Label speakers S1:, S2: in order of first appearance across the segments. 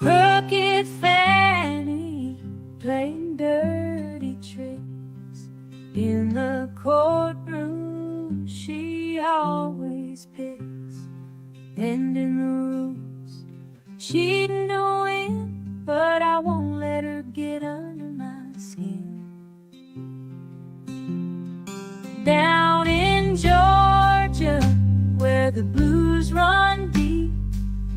S1: Crooked Fanny playing dirty tricks in the courtroom. She always picks, bending the rules. She'd know it, but I won't let her get under my skin. Down in Georgia, where the blues run deep,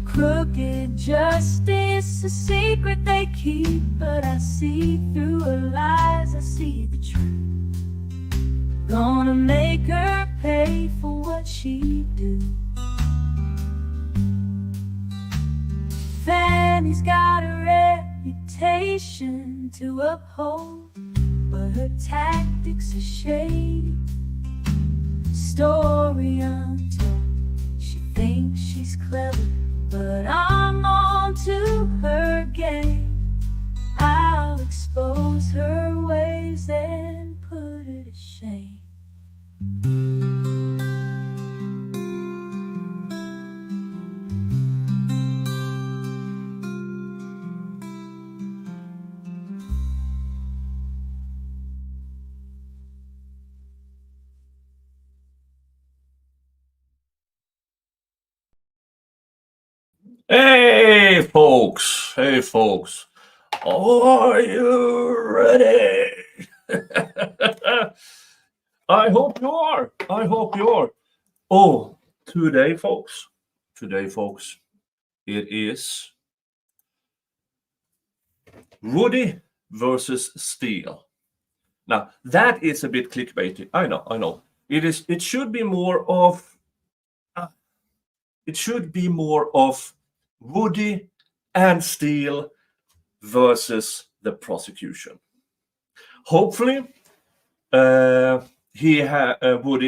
S1: crooked justice, a secret they keep. But I see through her lies, I see the truth. Gonna make her pay for what she do. Fanny's got a reputation to uphold, but her tactics are shady. Story untold, she thinks she's clever, but I'm on to her game. I'll expose her ways and put her to shame.
S2: Hey folks, are you ready? I hope you are. Oh, today folks, it is Woody versus Steele. Now that is a bit clickbaity. I know. It should be more of Woody and Steele versus the prosecution. Hopefully, Woody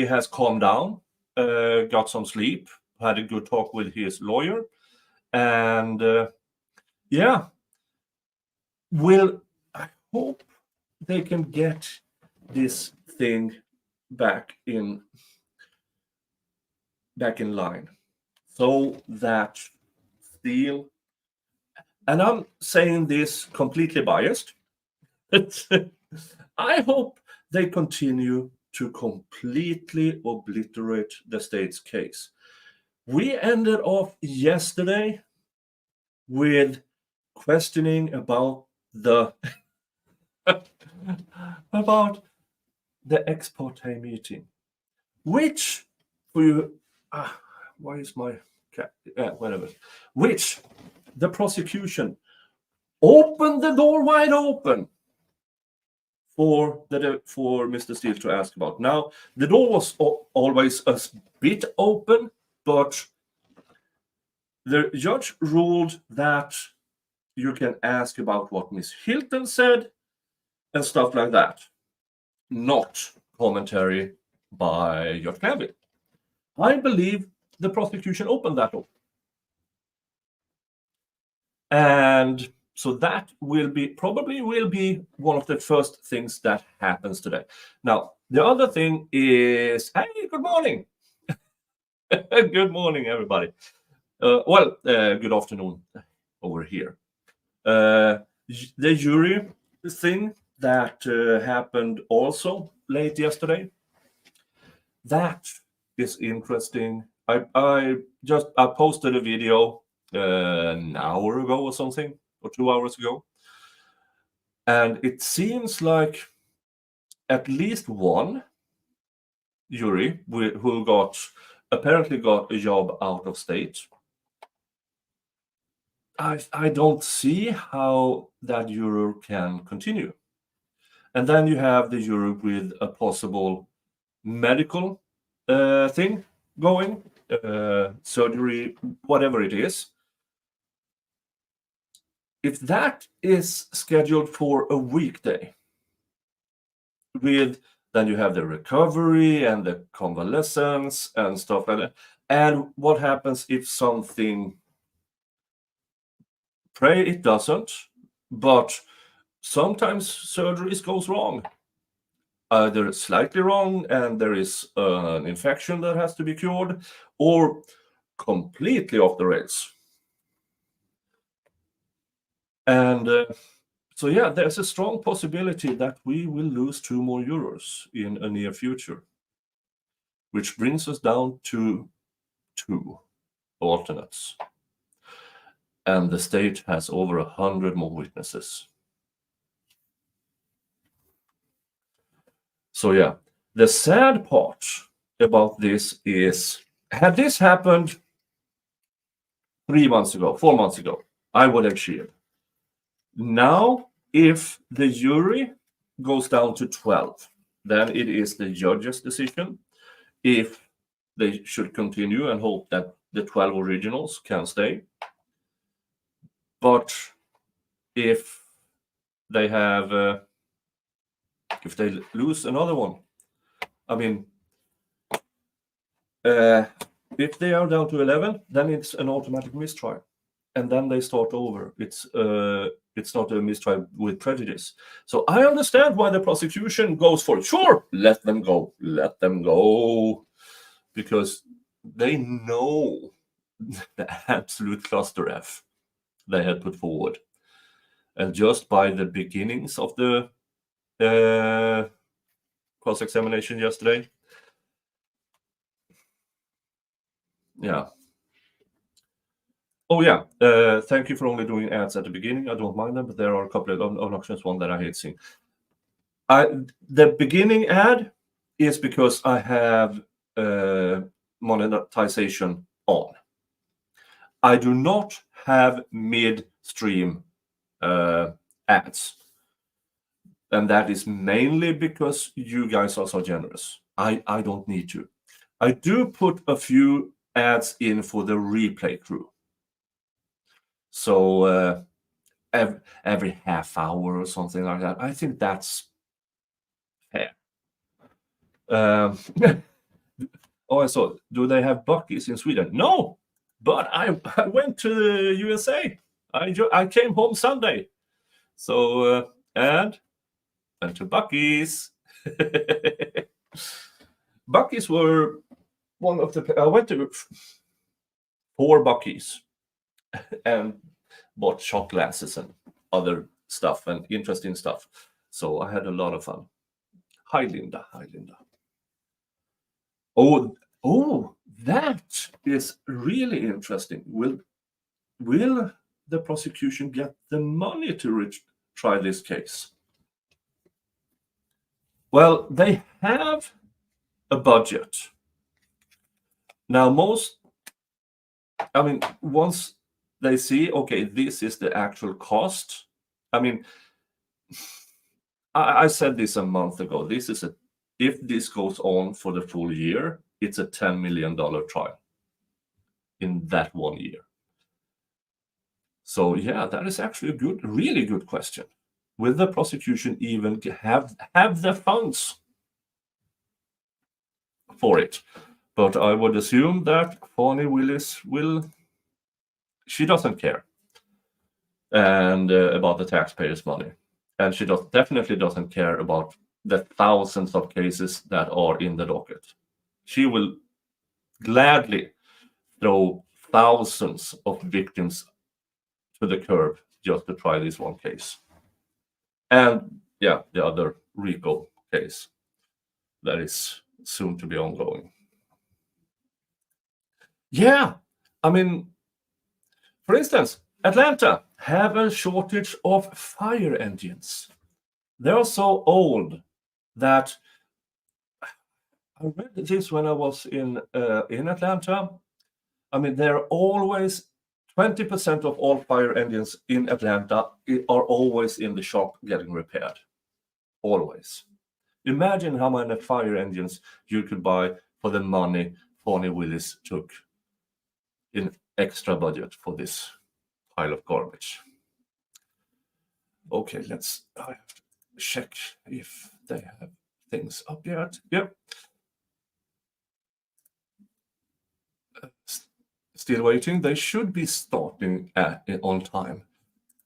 S2: has calmed down, got some sleep, had a good talk with his lawyer, and I hope they can get this thing back in line, so that Steele, and I'm saying this completely biased, I hope they continue to completely obliterate the state's case. We ended off yesterday with questioning about the ex parte meeting, which why is my cat? Whatever. Which the prosecution opened the door wide open for Mr. Steele to ask about. Now, the door was always a bit open, but the judge ruled that you can ask about what Miss Hilton said and stuff like that, not commentary by Judge Clavin. I believe the prosecution opened that door. And so that probably will be one of the first things that happens today. Now, the other thing is, hey, good morning. Good morning, everybody. Good afternoon over here. The jury thing that happened also late yesterday, that is interesting. I posted a video an hour ago or something, or 2 hours ago, and it seems like at least one jury who apparently got a job out of state. I don't see how that juror can continue. And then you have the juror with a possible medical thing going, surgery, whatever it is. If that is scheduled for a weekday, then you have the recovery and the convalescence and stuff like that. And what happens if something, pray it doesn't, but sometimes surgeries goes wrong. Either slightly wrong and there is an infection that has to be cured, or completely off the rails. And so, yeah, there's a strong possibility that we will lose 2 more euros in a near future, which brings us down to 2 alternates. And the state has over 100 more witnesses. So, yeah, the sad part about this is, had this happened 3 months ago, 4 months ago, I would have cheered. Now, if the jury goes down to 12, then it is the judge's decision if they should continue and hope that the 12 originals can stay. But if they have, if they lose another one, I mean, if they are down to 11, then it's an automatic mistrial, and then they start over. It's not a mistrial with prejudice. So I understand why the prosecution goes for it. Sure, let them go, because they know the absolute cluster F they had put forward, and just by the beginnings of the cross-examination yesterday, yeah. Oh yeah, thank you for only doing ads at the beginning. I don't mind them, but there are a couple of obnoxious ones that I hate seeing. The beginning ad is because I have monetization on. I do not have mid-stream ads. And that is mainly because you guys are so generous. I don't need to. I do put a few ads in for the replay crew. So every half hour or something like that. I think that's fair. Oh, I saw. Do they have Buc-ee's in Sweden? No, but I went to the USA. I came home Sunday, so and went to Buc-ee's. Buc-ee's were one of the. I went to 4 Buc-ee's and bought shot glasses and other stuff and interesting stuff. So I had a lot of fun. Hi, Linda. Hi, Linda. Oh, that is really interesting. Will the prosecution get the money to try this case? Well, they have a budget. Now, once they see, okay, this is the actual cost. I mean, I said this a month ago. If this goes on for the full year, it's a $10 million trial in that 1 year. So yeah, that is actually a really good question. Will the prosecution even have the funds for it? But I would assume that Fani Willis she doesn't care and about the taxpayers' money. And she definitely doesn't care about the thousands of cases that are in the docket. She will gladly throw thousands of victims to the curb just to try this one case. And yeah, the other RICO case that is soon to be ongoing. Yeah, I mean, for instance, Atlanta have a shortage of fire engines. They're so old that I read this when I was in Atlanta. I mean, they're always 20% of all fire engines in Atlanta are always in the shop getting repaired. Always. Imagine how many fire engines you could buy for the money Fani Willis took in extra budget for this pile of garbage. Okay, I have to check if they have things up yet. Yep. Still waiting. They should be starting on time.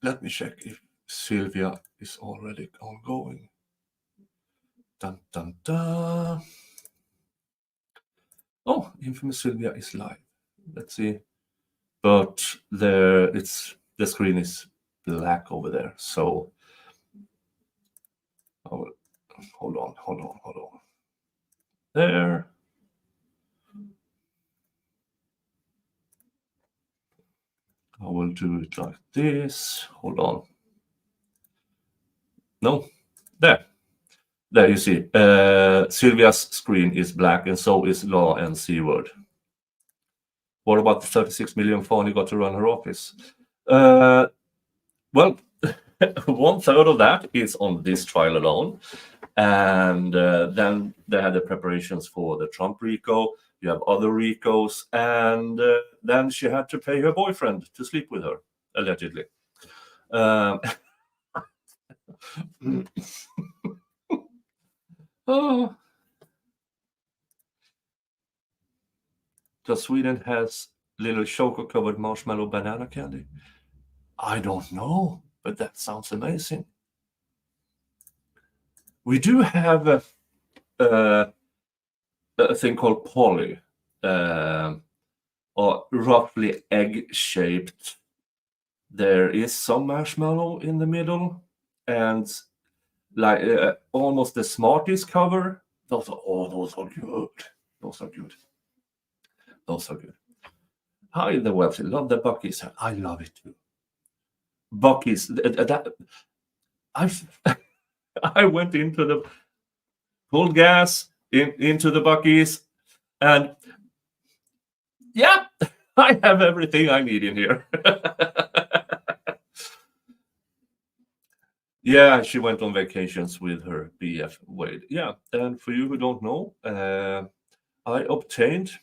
S2: Let me check if Sylvia is already ongoing. Dun, dun, dun. Oh, Infamous Sylvia is live. Let's see. But the screen is black over there. So I will, hold on. There. I will do it like this. Hold on. No, there. There you see. Sylvia's screen is black, and so is Law and C-word. What about the 36 million fine you got to run her office? Well, 1/3 of that is on this trial alone. And then they had the preparations for the Trump RICO. You have other RICOs. And then she had to pay her boyfriend to sleep with her, allegedly. Oh. Does Sweden has little chocolate-covered marshmallow banana candy? I don't know, but that sounds amazing. We do have a thing called Polly, or roughly egg-shaped. There is some marshmallow in the middle, and like almost the Smarties cover. Those are good. Those are good. Hi, the wealthy. Love the Buc-ee's. I love it too. Buc-ee's. I went into the pulled gas into the Buc-ee's, and yeah, I have everything I need in here. Yeah, she went on vacations with her BF Wade. Yeah, and for you who don't know, I obtained.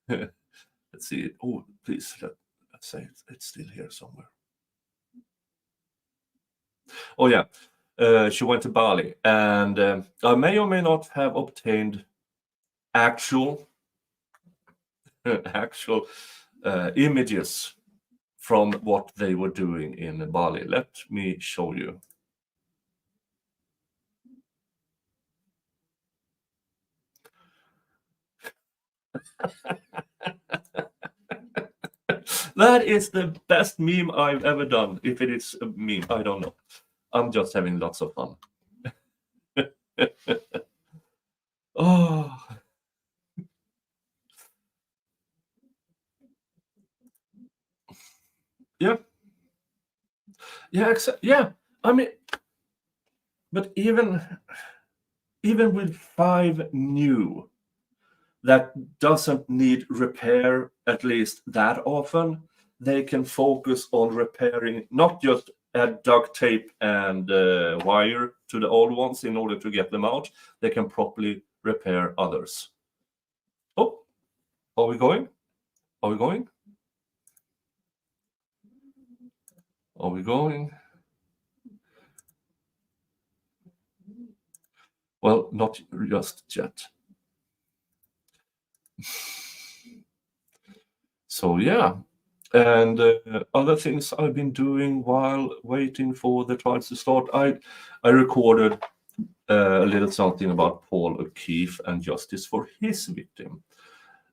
S2: Let's see. Oh, please, let's say it's still here somewhere. Oh yeah, she went to Bali, and I may or may not have obtained actual images from what they were doing in Bali. Let me show you. That is the best meme I've ever done. If it is a meme, I don't know. I'm just having lots of fun. Oh. Yeah. Yeah, yeah. I mean, but even with 5 new that doesn't need repair at least that often, they can focus on repairing, not just add duct tape and wire to the old ones in order to get them out. They can properly repair others. Oh, are we going? Are we going? Are we going? Well, not just yet. So yeah, and other things I've been doing while waiting for the trials to start. I recorded a little something about Paul O'Keefe and justice for his victim,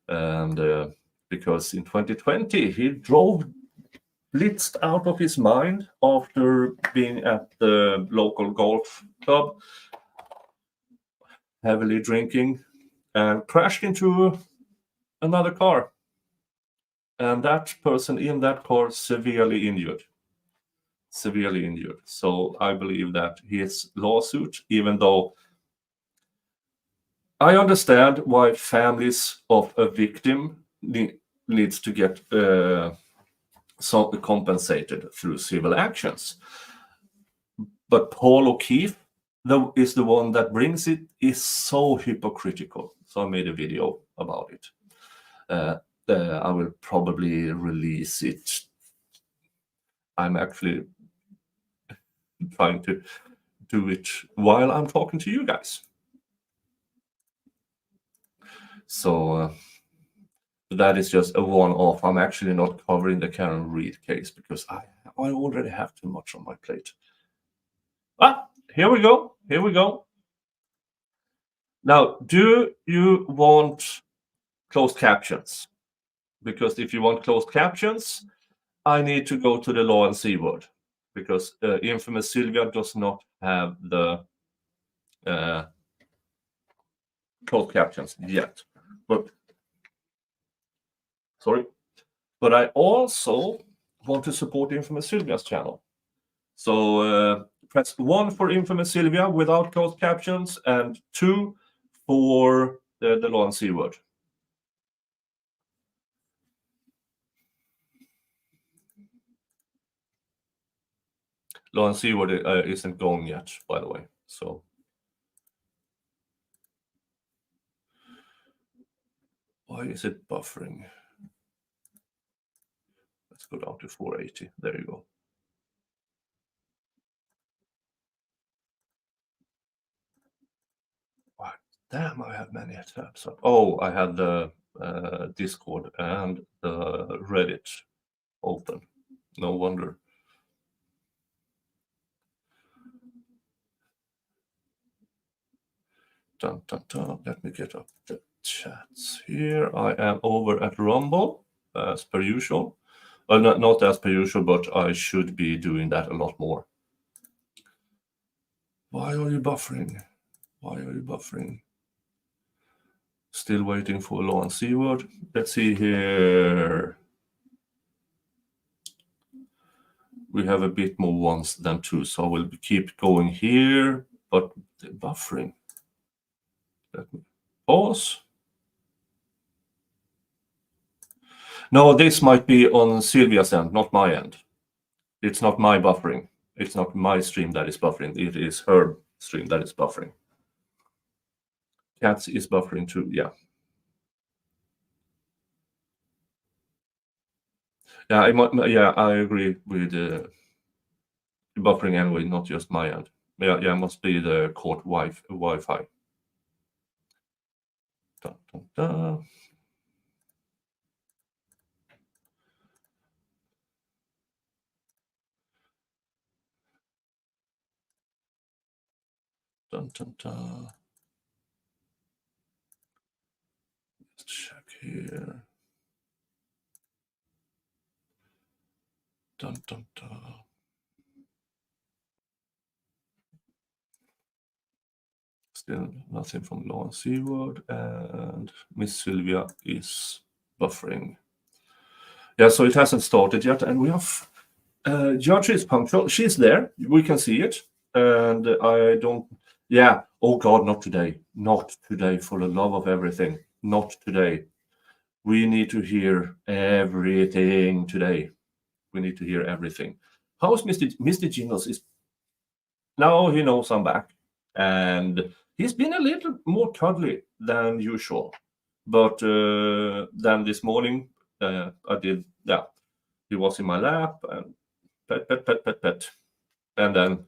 S2: and because in 2020 he drove blitzed out of his mind after being at the local golf club, heavily drinking, and crashed into another car. And that person in that car severely injured. So I believe that his lawsuit, even though I understand why families of a victim needs to get compensated through civil actions, but Paul O'Keefe is the one that brings it, is so hypocritical. So I made a video about it. I will probably release it. I'm actually trying to do it while I'm talking to you guys. So that is just a one-off. I'm actually not covering the Karen Reed case because I already have too much on my plate. Here we go. Now, do you want closed captions? Because if you want closed captions, I need to go to the law and see word because infamous Sylvia does not have the closed captions yet. But I also want to support Infamous Sylvia's channel. So press 1 for Infamous Sylvia without closed captions and 2 for the law and see word. Law and see word isn't going yet, by the way. So why is it buffering? Let's go down to 480. There you go. Wow, damn, I have many tabs up. Oh, I had the Discord and the Reddit open. No wonder. Dun, dun, dun. Let me get up the chats here. I am over at Rumble as per usual. Well, not as per usual, but I should be doing that a lot more. Why are you buffering? Why are you buffering? Still waiting for law and see word. Let's see here. We have a bit more ones than two, so we'll keep going here, but the buffering. Let me pause. No, this might be on Sylvia's end, not my end. It's not my buffering. It's not my stream that is buffering. It is her stream that is buffering. Cats is buffering too, yeah. Yeah, I agree with buffering anyway, not just my end. Yeah, must be the court Wi-Fi. Dun, dun, dun. Dun, dun, dun. Let's check here. Dun, dun, dun. Still nothing from law and see word, and Miss Sylvia is buffering. Yeah, so it hasn't started yet, and we have Judge is punctual. She's there. We can see it, and I don't. Yeah. Oh God, not today. Not today. For the love of everything, not today. We need to hear everything today. We need to hear everything. How's Mr. Jingles? Is now he knows I'm back, and he's been a little more cuddly than usual. But then this morning, I did. Yeah, he was in my lap and pet, and then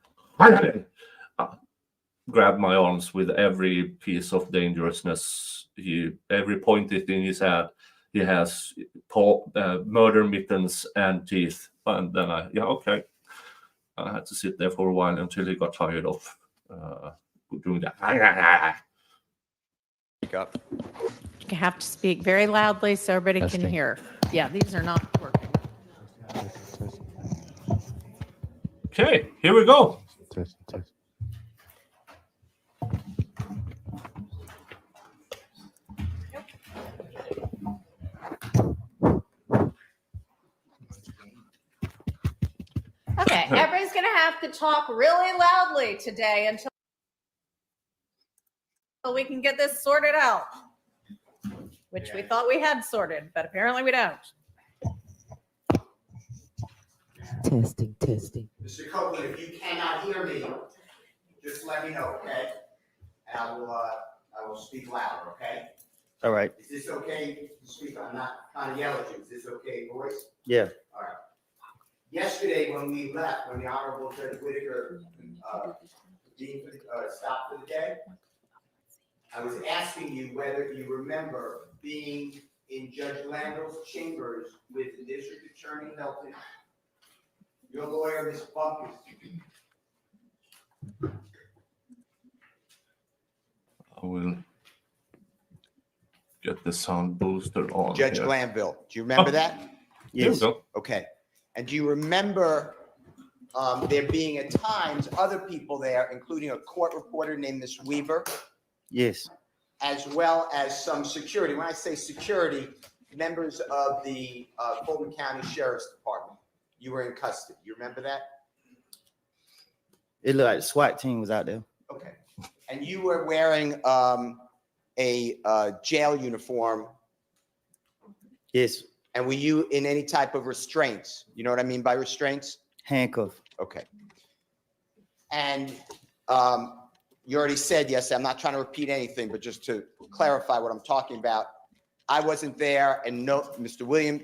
S2: grabbed my arms with every piece of dangerousness. Every point in his head, he has murder mittens and teeth. And then I had to sit there for a while until he got tired of doing that.
S3: You have to speak very loudly so everybody can
S4: Testing.
S3: hear. Yeah, these are not working.
S2: Okay, here we go.
S3: Okay, everybody's going to have to talk really loudly today until we can get this sorted out, which we thought we had sorted, but apparently we don't.
S4: Testing.
S5: Mr. Copeland, if you cannot hear me, just let me know, okay? And I will speak louder, okay?
S6: All right.
S5: Is this okay to speak? I'm not trying to yell at you. Is this okay, voice?
S6: Yeah.
S5: All right. Yesterday, when we left, when the Honorable Judge Whitaker stopped for the day, I was asking you whether you remember being in Judge Lando's chambers with the District Attorney Melton, your lawyer, Ms. Bumpus.
S2: I will get the sound booster on.
S5: Judge
S2: here.
S5: Glanville. Do you remember
S2: Oh.
S5: that?
S2: Here we go.
S5: Okay. And do you remember there being at times other people there, including a court reporter named Miss Weaver,
S6: Yes.
S5: as well as some security? When I say security, members of the Fulton County Sheriff's Department. You were in custody. You remember that?
S6: It looked like the SWAT team was out there.
S5: Okay. And you were wearing a jail uniform.
S6: Yes.
S5: And were you in any type of restraints? You know what I mean by restraints?
S6: Handcuffed.
S5: Okay. And you already said, yes, I'm not trying to repeat anything, but just to clarify what I'm talking about, I wasn't there, and no,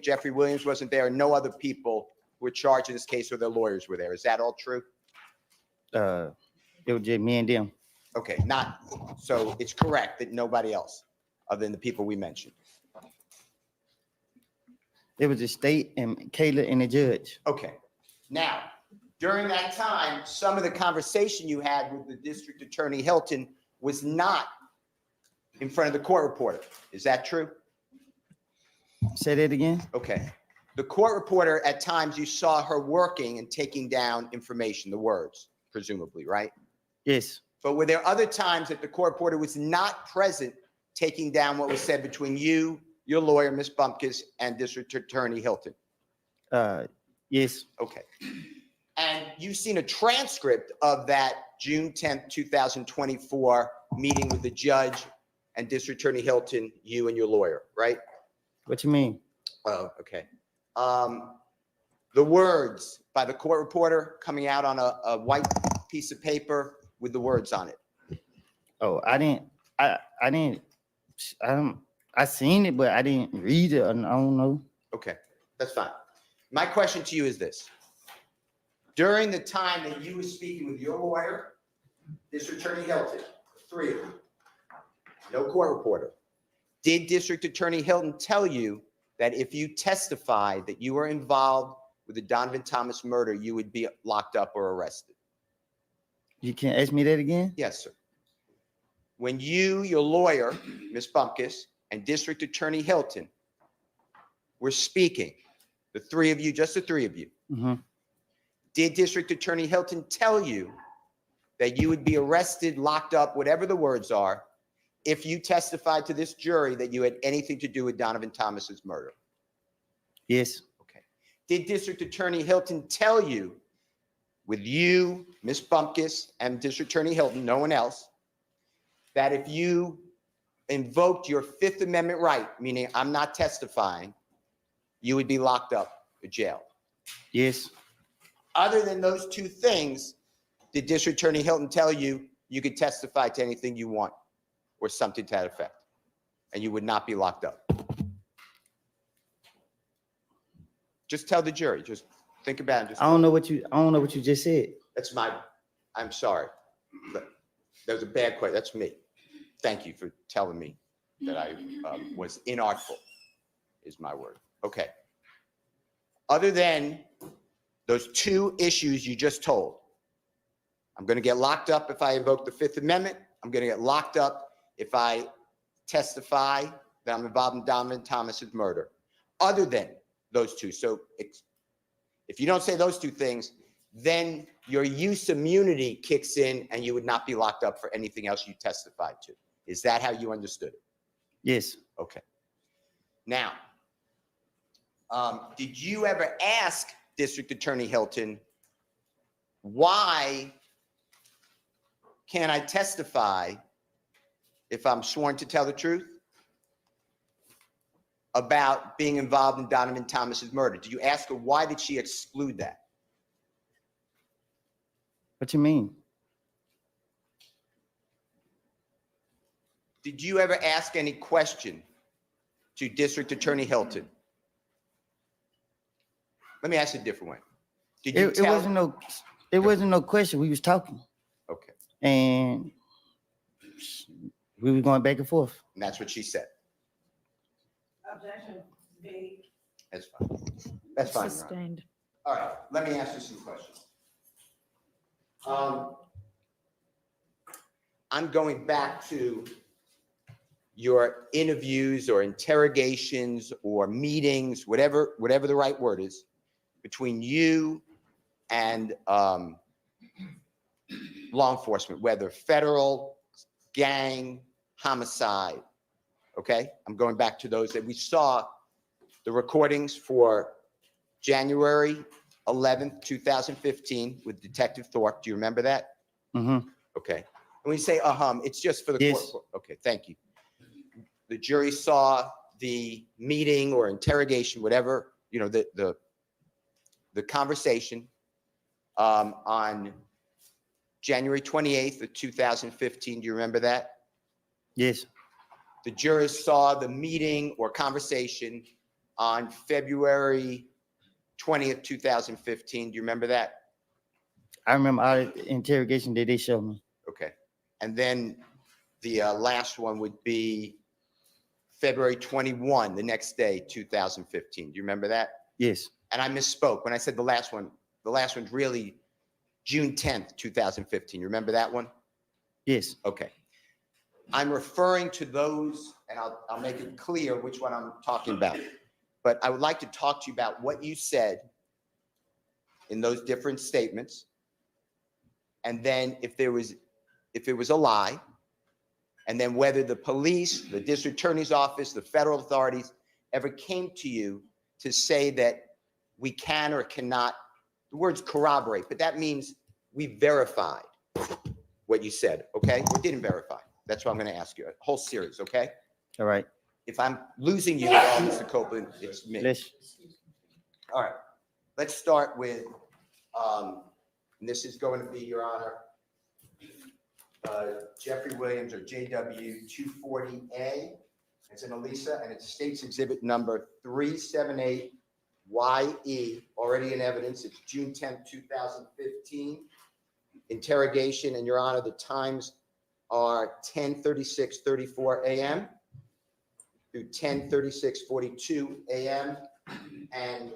S5: Jeffrey Williams wasn't there, and no other people who were charged in this case or their lawyers were there. Is that all true?
S6: It was just me and them.
S5: Okay, so it's correct that nobody else other than the people we mentioned.
S6: It was the state and Kayla and the judge.
S5: Okay. Now, during that time, some of the conversation you had with the district attorney Hilton was not in front of the court reporter. Is that true?
S6: Say that again.
S5: Okay. The court reporter, at times you saw her working and taking down information, the words, presumably, right?
S6: Yes.
S5: But were there other times that the court reporter was not present, taking down what was said between you, your lawyer, Ms. Bumpkus, and district attorney Hilton?
S6: Yes.
S5: Okay. And you've seen a transcript of that June 10th, 2024 meeting with the judge and district attorney Hilton, you and your lawyer, right?
S6: What you mean?
S5: Oh, okay. The words by the court reporter coming out on a white piece of paper with the words on it.
S6: Oh, I seen it, but I didn't read it. I don't know.
S5: Okay, that's fine. My question to you is this. During the time that you were speaking with your lawyer, district attorney Hilton, three of you, no court reporter, did district attorney Hilton tell you that if you testified that you were involved with the Donovan Thomas murder, you would be locked up or arrested?
S6: You can't ask me that again?
S5: Yes, sir. When you, your lawyer, Ms. Bumpkus, and district attorney Hilton were speaking, the three of you, just the three of you, did district attorney Hilton tell you that you would be arrested, locked up, whatever the words are, if you testified to this jury that you had anything to do with Donovan Thomas's murder?
S6: Yes.
S5: Okay. Did district attorney Hilton tell you, with you, Ms. Bumpkus, and district attorney Hilton, no one else, that if you invoked your Fifth Amendment right, meaning I'm not testifying, you would be locked up or jailed?
S6: Yes.
S5: Other than those two things, did district attorney Hilton tell you you could testify to anything you want or something to that effect, and you would not be locked up? Just tell the jury. Just think about it.
S6: I don't know what you just said.
S5: I'm sorry. That was a bad question. That's me. Thank you for telling me that I was inartful, is my word. Okay. Other than those two issues you just told, I'm going to get locked up if I invoke the Fifth Amendment. I'm going to get locked up if I testify that I'm involved in Donovan Thomas's murder. Other than those two. So if you don't say those two things, then your use immunity kicks in and you would not be locked up for anything else you testified to. Is that how you understood it?
S6: Yes.
S5: Okay. Now, did you ever ask District Attorney Hilton, why can't I testify if I'm sworn to tell the truth about being involved in Donovan Thomas's murder? Did you ask her, why did she exclude that?
S6: What you mean?
S5: Did you ever ask any question to District Attorney Hilton? Let me ask it a different way. Did you
S6: It wasn't no question. We was talking.
S5: Okay.
S6: And we were going back and forth.
S5: And that's what she said.
S3: Objection.
S5: That's fine. That's fine. Your Honor.
S3: Sustained.
S5: All right, let me ask you some questions. I'm going back to your interviews or interrogations or meetings, whatever the right word is, between you and law enforcement, whether federal, gang, homicide. Okay, I'm going back to those that we saw the recordings for January 11th, 2015 with Detective Thorpe. Do you remember that?
S6: Mm-hmm.
S5: Okay. And when you say it's just for the
S6: Yes.
S5: court. Okay, thank you. The jury saw the meeting or interrogation, whatever, you know, the conversation on January 28th of 2015. Do you remember that?
S6: Yes.
S5: The jurors saw the meeting or conversation on February 20th, 2015. Do you remember that?
S6: I remember our interrogation that they showed me.
S5: Okay. And then the last one would be February 21, the next day, 2015. Do you remember that?
S6: Yes.
S5: And I misspoke when I said the last one. The last one's really June 10th, 2015. You remember that one?
S6: Yes.
S5: Okay. I'm referring to those, and I'll make it clear which one I'm talking about. But I would like to talk to you about what you said in those different statements. And then if it was a lie, and then whether the police, the district attorney's office, the federal authorities ever came to you to say that we can or cannot, the words corroborate, but that means we verified what you said, okay? Or didn't verify. That's what I'm going to ask you, a whole series, okay?
S6: All right.
S5: If I'm losing you at all, Mr. Copeland, it's me. All right, let's start with, and this is going to be, Your Honor, Jeffrey Williams, or JW 240A. It's in Elisa, and it's State's Exhibit number 378YE, already in evidence. It's June 10th, 2015. Interrogation, and Your Honor, the times are 10:36:34 a.m. through 10:36:42 a.m. And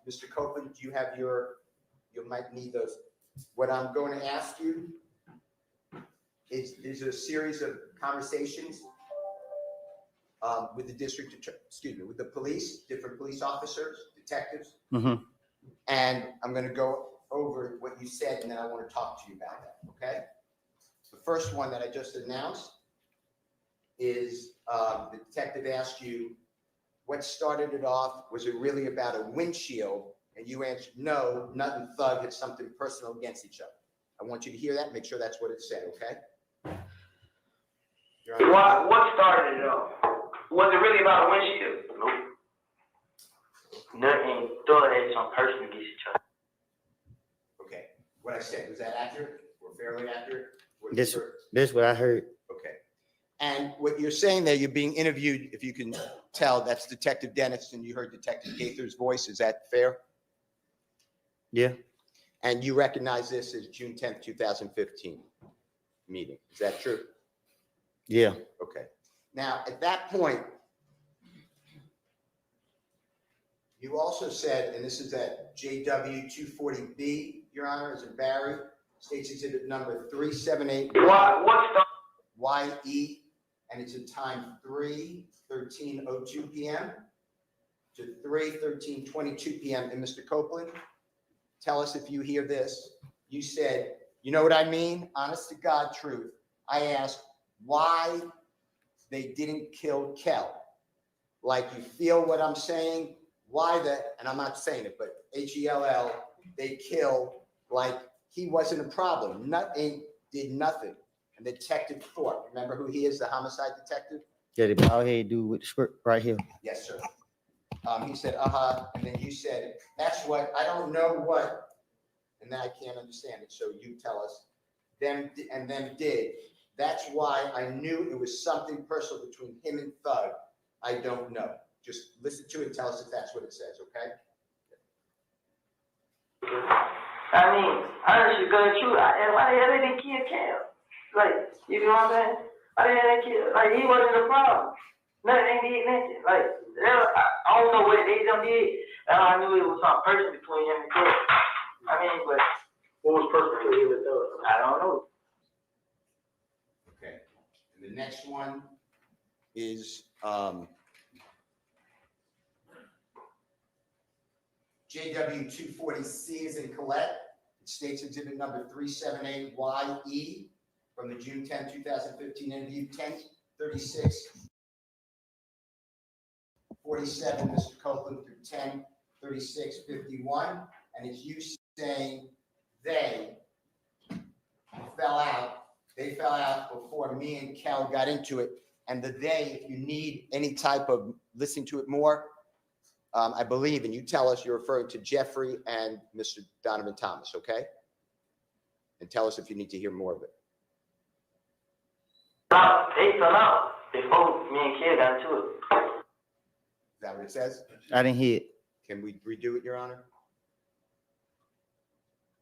S5: Mr. Copeland, do you have you might need those. What I'm going to ask you is there's a series of conversations with the with the police, different police officers, detectives.
S6: Mm-hmm.
S5: And I'm going to go over what you said, and then I want to talk to you about that, okay? The first one that I just announced is the detective asked you, what started it off? Was it really about a windshield? And you answered, no, Nut and Thug had something personal against each other. I want you to hear that, make sure that's what it said, okay?
S7: What started it off? Was it really about a windshield? Nope. Nut and Thug had some personal against each other.
S5: Okay, what I said, was that accurate or fairly accurate?
S6: That's what I heard.
S5: Okay. And what you're saying there, you're being interviewed, if you can tell, that's Detective Dennis, and you heard Detective Gaither's voice. Is that fair?
S6: Yeah.
S5: And you recognize this as June 10th, 2015 meeting. Is that true?
S6: Yeah.
S5: Okay. Now, at that point, you also said, and this is at JW 240B, Your Honor, is in Barry, State's Exhibit number 378. YE, and it's in time 3:13:02 p.m. to 3:13:22 p.m. And Mr. Copeland, tell us if you hear this. You said, you know what I mean? Honest to God truth. I asked why they didn't kill Kell. Like, you feel what I'm saying? Why and I'm not saying it, but HELL, they kill like he wasn't a problem. Did nothing. And Detective Thorpe, remember who he is, the homicide detective?
S6: Yeah, the bald head dude with the script right here.
S5: Yes, sir. He said, and then you said, that's what, I don't know what, and then I can't understand it, so you tell us. Them did. That's why I knew it was something personal between him and Thug. I don't know. Just listen to it and tell us if that's what it says, okay?
S7: I mean, honestly, because it's true. Why the hell they didn't kill Cal? Like, you know what I'm saying? Why the hell they kill? Like, he wasn't a problem. Nothing ain't did nothing. Like, I don't know what they done did. And I knew it was something personal between him and Thug. I mean, but what was personal between him and Thug? I don't know.
S5: Okay. And the next one is JW 240C is in Colette. It states exhibit number 378YE from the June 10, 2015 interview, 10:36:47, Mr. Copeland, through 10:36:51. And it's you saying they fell out before me and Cal got into it. And the they, if you need any type of listening to it more, I believe, and you tell us you're referring to Jeffrey and Mr. Donovan Thomas, okay? And tell us if you need to hear more of it.
S7: They fell out before me and Kid got into it.
S5: Is that what it says?
S6: I didn't hear it.
S5: Can we redo it, Your Honor?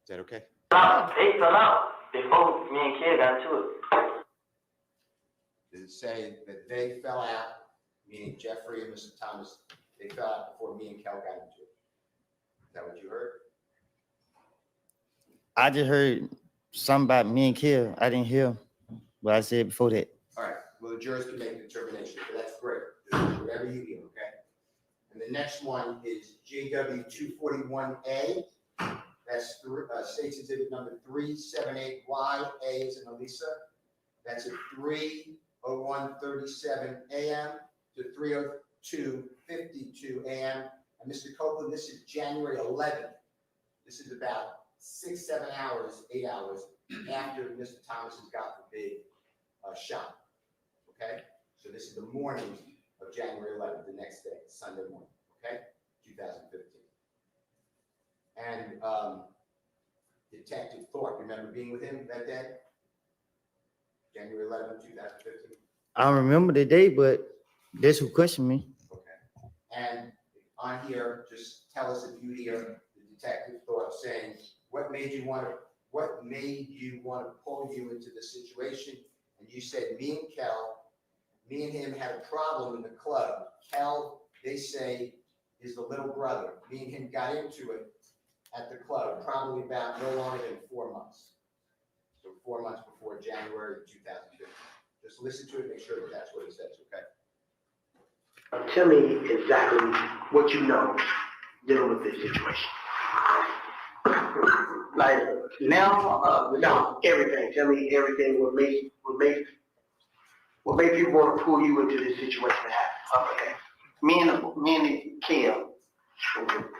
S5: Is that okay?
S7: They fell out before me and Kid got into it.
S5: Does it say that they fell out, meaning Jeffrey and Mr. Thomas, they fell out before me and Cal got into it? Is that what you heard?
S6: I just heard something about me and Kill. I didn't hear what I said before that.
S5: All right, well, the jurors can make a determination, but that's great. Whatever you hear, okay? And the next one is JW 241A. That's states exhibit number 378Y. A is in Elisa. That's at 3:01:37 a.m. to 3:02:52 a.m. And Mr. Copeland, this is January 11th. This is about 6, 7 hours, 8 hours after Mr. Thomas has got the big shot. Okay? So this is the morning of January 11th, the next day, Sunday morning. Okay? 2015. And Detective Thorpe, remember being with him that day? January 11th, 2015?
S6: I don't remember the day, but that's who questioned me.
S5: Okay. And on here, just tell us if you hear the Detective Thorpe saying, what made you want to pull you into this situation? And you said, me and him had a problem in the club. Cal, they say, is the little brother. Me and him got into it at the club, probably about no longer than 4 months. So 4 months before January 2015. Just listen to it, make sure that that's what it says, okay?
S8: Tell me exactly what you know dealing with this situation. Like now, without everything. Tell me everything. What made people want to pull you into this situation to happen? Okay. Me and Kim.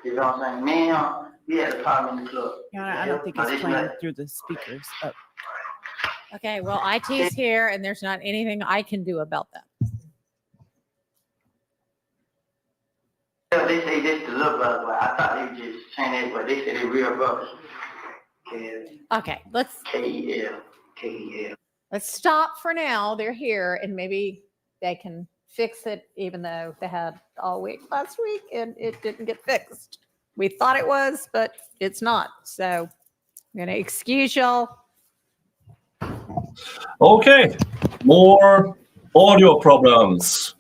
S8: You know what I'm saying? Man, we had a problem in the club.
S9: Yeah, I don't think it's playing through the speakers. Oh.
S3: Okay, well, IT's here and there's not anything I can do about that.
S8: Yeah, they say this the little brother, but I thought they were just saying that, but they say they real brothers.
S3: Okay, let's
S8: K-E-L.
S3: let's stop for now. They're here and maybe they can fix it, even though they had all week last week and it didn't get fixed. We thought it was, but it's not. So I'm going to excuse y'all.
S2: Okay, more audio problems.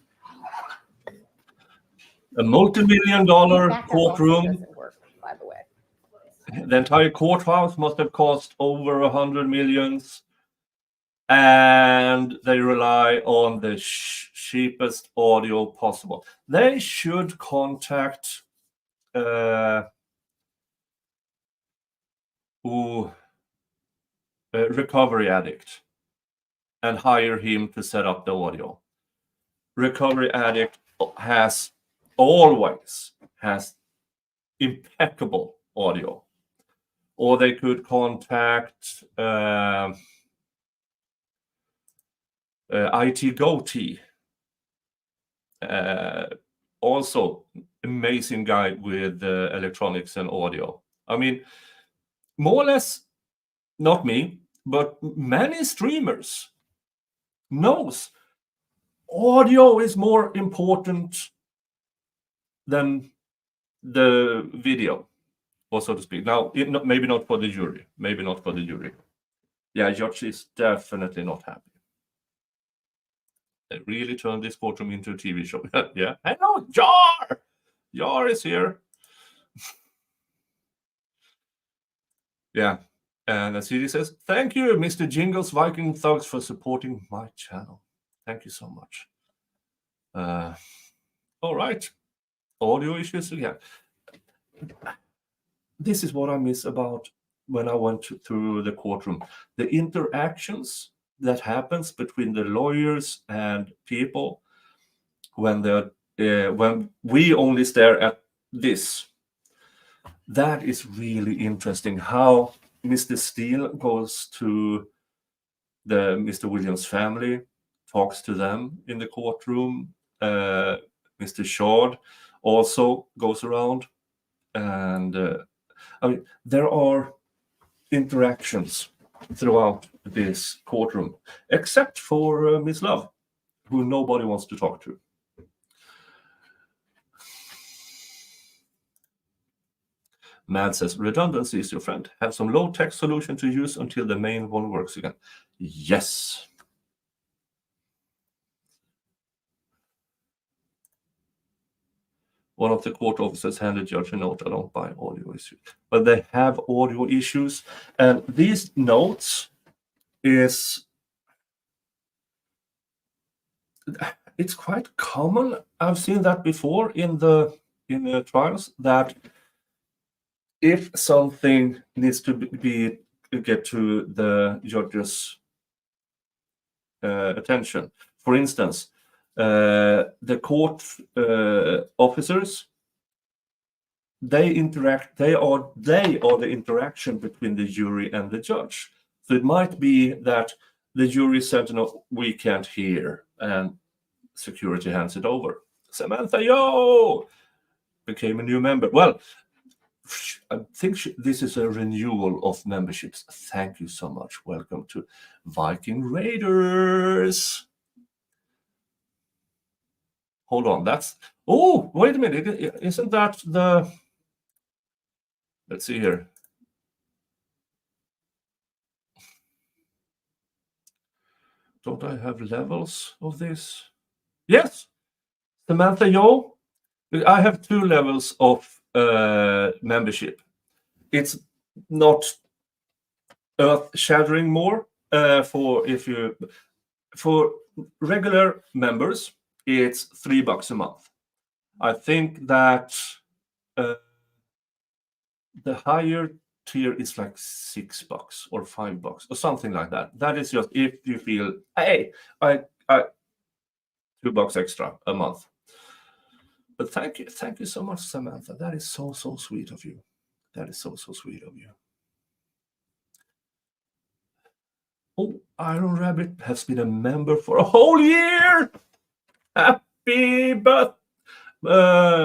S2: A multi-million-dollar
S3: Backup also
S2: courtroom.
S3: doesn't work, by the way.
S2: The entire courthouse must have cost over 100 millions. And they rely on the cheapest audio possible. They should contact recovery addict and hire him to set up the audio. Recovery addict always has impeccable audio. Or they could contact IT Goatee. Also amazing guy with electronics and audio. I mean, more or less, not me, but many streamers knows audio is more important than the video, or so to speak. Now, maybe not for the jury. Yeah, Judge is definitely not happy. They really turned this courtroom into a TV show. Yeah. Hello, Jar! Jar is here. Yeah. And the CD says, thank you, Mr. Jingles Viking Thugs, for supporting my channel. Thank you so much. All right. Audio issues again. this is what I miss about when I went to the courtroom. The interactions that happens between the lawyers and people when we only stare at this. That is really interesting. How Mr. Steele goes to the Mr. Williams family, talks to them in the courtroom. Mr. Shard also goes around, and I mean, there are interactions throughout this courtroom, except for Miss Love, who nobody wants to talk to. Mad says, redundancy is your friend. Have some low-tech solution to use until the main one works again. Yes. One of the court officers handed judge a note, I don't buy audio issues. But they have audio issues. And these notes it's quite common. I've seen that before in the trials, that if something needs to get to the judge's attention, for instance, the court officers, they are the interaction between the jury and the judge. So it might be that the jury said, no, we can't hear, and security hands it over. Samantha, yo, became a new member. Well, I think this is a renewal of memberships. Thank you so much. Welcome to Viking Raiders. Hold on, oh, wait a minute. Isn't that the, let's see here. Don't I have levels of this? Yes, Samantha, yo, I have 2 levels of membership. It's not earth-shattering more for regular members. It's $3 a month. I think that the higher tier is like $6 or $5 or something like that. That is just if you feel, hey, I $2 extra a month. But thank you so much, Samantha. That is so sweet of you. That is so sweet of you. Oh, Iron Rabbit has been a member for a whole year. Happy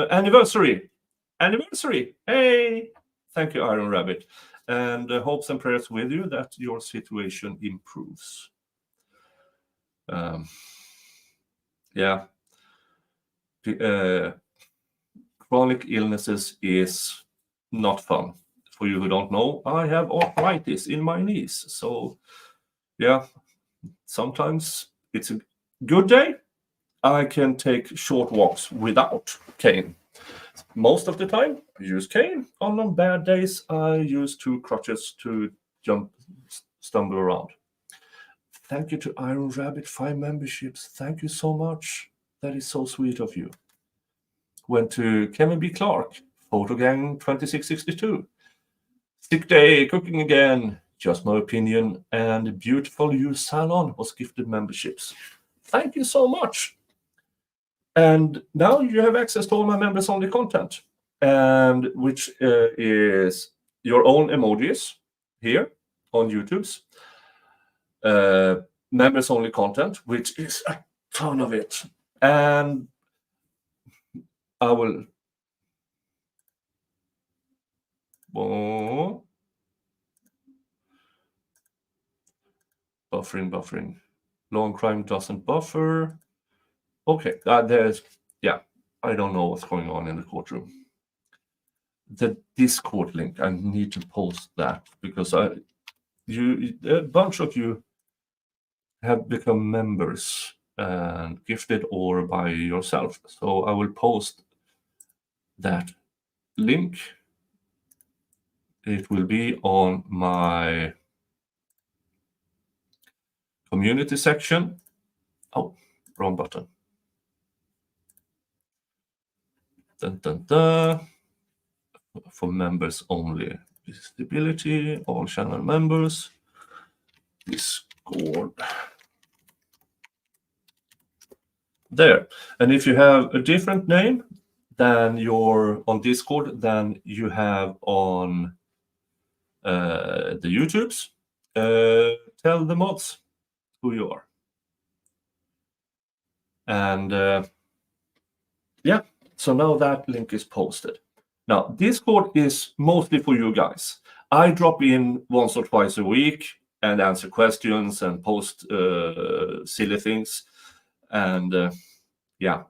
S2: anniversary. Hey, thank you, Iron Rabbit. And hopes and prayers with you that your situation improves. Yeah. Chronic illnesses is not fun. For you who don't know, I have arthritis in my knees. So, yeah, sometimes it's a good day. I can take short walks without cane. Most of the time, I use cane. On bad days, I use 2 crutches to stumble around. Thank you to Iron Rabbit, 5 memberships. Thank you so much. That is so sweet of you. Went to Kevin B. Clark, Photo Gang 2662. Sick day, cooking again. Just my opinion. And Beautiful You Salon was gifted memberships. Thank you so much. And now you have access to all my members-only content, and which is your own emojis here on YouTube's members-only content, which is a ton of it. And I will buffering. Long crime doesn't buffer. Okay, I don't know what's going on in the courtroom. The Discord link, I need to post that because a bunch of you have become members and gifted or by yourself. So I will post that link. It will be on my community section. Oh, wrong button. for members only. Visibility, all channel members. Discord. There. And if you have a different name than you're on Discord than you have on the YouTubes, tell the mods who you are. And yeah, so now that link is posted. Now, Discord is mostly for you guys. I drop in once or twice a week and answer questions and post silly things. And yeah,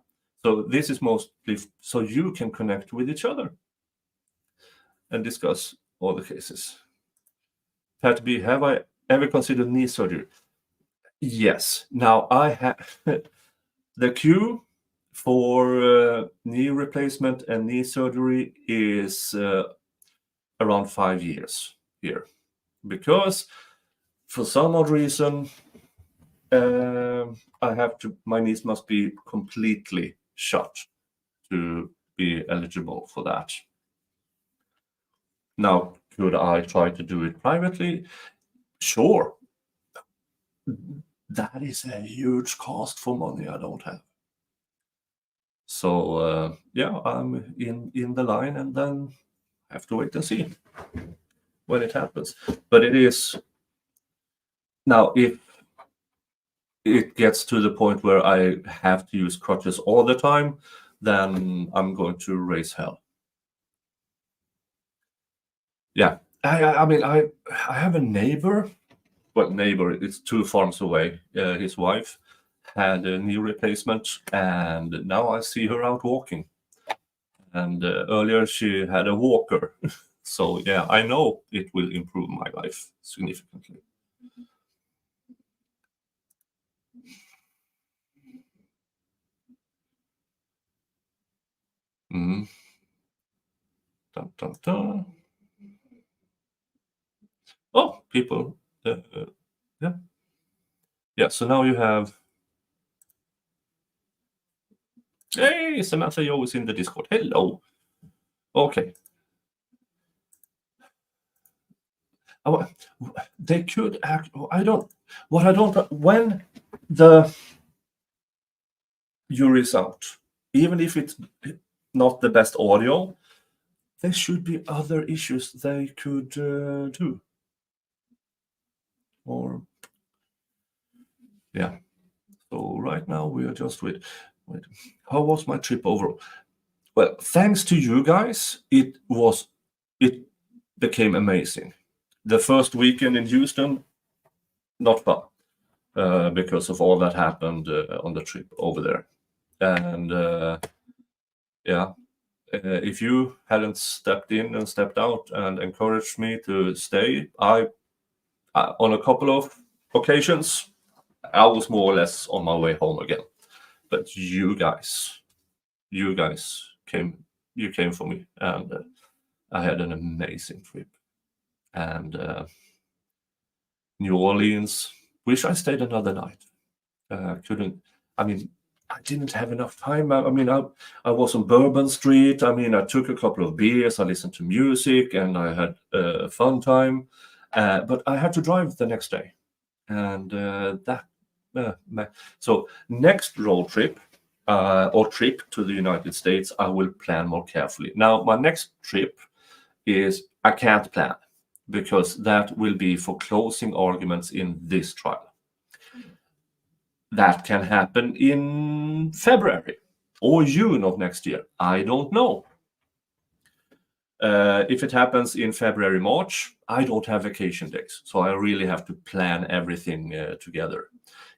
S2: so this is mostly so you can connect with each other and discuss all the cases. Pat B, have I ever considered knee surgery? Yes. Now I have the queue for knee replacement and knee surgery is around 5 years here, because for some odd reason my knees must be completely shut to be eligible for that. Now, could I try to do it privately? Sure. That is a huge cost for money I don't have. So yeah, I'm in the line, and then I have to wait and see when it happens. But it is now, if it gets to the point where I have to use crutches all the time, then I'm going to raise hell. Yeah, I mean, I have a neighbor. Well, neighbor, it's 2 farms away. His wife had a knee replacement, and now I see her out walking. And earlier she had a walker. So yeah, I know it will improve my life significantly. Mm. Dun, dun, dun. Oh, people. Yeah. Yeah, so now you have... Hey, Samantha Yo is in the Discord. Hello. Okay. They could act... When the jury's out, even if it's not the best audio, there should be other issues they could do. Or... Yeah. So right now we are just with... Wait, how was my trip overall? Well, thanks to you guys, it became amazing. The first weekend in Houston, not fun, because of all that happened on the trip over there. And yeah, if you hadn't stepped in and stepped out and encouraged me to stay, I on a couple of occasions, I was more or less on my way home again. But you guys came for me, and I had an amazing trip. And New Orleans, wish I stayed another night. Couldn't. I mean, I didn't have enough time. I mean, I was on Bourbon Street. I mean, I took a couple of beers. I listened to music, and I had a fun time. But I had to drive the next day, and so next road trip or trip to the United States, I will plan more carefully. Now, my next trip is I can't plan, because that will be for closing arguments in this trial. That can happen in February or June of next year. I don't know. If it happens in February, March, I don't have vacation days. So I really have to plan everything together.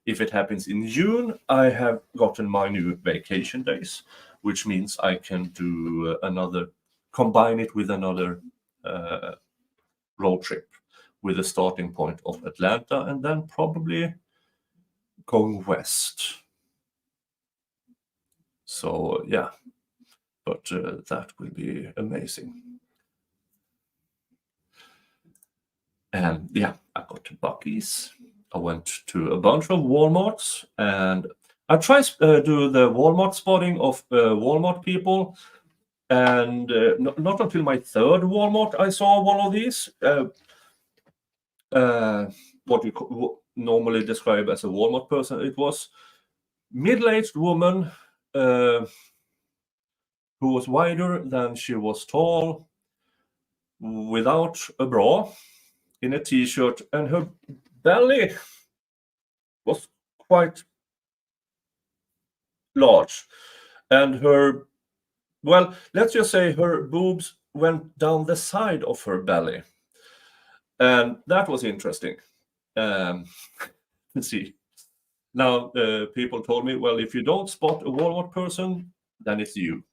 S2: If it happens in June, I have gotten my new vacation days, which means I can do combine it with another road trip with a starting point of Atlanta, and then probably going west. So yeah, but that will be amazing. And yeah, I got to Buc-ee's. I went to a bunch of Walmarts, and I tried to do the Walmart spotting of Walmart people. And not until my third Walmart I saw one of these. What you normally describe as a Walmart person. It was middle-aged woman who was wider than she was tall, without a bra, in a t-shirt, and her belly was quite large, and her, well, let's just say her boobs went down the side of her belly, and that was interesting. Let's see. Now, people told me, well, if you don't spot a Walmart person, then it's you.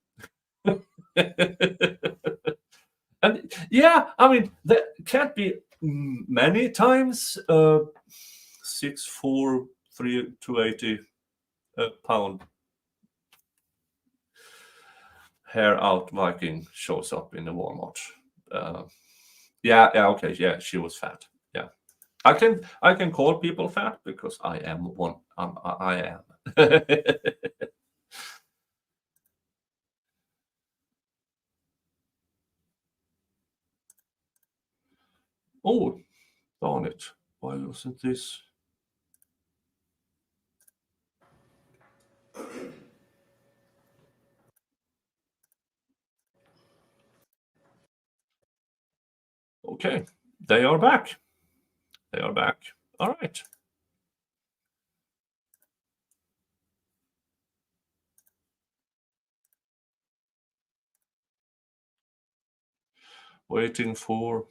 S2: And yeah, I mean, there can't be many times 6'4", 280 pound hair out Viking shows up in the Walmart. Yeah, okay, yeah, she was fat. Yeah, I can call people fat because I am one. I am. Oh, darn it! Why wasn't this? Okay, they are back. They are back. All right. Waiting for.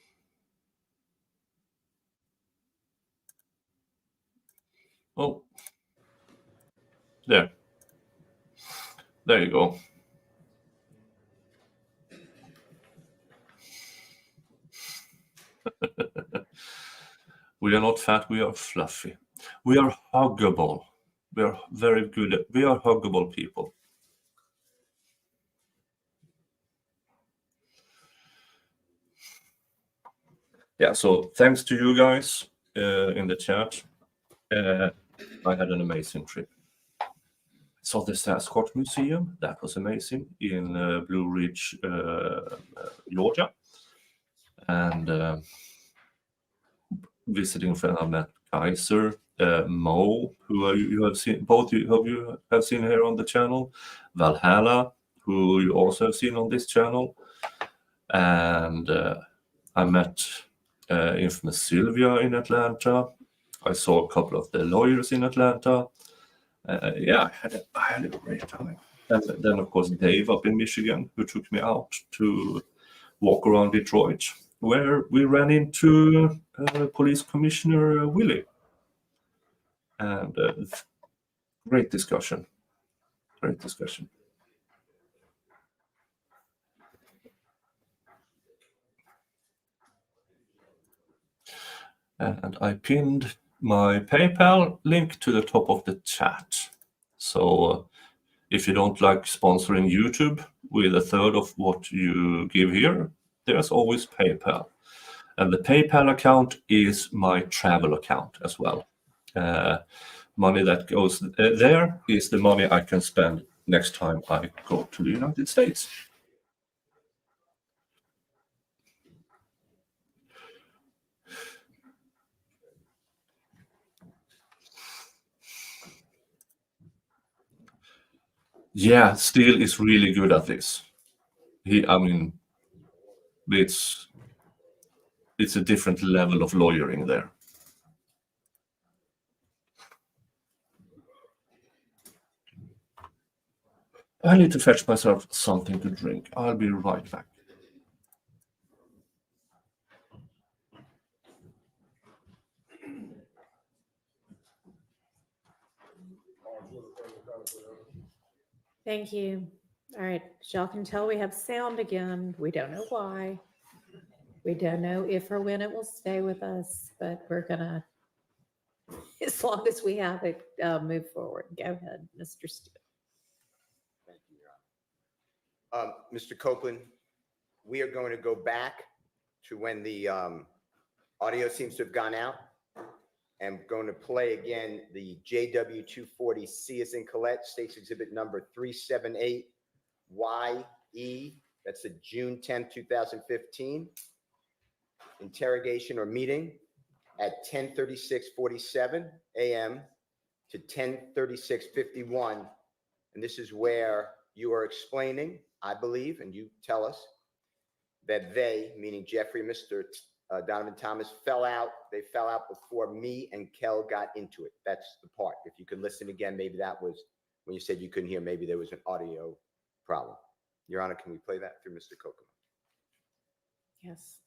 S2: Oh, there. There you go. We are not fat, we are fluffy. We are huggable. We are very good. We are huggable people. Yeah, so thanks to you guys in the chat. I had an amazing trip. Saw the Sasquatch Museum. That was amazing in Blue Ridge, Georgia. And visiting friend, I met Kaiser, Mo, who you have seen, both of you have seen here on the channel, Valhalla, who you also have seen on this channel, and I met infamous Sylvia in Atlanta. I saw a couple of the lawyers in Atlanta. Yeah, I had a great time. And then, of course, Dave up in Michigan, who took me out to walk around Detroit, where we ran into Police Commissioner Willie. And great discussion. Great discussion. And I pinned my PayPal link to the top of the chat. So if you don't like sponsoring YouTube with a third of what you give here, there's always PayPal. And the PayPal account is my travel account as well. Money that goes there is the money I can spend next time I go to the United States. Yeah, Steele is really good at this. I mean, it's a different level of lawyering there. I need to fetch myself something to drink. I'll be right back.
S3: Thank you. All right, as y'all can tell, we have sound again. We don't know why. We don't know if or when it will stay with us, but we're gonna, as long as we have it, move forward. Go ahead, Mr. Steele.
S5: Thank you, Your Honor. Mr. Copeland, we are going to go back to when the audio seems to have gone out. I'm going to play again the JW240 C as in Colette, State's Exhibit number 378YE. That's a June 10th, 2015 interrogation or meeting at 10:36:47 a.m. to 10:36:51. And this is where you are explaining, I believe, and you tell us, that they, meaning Jeffrey and Mr. Donovan Thomas, fell out. They fell out before me and Kel got into it. That's the part. If you could listen again, maybe that was when you said you couldn't hear, maybe there was an audio problem. Your Honor, can we play that through Mr. Kokomo?
S9: Yes.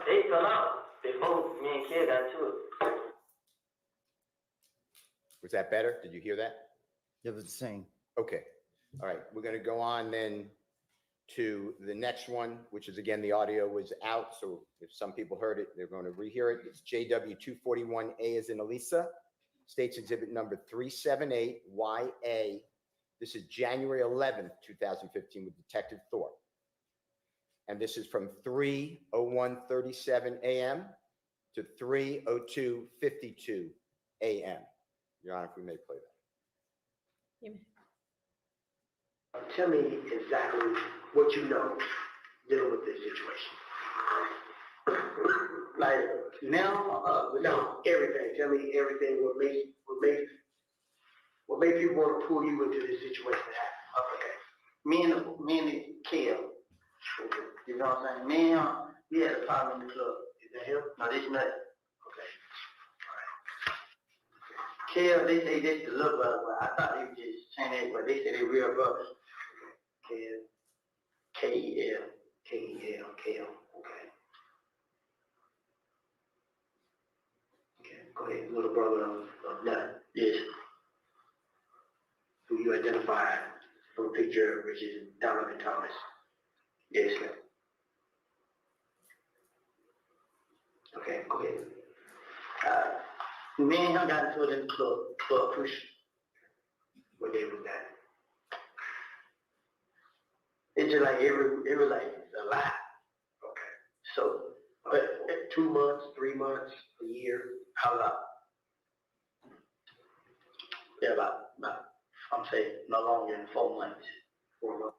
S7: They fell out before me and Kid got to it.
S5: Was that better? Did you hear that?
S6: It was the same.
S5: Okay. All right. We're going to go on then to the next one, which is, again, the audio was out. So if some people heard it, they're going to rehear it. It's JW 241A as in Elisa, State's Exhibit number 378YA. This is January 11th, 2015 with Detective Thorpe. And this is from 3:01:37 a.m. to 3:02:52 a.m. Your Honor, if we may play that.
S8: Tell me exactly what you know dealing with this situation. Like now, no, everything. Tell me everything. What made people want to pull you into this situation to happen? Okay.
S6: Me and Kel. You know what I'm saying? Me and him, we had a problem in the club.
S8: Is that him?
S6: No, this nut.
S8: Okay.
S6: Kel, they say this the little brother, but I thought they were just saying that, but they say they real brothers.
S8: Kel.
S6: K-E-L.
S8: Kel. Okay. Okay. Go ahead. Little brother of Nut.
S6: Yes.
S8: Who you identified from a picture, which is Donovan Thomas.
S6: Yes, sir.
S8: Okay, go ahead.
S6: Me and him got into it in the club push.
S8: What day was that?
S6: It's just like it was like a lot.
S8: Okay.
S6: So,
S8: But 2 months, 3 months, a year?
S6: how long? Yeah, about I'm saying no longer than 4 months.
S8: 4 months.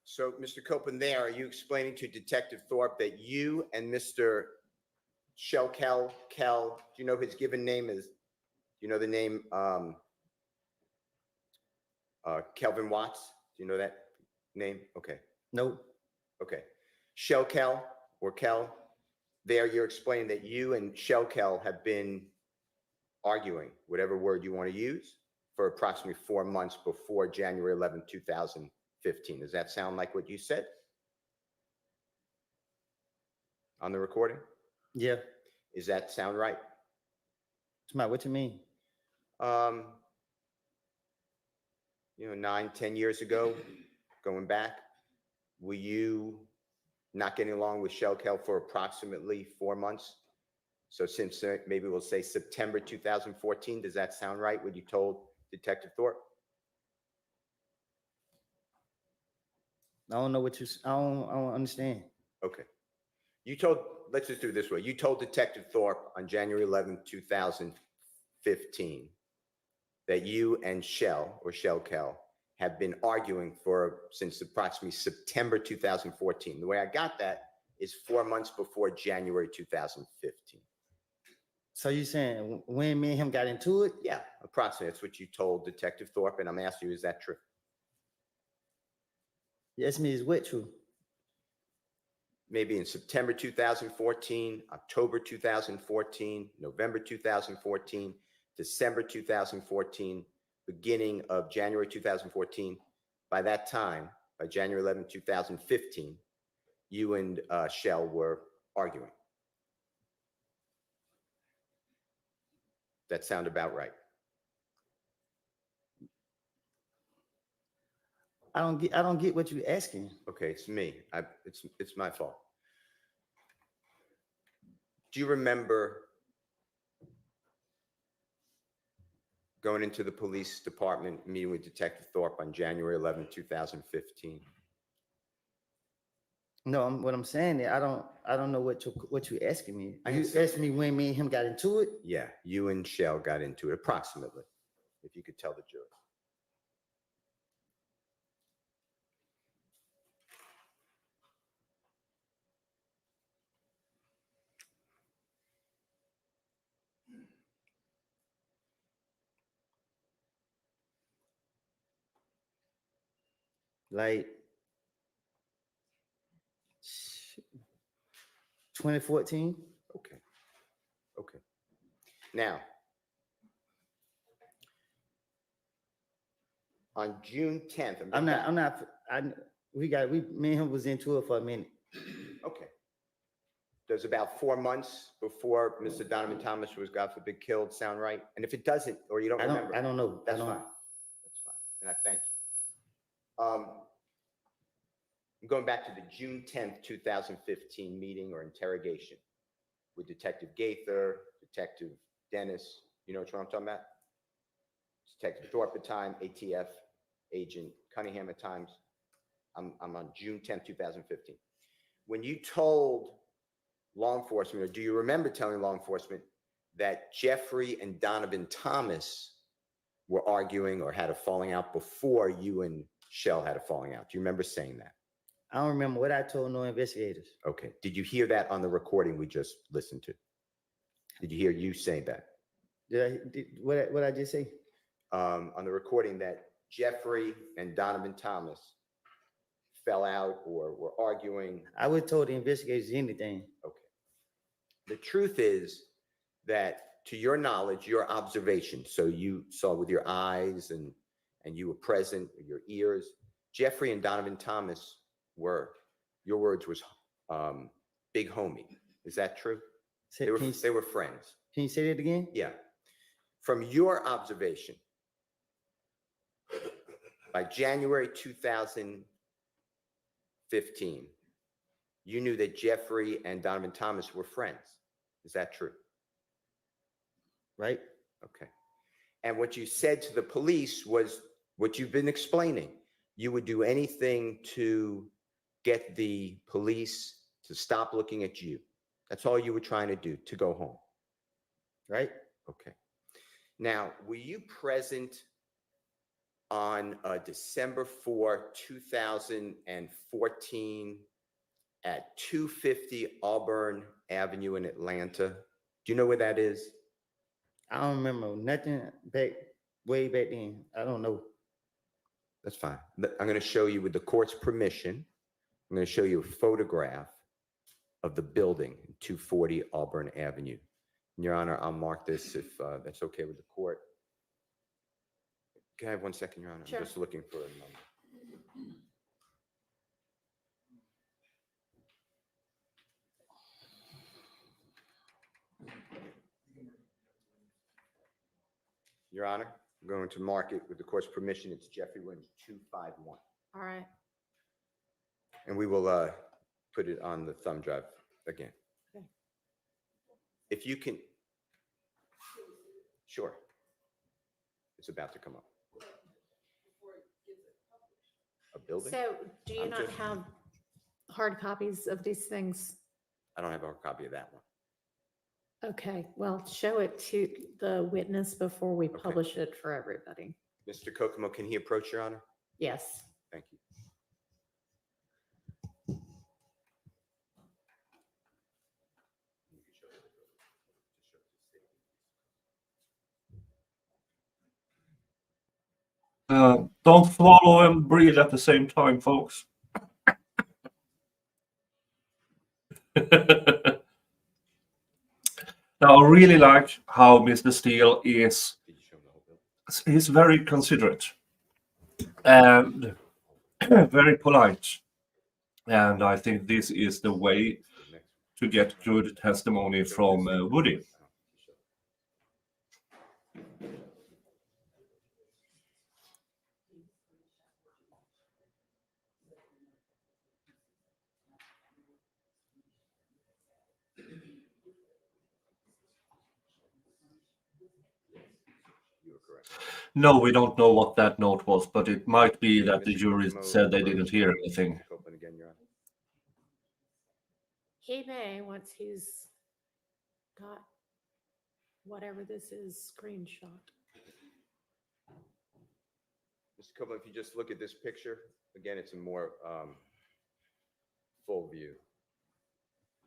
S5: So, Mr. Copeland, there, are you explaining to Detective Thorpe that you and Mr. Kel, do you know his given name is, do you know the name Kelvin Watts? Do you know that name? Okay.
S6: Nope.
S5: Okay. Kel or Kel, there you're explaining that you and Kel have been arguing, whatever word you want to use, for approximately 4 months before January 11, 2015. Does that sound like what you said on the recording?
S6: Yeah.
S5: Does that sound right?
S6: What you mean?
S5: 9, 10 years ago, going back, were you not getting along with Kel for approximately 4 months? So since maybe we'll say September 2014, does that sound right, what you told Detective Thorpe?
S6: I don't know what I don't understand.
S5: Okay. Let's just do it this way. You told Detective Thorpe on January 11, 2015 that you and Kel have been arguing since approximately September 2014. The way I got that is 4 months before January 2015.
S6: So you saying when me and him got into it?
S5: Yeah, approximately. That's what you told Detective Thorpe, and I'm asking you, is that true?
S6: Yes, me is what true?
S5: Maybe in September 2014, October 2014, November 2014, December 2014, beginning of January 2014. By that time, by January 11, 2015, you and Kel were arguing. That sound about right?
S6: I don't get what you're asking.
S5: Okay, it's me. It's my fault. Do you remember going into the police department, meeting with Detective Thorpe on January 11, 2015?
S10: No, what I'm saying is I don't know what you asking me.
S11: I
S10: You
S11: understand.
S10: asking me when me and him got into it?
S11: Yeah, you and Shell got into it approximately, if you could tell the jury.
S10: Like 2014.
S11: Okay. Okay. Now, on June 10th.
S10: Me and him was into it for a minute.
S11: Okay. Does about 4 months before Mr. Donovan Thomas was, God forbid, killed sound right? And if it doesn't, or you don't remember,
S10: I don't know.
S11: that's fine. That's fine. And I thank you. I'm going back to the June 10th, 2015 meeting or interrogation with Detective Gaither, Detective Dennis. You know what I'm talking about? Detective Thorpe at time, ATF agent Cunningham at times. I'm on June 10th, 2015. When you told law enforcement, or do you remember telling law enforcement that Jeffrey and Donovan Thomas were arguing or had a falling out before you and Shell had a falling out? Do you remember saying that?
S10: I don't remember what I told no investigators.
S11: Okay. Did you hear that on the recording we just listened to? Did you hear you say that?
S10: What I just say?
S11: On the recording that Jeffrey and Donovan Thomas fell out or were arguing?
S10: I would have told the investigators anything.
S11: Okay. The truth is that, to your knowledge, your observation, so you saw with your eyes and you were present with your ears, Jeffrey and Donovan Thomas were, your words was, big homie. Is that true? They were friends.
S10: Can you say that again?
S11: Yeah. From your observation, by January 2015, you knew that Jeffrey and Donovan Thomas were friends. Is that true?
S10: Right.
S11: Okay. And what you said to the police was what you've been explaining. You would do anything to get the police to stop looking at you. That's all you were trying to do, to go home. Right? Okay. Now, were you present on December 4, 2014 at 250 Auburn Avenue in Atlanta? Do you know where that is?
S10: I don't remember nothing way back then. I don't know.
S11: That's fine. I'm going to show you, with the court's permission, I'm going to show you a photograph of the building, 240 Auburn Avenue. Your Honor, I'll mark this if that's okay with the court. Can I have 1 second, Your Honor?
S3: Sure.
S11: I'm just looking for a number. Your Honor, I'm going to mark it with the court's permission. It's Jeffrey Williams 251.
S3: All right.
S11: And we will put it on the thumb drive again.
S3: Okay.
S11: If you can, sure. It's about to come up. A building?
S3: So do you
S11: I'm
S3: not
S11: just-
S3: have hard copies of these things?
S11: I don't have a copy of that one.
S3: Okay, well, show it to the witness before we
S11: Okay.
S3: publish it for everybody.
S11: Mr. Kokomo, can he approach, Your Honor?
S3: Yes.
S11: Thank you.
S2: Don't swallow and breathe at the same time, folks. Now, I really like how Mr. Steele is.
S11: Did you show him the whole building?
S2: He's very considerate and very polite. And I think this is the way to get good testimony from Woody.
S11: You were correct.
S2: No, we don't know what that note was, but it might be that the jury said they didn't hear anything.
S11: Open again, Your Honor.
S9: he may, once he's got whatever this is screenshot.
S11: Mr. Copeland, if you just look at this picture, again, it's a more full view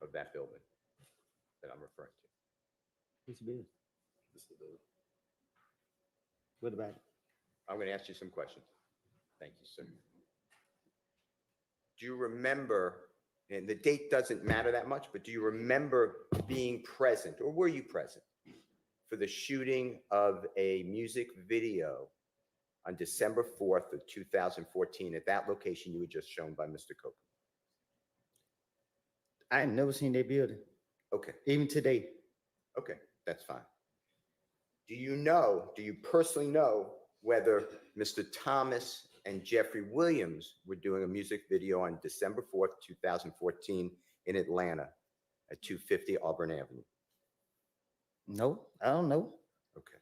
S11: of that building that I'm referring to.
S10: What's the bill?
S11: This is the building.
S10: What about it?
S11: I'm going to ask you some questions. Thank you, sir. Do you remember, and the date doesn't matter that much, but do you remember being present, or were you present, for the shooting of a music video on December 4th of 2014 at that location you were just shown by Mr. Copeland?
S10: I ain't never seen that building,
S11: Okay,
S10: even today.
S11: okay, that's fine. Do you personally know whether Mr. Thomas and Jeffrey Williams were doing a music video on December 4th, 2014 in Atlanta at 250 Auburn Avenue?
S10: No, I don't know.
S11: Okay.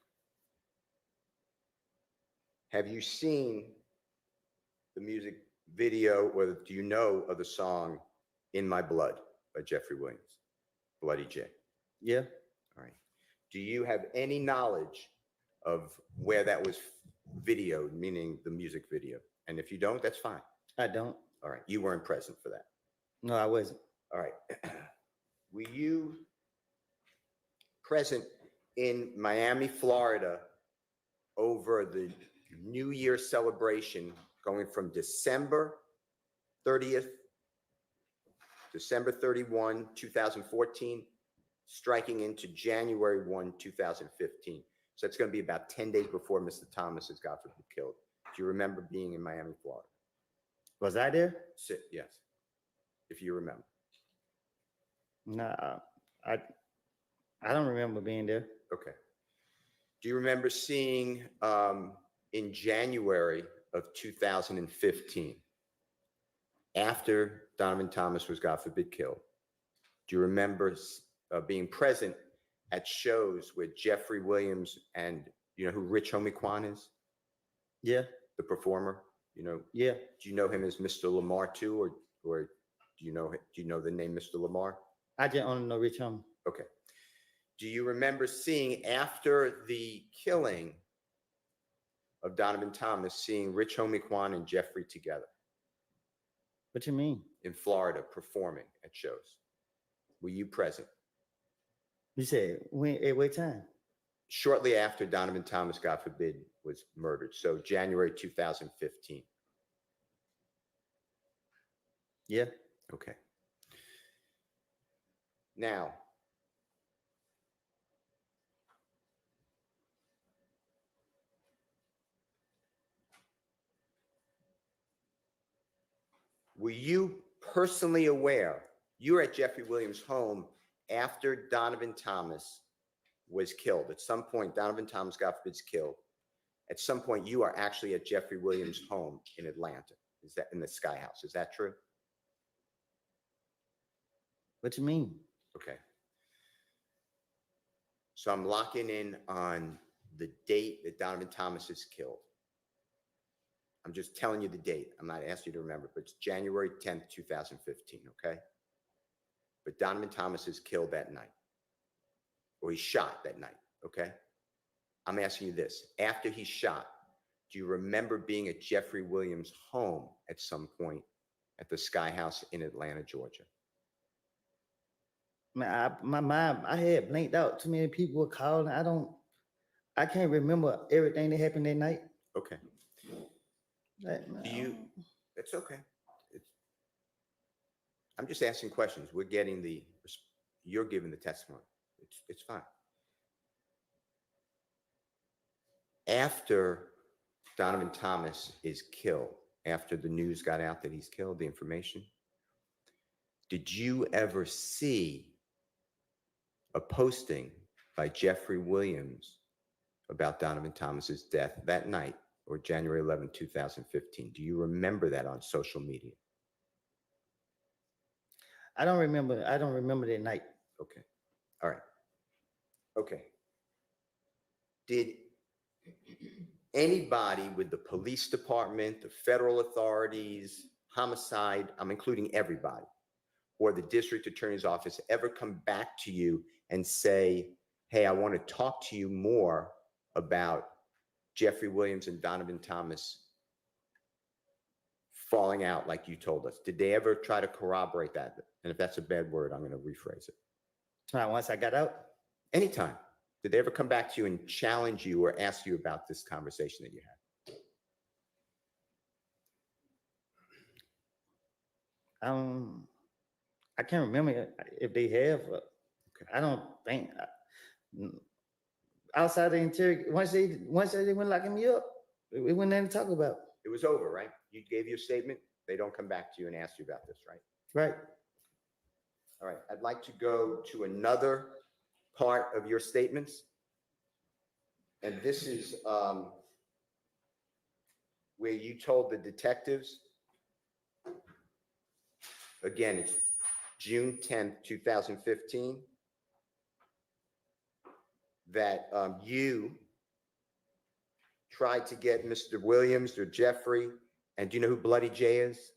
S11: Have you seen the music video, or do you know of the song In My Blood by Jeffrey Williams, Bloody J?
S10: Yeah,
S11: All right. Do you have any knowledge of where that was videoed, meaning the music video? And if you don't, that's fine.
S10: I don't.
S11: All right. You weren't present for that.
S10: No, I wasn't.
S11: All right. Were you present in Miami, Florida over the New Year celebration going from December 30th, December 31, 2014, striking into January 1, 2015? So it's going to be about 10 days before Mr. Thomas is, God forbid, killed. Do you remember being in Miami, Florida?
S10: Was I there?
S11: Yes, if you remember.
S10: Nah, I don't remember being there.
S11: Okay. Do you remember seeing in January of 2015, after Donovan Thomas was, God forbid, killed? Do you remember being present at shows with Jeffrey Williams and you know who Rich Homie Quan is?
S10: Yeah,
S11: The performer, you know?
S10: yeah.
S11: Do you know him as Mr. Lamar too, or do you know the name Mr. Lamar?
S10: I just only know Rich Homie.
S11: Okay. Do you remember seeing, after the killing of Donovan Thomas, seeing Rich Homie Quan and Jeffrey together
S10: What you mean?
S11: in Florida performing at shows? Were you present?
S10: You said when? At what time?
S11: Shortly after Donovan Thomas, God forbid, was murdered. So January 2015.
S10: Yeah.
S11: Okay. Now, were you personally aware? You were at Jeffrey Williams' home after Donovan Thomas was killed. At some point, Donovan Thomas, God forbid, is killed. At some point, you are actually at Jeffrey Williams' home in Atlanta. Is that in the Sky House? Is that true?
S10: What you mean?
S11: Okay. So I'm locking in on the date that Donovan Thomas is killed. I'm just telling you the date. I'm not asking you to remember, but it's January 10th, 2015, okay? But Donovan Thomas is killed that night, or he's shot that night, okay? I'm asking you this. After he's shot, do you remember being at Jeffrey Williams' home at some point at the Sky House in Atlanta, Georgia?
S10: Man, my mind, I had blanked out. Too many people were calling. I can't remember everything that happened that night.
S11: Okay.
S10: Like,
S11: Do you, it's okay. I'm just asking questions. We're getting you're giving the testimony. It's fine. After Donovan Thomas is killed, after the news got out that he's killed, the information, did you ever see a posting by Jeffrey Williams about Donovan Thomas's death that night, or January 11, 2015? Do you remember that on social media?
S10: I don't remember that night.
S11: Okay. All right. Okay. Did anybody with the police department, the federal authorities, homicide, I'm including everybody, or the district attorney's office ever come back to you and say, hey, I want to talk to you more about Jeffrey Williams and Donovan Thomas falling out like you told us? Did they ever try to corroborate that? And if that's a bad word, I'm going to rephrase it.
S10: Once I got out,
S11: Anytime. Did they ever come back to you and challenge you or ask you about this conversation that you had?
S10: I can't remember if they have. I don't think. Outside the interrogation, once they went locking me up, we went there to talk about.
S11: It was over, right? You gave your statement. They don't come back to you and ask you about this, right?
S10: Right.
S11: All right. I'd like to go to another part of your statements. And this is where you told the detectives, again, it's June 10th, 2015, that you tried to get Mr. Williams or Jeffrey, and do you know who Bloody J is?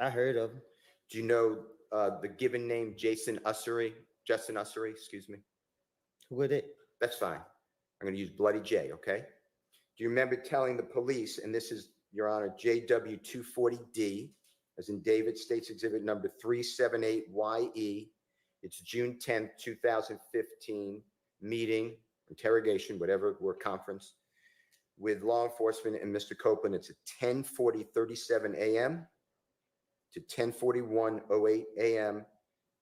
S10: I heard of him.
S11: Do you know the given name Justin Ussery, excuse me?
S10: Who was it?
S11: That's fine. I'm going to use Bloody J, okay? Do you remember telling the police, and this is, Your Honor, JW 240D, as in David States Exhibit number 378YE. It's June 10th, 2015 meeting, interrogation, whatever, or conference with law enforcement and Mr. Copeland. It's at 10:40:37 a.m. to 10:41:08 a.m.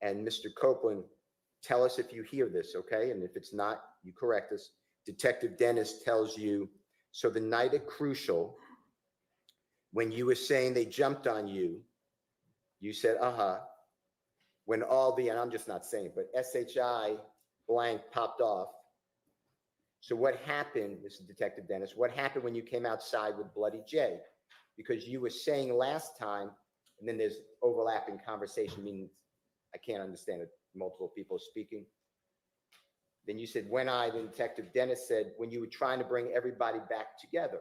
S11: And Mr. Copeland, tell us if you hear this, okay? And if it's not, you correct us. Detective Dennis tells you, so the night at Crucial, when you were saying they jumped on you, you said, when all the, and I'm just not saying, but SHI blank popped off. So what happened, this is Detective Dennis, what happened when you came outside with Bloody J? Because you were saying last time, and then there's overlapping conversation, meaning I can't understand it, multiple people speaking. Then you said, then Detective Dennis said, when you were trying to bring everybody back together.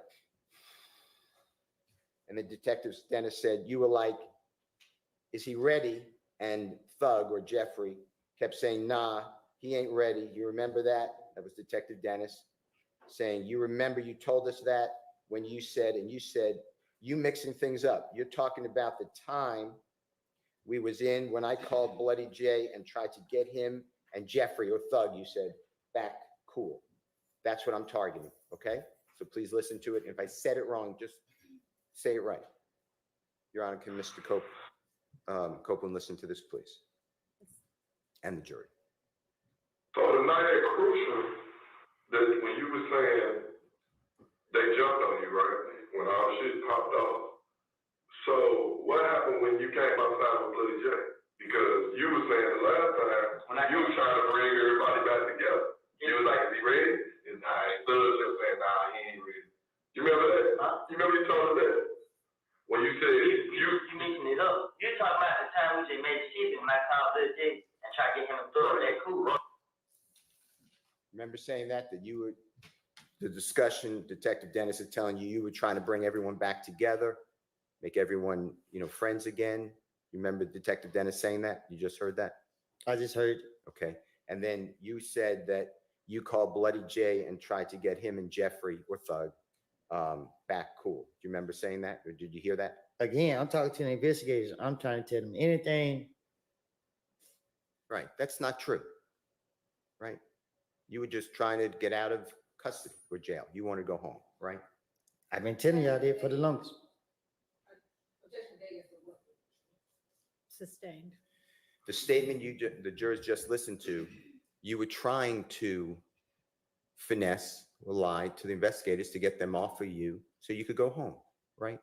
S11: And the Detective Dennis said, you were like, is he ready? And Thug or Jeffrey kept saying, nah, he ain't ready. You remember that? That was Detective Dennis saying, you remember you told us that when you said, and you said, you mixing things up. You're talking about the time we was in when I called Bloody J and tried to get him and Jeffrey or Thug, you said, back cool. That's what I'm targeting, okay? So please listen to it. If I said it wrong, just say it right. Your Honor, can Mr. Copeland listen to this, please? And the jury.
S12: So the night at Crucial, that when you were saying they jumped on you, right? When all shit popped off. So what happened when you came outside with Bloody J? Because you were saying the last time you were trying to bring everybody back together. You was like, is he ready? And I stood just saying, nah, he ain't ready. You remember that? Huh? You remember you told us that? When you said you
S7: mixing it up. You're talking about the time we just made the shit when I called Bloody J and tried to get him to throw that cool.
S11: Remember saying that you were, the discussion, Detective Dennis is telling you, you were trying to bring everyone back together, make everyone, friends again. You remember Detective Dennis saying that? You just heard that?
S10: I just heard.
S11: Okay. And then you said that you called Bloody J and tried to get him and Jeffrey or Thug back cool. Do you remember saying that? Or did you hear that?
S10: Again, I'm talking to the investigators. I'm trying to tell them anything.
S11: Right. That's not true. Right. You were just trying to get out of custody or jail. You want to go home, right?
S10: I've been telling y'all that for the longest.
S9: Sustained.
S11: The statement the jurors just listened to, you were trying to finesse or lie to the investigators to get them off of you so you could go home, right?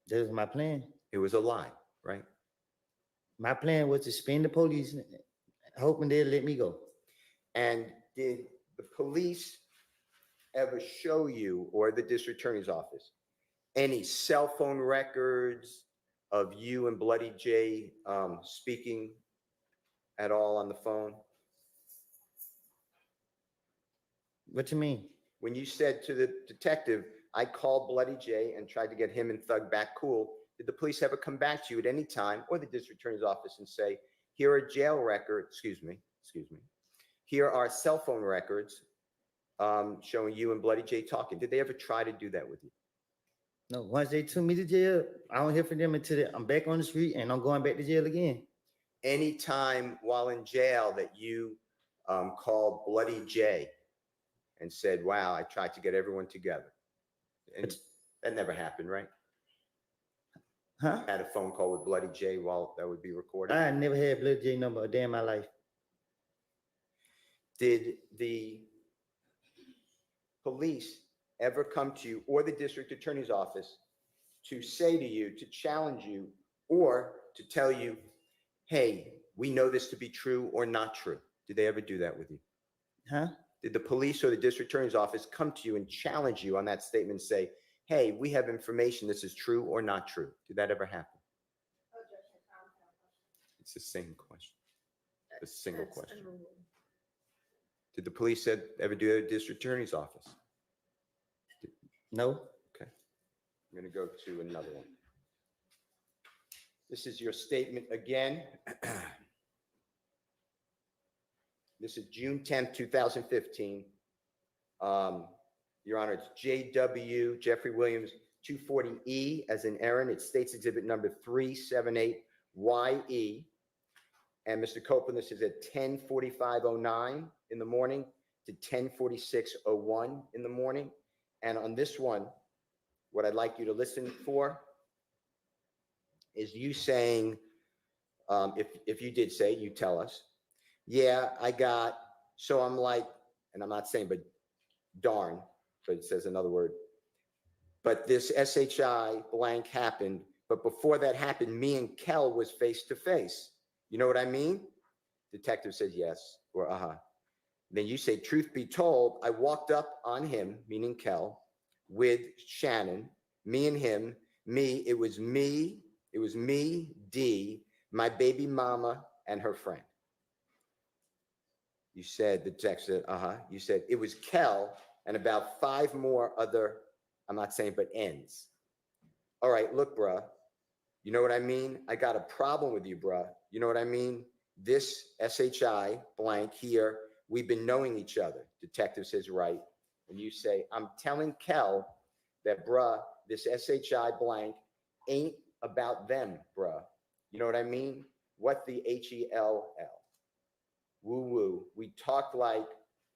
S10: That was my plan.
S11: It was a lie, right?
S10: My plan was to spin the police, hoping they'd let me go.
S11: And did the police ever show you, or the district attorney's office, any cell phone records of you and Bloody J speaking at all on the phone?
S10: What you mean?
S11: When you said to the detective, I called Bloody J and tried to get him and Thug back cool, did the police ever come back to you at any time, or the district attorney's office, and say, here are jail records, excuse me, here are cell phone records showing you and Bloody J talking? Did they ever try to do that with you?
S10: No, once they took me to jail, I don't hear from them until I'm back on the street and I'm going back to jail again.
S11: Any time while in jail that you called Bloody J and said, wow, I tried to get everyone together. And that never happened, right?
S10: Huh?
S11: Had a phone call with Bloody J while that would be recorded.
S10: I never had Bloody J number a day in my life.
S11: Did the police ever come to you or the district attorney's office to say to you, to challenge you, or to tell you, hey, we know this to be true or not true? Did they ever do that with you?
S10: Huh?
S11: Did the police or the district attorney's office come to you and challenge you on that statement and say, hey, we have information, this is true or not true? Did that ever happen? It's the same question. A single question. Did the police ever do it at the district attorney's office?
S10: No.
S11: Okay. I'm going to go to another one. This is your statement again. This is June 10th, 2015. Your Honor, it's JW, Jeffrey Williams, 240E as in Aaron. It states exhibit number 378YE. And Mr. Copeland, this is at 10:45:09 in the morning to 10:46:01 in the morning. And on this one, what I'd like you to listen for is you saying, if you did say, you tell us, yeah, so I'm like, and I'm not saying, but darn, but it says another word, but this SHI blank happened, but before that happened, me and Kel was face to face. You know what I mean? Detective says yes, or Then you say, truth be told, I walked up on him, meaning Kel, with Shannon, me and him, it was me, D, my baby mama, and her friend. You said, the text said, You said, it was Kel and about 5 more other, I'm not saying, but ends. All right, look, bruh, you know what I mean? I got a problem with you, bruh. You know what I mean? This SHI blank here, we've been knowing each other. Detective says, right. And you say, I'm telling Kel that, bruh, this SHI blank ain't about them, bruh. You know what I mean? What the HELL? Woo woo. We talked like,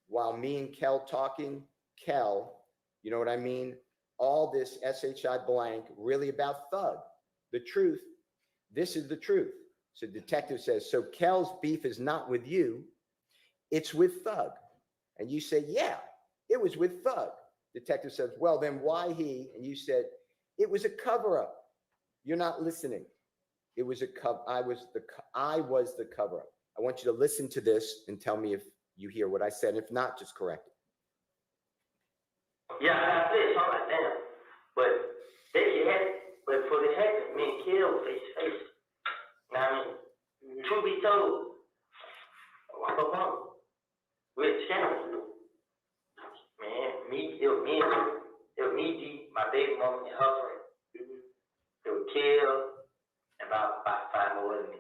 S11: while me and Kel talking, Kel, you know what I mean? All this SHI blank really about Thug. The truth, this is the truth. So detective says, so Kel's beef is not with you, it's with Thug. And you say, yeah, it was with Thug. Detective says, well, then why he? And you said, it was a cover-up. You're not listening. It was a I was the cover-up. I want you to listen to this and tell me if you hear what I said. If not, just correct it.
S7: Yeah, I said something like that. But but for the heck of me, kill face to face. Now, I mean, truth be told, I'm a mom with Shannon. Man, it was me, D, my baby mama, and her friend. They were killed, and about 5 more than me.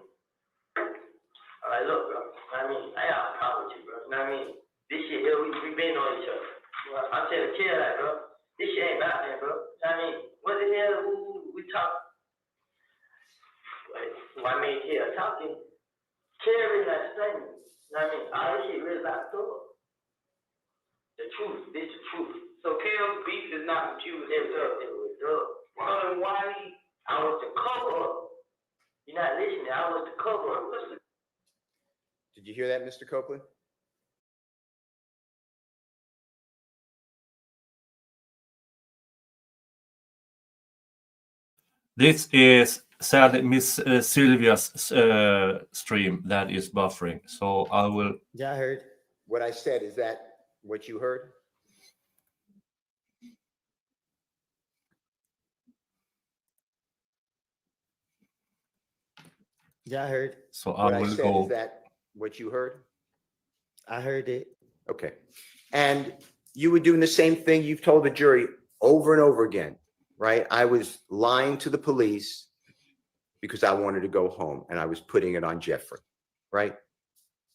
S7: All right, look, bro. I mean, I got a problem with you, bro. You know what I mean? This shit here, we been on each other. I'm telling Kill that, bro. This shit ain't about that, bro. You know what I mean? What the hell? We talk. Why me and Kill talking? Kill is that statement. You know what I mean? All this shit really about Thug. The truth. This is the truth. So Kill's beef is not with you. It was Thug. Well, why? I was the cover up. You're not listening. I was the cover up. Listen.
S11: Did you hear that, Mr. Copeland?
S2: This is sadly Miss Sylvia's stream that is buffering. So I will.
S10: Yeah, I heard.
S11: What I said, is that what you heard?
S10: Yeah, I heard.
S2: So
S11: What
S2: I
S11: I
S2: will
S11: said,
S2: go.
S11: is that what you heard?
S10: I heard it.
S11: Okay. And you were doing the same thing you've told the jury over and over again, right? I was lying to the police because I wanted to go home and I was putting it on Jeffrey, right?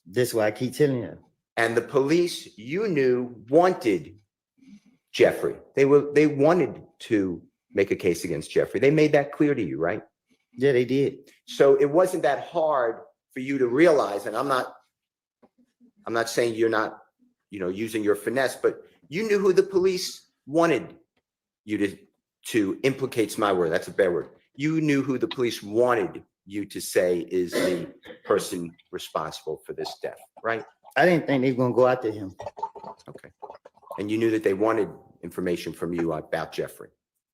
S10: That's why I keep telling you.
S11: And the police, you knew, wanted Jeffrey. They wanted to make a case against Jeffrey. They made that clear to you, right?
S10: Yeah, they did.
S11: So it wasn't that hard for you to realize, and I'm not saying you're not, using your finesse, but you knew who the police wanted you to implicate's my word. That's a bad word. You knew who the police wanted you to say is the person responsible for this death, right?
S10: I didn't think they were gonna go after him.
S11: Okay. And you knew that they wanted information from you about Jeffrey.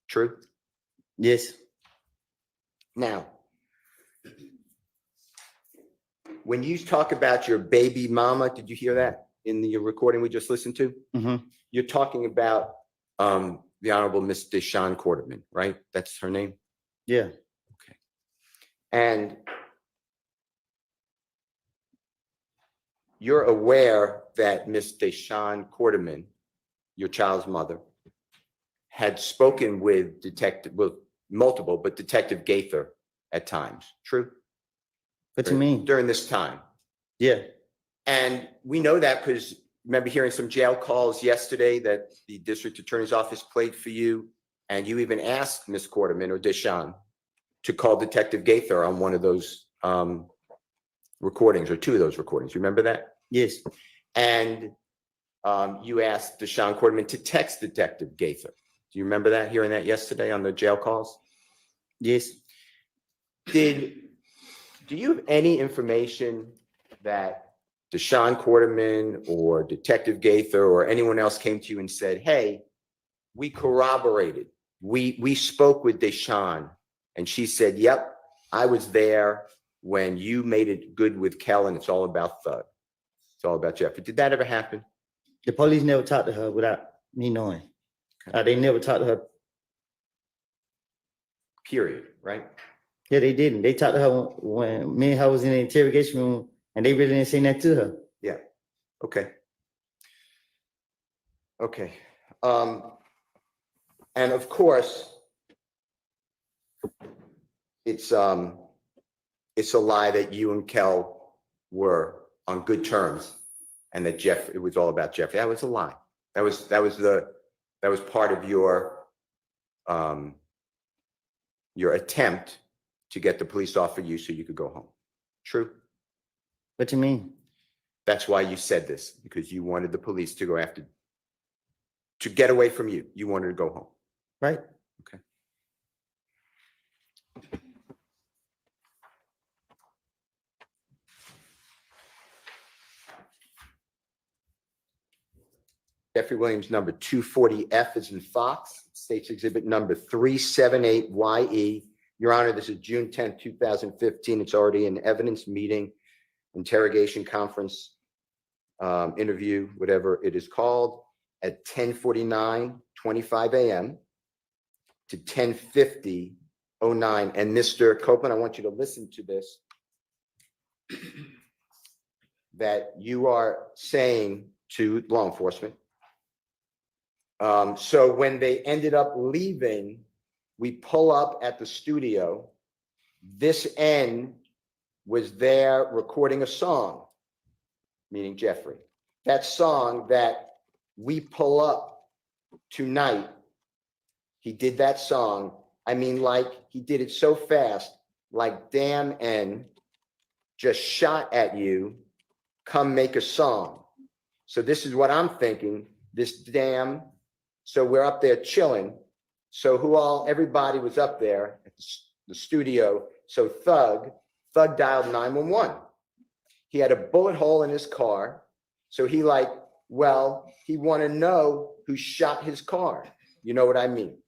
S11: True?
S10: Yes.
S11: Now, when you talk about your baby mama, did you hear that in the recording we just listened to?
S10: Mm-hmm.
S11: You're talking about the Honorable Miss Deshawn Quarterman, right? That's her name?
S10: Yeah.
S11: Okay. And you're aware that Miss Deshawn Quarterman, your child's mother, had spoken with multiple, but Detective Gaither at times. True?
S10: What you mean?
S11: During this time.
S10: Yeah.
S11: And we know that because remember hearing some jail calls yesterday that the district attorney's office played for you. And you even asked Miss Quarterman or Deshawn to call Detective Gaither on one of those recordings or two of those recordings. You remember that?
S10: Yes.
S11: And you asked Deshawn Quarterman to text Detective Gaither. Do you remember that, hearing that yesterday on the jail calls?
S10: Yes.
S11: Do you have any information that Deshawn Quarterman or Detective Gaither or anyone else came to you and said, hey, we corroborated, we spoke with Deshawn, and she said, yep, I was there when you made it good with Kel, and it's all about Thug. It's all about Jeffrey. Did that ever happen?
S10: The police never talked to her without me knowing. They never talked to her.
S11: Period, right?
S10: Yeah, they didn't. They talked to her when me and her was in the interrogation room, and they really didn't say that to her.
S11: Yeah. Okay. Okay. And of course, it's a lie that you and Kel were on good terms, and that it was all about Jeffrey. That was a lie. That was part of your attempt to get the police off of you so you could go home. True?
S10: What you mean?
S11: That's why you said this, because you wanted the police to get away from you. You wanted to go home.
S10: Right.
S11: Okay. Jeffrey Williams, number 240F is in Fox, State's Exhibit number 378YE. Your Honor, this is June 10th, 2015. It's already an evidence meeting, interrogation conference, interview, whatever it is called, at 10:49:25 a.m. to 10:50:09. And Mr. Copeland, I want you to listen to this, that you are saying to law enforcement. So when they ended up leaving, we pull up at the studio. This N was there recording a song, meaning Jeffrey. That song that we pull up tonight, he did that song. I mean, like, he did it so fast, like, damn N just shot at you, come make a song. So this is what I'm thinking, this damn, so we're up there chilling. So everybody was up there at the studio. So Thug dialed 911. He had a bullet hole in his car. So he want to know who shot his car. You know what I mean?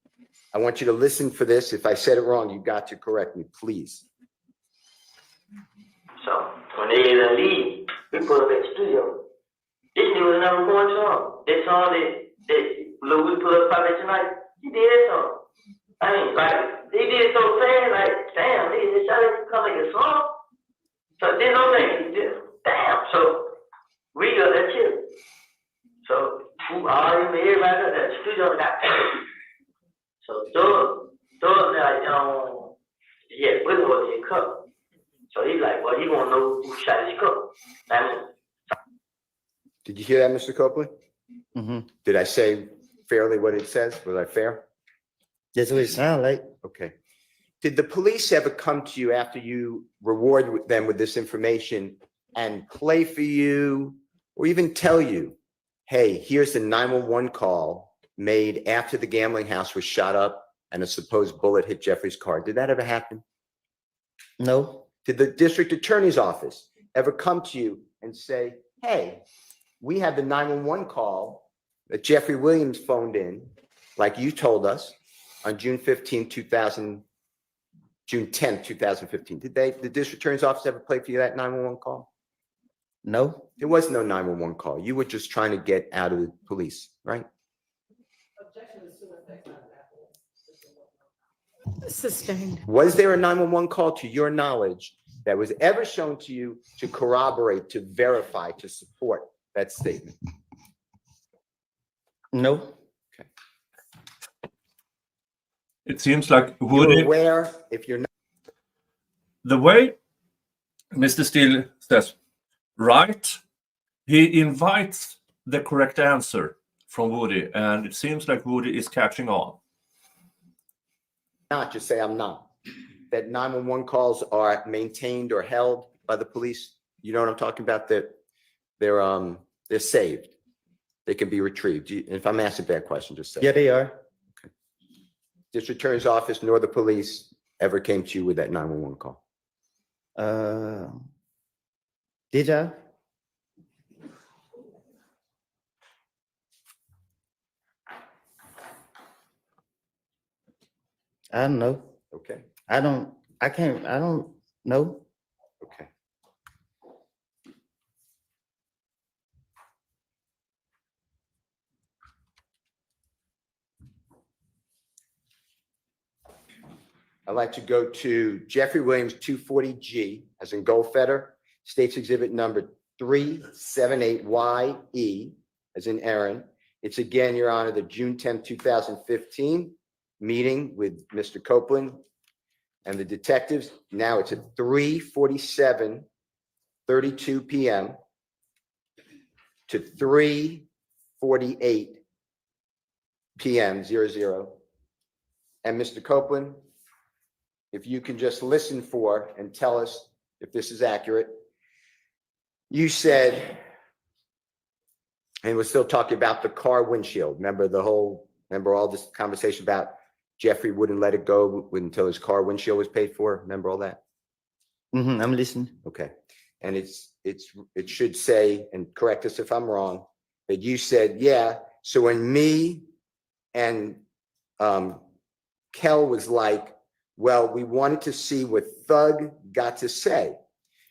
S11: I want you to listen for this. If I said it wrong, you got to correct me, please.
S7: So when they leave, we put up at the studio. This nigga was never going song. That song that Louis put up probably tonight, he did that song. I mean, like, he did it so fast, like, damn, nigga just shot it to come make a song. So there's no thing, damn. So we got that chill. So everybody at the studio got paid. So Doug, like, yeah, we know what they cup. So he's like, well, he wanna know who shot his cup. I mean,
S11: Did you hear that, Mr. Copeland?
S10: Mm-hmm.
S11: Did I say fairly what it says? Was I fair?
S10: That's what it sounds like.
S11: Okay. Did the police ever come to you after you reward them with this information and play for you or even tell you, hey, here's the 911 call made after the gambling house was shot up and a supposed bullet hit Jeffrey's car? Did that ever happen?
S10: No.
S11: Did the district attorney's office ever come to you and say, hey, we had the 911 call that Jeffrey Williams phoned in, like you told us, on June 10th, 2015. Did the district attorney's office ever play for you that 911 call?
S10: No.
S11: There was no 911 call. You were just trying to get out of the police, right?
S9: Sustained.
S11: Was there a 911 call to your knowledge that was ever shown to you to corroborate, to verify, to support that statement?
S10: No.
S2: It seems like
S11: You're
S2: Woody,
S11: aware, if you're not,
S2: the way Mr. Steele says, right, he invites the correct answer from Woody, and it seems like Woody is catching on.
S11: just say I'm not. That 911 calls are maintained or held by the police. You know what I'm talking about? That they're saved. They can be retrieved. If I'm asking a bad question, just say.
S10: Yeah, they are.
S11: District Attorney's Office nor the police ever came to you with that 911 call.
S10: Did y'all? I don't know.
S11: Okay,
S10: I don't know.
S11: okay. I'd like to go to Jeffrey Williams 240G, as in Goldfeder, State's Exhibit number 378YE, as in Aaron. It's again, Your Honor, the June 10th, 2015 meeting with Mr. Copeland and the detectives. Now it's at 3:47:32 p.m. to 3:48 p.m. 00. And Mr. Copeland, if you can just listen for and tell us if this is accurate. You said, and we're still talking about the car windshield. Remember all this conversation about Jeffrey wouldn't let it go until his car windshield was paid for? Remember all that?
S10: Mm-hmm, I'm listening.
S11: Okay. And it should say, and correct us if I'm wrong, that you said, yeah. So when me and Kel was like, well, we wanted to see what Thug got to say.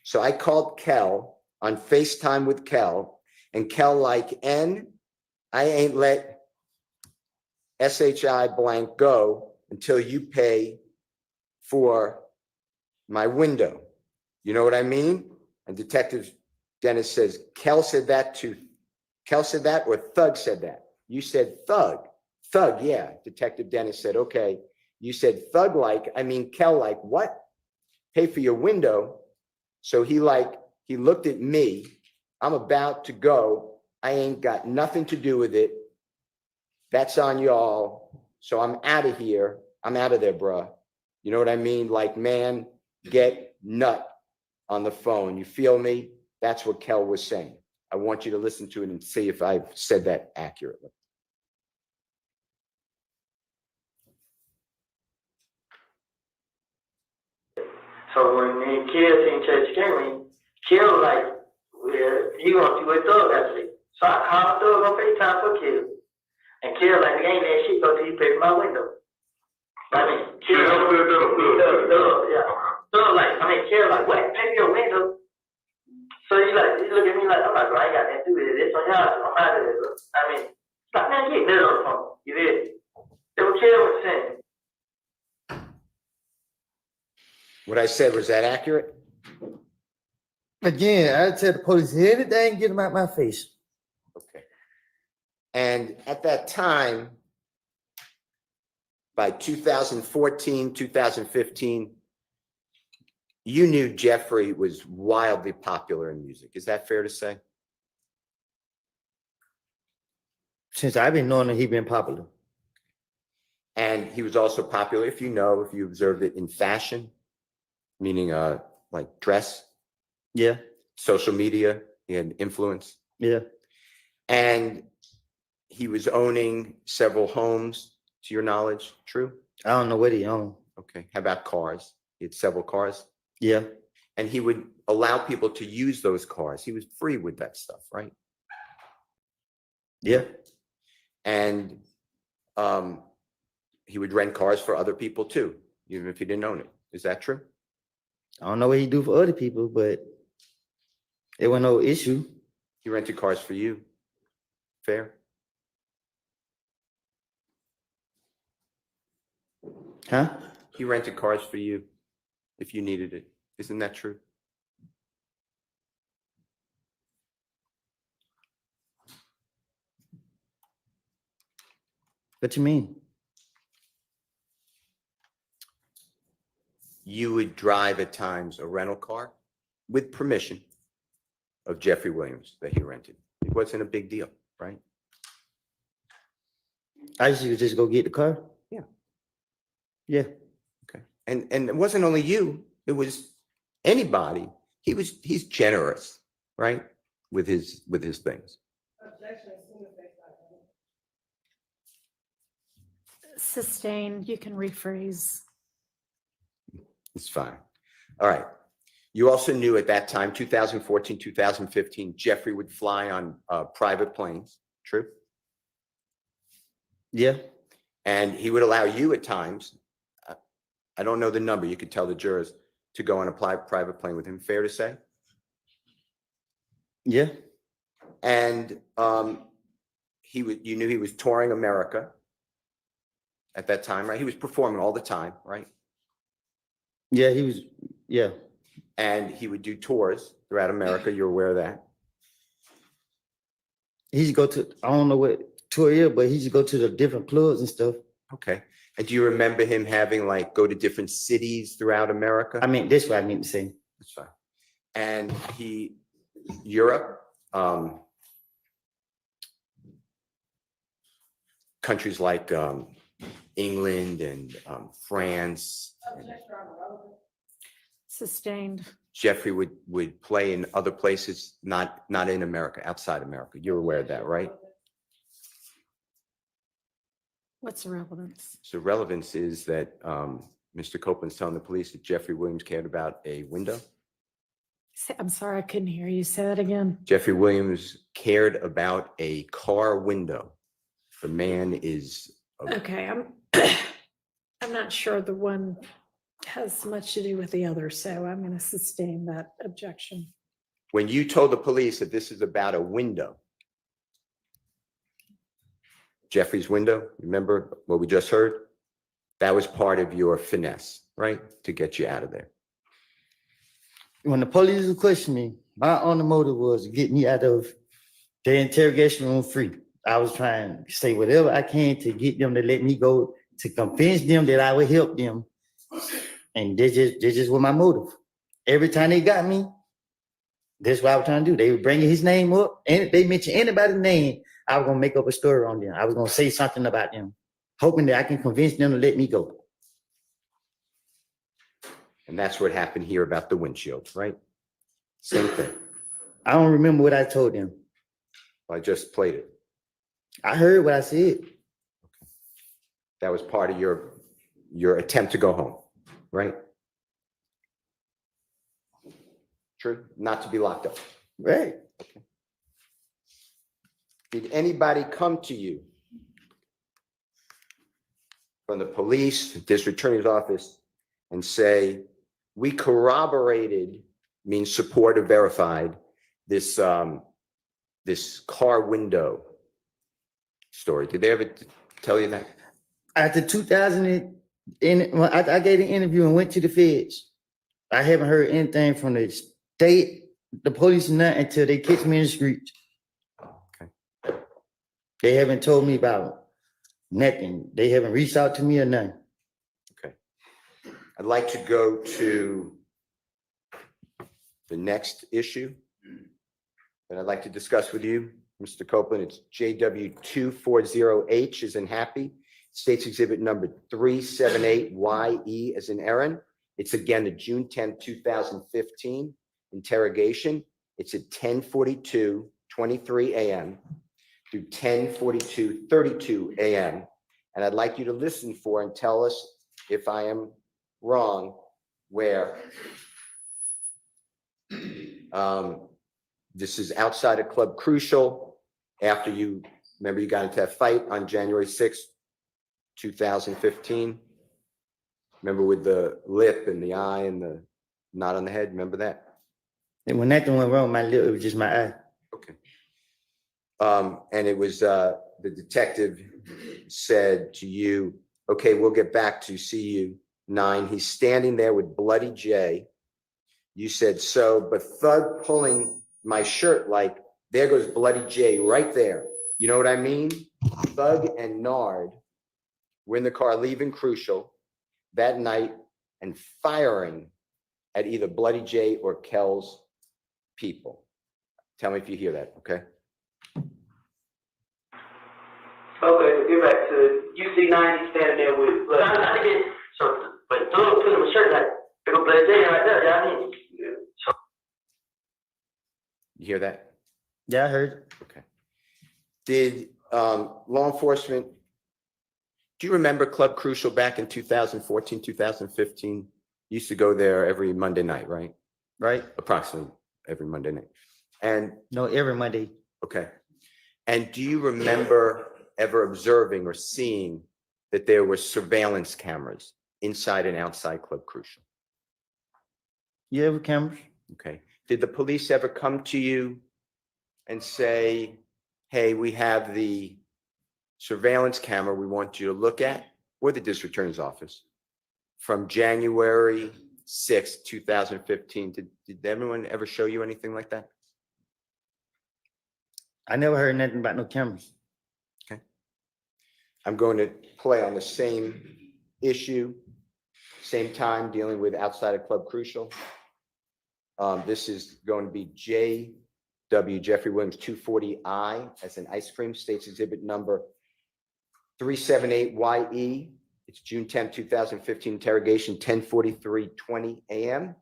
S11: So I called Kel on FaceTime with Kel, and Kel like, I ain't let SHI blank go until you pay for my window. You know what I mean? And Detective Dennis says, Kel said that or Thug said that? You said Thug. Thug, yeah. Detective Dennis said, okay. You said Thug like, Kel like, what? Pay for your window. So he looked at me. I'm about to go. I ain't got nothing to do with it. That's on y'all. So I'm out of here. I'm out of there, bruh. You know what I mean? Like, man, get nut on the phone. You feel me? That's what Kel was saying. I want you to listen to it and see if I've said that accurately.
S7: so when me and Kill seen Church Henry, Kill like, well, you gonna see what Thug got to say. So I called Thug on FaceTime for Kill. And Kill like, ain't that shit go till you pay for my window. Kill like, what? Pay for your window? So he look at me like, I'm like, bro, I ain't got nothing to do with it. It's on y'all, so I'm out of there, bro. Like, man, get that on the phone. You did. They were Kill was saying.
S11: What I said, was that accurate?
S10: Again, I tell the police anything, get them out my face.
S11: Okay. And at that time, by 2014, 2015, you knew Jeffrey was wildly popular in music. Is that fair to say?
S10: Since I've been knowing that he been popular.
S11: And he was also popular, if you observed it, in fashion, meaning like dress,
S10: Yeah,
S11: social media, he had influence.
S10: yeah.
S11: And he was owning several homes, to your knowledge, true?
S10: I don't know what he owned.
S11: Okay, how about cars? He had several cars.
S10: Yeah,
S11: And he would allow people to use those cars. He was free with that stuff, right?
S10: yeah.
S11: And he would rent cars for other people too, even if he didn't own it. Is that true?
S10: I don't know what he do for other people, but it wasn't no issue.
S11: He rented cars for you. Fair?
S10: Huh?
S11: He rented cars for you if you needed it. Isn't that true?
S10: What you mean?
S11: You would drive at times a rental car with permission of Jeffrey Williams that he rented. It wasn't a big deal, right?
S10: I used to just go get the car.
S11: Yeah.
S10: Yeah.
S11: Okay. And it wasn't only you, it was anybody. He's generous, right? With his things.
S9: Sustained, you can rephrase.
S11: It's fine. All right. You also knew at that time, 2014, 2015, Jeffrey would fly on private planes. True?
S10: Yeah.
S11: And he would allow you at times, I don't know the number, you could tell the jurors, to go on a private plane with him. Fair to say?
S10: Yeah.
S11: And you knew he was touring America at that time, right? He was performing all the time, right?
S10: Yeah, he was. Yeah.
S11: And he would do tours throughout America. You're aware of that?
S10: He used to go to, I don't know what tour is, but he used to go to the different clubs and stuff.
S11: Okay. And do you remember him having go to different cities throughout America?
S10: I mean, that's what I mean to say.
S11: That's fine. And Europe, countries like England and France.
S9: Sustained.
S11: Jeffrey would play in other places, not in America, outside America. You're aware of that, right?
S9: What's the relevance?
S11: So relevance is that Mr. Copeland's telling the police that Jeffrey Williams cared about a window.
S9: I'm sorry, I couldn't hear you. Say that again.
S11: Jeffrey Williams cared about a car window. The man is.
S9: Okay, I'm not sure the one has much to do with the other, so I'm going to sustain that objection.
S11: When you told the police that this is about a window, Jeffrey's window, remember what we just heard? That was part of your finesse, right? To get you out of there.
S10: When the police would question me, my only motive was to get me out of the interrogation room free. I was trying to say whatever I can to get them to let me go, to convince them that I would help them. And this just was my motive. Every time they got me, that's what I was trying to do. They were bringing his name up, and if they mentioned anybody's name, I was going to make up a story on them. I was going to say something about them, hoping that I can convince them to let me go.
S11: And that's what happened here about the windshield, right? Same thing.
S10: I don't remember what I told them.
S11: I just played it.
S10: I heard what I said.
S11: That was part of your attempt to go home, right? True, not to be locked up.
S10: Right.
S11: Okay. Did anybody come to you from the police, the district attorney's office, and say, we corroborated, means support or verified, this this car window story? Did they ever tell you that?
S10: After 2000, when I gave an interview and went to the feds, I haven't heard anything from the state, the police, nothing until they catch me in the streets.
S11: Okay.
S10: They haven't told me about nothing. They haven't reached out to me or nothing.
S11: Okay. I'd like to go to the next issue that I'd like to discuss with you, Mr. Copeland, it's JW240H as in happy, State's Exhibit number 378YE as in Aaron. It's again the June 10th, 2015 interrogation. It's at 10:42:23 a.m. through 10:42:32 a.m. And I'd like you to listen for and tell us if I am wrong where this is outside of Club Crucial after you, remember you got into that fight on January 6th, 2015. Remember with the lip and the eye and the knot on the head, remember that?
S10: And when nothing went wrong, my lip, it was just my eye.
S11: Okay. And it was, the detective said to you, okay, we'll get back to see you 9. He's standing there with Bloody J. You said, so, but Thug pulling my shirt like, there goes Bloody J right there. You know what I mean? Thug and Nard were in the car leaving Crucial that night and firing at either Bloody J or Kel's people. Tell me if you hear that, okay?
S7: Okay, get back to you see 90 standing there with blood. I think it, so, but Thug put him a shirt like, there go Bloody J right there, you know what I mean? So,
S11: You hear that?
S10: Yeah, I heard.
S11: Okay. Did law enforcement, do you remember Club Crucial back in 2014, 2015? You used to go there every Monday night, right?
S10: Right?
S11: Approximately every Monday night. And,
S10: No, every Monday.
S11: okay. And do you remember ever observing or seeing that there were surveillance cameras inside and outside Club Crucial?
S10: You have cameras?
S11: Okay. Did the police ever come to you and say, hey, we have the surveillance camera we want you to look at, or the district attorney's office from January 6th, 2015? Did anyone ever show you anything like that?
S10: I never heard nothing about no cameras.
S11: Okay. I'm going to play on the same issue, same time, dealing with outside of Club Crucial. This is going to be JW Jeffrey Williams 240I as an ice cream, State's Exhibit number 378YE. It's June 10, 2015 interrogation, 10:43:20 a.m.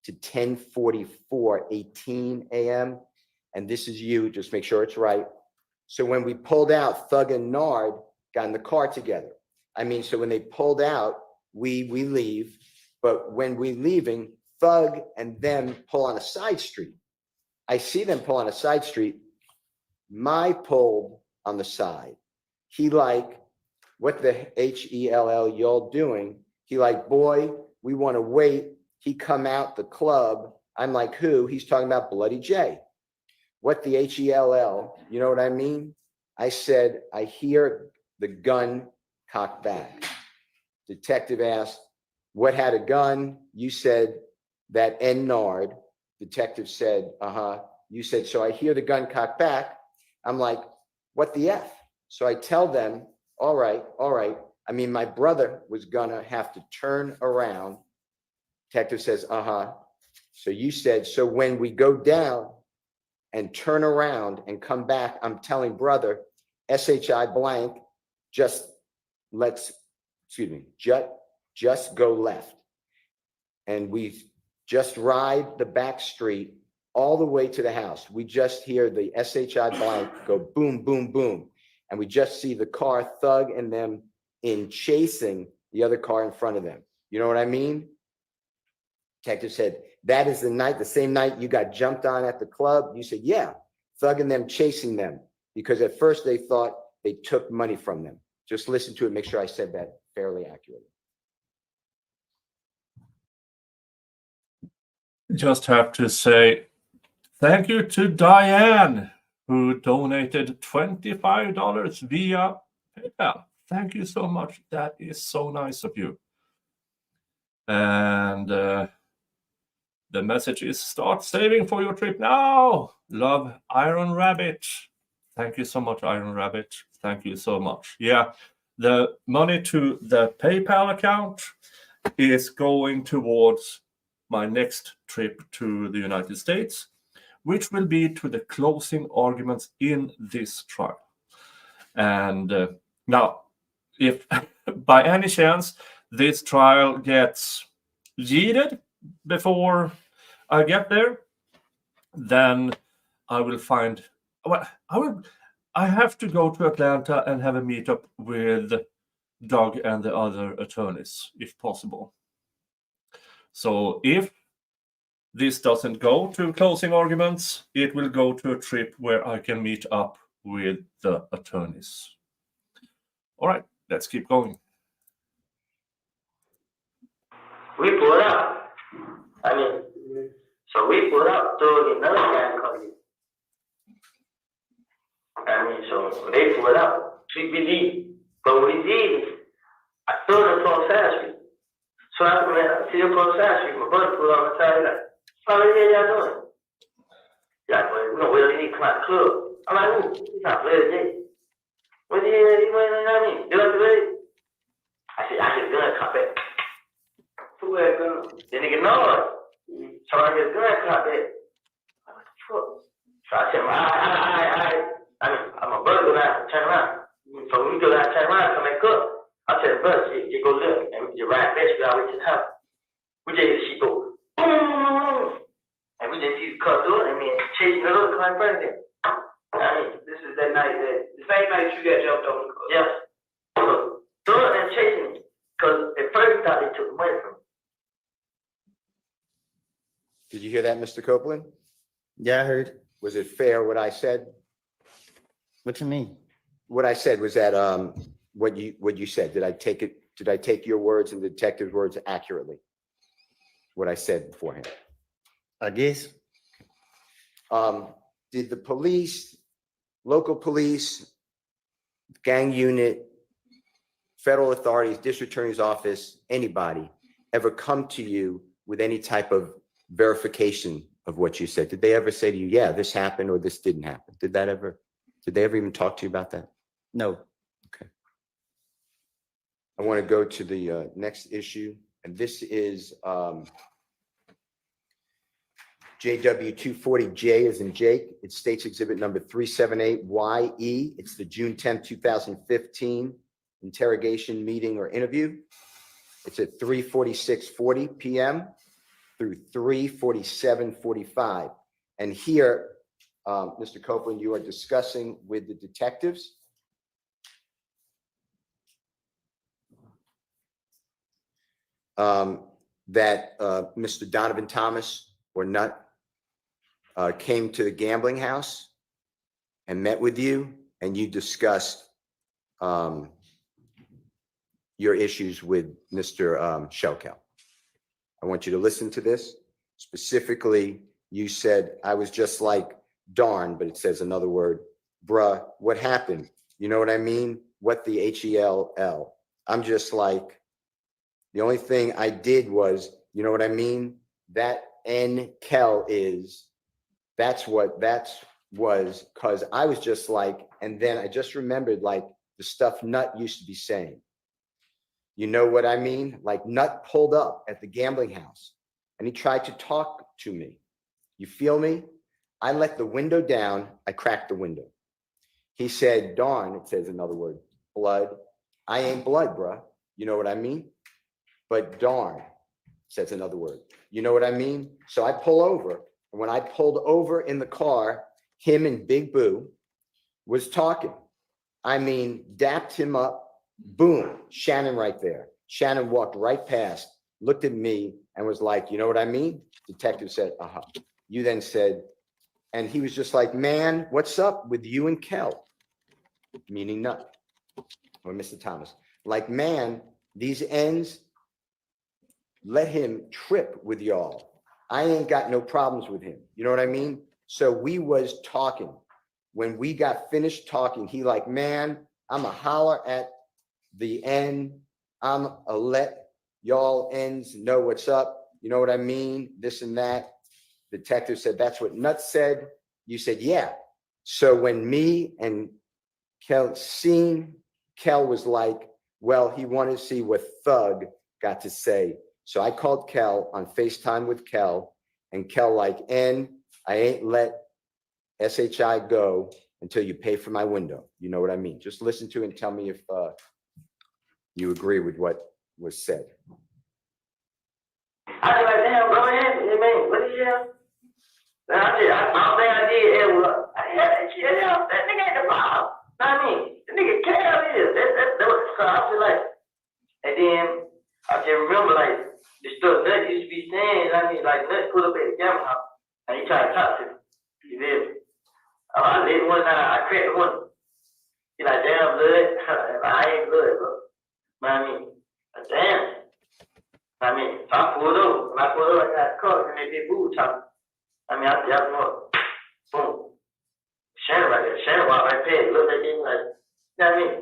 S11: to 10:44:18 a.m. And this is you, just make sure it's right. So when we pulled out, Thug and Nard got in the car together. I mean, so when they pulled out, we leave, but when we leaving, Thug and them pull on a side street. I see them pull on a side street. My pulled on the side. He like, what the hell y'all doing? He like, boy, we want to wait. He come out the club. I'm like, who? He's talking about Bloody J. What the hell? You know what I mean? I said, I hear the gun cocked back. Detective asked, what had a gun? You said that N.Nard. Detective said, You said, so I hear the gun cocked back. I'm like, what the F? So I tell them, all right. I mean, my brother was gonna have to turn around. Detective says, So you said, so when we go down and turn around and come back, I'm telling brother, SHI blank, just go left. And we just ride the back street all the way to the house. We just hear the SHI blank go boom, boom, boom. And we just see the car, Thug and them in chasing the other car in front of them. You know what I mean? Detective said, that is the same night you got jumped on at the club. You said, yeah, Thug and them chasing them, because at first they thought they took money from them. Just listen to it, make sure I said that fairly accurately.
S2: Just have to say thank you to Diane, who donated $25 via PayPal. Thank you so much. That is so nice of you. And the message is, start saving for your trip now. Love, Iron Rabbit. Thank you so much, Iron Rabbit. Thank you so much. Yeah, the money to the PayPal account is going towards my next trip to the United States, which will be to the closing arguments in this trial. And now, if by any chance this trial gets yeeted before I get there, then I will find, well, I have to go to Atlanta and have a meetup with Doug and the other attorneys, if possible. So if this doesn't go to closing arguments, it will go to a trip where I can meet up with the attorneys. All right, let's keep going.
S7: We pulled up. I mean, so we pulled up to another guy called you. I mean, so they pulled up. We believe. But what we did is, I told the process. So I went to the process. My brother pulled up and said, like, how are y'all doing? Yeah, well, we don't really need to come out the club. I'm like, ooh, he's not playing today. What do you know what I mean? You know what I mean? I said, I get a gun, cop it. Who had a gun? The nigga know it. So I get a gun, cop it. What the fuck? So I said, I mean, my brother go down and turn around. So when we go down and turn around, come back up. I said, brother, you go look. And you ride fast, we always to the house. We just see she go, boom. And we just see the car through it and then chasing the little car in front of them. I mean, this is that night, the same night you got jumped over the car. Yeah. So, throwing and chasing me. Because at first we thought they took away from me.
S11: Did you hear that, Mr. Copeland?
S10: Yeah, I heard.
S11: Was it fair what I said?
S10: What you mean?
S11: What I said was that what you said. Did I take your words and the detective's words accurately? What I said beforehand.
S10: I guess.
S11: Did the police, local police, gang unit, federal authorities, district attorney's office, anybody ever come to you with any type of verification of what you said? Did they ever say to you, yeah, this happened or this didn't happen? Did they ever even talk to you about that?
S10: No.
S11: Okay. I want to go to the next issue, and this is JW 240J as in Jake. It states exhibit number 378YE. It's the June 10th, 2015 interrogation, meeting, or interview. It's at 3:46:40 p.m. through 3:47:45. And here, Mr. Copeland, you are discussing with the detectives that Mr. Donovan Thomas or Nutt came to the gambling house and met with you, and you discussed your issues with Mr. Shelkel. I want you to listen to this. Specifically, you said, I was just like, darn, but it says another word, bruh, what happened? You know what I mean? What the HELL? I'm just like, the only thing I did was, you know what I mean? That N.Kel is, that's what that was, because I was just like, and then I just remembered like the stuff Nutt used to be saying. You know what I mean? Like Nutt pulled up at the gambling house and he tried to talk to me. You feel me? I let the window down. I cracked the window. He said, darn, it says another word, blood. I ain't blood, bruh. You know what I mean? But darn, says another word. You know what I mean? So I pull over. And when I pulled over in the car, him and Big Boo was talking. I mean, dapped him up. Boom, Shannon right there. Shannon walked right past, looked at me and was like, you know what I mean? Detective said, uh-huh. You then said, and he was just like, man, what's up with you and Kel? Meaning Nutt or Mr. Thomas. Like, man, these ends, let him trip with y'all. I ain't got no problems with him. You know what I mean? So we was talking. When we got finished talking, he like, man, I'm a holler at the end. I'm a let y'all ends know what's up. You know what I mean? This and that. Detective said, that's what Nutt said. You said, yeah. So when me and Kel seen, Kel was like, well, he wanted to see what Thug got to say. So I called Kel on FaceTime with Kel, and Kel like, I ain't let SHI go until you pay for my window. You know what I mean? Just listen to it and tell me if you agree with what was said.
S7: I was like, damn, go ahead, man. What the hell? And I said, I don't think I did. And I had that shit. That nigga ain't the problem. I mean, the nigga Cal is. That's what so I feel like. And then I just remember like the stuff Nut used to be saying. I mean, like Nut put up at the camera house and he tried to talk to me. You feel me? I did one time. I cracked one. He like, damn, blood. I ain't blood, bro. I mean, damn. I mean, so I pulled over. When I pulled over, I got caught and they did boo talking. I mean, I jabbed him up. Boom. Shannon right there. Shannon walked right past. Looked at him like, you know what I mean?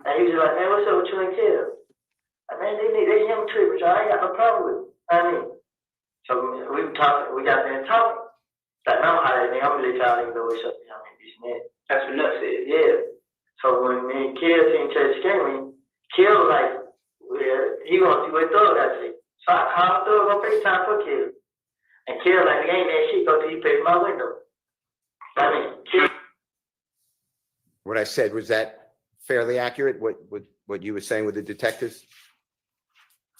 S7: And he was just like, man, what's up with you and Kel? I mean, they him too, but I ain't got no problem with it. I mean, so we were talking. We got there and talking. Like, now how that nigga, I'm gonna let y'all niggas know what's up. I mean, this and that. That's what Nut said. Yeah. So when me and Kel seen each other screaming, Kel was like, well, he gonna see what Thug got to say. So I called Thug on FaceTime for Kel. And Kel like, nigga ain't that shit, go till you pay for my window. I mean, Kel.
S11: What I said, was that fairly accurate, what you were saying with the detectives?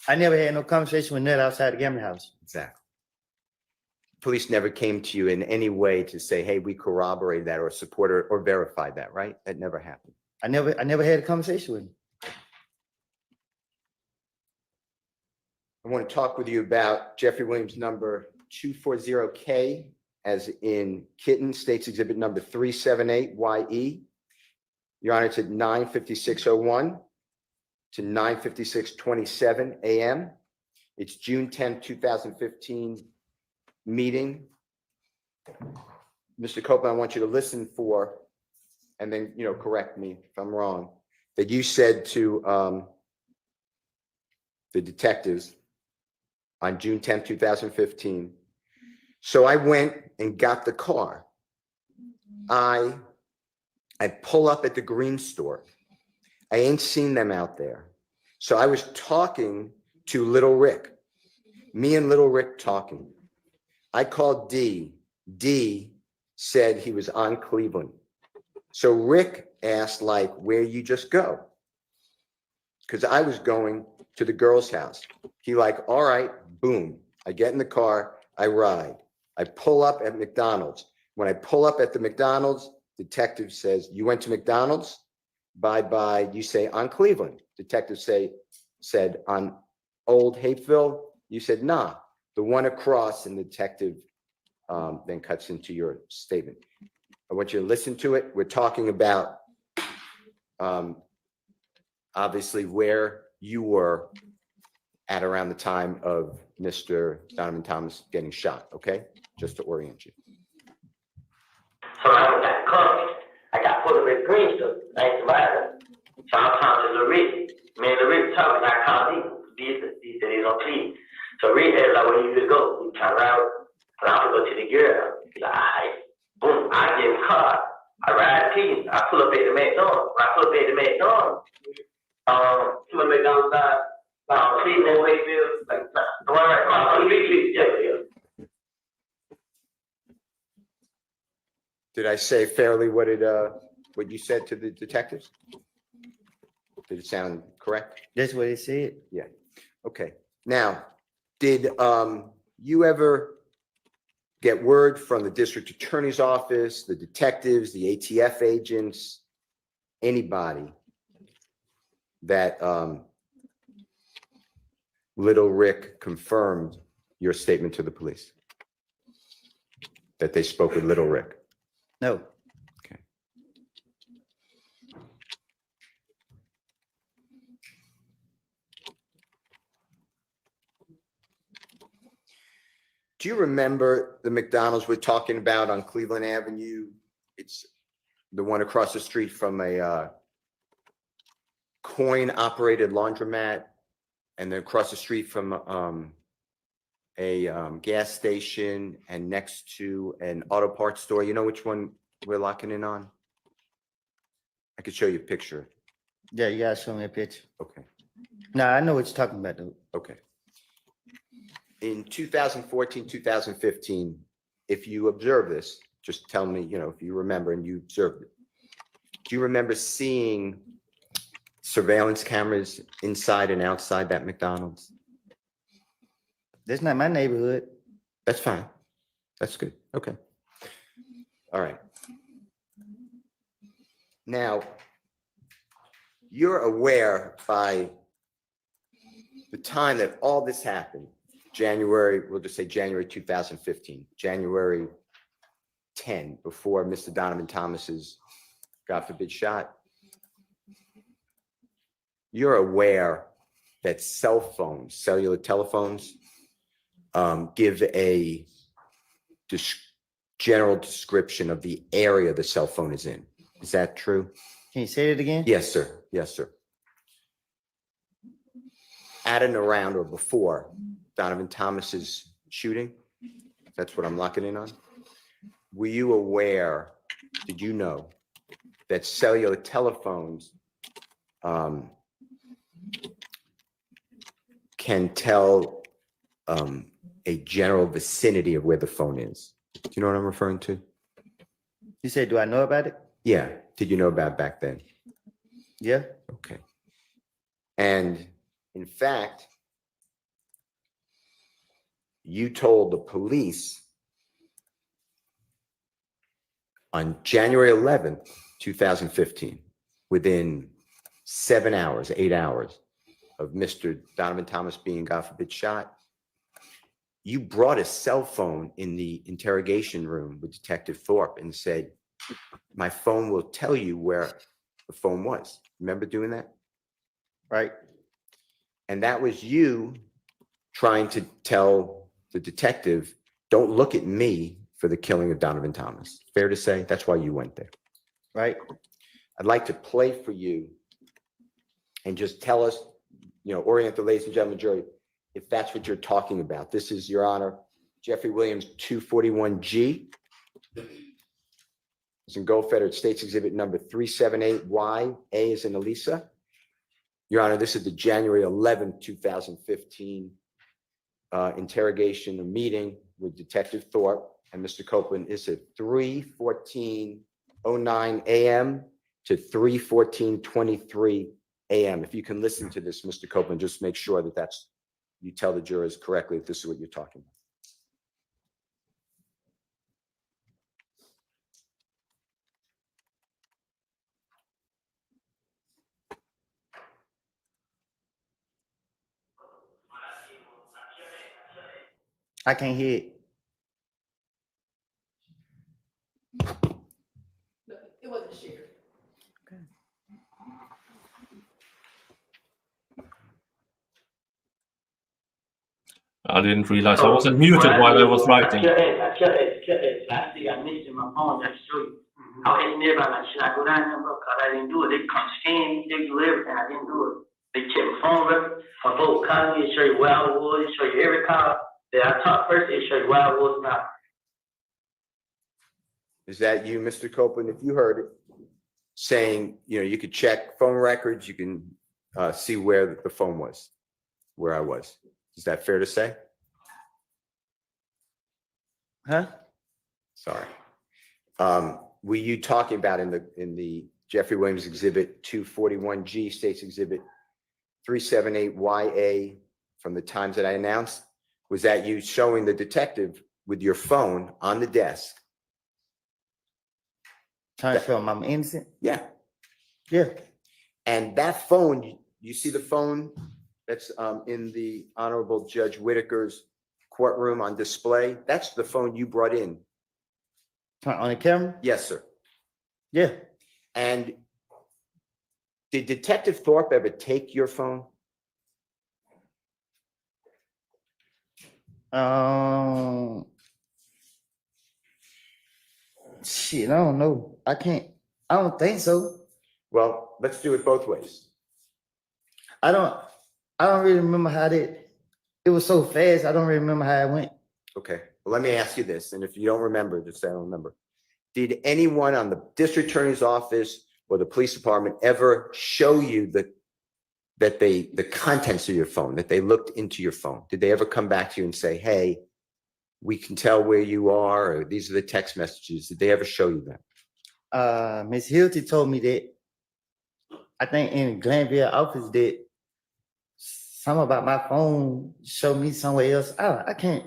S10: I never had no conversation with Ned outside the gambling house.
S11: Exactly. Police never came to you in any way to say, hey, we corroborated that or support or verified that, right? That never happened.
S10: I never had a conversation with him.
S11: I want to talk with you about Jeffrey Williams number 240K, as in Kitten, State's Exhibit number 378YE. Your Honor, it's at 9:56:01 to 9:56:27 a.m. It's June 10, 2015 meeting. Mr. Copeland, I want you to listen for, and then, correct me if I'm wrong, that you said to the detectives on June 10, 2015, so I went and got the car. I pull up at the green store. I ain't seen them out there. So I was talking to Little Rick, me and Little Rick talking. I called D. D said he was on Cleveland. So Rick asked, like, where you just go? Because I was going to the girl's house. He like, all right, boom. I get in the car, I ride. I pull up at McDonald's. When I pull up at the McDonald's, detective says, you went to McDonald's? Bye-bye. You say, on Cleveland. Detective said, on Old Hapeville? You said, nah, the one across, and the detective then cuts into your statement. I want you to listen to it. We're talking about obviously where you were at around the time of Mr. Donovan Thomas getting shot, okay? Just to orient you.
S7: So I got the car. I got put up at green stuff. I ain't survived. So I'm talking to Rick. Me and Rick talking. I called him. He said he's on clean. So Rick asked like, where you gonna go? You turn around. And I'm gonna go to the girl. He's like, all right. Boom. I get in the car. I ride peace. I pull up at the McDonald's. When I pull up at the McDonald's, to the McDonald's side, Cleveland, Wakefield, like the one right across the street. Yeah.
S11: Did I say fairly what you said to the detectives? Did it sound correct?
S10: That's what he said.
S11: Yeah. Okay. Now, did you ever get word from the district attorney's office, the detectives, the ATF agents, anybody that Little Rick confirmed your statement to the police? That they spoke with Little Rick?
S10: No.
S11: Okay. Do you remember the McDonald's we're talking about on Cleveland Avenue? It's the one across the street from a coin-operated laundromat, and then across the street from a gas station, and next to an auto parts store. You know which one we're locking in on? I could show you a picture.
S10: Yeah, you gotta show me a picture.
S11: Okay.
S10: No, I know what you're talking about, though.
S11: Okay. In 2014, 2015, if you observe this, just tell me, if you remember and you observed it. Do you remember seeing surveillance cameras inside and outside that McDonald's?
S10: That's not my neighborhood.
S11: That's fine. That's good. Okay. All right. Now, you're aware by the time that all this happened, January, we'll just say January 2015, January 10, before Mr. Donovan Thomas's, God forbid, shot. You're aware that cell phones, cellular telephones, give a general description of the area the cell phone is in. Is that true?
S10: Can you say it again?
S11: Yes, sir. Yes, sir. At and around or before Donovan Thomas's shooting, that's what I'm locking in on. Were you aware, did you know that cellular telephones can tell a general vicinity of where the phone is? Do you know what I'm referring to?
S10: You said, do I know about it?
S11: Yeah. Did you know about it back then?
S10: Yeah.
S11: Okay. And in fact, you told the police on January 11th, 2015, within 7 hours, 8 hours of Mr. Donovan Thomas being, God forbid, shot, you brought a cell phone in the interrogation room with Detective Thorpe and said, my phone will tell you where the phone was. Remember doing that?
S10: Right.
S11: And that was you trying to tell the detective, don't look at me for the killing of Donovan Thomas. Fair to say? That's why you went there.
S10: Right.
S11: I'd like to play for you and just tell us, orient the ladies and gentlemen jury, if that's what you're talking about. This is, Your Honor, Jeffrey Williams 241G. It's in Gold Federal States Exhibit number 378Y. A is in Elisa. Your Honor, this is the January 11th, 2015 interrogation or meeting with Detective Thorpe and Mr. Copeland. It's at 3:14:09 a.m. to 3:14:23 a.m. If you can listen to this, Mr. Copeland, just make sure that you tell the jurors correctly if this is what you're talking about.
S10: I can't hear it.
S3: It wasn't shared.
S2: I didn't realize I wasn't muted while I was writing.
S7: I see, I missed it in my phone, just to show you. I was asking everybody, like, should I go down there, bro? Cause I didn't do it. They come scan me, they do everything. I didn't do it. They check my phone record, my vote column, they show you where I was, they show you every car that I talked first, they show you where I was now.
S11: Is that you, Mr. Copeland? If you heard it, saying, you could check phone records, you can see where the phone was, where I was. Is that fair to say?
S10: Huh?
S11: Sorry. Were you talking about in the Jeffrey Williams Exhibit 241G, States Exhibit 378YA, from the times that I announced? Was that you showing the detective with your phone on the desk?
S10: Trying to show him I'm innocent?
S11: Yeah.
S10: Yeah.
S11: And that phone, you see the phone that's in the Honorable Judge Whitaker's courtroom on display? That's the phone you brought in.
S10: On the camera?
S11: Yes, sir.
S10: Yeah.
S11: And did Detective Thorpe ever take your phone?
S10: Shit, I don't know. I don't think so.
S11: Well, let's do it both ways.
S10: I don't really remember how it was so fast. I don't really remember how it went.
S11: Okay, well, let me ask you this, and if you don't remember, just say I don't remember. Did anyone on the district attorney's office or the police department ever show you that the contents of your phone, that they looked into your phone? Did they ever come back to you and say, hey, we can tell where you are, or these are the text messages? Did they ever show you that?
S10: Miss Hilty told me that, I think in Glanville office, that something about my phone showed me somewhere else. I can't.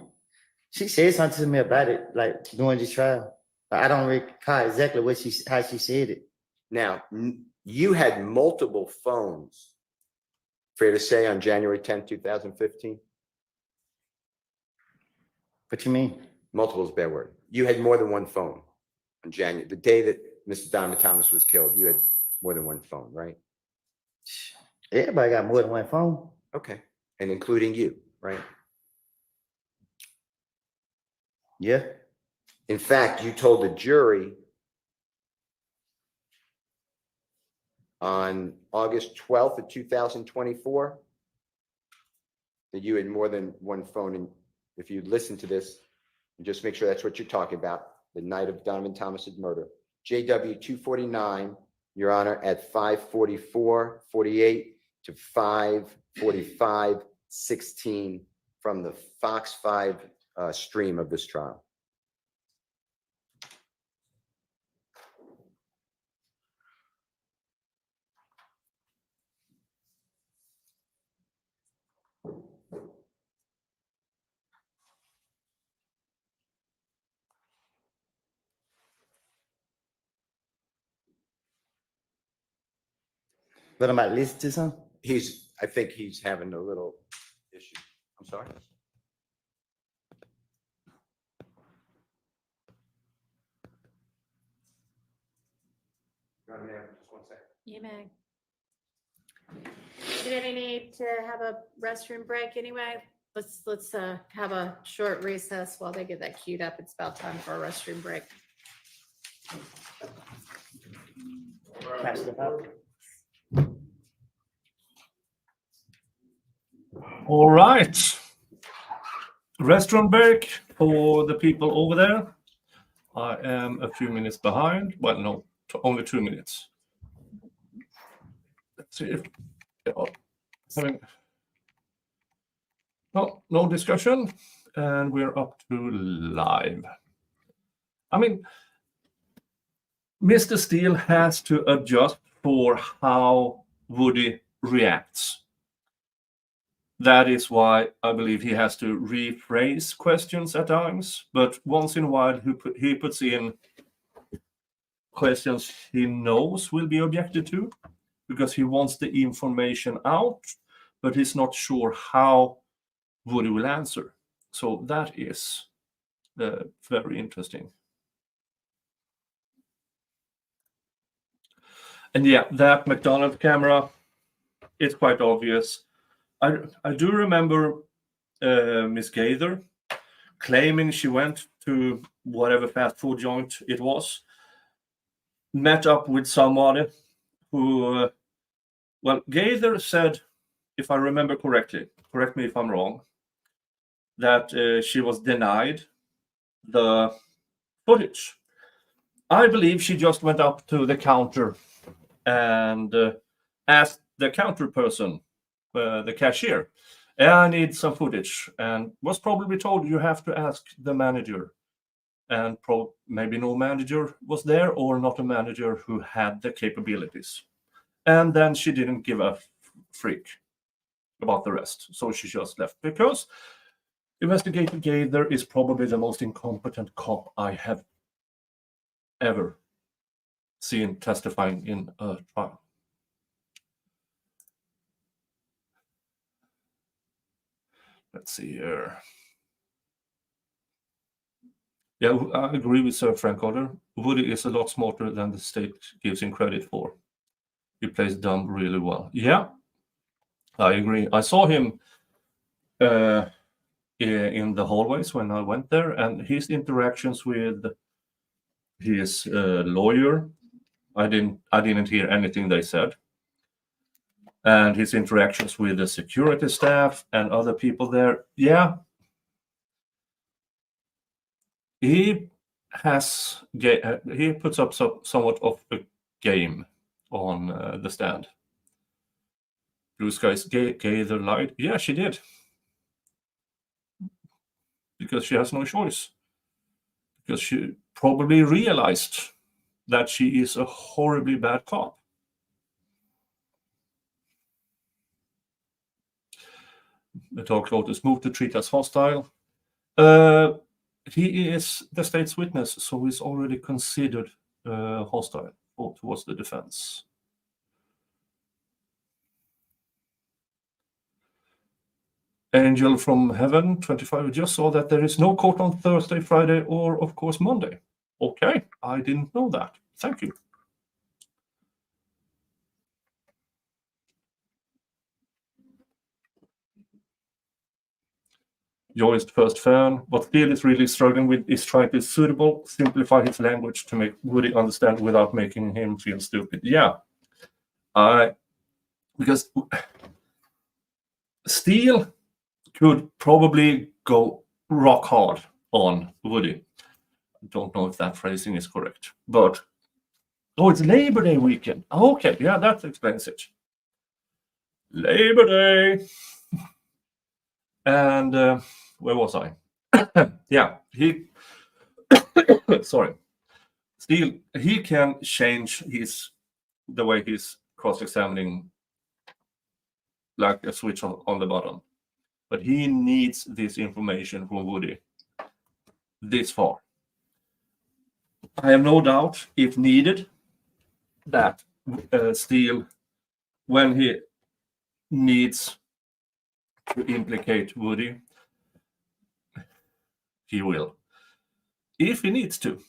S10: She said something to me about it, like during this trial. But I don't recall exactly how she said it.
S11: Now, you had multiple phones, fair to say, on January 10th, 2015?
S10: What you mean?
S11: Multiple is a bad word. You had more than one phone on January, the day that Mr. Donovan Thomas was killed. You had more than one phone, right?
S10: Everybody got more than one phone.
S11: Okay, and including you, right?
S10: Yeah.
S11: In fact, you told the jury on August 12th of 2024 that you had more than one phone. And if you listen to this, and just make sure that's what you're talking about, the night of Donovan Thomas's murder. JW 249, Your Honor, at 5:44:48 to 5:45:16 from the Fox 5 stream of this trial.
S10: But I'm about to listen to something.
S11: I think he's having a little issue. I'm sorry. Just 1 second.
S9: You may. Do we need to have a restroom break anyway? Let's have a short recess while they get that queued up. It's about time for a restroom break.
S2: All right. Restaurant break for the people over there. I am a few minutes behind. Well, no, only 2 minutes. Let's see if having no discussion, and we're up to live. I mean, Mr. Steele has to adjust for how Woody reacts. That is why I believe he has to rephrase questions at times, but once in a while he puts in questions he knows will be objected to because he wants the information out, but he's not sure how Woody will answer. So that is very interesting. And yeah, that McDonald's camera, it's quite obvious. I do remember Miss Gaither claiming she went to whatever fast food joint it was, met up with somebody who, well, Gaither said, if I remember correctly, correct me if I'm wrong, that she was denied the footage. I believe she just went up to the counter and asked the counter person, the cashier, I need some footage, and was probably told you have to ask the manager. And maybe no manager was there, or not a manager who had the capabilities. And then she didn't give a freak about the rest. So she just left, because Investigator Gaither is probably the most incompetent cop I have ever seen testifying in a trial. Let's see here. Yeah, I agree with Sir Frank Otter. Woody is a lot smarter than the state gives him credit for. He plays dumb really well. Yeah, I agree. I saw him in the hallways when I went there, and his interactions with his lawyer, I didn't hear anything they said. And his interactions with the security staff and other people there, yeah, he puts up somewhat of a game on the stand, Blue Skies Gaither lied. Yeah, she did. Because she has no choice. Because she probably realized that she is a horribly bad cop. The talk is moved to treat as hostile. He is the state's witness, so he's already considered hostile towards the defense. Angel from Heaven, 25, just saw that there is no court on Thursday, Friday, or of course Monday. Okay, I didn't know that. Thank you. Joy's first fan. What Steele is really struggling with is trying to suitable, simplify his language to make Woody understand without making him feel stupid. Yeah, because Steele could probably go rock hard on Woody. I don't know if that phrasing is correct, but it's Labor Day weekend. Okay, yeah, that explains it. Labor Day. And where was I? Yeah, he sorry. Steele, he can change the way he's cross-examining like a switch on the button. But he needs this information from Woody this far. I have no doubt, if needed, that Steele, when he needs to implicate Woody, he will. If he needs to.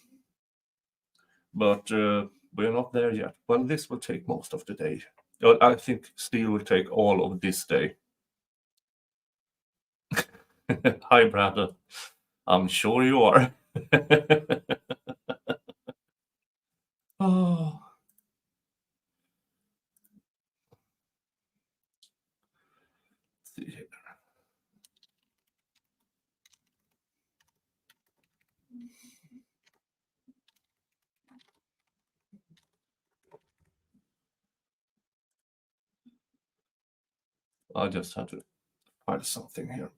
S2: But we're not there yet. Well, this will take most of the day. I think Steele will take all of this day. Hi, Brandon. I'm sure you are. Oh. Let's see here. I just had to find something here.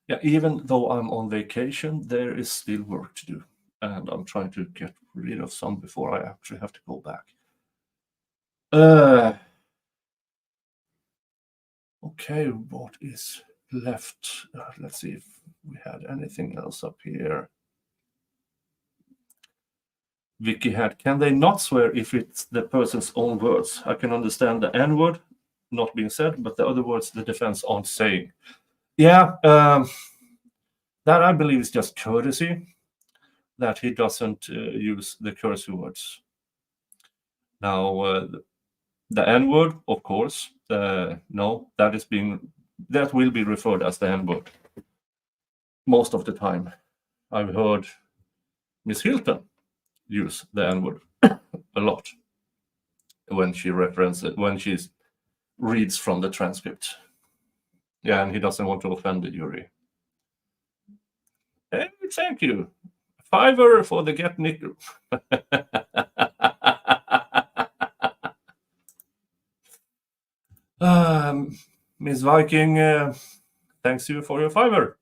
S2: Yeah, even though I'm on vacation, there is still work to do. And I'm trying to get rid of some before I actually have to go back. Okay, what is left? Let's see if we had anything else up here. Vicky had, can they not swear if it's the person's own words? I can understand the N word not being said, but the other words the defense aren't saying. Yeah, that I believe is just courtesy, that he doesn't use the curse words. Now, the N word, of course, no, that will be referred as the N word most of the time. I've heard Miss Hilton use the N word a lot when she reads from the transcript. Yeah, and he doesn't want to offend the jury. Hey, thank you. $5 for the get nickel. Miss Viking, thanks you for your $5.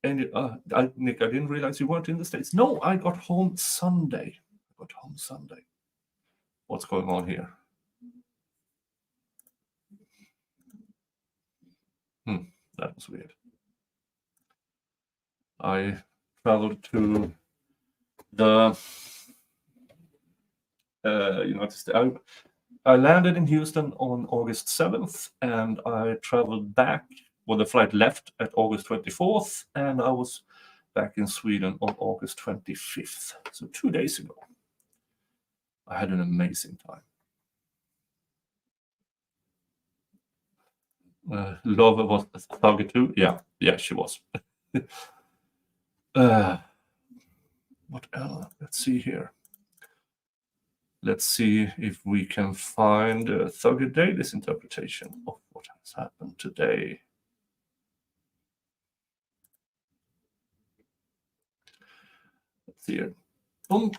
S2: And Nick, I didn't realize you weren't in the States. No, I got home Sunday. What's going on here? That was weird. I traveled to the United States. I landed in Houston on August 7th, and I traveled back. Well, the flight left at August 24th, and I was back in Sweden on August 25th. So 2 days ago. I had an amazing time. Love was Thugger too. Yeah, she was. What else? Let's see here. Let's see if we can find Thugger Daly's interpretation of what has happened today. Let's see here. Boom.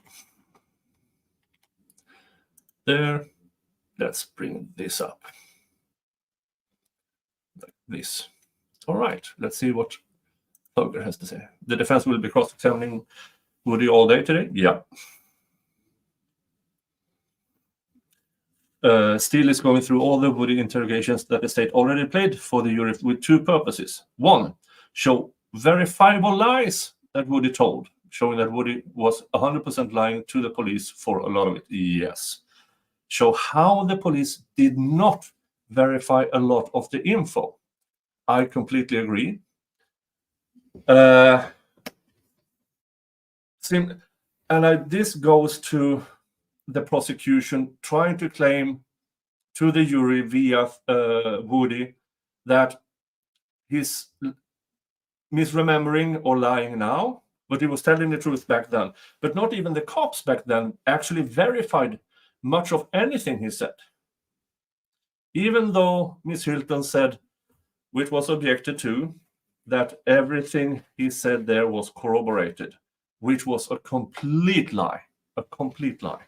S2: there. Let's bring this up. Like this. All right, let's see what Thugger has to say. The defense will be cross-examining Woody all day today? Yeah. Steele is going through all the Woody interrogations that the state already played for the jury with two purposes. One, show verifiable lies that Woody told, showing that Woody was 100% lying to the police for a lot of it. Yes. Show how the police did not verify a lot of the info. I completely agree. This goes to the prosecution trying to claim to the jury via Woody that he's misremembering or lying now, but he was telling the truth back then. But not even the cops back then actually verified much of anything he said. Even though Miss Hilton said, which was objected to, that everything he said there was corroborated, which was a complete lie. A complete lie.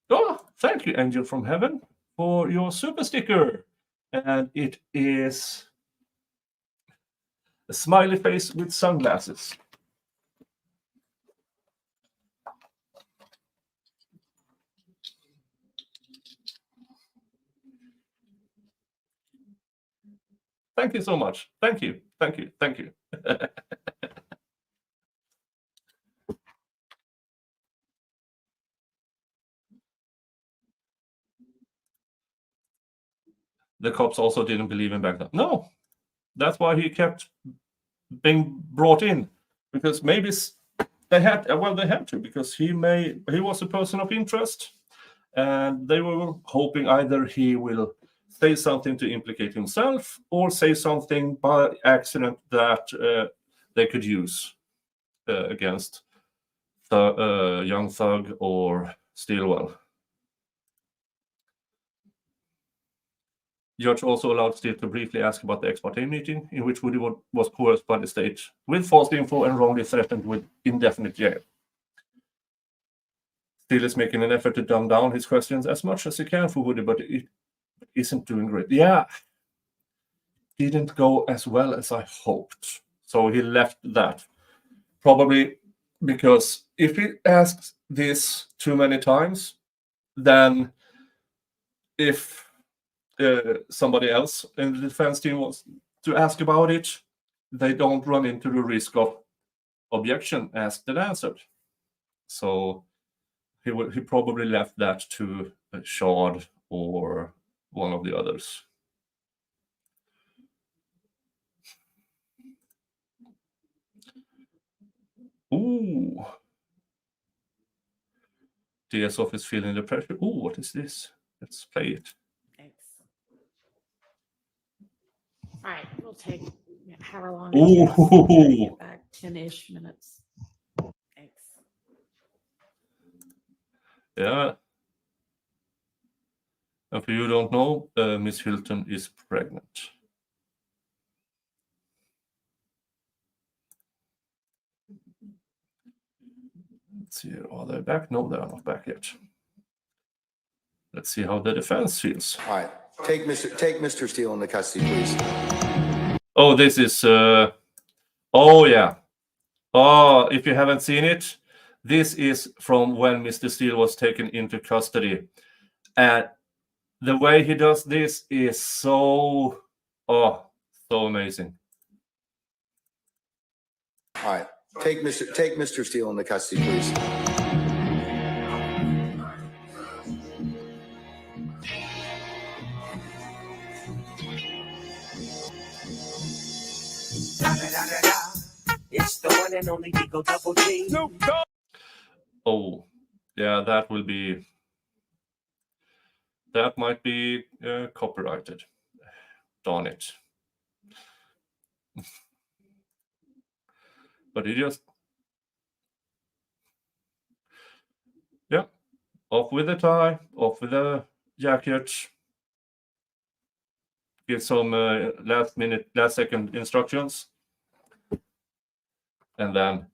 S2: Oh, thank you, Angel from Heaven, for your super sticker. And it is a smiley face with sunglasses. Thank you so much. Thank you. Thank you. Thank you. The cops also didn't believe him back then. No, that's why he kept being brought in, because maybe they had to, because he was a person of interest, and they were hoping either he will say something to implicate himself or say something by accident that they could use against the young Thug or Stilwell. Judge also allowed Steele to briefly ask about the ex parte meeting in which Woody was coerced by the state with false info and wrongly threatened with indefinite jail. Steele is making an effort to dumb down his questions as much as he can for Woody, but it isn't doing great. Yeah, didn't go as well as I hoped. So he left that. Probably because if he asks this too many times, then if somebody else in the defense team wants to ask about it, they don't run into the risk of objection asked and answered. So he probably left that to Shard or one of the others. Ooh. DS office feeling the pressure. Ooh, what is this? Let's play it.
S9: Thanks. All right, we'll take however long.
S2: Ooh.
S9: Get back 10-ish minutes. Thanks.
S2: Yeah. And for you who don't know, Miss Hilton is pregnant. Let's see, are they back? No, they are not back yet. Let's see how the defense feels.
S13: All right, take Mr. Steele into custody, please.
S2: Oh, this is, oh yeah. Oh, if you haven't seen it, this is from when Mr. Steele was taken into custody. And the way he does this is so amazing.
S13: All right, take Mr. Steele into custody, please.
S14: It's the one and only RICO Double G.
S2: Oh, yeah, that might be copyrighted. Darn it. But he just, yeah, off with the tie, off with the jacket. Give some last second instructions. And then,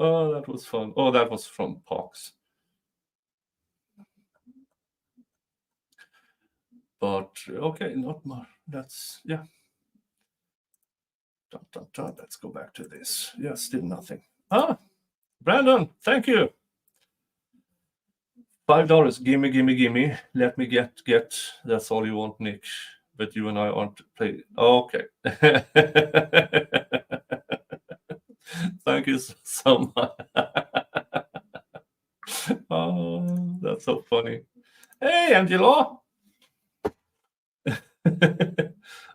S2: Oh, that was fun. Oh, that was from Pox. But okay, not more. That's yeah. Let's go back to this. Yeah, still nothing. Ah, Brandon, thank you. $5. Gimme. Let me get. That's all you want, Nick. But you and I aren't play. Okay. Thank you so much. Oh, that's so funny. Hey, Angelo.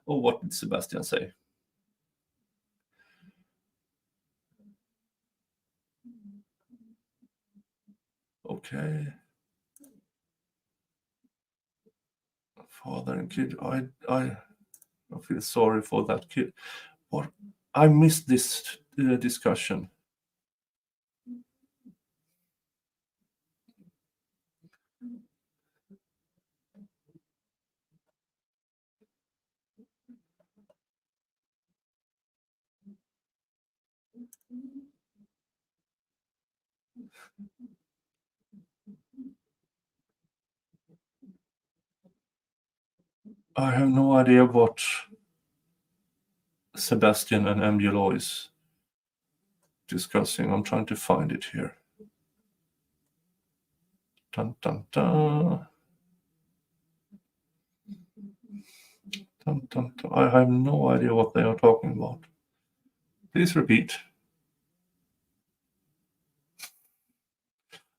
S2: Oh, what did Sebastian say? Okay. Father and kid. I feel sorry for that kid. What? I missed this discussion. I have no idea what Sebastian and Angelo is discussing. I'm trying to find it here. Dun, dun, dun. Dun, dun, dun. I have no idea what they are talking about. Please repeat.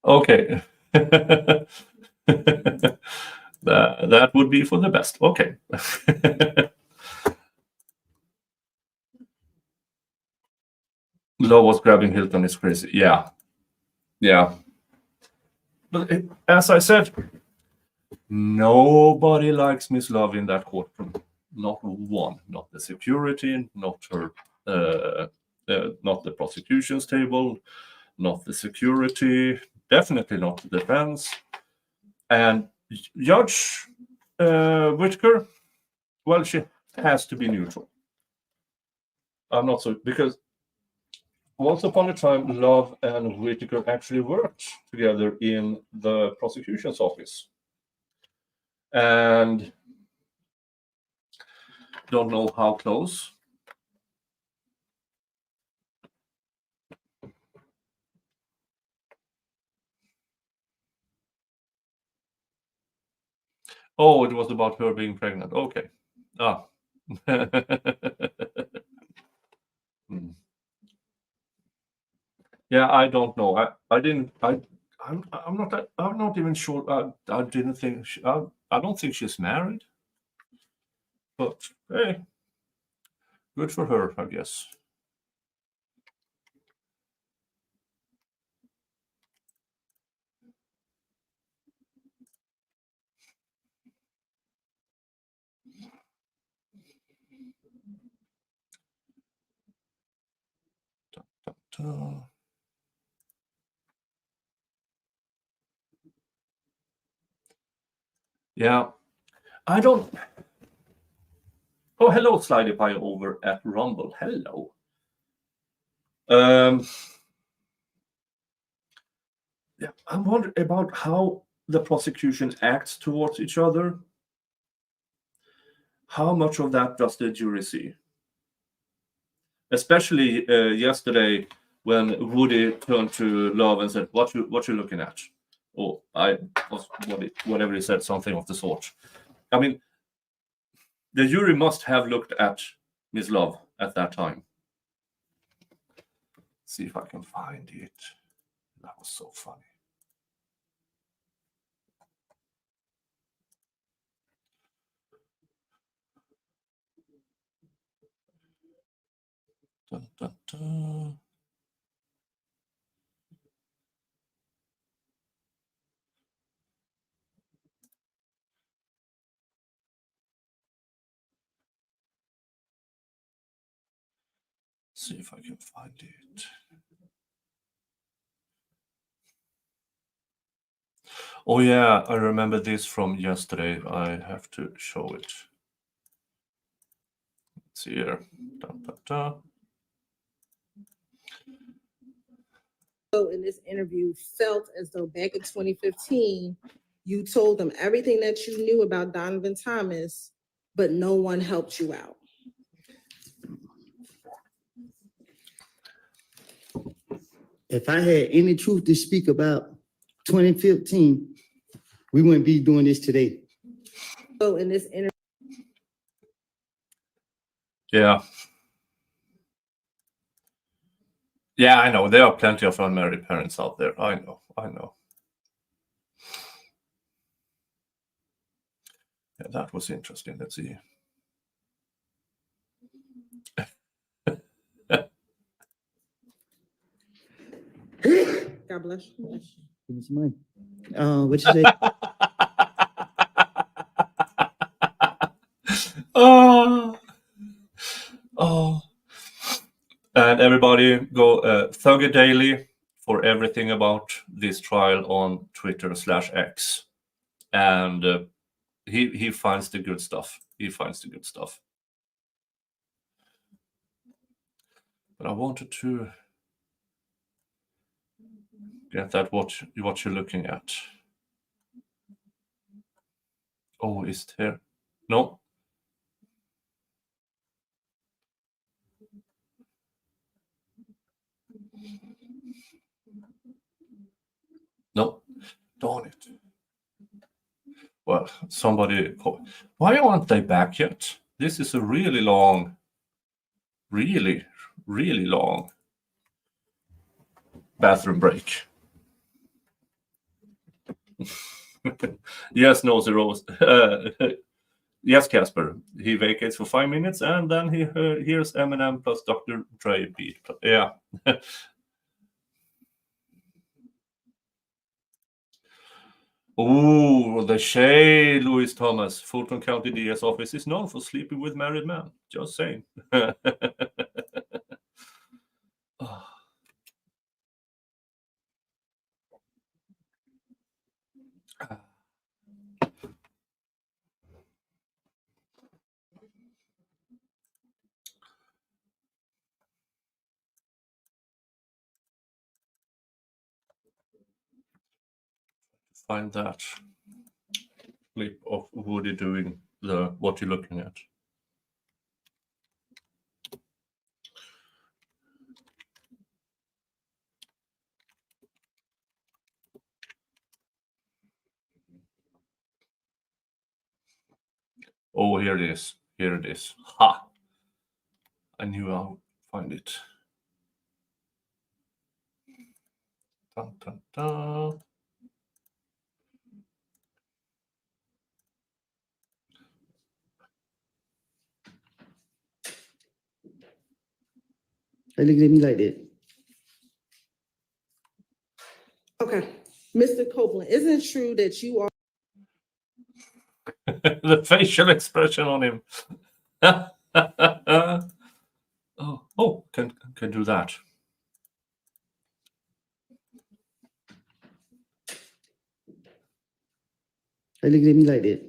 S2: Okay. That would be for the best. Okay. Law was grabbing Hilton is crazy. Yeah. But as I said, nobody likes Miss Love in that courtroom. Not one. Not the security, not her, not the prosecution's table, not the security, definitely not the defense. And Judge Whitaker, well, she has to be neutral. I'm not so, because once upon a time, Love and Whitaker actually worked together in the prosecution's office. And don't know how close. Oh, it was about her being pregnant. Okay. Ah. Yeah, I don't know. I'm not even sure. I didn't think. I don't think she's married. But hey, good for her, I guess. Yeah, I don't. Oh, hello, Slidey Pie over at Rumble. Hello. Yeah, I wonder about how the prosecution acts towards each other. How much of that does the jury see? Especially yesterday when Woody turned to Love and said, "What you looking at?" Or whatever he said, something of the sort. I mean, the jury must have looked at Miss Love at that time. See if I can find it. That was so funny. Dun, dun, dun. See if I can find it. Oh yeah, I remember this from yesterday. I have to show it. Let's see here. Dun, dun, dun.
S15: In this interview felt as though back in 2015, you told them everything that you knew about Donovan Thomas, but no one helped you out.
S10: If I had any truth to speak about 2015, we wouldn't be doing this today.
S15: So in this interview.
S2: Yeah. Yeah, I know. There are plenty of unmarried parents out there. I know. Yeah, that was interesting. Let's see.
S15: God bless you.
S10: Give me some money. What you say?
S2: Oh. And everybody go Thugger Daily for everything about this trial on Twitter/X. And he finds the good stuff. But I wanted to get that what you're looking at. Oh, is it here? No. No. Darn it. Well, somebody. Why aren't they back yet? This is a really long, really long bathroom break. Yes, no, zero. Yes, Casper. He vacates for 5 minutes and then he hears Eminem plus Dr. Dre beat. Yeah. Oh, the shade, Louis Thomas. Fulton County DS office is known for sleeping with married men. Just saying. Find that clip of Woody doing what you're looking at. Oh, here it is. Ha! I knew I'll find it. Dun, dun, dun.
S10: They look at me like that.
S15: Okay. Mr. Copeland, isn't it true that you are
S2: The facial expression on him. Can do that.
S10: They look at me like that.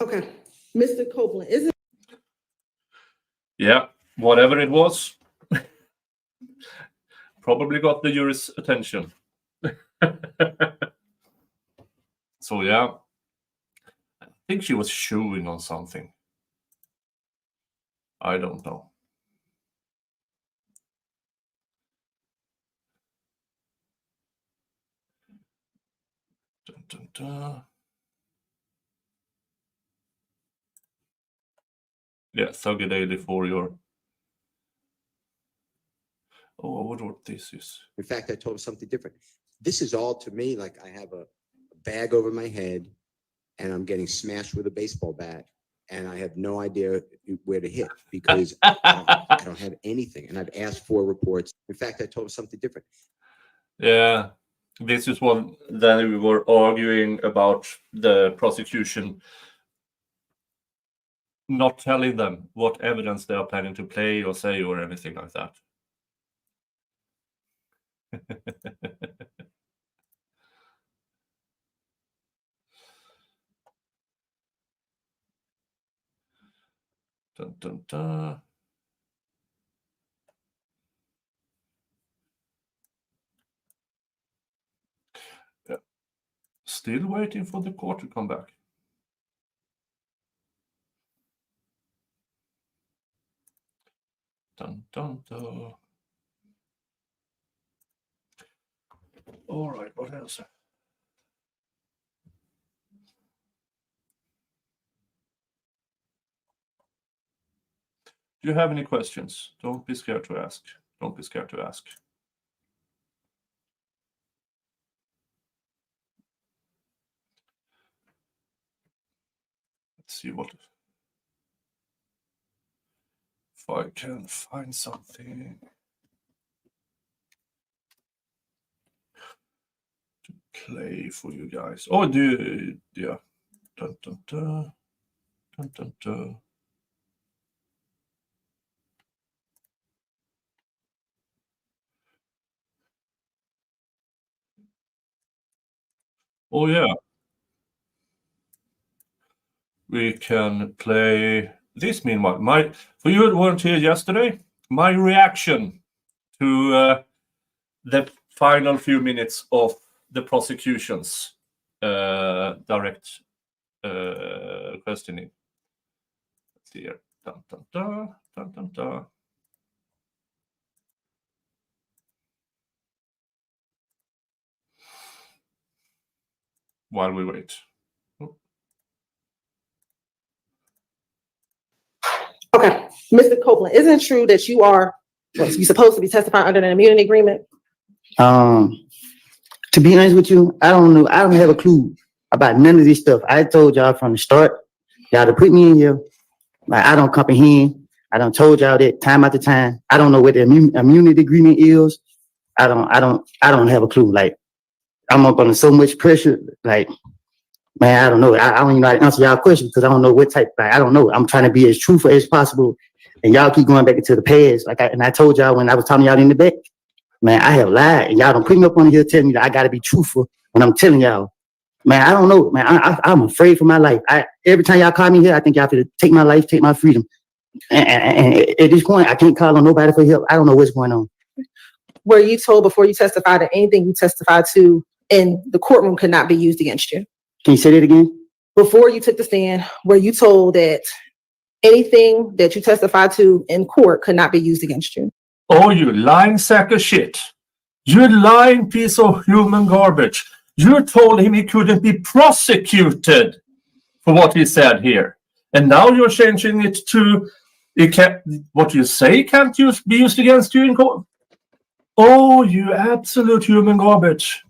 S15: okay? Mr. Copeland, isn't
S2: Yeah, whatever it was, probably got the jury's attention. So yeah, I think she was chewing on something. I don't know. Dun, dun, dun. Yeah, Thugger Daily for your. Oh, I wonder what this is.
S11: In fact, I told him something different. This is all to me like I have a bag over my head and I'm getting smashed with a baseball bat and I have no idea where to hit because I don't have anything. And I've asked for reports. In fact, I told him something different.
S2: Yeah, this is one that we were arguing about the prosecution not telling them what evidence they are planning to play or say or anything like that. Dun, dun, dun. Still waiting for the court to come back. Dun, dun, dun. All right, what else? Do you have any questions? Don't be scared to ask. Don't be scared to ask. Let's see what if I can find something to play for you guys. Oh, yeah. Dun, dun, dun. Dun, dun, dun. Oh yeah. We can play this meanwhile. For you who weren't here yesterday, my reaction to the final few minutes of the prosecution's direct questioning. Let's see here. Dun, dun, dun, dun, dun, dun. While we wait.
S15: Okay, Mr. Copeland, isn't it true that you're supposed to be testifying under an immunity agreement?
S10: To be honest with you, I don't know. I don't have a clue about none of this stuff. I told y'all from the start, y'all to put me in here. Like, I don't comprehend. I done told y'all that time after time. I don't know what the immunity agreement is. I don't have a clue. Like, I'm up under so much pressure. Like, man, I don't know. I don't even know how to answer y'all questions because I don't know what type. Like, I don't know. I'm trying to be as truthful as possible, and y'all keep going back into the past. Like, I told y'all when I was talking y'all in the back, man, I have lied, and y'all don't put me up on here telling me that I got to be truthful when I'm telling y'all. Man, I don't know, man. I'm afraid for my life. Every time y'all call me here, I think y'all have to take my life, take my freedom. And at this point, I can't call on nobody for help. I don't know what's going on.
S15: Were you told before you testified that anything you testified to in the courtroom could not be used against you?
S10: Can you say that again?
S15: Before you took the stand, were you told that anything that you testified to in court could not be used against you?
S2: Oh, you lying sack of shit. You lying piece of human garbage. You told him he couldn't be prosecuted for what he said here. And now you're changing it to what you say can't be used against you in court. Oh, you absolute human garbage.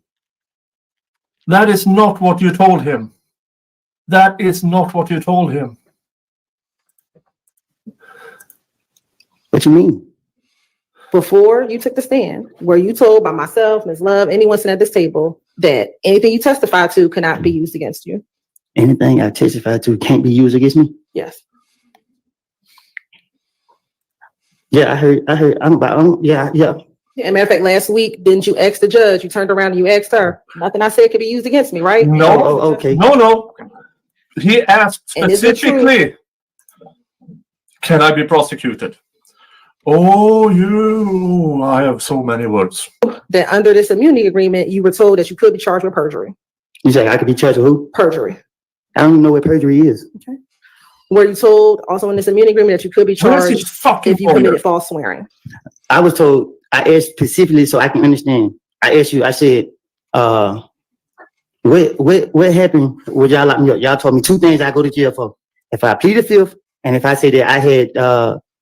S2: That is not what you told him. That is not what you told him.
S10: What you mean?
S15: Before you took the stand, were you told by myself, Ms. Love, anyone sitting at this table, that anything you testified to could not be used against you?
S10: Anything I testified to can't be used against me?
S15: Yes.
S10: Yeah, I heard. Yeah.
S15: As a matter of fact, last week, didn't you ask the judge? You turned around and you asked her. Nothing I said could be used against me, right?
S2: No.
S10: Oh, okay.
S2: No. He asked
S15: And is it true?
S2: specifically, can I be prosecuted? Oh, I have so many words.
S15: That under this immunity agreement, you were told that you could be charged with perjury.
S10: You say I could be charged with who?
S15: Perjury.
S10: I don't even know what perjury is.
S15: Okay. Were you told also in this immunity agreement that you could be charged if you committed false swearing?
S10: I was told, I asked specifically so I can understand. I asked you, I said, what happened with y'all locked me up? Y'all told me two things I go to jail for. If I plead the fifth, and if I say that I had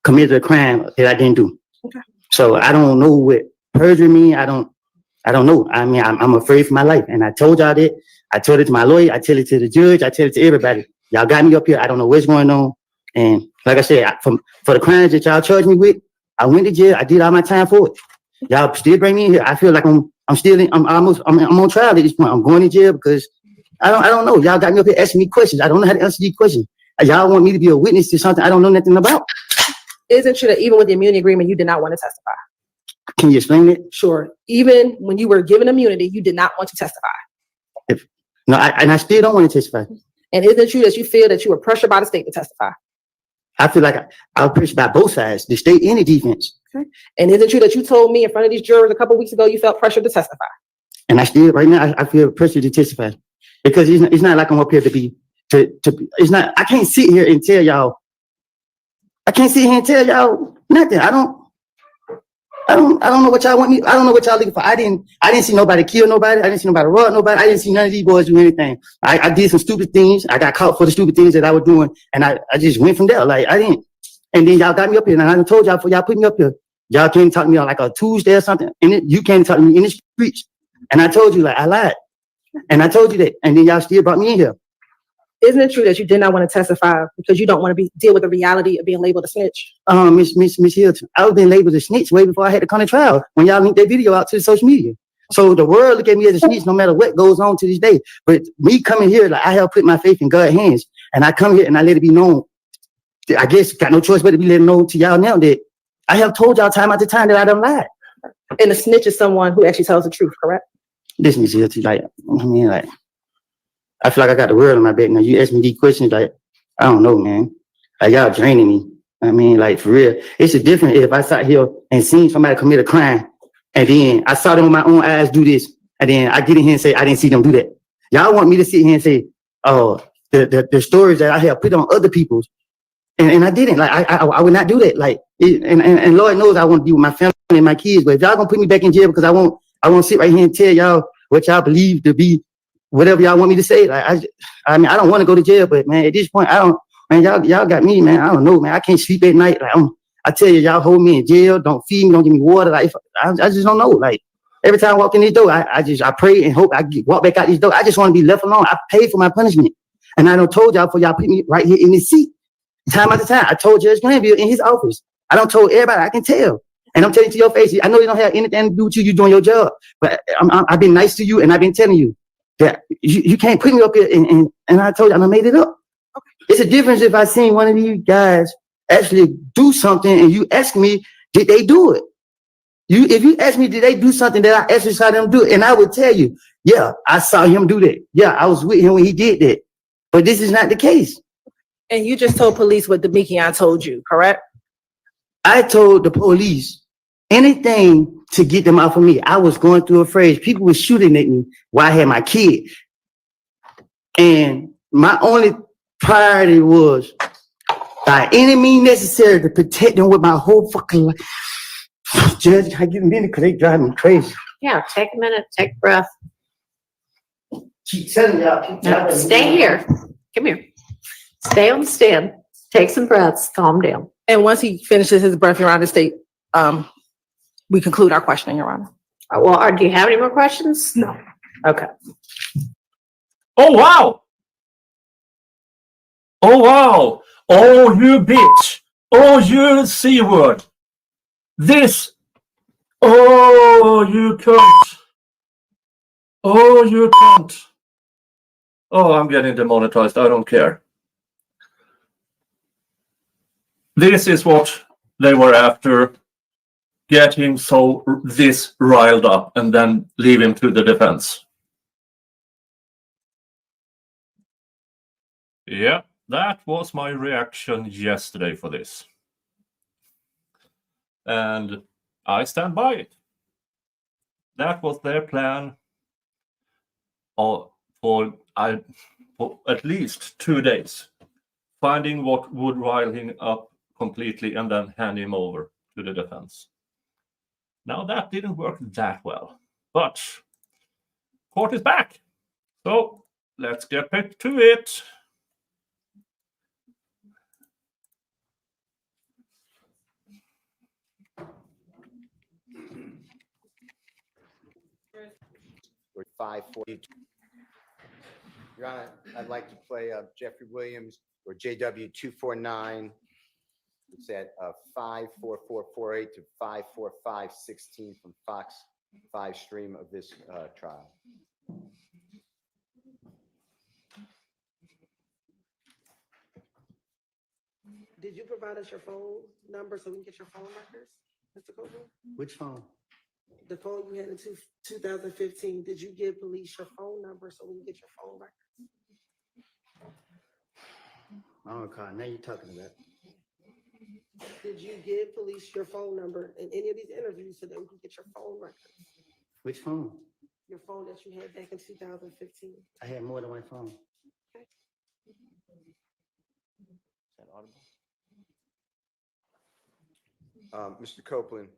S10: committed a crime that I didn't do.
S15: Okay.
S10: So I don't know what perjury mean. I don't know. I mean, I'm afraid for my life. And I told y'all that. I told it to my lawyer. I tell it to the judge. I tell it to everybody. Y'all got me up here. I don't know what's going on. And like I said, for the crimes that y'all charged me with, I went to jail. I did all my time for it. Y'all still bring me in here. I feel like I'm on trial at this point. I'm going to jail because I don't know. Y'all got me up here asking me questions. I don't know how to answer these questions. Y'all want me to be a witness to something I don't know nothing about.
S15: Isn't true that even with the immunity agreement, you did not want to testify?
S10: Can you explain it?
S15: Sure. Even when you were given immunity, you did not want to testify.
S10: I still don't want to testify.
S15: And isn't it true that you feel that you were pressured by the state to testify?
S10: I feel like I was pressured by both sides, the state and the defense.
S15: Okay. And isn't it true that you told me in front of these jurors a couple of weeks ago you felt pressured to testify?
S10: And I still, right now, I feel pressured to testify. Because it's not like I'm up here to be, it's not, I can't sit here and tell y'all, nothing. I don't know what y'all want me, I don't know what y'all looking for. I didn't see nobody kill nobody. I didn't see nobody rob nobody. I didn't see none of these boys do anything. I did some stupid things. I got caught for the stupid things that I was doing. And I just went from there. Like, I didn't. And then y'all got me up here. And I done told y'all before y'all put me up here, y'all came to talk to me on like a Tuesday or something. And you came to talk to me in the streets. And I told you, like, I lied. And I told you that. And then y'all still brought me in here.
S15: Isn't it true that you did not want to testify because you don't want to deal with the reality of being labeled a snitch?
S10: Miss Hilton, I was being labeled a snitch way before I had to come to trial when y'all linked that video out to the social media. So the world look at me as a snitch no matter what goes on to this day. But me coming here, like, I have put my faith in God's hands. And I come here and I let it be known. I guess got no choice but to be letting know to y'all now that I have told y'all time after time that I done lied.
S15: And a snitch is someone who actually tells the truth, correct?
S10: Listen, Miss Hilton, like, I mean, like, I feel like I got the world in my back now. You ask me these questions, like, I don't know, man. Like, y'all draining me. I mean, like, for real. It's a different if I sat here and seen somebody commit a crime, and then I saw them with my own eyes do this, and then I get in here and say, I didn't see them do that. Y'all want me to sit here and say, oh, the stories that I have put on other people's, and I didn't. Like, I would not do that. Like, and Lord knows I want to be with my family and my kids, but if y'all gonna put me back in jail because I won't sit right here and tell y'all what y'all believe to be whatever y'all want me to say. Like, I mean, I don't want to go to jail, but man, at this point, man, y'all got me, man. I don't know, man. I can't sleep at night. Like, I tell you, y'all hold me in jail, don't feed me, don't give me water. Like, I just don't know. Like, every time I walk in this door, I pray and hope I walk back out this door. I just want to be left alone. I paid for my punishment. And I done told y'all before y'all put me right here in this seat. Time after time, I told Judge Glanville in his office. I done told everybody, I can tell. And I'm telling you to your face, I know you don't have anything to do with you. You're doing your job. But I've been nice to you, and I've been telling you that you can't put me up here. And I told you, I made it up. Okay. It's a difference if I seen one of these guys actually do something, and you ask me, did they do it? If you ask me, did they do something that I actually saw them do it? And I would tell you, yeah, I saw him do that. Yeah, I was with him when he did that. But this is not the case.
S15: And you just told police what Demikian told you, correct?
S10: I told the police anything to get them off of me. I was going through a phase. People were shooting at me while I had my kid. And my only priority was by any means necessary to protect them with my whole fucking life. Judge, I give a minute because they drive me crazy.
S3: Yeah, take a minute, take a breath.
S10: Keep telling y'all, keep telling me.
S3: Stay here. Come here. Stay on the stand. Take some breaths. Calm down.
S15: And once he finishes his breath, Your Honor, state, we conclude our questioning, Your Honor.
S3: Well, do you have any more questions?
S15: No.
S3: Okay.
S2: Oh, wow. Oh, wow. Oh, you bitch. Oh, you C word. This. Oh, you cunt. Oh, you cunt. Oh, I'm getting demonetized. I don't care. This is what they were after. Get him so this riled up and then leave him to the defense. Yeah, that was my reaction yesterday for this. And I stand by it. That was their plan for at least 2 days. Finding what would rile him up completely and then hand him over to the defense. Now that didn't work that well, but court is back. So let's get back to it.
S11: We're 5:42. Your Honor, I'd like to play Jeffrey Williams or JW 249. It's at 54448 to 54516 from Fox 5 stream of this trial.
S15: Did you provide us your phone number so we can get your phone records, Mr. Courtroom?
S10: Which phone?
S15: The phone you had in 2015, did you give police your phone number so we can get your phone records?
S10: I don't recall. Now you're talking about.
S15: Did you give police your phone number in any of these interviews so that we can get your phone records?
S10: Which phone?
S15: Your phone that you had back in 2015.
S10: I had more than one phone.
S11: Is that audible? Mr. Copeland,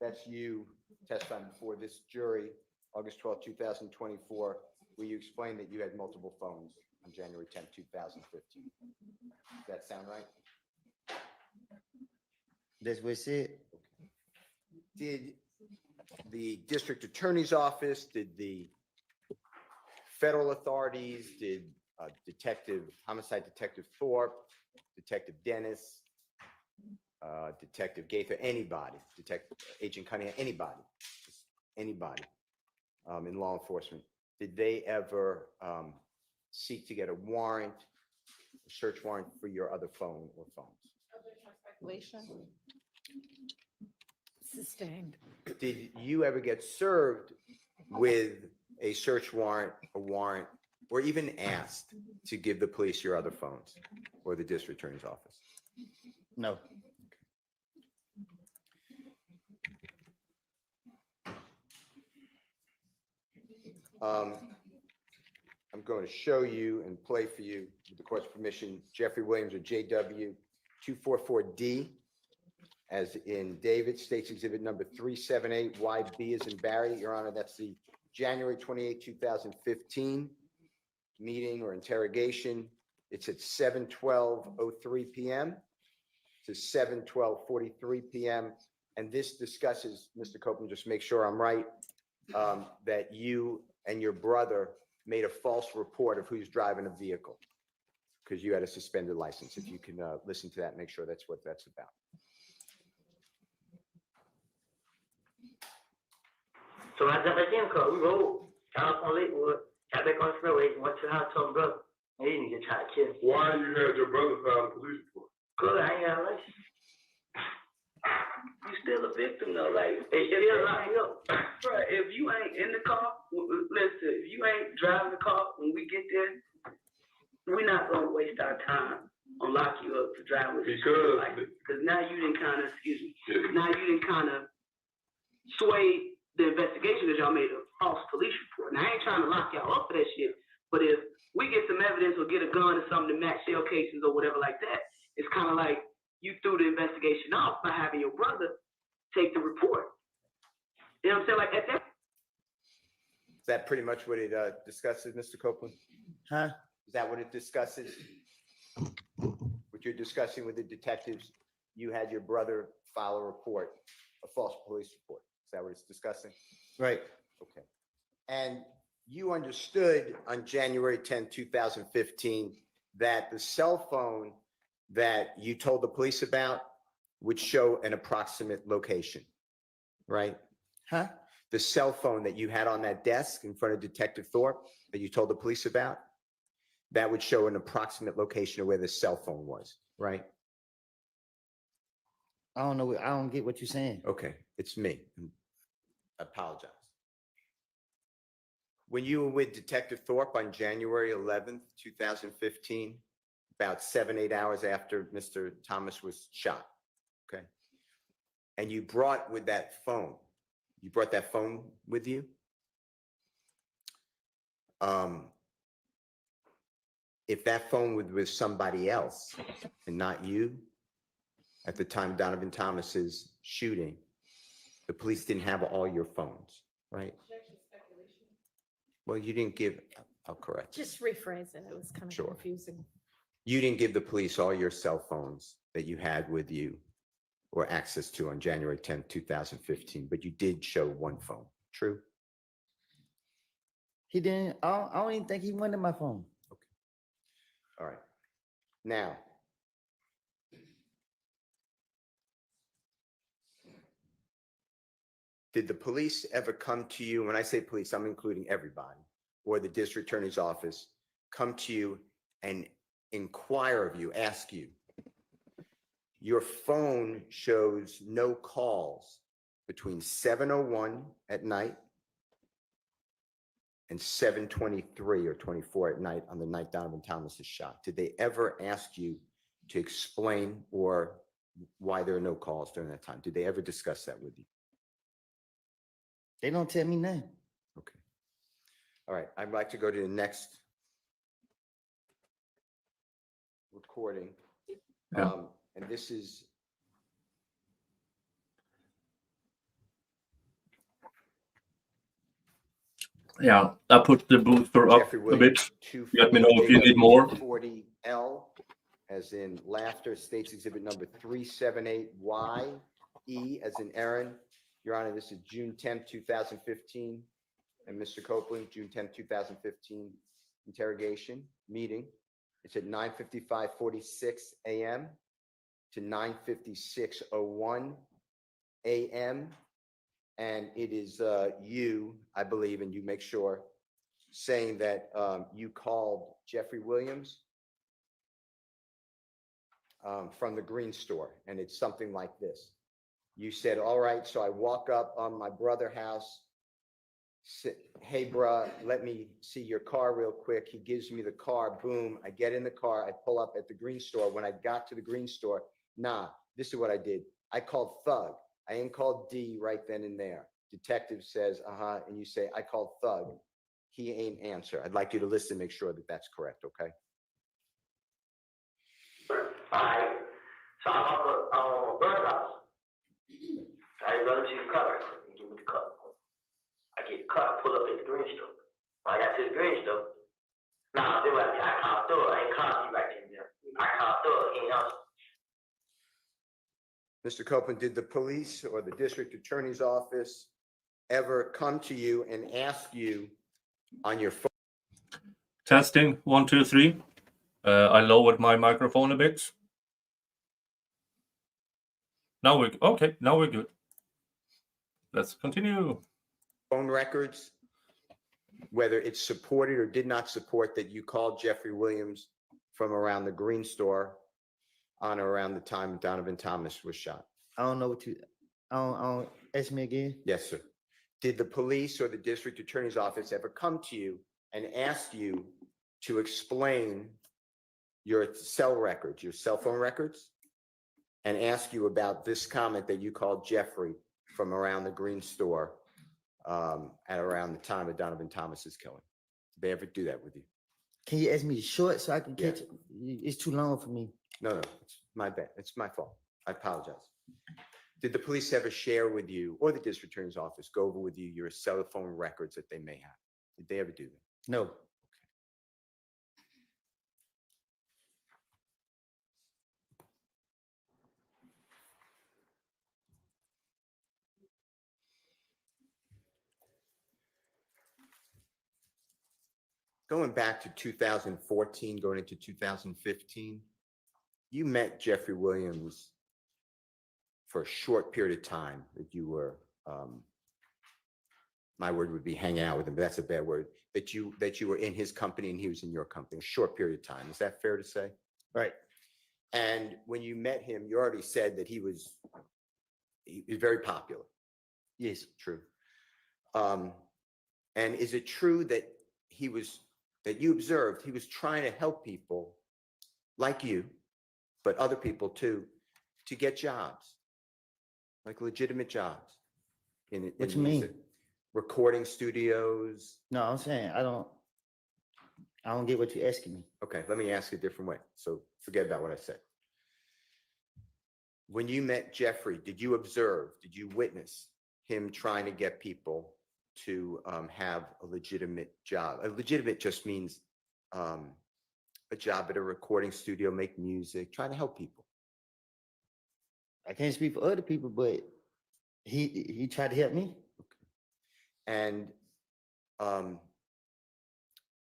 S11: that's you testifying before this jury, August 12th, 2024, where you explained that you had multiple phones on January 10th, 2015. Does that sound right?
S10: That's what it said.
S11: Did the district attorney's office, did the federal authorities, did homicide detective Thorpe, Detective Dennis, Detective Gaither, anybody, Detective Agent Cunningham, anybody in law enforcement, did they ever seek to get a warrant, a search warrant for your other phone or phones?
S3: Speculation.
S9: Sustained.
S11: Did you ever get served with a search warrant, a warrant, or even asked to give the police your other phones or the district attorney's office?
S10: No.
S11: I'm going to show you and play for you, with the court's permission, Jeffrey Williams or JW 244D, as in David, State's Exhibit number 378, YB as in Barry. Your Honor, that's the January 28, 2015 meeting or interrogation. It's at 7:12:03 p.m. to 7:12:43 p.m. And this discusses, Mr. Copeland, just make sure I'm right, that you and your brother made a false report of who's driving a vehicle because you had a suspended license. If you can listen to that, make sure that's what that's about.
S7: So I jumped back in the car. We rolled. Got up on Lakewood. Got back on the freeway. Went to the house. Told my brother. And he didn't get tried to kill me.
S12: Why you had your brother file a police report?
S7: Cause I ain't got a license. You still a victim though. Like it is like bro. If you ain't in the car, listen. If you ain't driving the car when we get there, we're not gonna waste our time on lock you up to drive with because now you didn't kind of now you didn't kind of sway the investigation that y'all made a false police report. Now I ain't trying to lock y'all up for that shit, but if we get some evidence or get a gun or something to match shell cases or whatever like that, it's kind of like you threw the investigation off by having your brother take the report. You know what I'm saying? Like at that.
S11: Is that pretty much what it discusses, Mr. Copeland?
S10: Huh?
S11: Is that what it discusses? What you're discussing with the detectives, you had your brother file a report, a false police report. Is that what it's discussing?
S10: Right.
S11: Okay. And you understood on January 10, 2015, that the cell phone that you told the police about would show an approximate location, right?
S10: Huh?
S11: The cell phone that you had on that desk in front of Detective Thorpe that you told the police about, that would show an approximate location of where the cell phone was, right?
S10: I don't know. I don't get what you're saying.
S11: Okay, it's me. I apologize. When you were with Detective Thorpe on January 11th, 2015, about 7-8 hours after Mr. Thomas was shot, okay? And you brought with that phone, you brought that phone with you? If that phone was with somebody else and not you, at the time Donovan Thomas's shooting, the police didn't have all your phones, right? Well, you didn't give, I'll correct.
S9: Just rephrase it. It was kind of
S11: Sure.
S9: confusing.
S11: You didn't give the police all your cell phones that you had with you or access to on January 10th, 2015, but you did show one phone, true?
S10: He didn't. I don't even think he wanted my phone.
S11: Okay. All right. Now, did the police ever come to you? When I say police, I'm including everybody, or the district attorney's office, come to you and inquire of you, ask you, your phone shows no calls between 7:01 at night and 7:23 or 24 at night on the night Donovan Thomas is shot. Did they ever ask you to explain or why there are no calls during that time? Did they ever discuss that with you?
S10: They don't tell me nothing.
S11: Okay. All right, I'd like to go to the next recording.
S2: Yeah.
S11: And this is,
S2: Yeah, I put the booster up
S11: Jeffrey
S2: a bit.
S11: Williams,
S2: Let me know if you need more.
S11: 240L, as in laughter, States Exhibit number 378Y, E as in Aaron. Your Honor, this is June 10th, 2015. And Mr. Copeland, June 10th, 2015, interrogation meeting. It's at 9:55:46 a.m. to 9:56:01 a.m. And it is you, I believe, and you make sure, saying that you called Jeffrey Williams from the green store, and it's something like this. You said, all right, so I walk up on my brother's house. Hey, bruh, let me see your car real quick. He gives me the car. Boom. I get in the car. I pull up at the green store. When I got to the green store, nah, this is what I did. I called Thug. I ain't called D right then and there. Detective says, and you say, I called Thug. He ain't answer. I'd like you to listen, make sure that that's correct, okay?
S7: Alright, so I'm on brother's house. I run to the car, and give me the car. I get the car, pull up at the green store. When I got to the green store, nah, then I called Thug. I ain't called you right there. I called Thug, he ain't answer.
S11: Mr. Copeland, did the police or the district attorney's office ever come to you and ask you on your phone?
S2: Testing 1, 2, 3. I lowered my microphone a bit. Now we're okay. Now we're good. Let's continue.
S11: Phone records, whether it's supported or did not support that you called Jeffrey Williams from around the green store on or around the time Donovan Thomas was shot.
S10: I don't know what you, I don't, ask me again.
S11: Yes, sir. Did the police or the district attorney's office ever come to you and ask you to explain your cell records, your cell phone records, and ask you about this comment that you called Jeffrey from around the green store at around the time of Donovan Thomas's killing? Did they ever do that with you?
S10: Can you ask me short so I can
S11: Yeah.
S10: catch it? It's too long for me.
S11: No, it's my bad. It's my fault. I apologize. Did the police ever share with you or the district attorney's office go over with you your cell phone records that they may have? Did they ever do that?
S10: No.
S11: Going back to 2014, going into 2015, you met Jeffrey Williams for a short period of time that you were, my word would be hanging out with him, but that's a bad word, that you were in his company and he was in your company, a short period of time. Is that fair to say?
S10: Right.
S11: And when you met him, you already said that he was very popular.
S10: Yes.
S11: True. And is it true that that you observed he was trying to help people like you, but other people too, to get jobs, like legitimate jobs?
S10: What you mean?
S11: Recording studios?
S10: No, I'm saying I don't get what you're asking me.
S11: Okay, let me ask you a different way. So forget about what I said. When you met Jeffrey, did you observe, did you witness him trying to get people to have a legitimate job? A legitimate just means a job at a recording studio, make music, trying to help people.
S10: I can't speak for other people, but he tried to help me.
S11: And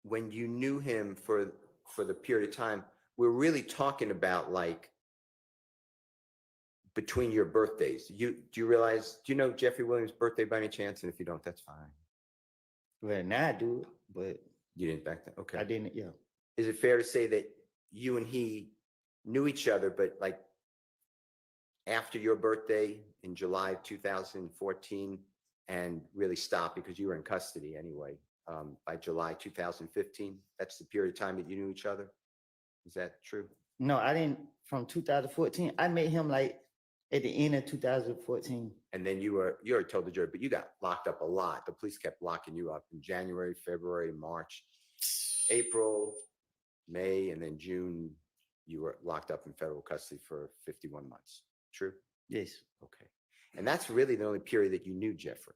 S11: when you knew him for the period of time, we're really talking about like between your birthdays. Do you know Jeffrey Williams' birthday by any chance? And if you don't, that's fine.
S10: Well, now I do, but
S11: You didn't back then? Okay.
S10: I didn't, yeah.
S11: Is it fair to say that you and he knew each other, but like after your birthday in July 2014 and really stopped because you were in custody anyway, by July 2015? That's the period of time that you knew each other? Is that true?
S10: No, I didn't, from 2014, I met him like At the end of 2014.
S11: And then you already told the jury, but you got locked up a lot. The police kept locking you up in January, February, March, April, May, and then June. You were locked up in federal custody for 51 months. True?
S10: Yes.
S11: Okay. And that's really the only period that you knew Jeffrey.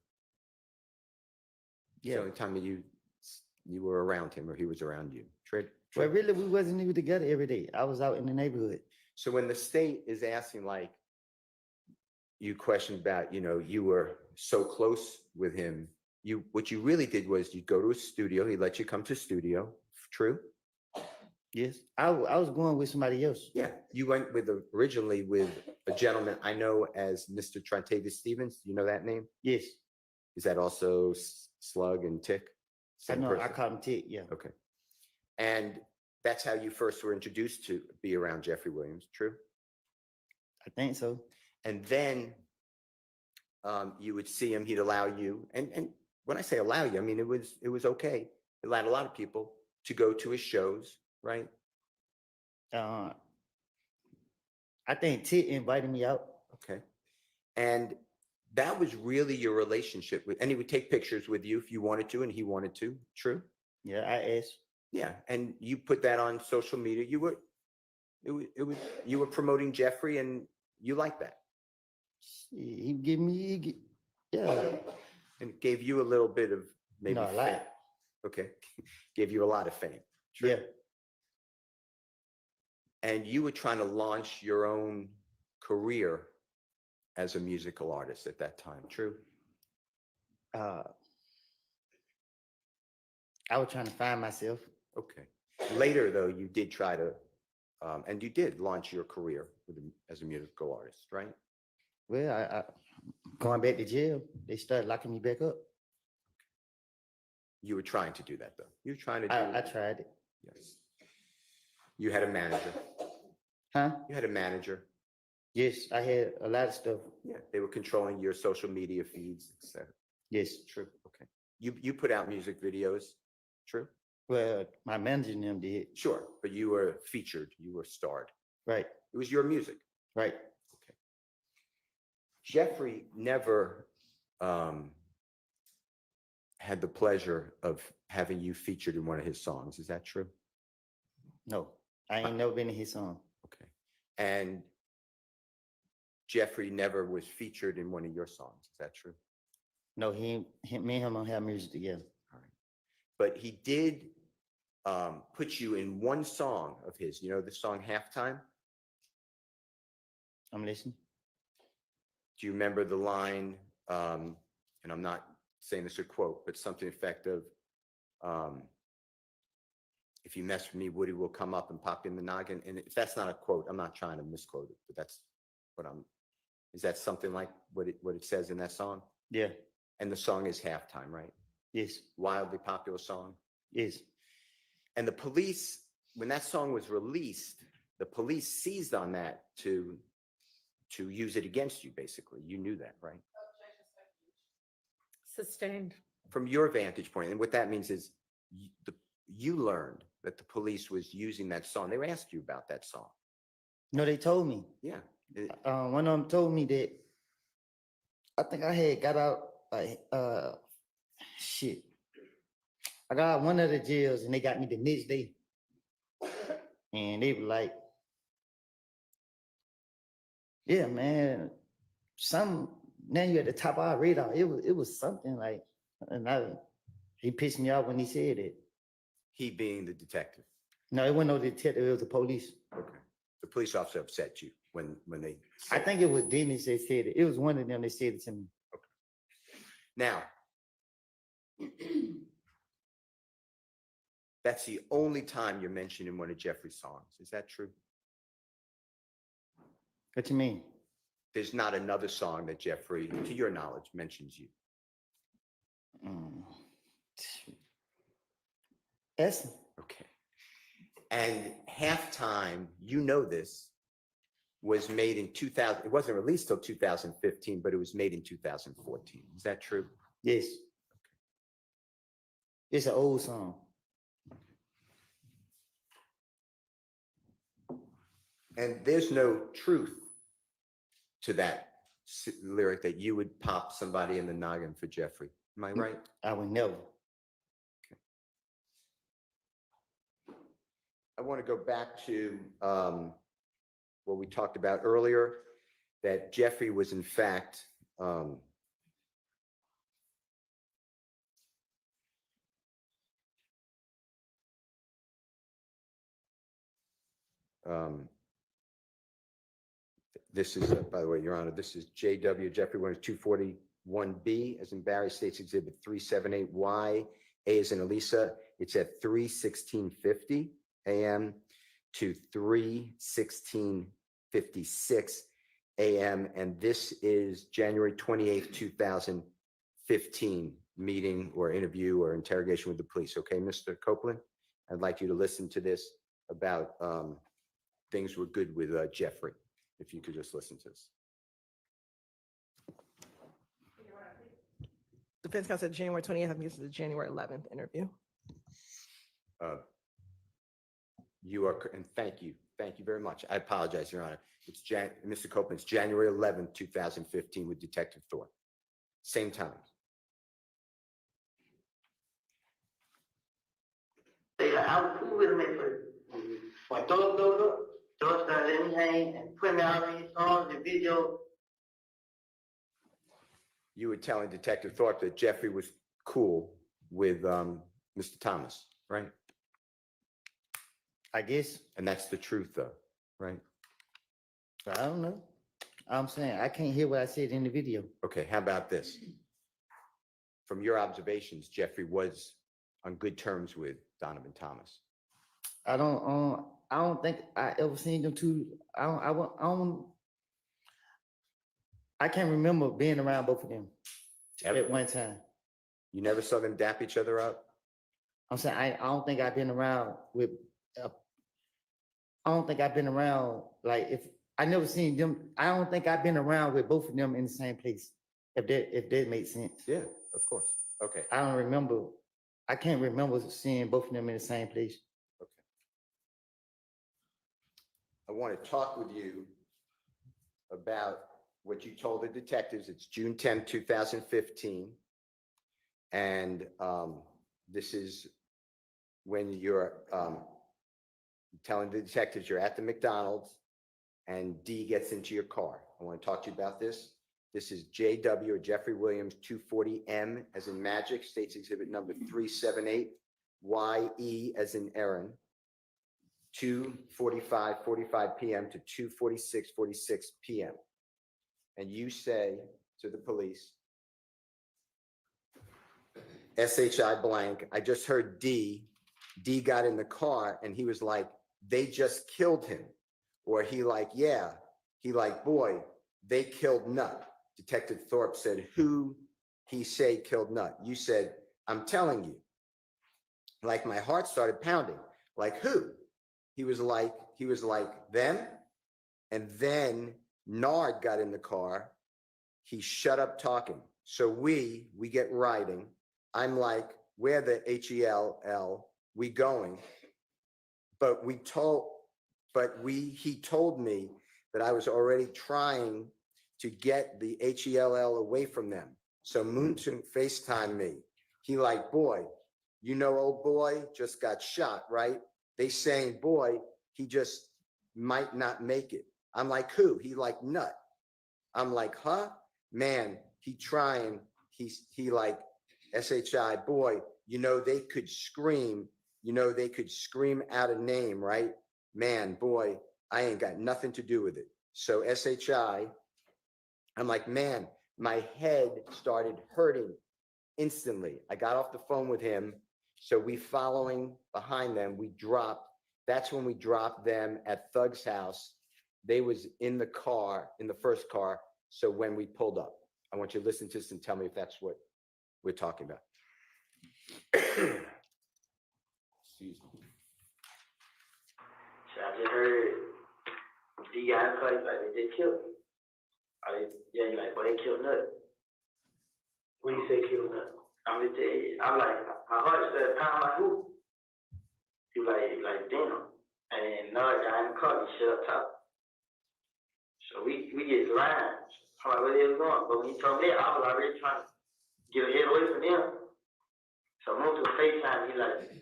S11: It's
S10: Yeah.
S11: the only time that you were around him or he was around you. True?
S10: But really, we wasn't even together every day. I was out in the neighborhood.
S11: So when the state is asking, like, you questioned about, you were so close with him, what you really did was you'd go to a studio, he let you come to a studio. True?
S10: Yes. I was going with somebody else.
S11: Yeah. You went originally with a gentleman I know as Mr. Trontavious Stevens. Do you know that name?
S10: Yes.
S11: Is that also Slug and Tick?
S10: I
S11: Same
S10: know, I
S11: person?
S10: call him Tick, yeah.
S11: Okay. And that's how you first were introduced to be around Jeffrey Williams, true?
S10: I think so.
S11: And then you would see him, he'd allow you, and when I say allow you, I mean, it was okay. It allowed a lot of people to go to his shows, right?
S10: I think Tick invited me out.
S11: Okay. And that was really your relationship with, and he would take pictures with you if you wanted to, and he wanted to, true?
S10: Yeah, I asked.
S11: Yeah, and you put that on social media. You were promoting Jeffrey, and you liked that.
S10: He give me, yeah.
S11: And it gave you a little bit of maybe
S10: No, a
S11: fame.
S10: lot.
S11: Okay, gave you a lot of fame. True.
S10: Yeah.
S11: And you were trying to launch your own career as a musical artist at that time. True.
S10: I was trying to find myself.
S11: Okay. Later, though, you did try to, and you did launch your career as a musical artist, right?
S10: Well, I going back to jail, they started locking me back up.
S11: You were trying to do that, though. You were trying to do
S10: I tried it.
S11: Yes. You had a manager.
S10: Huh?
S11: You had a manager.
S10: Yes, I had a lot of stuff.
S11: Yeah, they were controlling your social media feeds, etc.
S10: Yes.
S11: True. Okay. You put out music videos. True.
S10: Well, my manager and them did.
S11: Sure, but you were featured. You were starred.
S10: Right.
S11: It was your music.
S10: Right.
S11: Okay. Jeffrey never had the pleasure of having you featured in one of his songs. Is that true?
S10: No, I ain't never been in his song.
S11: Okay. And Jeffrey never was featured in one of your songs. Is that true?
S10: No, me and him don't have music together.
S11: All right. But he did put you in one song of his. You know the song Halftime?
S10: I'm listening.
S11: Do you remember the line, and I'm not saying this a quote, but something effective, if you mess with me, Woody will come up and pop in the noggin. And if that's not a quote, I'm not trying to misquote it, but that's what is that something like what it says in that song?
S10: Yeah.
S11: And the song is Halftime, right?
S10: Yes.
S11: Wildly popular song.
S10: Yes.
S11: And the police, when that song was released, the police seized on that to use it against you, basically. You knew that, right?
S9: Sustained.
S11: From your vantage point, and what that means is you learned that the police was using that song. They asked you about that song.
S10: No, they told me.
S11: Yeah.
S10: One of them told me that I think I had got out like shit. I got out one of the jails and they got me the next day. And they were like, yeah, man, now you're at the top of our radar. It was something like, and he pissed me off when he said it.
S11: He being the detective.
S10: No, it wasn't no detective, it was the police.
S11: Okay. The police officer upset you when they
S10: I think it was Dennis that said it. It was one of them that said it to me.
S11: Okay. Now, that's the only time you're mentioned in one of Jeffrey's songs. Is that true?
S10: What you mean?
S11: There's not another song that Jeffrey, to your knowledge, mentions you.
S10: Yes.
S11: Okay. And Halftime, you know this, was made in 2000. It wasn't released till 2015, but it was made in 2014. Is that true?
S10: Yes. It's an old song.
S11: And there's no truth to that lyric that you would pop somebody in the noggin for Jeffrey. Am I right?
S10: I would never.
S11: I want to go back to what we talked about earlier, that Jeffrey was in fact this is, by the way, Your Honor, this is JW Jeffrey Williams 241B, as in Barry States Exhibit 378Y, A as in Elisa. It's at 3:16:50 a.m. to 3:16:56 a.m. And this is January 28th, 2015 meeting or interview or interrogation with the police. Okay, Mr. Copeland, I'd like you to listen to this about things were good with Jeffrey. If you could just listen to this.
S16: Defense counsel said January 20th. I think this is the January 11th interview.
S11: You are, and thank you very much. I apologize, Your Honor. It's Mr. Copeland, it's January 11th, 2015 with Detective Thorpe. Same time.
S6: I was cool with him at first. When Thorpe started letting me hang and putting me out on his songs and videos.
S11: You were telling Detective Thorpe that Jeffrey was cool with Mr. Thomas, right?
S10: I guess.
S11: And that's the truth, though, right?
S10: I don't know. I'm saying I can't hear what I said in the video.
S11: Okay, how about this? From your observations, Jeffrey was on good terms with Donovan Thomas.
S10: I don't think I ever seen them two. I can't remember being around both of them at one time.
S11: You never saw them dap each other up?
S10: I'm saying I don't think I've been around with. I don't think I've been around like if I never seen them. I don't think I've been around with both of them in the same place. If that makes sense.
S11: Yeah, of course. Okay.
S10: I don't remember. I can't remember seeing both of them in the same place.
S11: Okay. I want to talk with you about what you told the detectives. It's June 10th, 2015. And this is when you're telling the detectives you're at the McDonald's and D gets into your car. I want to talk to you about this. This is JW or Jeffrey Williams 240M as in magic, states exhibit number 378, YE as in Aaron, 2:45 p.m. to 2:46 p.m. And you say to the police, SHI blank, I just heard D got in the car and he was like, they just killed him. Or he like, yeah, he like, boy, they killed Nut. Detective Thorpe said, who he say killed Nut? You said, I'm telling you. Like my heart started pounding. Like who? He was like, them. And then Nard got in the car. He shut up talking. So we get riding. I'm like, where the HELL, we going? But he told me that I was already trying to get the HELL away from them. So Moonton FaceTimed me. He like, boy, you know, old boy just got shot, right? They saying, boy, he just might not make it. I'm like, who? He like, Nut. I'm like, huh? Man, he trying, he like, SHI, boy, you know, they could scream out a name, right? Man, boy, I ain't got nothing to do with it. So SHI, I'm like, man, my head started hurting instantly. I got off the phone with him. So we following behind them, that's when we dropped them at Thug's house. They was in the car, in the first car. So when we pulled up, I want you to listen to this and tell me if that's what we're talking about. Excuse me.
S7: So I just heard D got in the car, like they killed him. Yeah, you like, well, they killed Nut. When you say killed Nut, I'm gonna tell you, I'm like, my heart started pounding like who? You like damn. And then Nut got in the car, he shut up top. So So we get lines. I'm like, where they was going? But when he told me that, I was already trying to get ahead away from them. So I moved to a FaceTime. He like,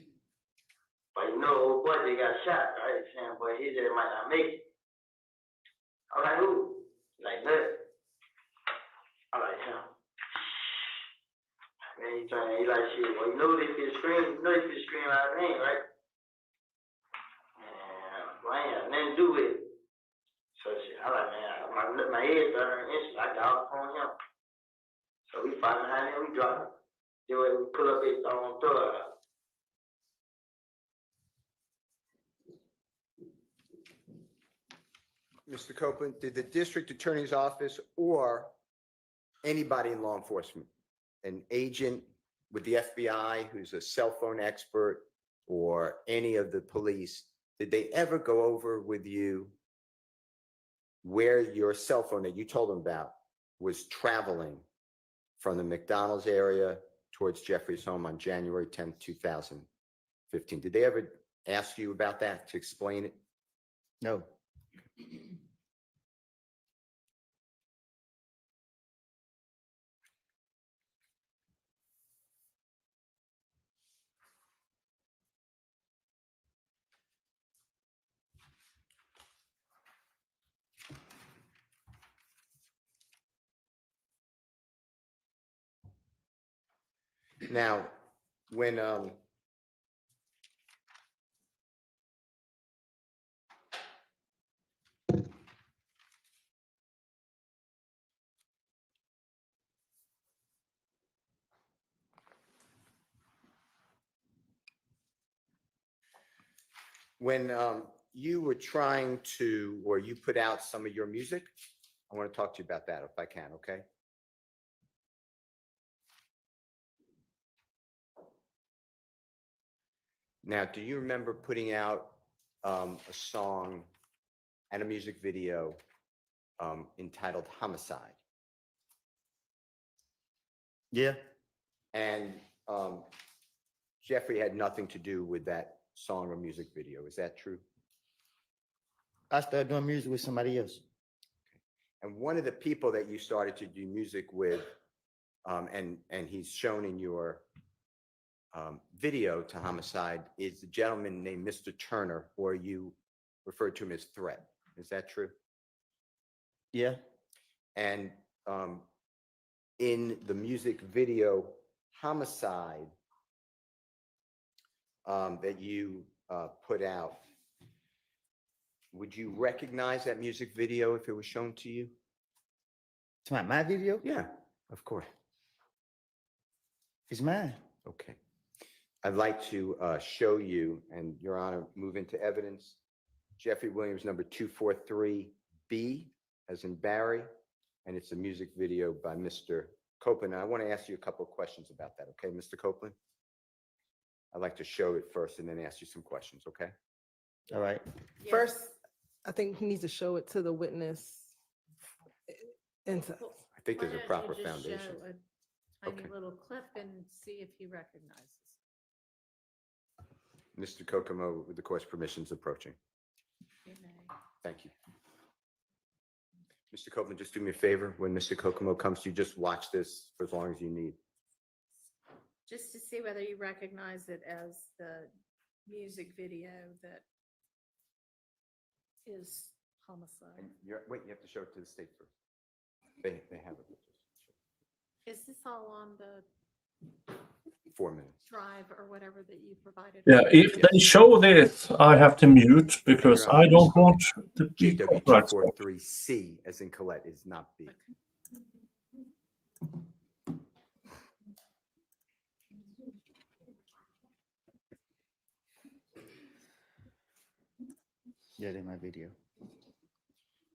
S7: but you know, old boy, they got shot, right? Saying, boy, his ass might not make it. I'm like, who? He like, look. I'm like, him. Man, he like, shit, well, you know they fit screen, out of the name, right? Man, I ain't have nothing to do with it. So shit, I like, man, my head started instantly. I got off on him. So we fight behind him, we drop him. Then we pull up his throw.
S11: Mr. Copeland, did the district attorney's office or anybody in law enforcement, an agent with the FBI who's a cell phone expert or any of the police, did they ever go over with you where your cell phone that you told them about was traveling from the McDonald's area towards Jeffrey's home on January 10th, 2015? Did they ever ask you about that to explain it?
S10: No.
S11: Now, when you were trying to, or you put out some of your music, I want to talk to you about that if I can, okay? Now, do you remember putting out a song and a music video entitled Homicide?
S10: Yeah.
S11: And Jeffrey had nothing to do with that song or music video. Is that true?
S10: I started doing music with somebody else.
S11: And one of the people that you started to do music with, and he's shown in your video to Homicide, is a gentleman named Mr. Turner, or you referred to him as Threat. Is that true?
S10: Yeah.
S11: And in the music video Homicide that you put out, would you recognize that music video if it was shown to you?
S10: It's my video?
S11: Yeah, of course.
S10: It's mine.
S11: Okay. I'd like to show you, and Your Honor, move into evidence, Jeffrey Williams, number 243B, as in Barry, and it's a music video by Mr. Copeland. I want to ask you a couple of questions about that, okay, Mr. Copeland? I'd like to show it first and then ask you some questions, okay?
S10: All right.
S16: First, I think he needs to show it to the witness. And to-
S11: I think there's a proper foundation.
S3: Tiny
S11: Okay.
S3: little clip and see if he recognizes.
S11: Mr. Kokomo, with the court's permissions approaching. Thank you. Mr. Copeland, just do me a favor. When Mr. Kokomo comes to you, just watch this for as long as you need.
S3: Just to see whether you recognize it as the music video that is Homicide.
S11: Wait, you have to show it to the state first. They have it.
S3: Is this all on the
S11: 4 minutes.
S3: drive or whatever that you provided?
S2: Yeah, if they show this, I have to mute because I don't want to be copyright.
S11: GW243C, as in Colette, is not B.
S10: Yeah, in my video.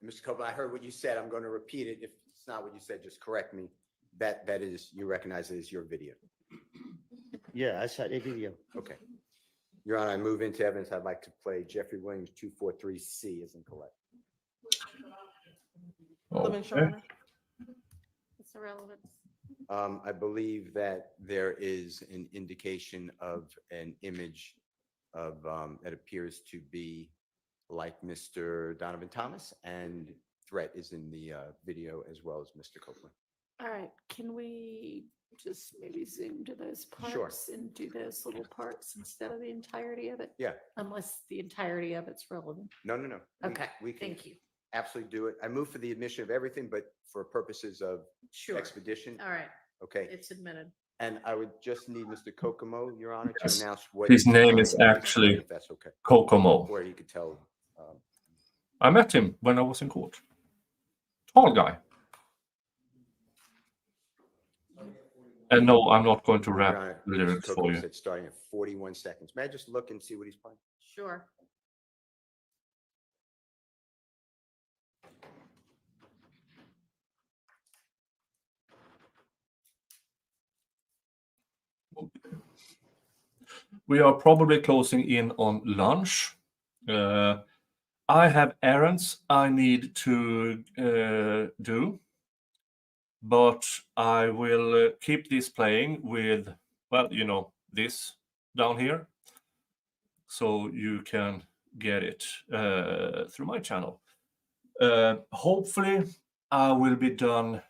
S11: Mr. Copeland, I heard what you said. I'm going to repeat it. If it's not what you said, just correct me. That is, you recognize it as your video.
S10: Yeah, I shot that video.
S11: Okay. Your Honor, I move into evidence. I'd like to play Jeffrey Williams 243C, as in Colette.
S2: Okay.
S3: It's irrelevant.
S11: I believe that there is an indication of an image of that appears to be like Mr. Donovan Thomas, and threat is in the video as well as Mr. Copeland.
S9: All right, can we just maybe zoom to those
S11: Sure.
S9: parts and do those little parts instead of the entirety of it?
S11: Yeah.
S9: Unless the entirety of it's relevant.
S11: No, no, no.
S9: Okay,
S11: We can
S9: thank you.
S11: absolutely do it. I move for the admission of everything, but for purposes of
S9: Sure.
S11: expedition.
S9: All right,
S11: Okay.
S9: it's admitted.
S11: And I would just need Mr. Kokomo, Your Honor, to
S2: Yes.
S11: announce what
S2: His name is
S11: time we
S2: actually
S11: start, if that's okay.
S2: Kokomo.
S11: Or you could tell.
S2: I met him when I was in court. Tall guy. And no, I'm not going to
S11: Your
S2: rap
S11: Honor,
S2: the
S11: Mr.
S2: lyrics
S11: Kokomo
S2: for you.
S11: said starting at 41 seconds. May I just look and see what he's playing?
S9: Sure.
S2: We are probably closing in on lunch. I have errands I need to do, but I will keep this playing with, well, you know, this down here, so you can get it through my channel. Hopefully, I will be done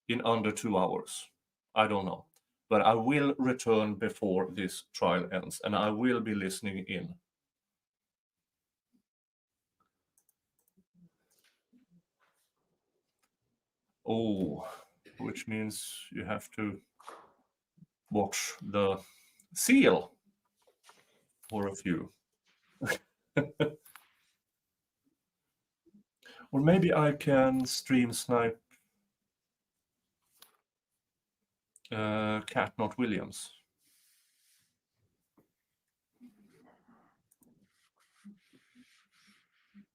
S2: in under 2 hours. I don't know. But I will return before this trial ends, and I will be listening in. Oh, which means you have to watch the seal for a few. Or maybe I can stream snipe Cat Not Williams.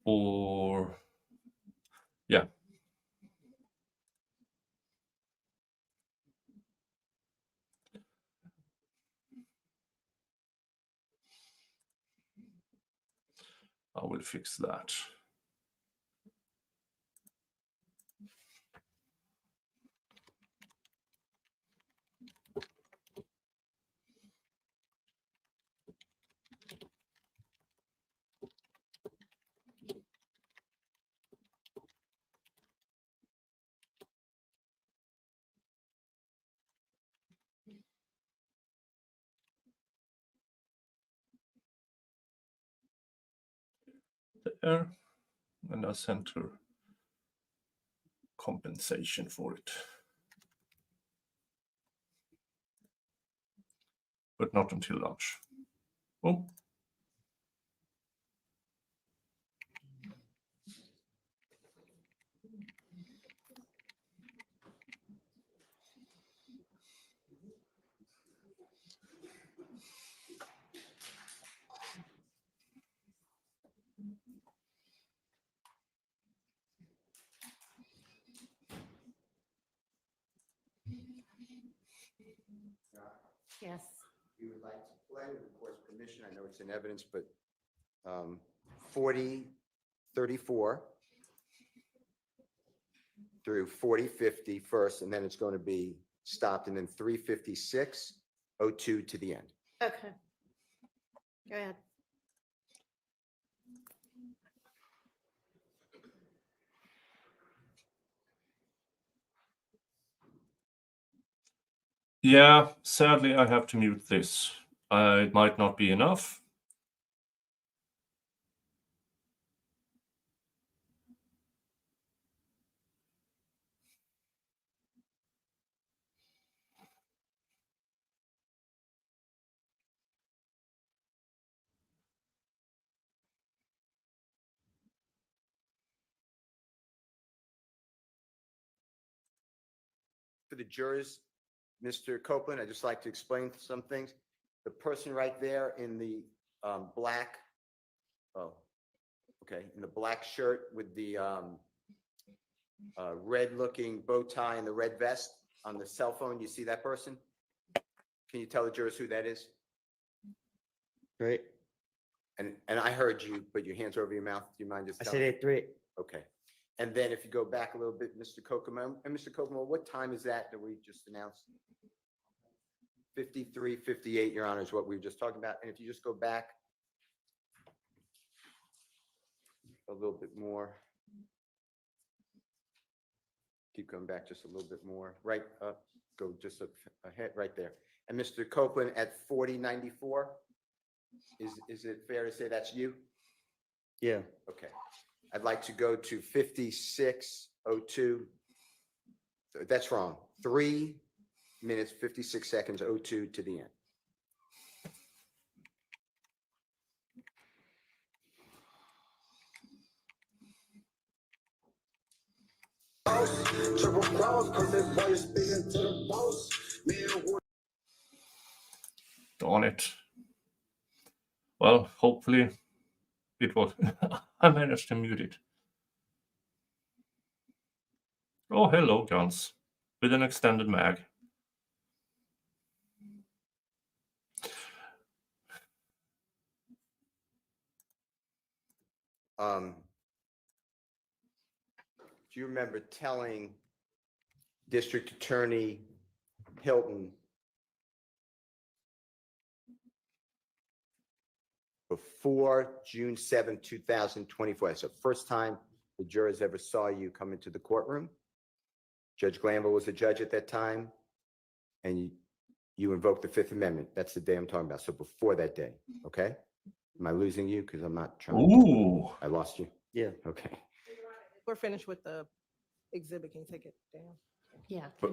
S2: Or, yeah. I will fix that. There, and I sent her compensation for it. But not until lunch. Oh.
S9: Yes.
S11: You would like to play with the court's permission. I know it's in evidence, but 4034 through 4050 first, and then it's going to be stopped, and then 35602 to the end.
S9: Okay. Go ahead.
S2: Yeah, sadly, I have to mute this. It might not be enough.
S11: For the jurors, Mr. Copeland, I'd just like to explain some things. The person right there in the black, oh, okay, in the black shirt with the red-looking bow tie and the red vest on the cell phone, you see that person? Can you tell the jurors who that is?
S10: Great.
S11: And I heard you, but your hands are over your mouth. Do you mind just
S10: I
S11: telling?
S10: said that threat.
S11: Okay. And then if you go back a little bit, Mr. Kokomo, and Mr. Kokomo, what time is that we just announced? 53:58, Your Honor, is what we were just talking about. And if you just go back a little bit more. Keep going back just a little bit more. Right up, go just ahead, right there. And Mr. Copeland at 4094, is it fair to say that's you?
S10: Yeah.
S11: Okay. I'd like to go to 5602. That's wrong. 3 minutes, 56 seconds, 02 to the end.
S2: Darn it. Well, hopefully it was. I managed to mute it. Oh, hello, guns. With an extended mag.
S11: Do you remember telling District Attorney Hilton before June 7th, 2024, that's the first time the jurors ever saw you come into the courtroom? Judge Glanville was the judge at that time, and you invoked the Fifth Amendment. That's the day I'm talking about. So before that day, okay? Am I losing you? Because I'm not trying.
S2: Ooh.
S11: I lost you?
S10: Yeah.
S11: Okay.
S16: We're finished with the exhibit. Can you take it down?
S9: Yeah.
S11: But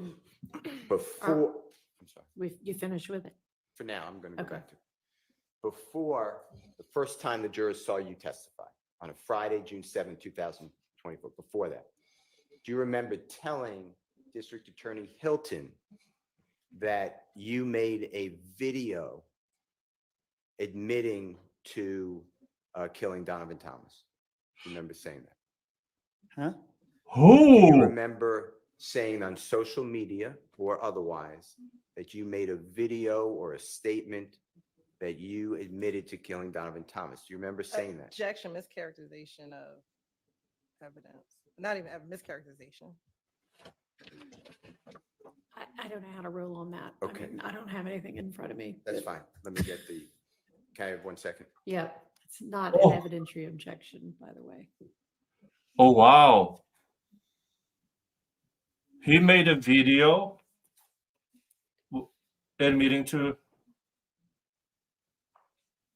S11: before, I'm sorry.
S9: You finished with it?
S11: For now, I'm going to go
S9: Okay.
S11: back to it. Before the first time the jurors saw you testify on a Friday, June 7th, 2024, before that, do you remember telling District Attorney Hilton that you made a video admitting to killing Donovan Thomas? Do you remember saying that?
S10: Huh?
S11: Do you
S2: Oh,
S11: remember saying on social media or otherwise that you made a video or a statement that you admitted to killing Donovan Thomas? Do you remember saying that?
S16: Objection, mischaracterization of evidence. Not even mischaracterization.
S9: I don't know how to rule on that.
S11: Okay.
S9: I mean, I don't have anything in front of me.
S11: That's
S9: but-
S11: fine. Let me get the, can I have 1 second?
S9: Yeah, it's not
S2: Oh.
S9: an evidentiary objection, by the way.
S2: oh wow. He made a video admitting to.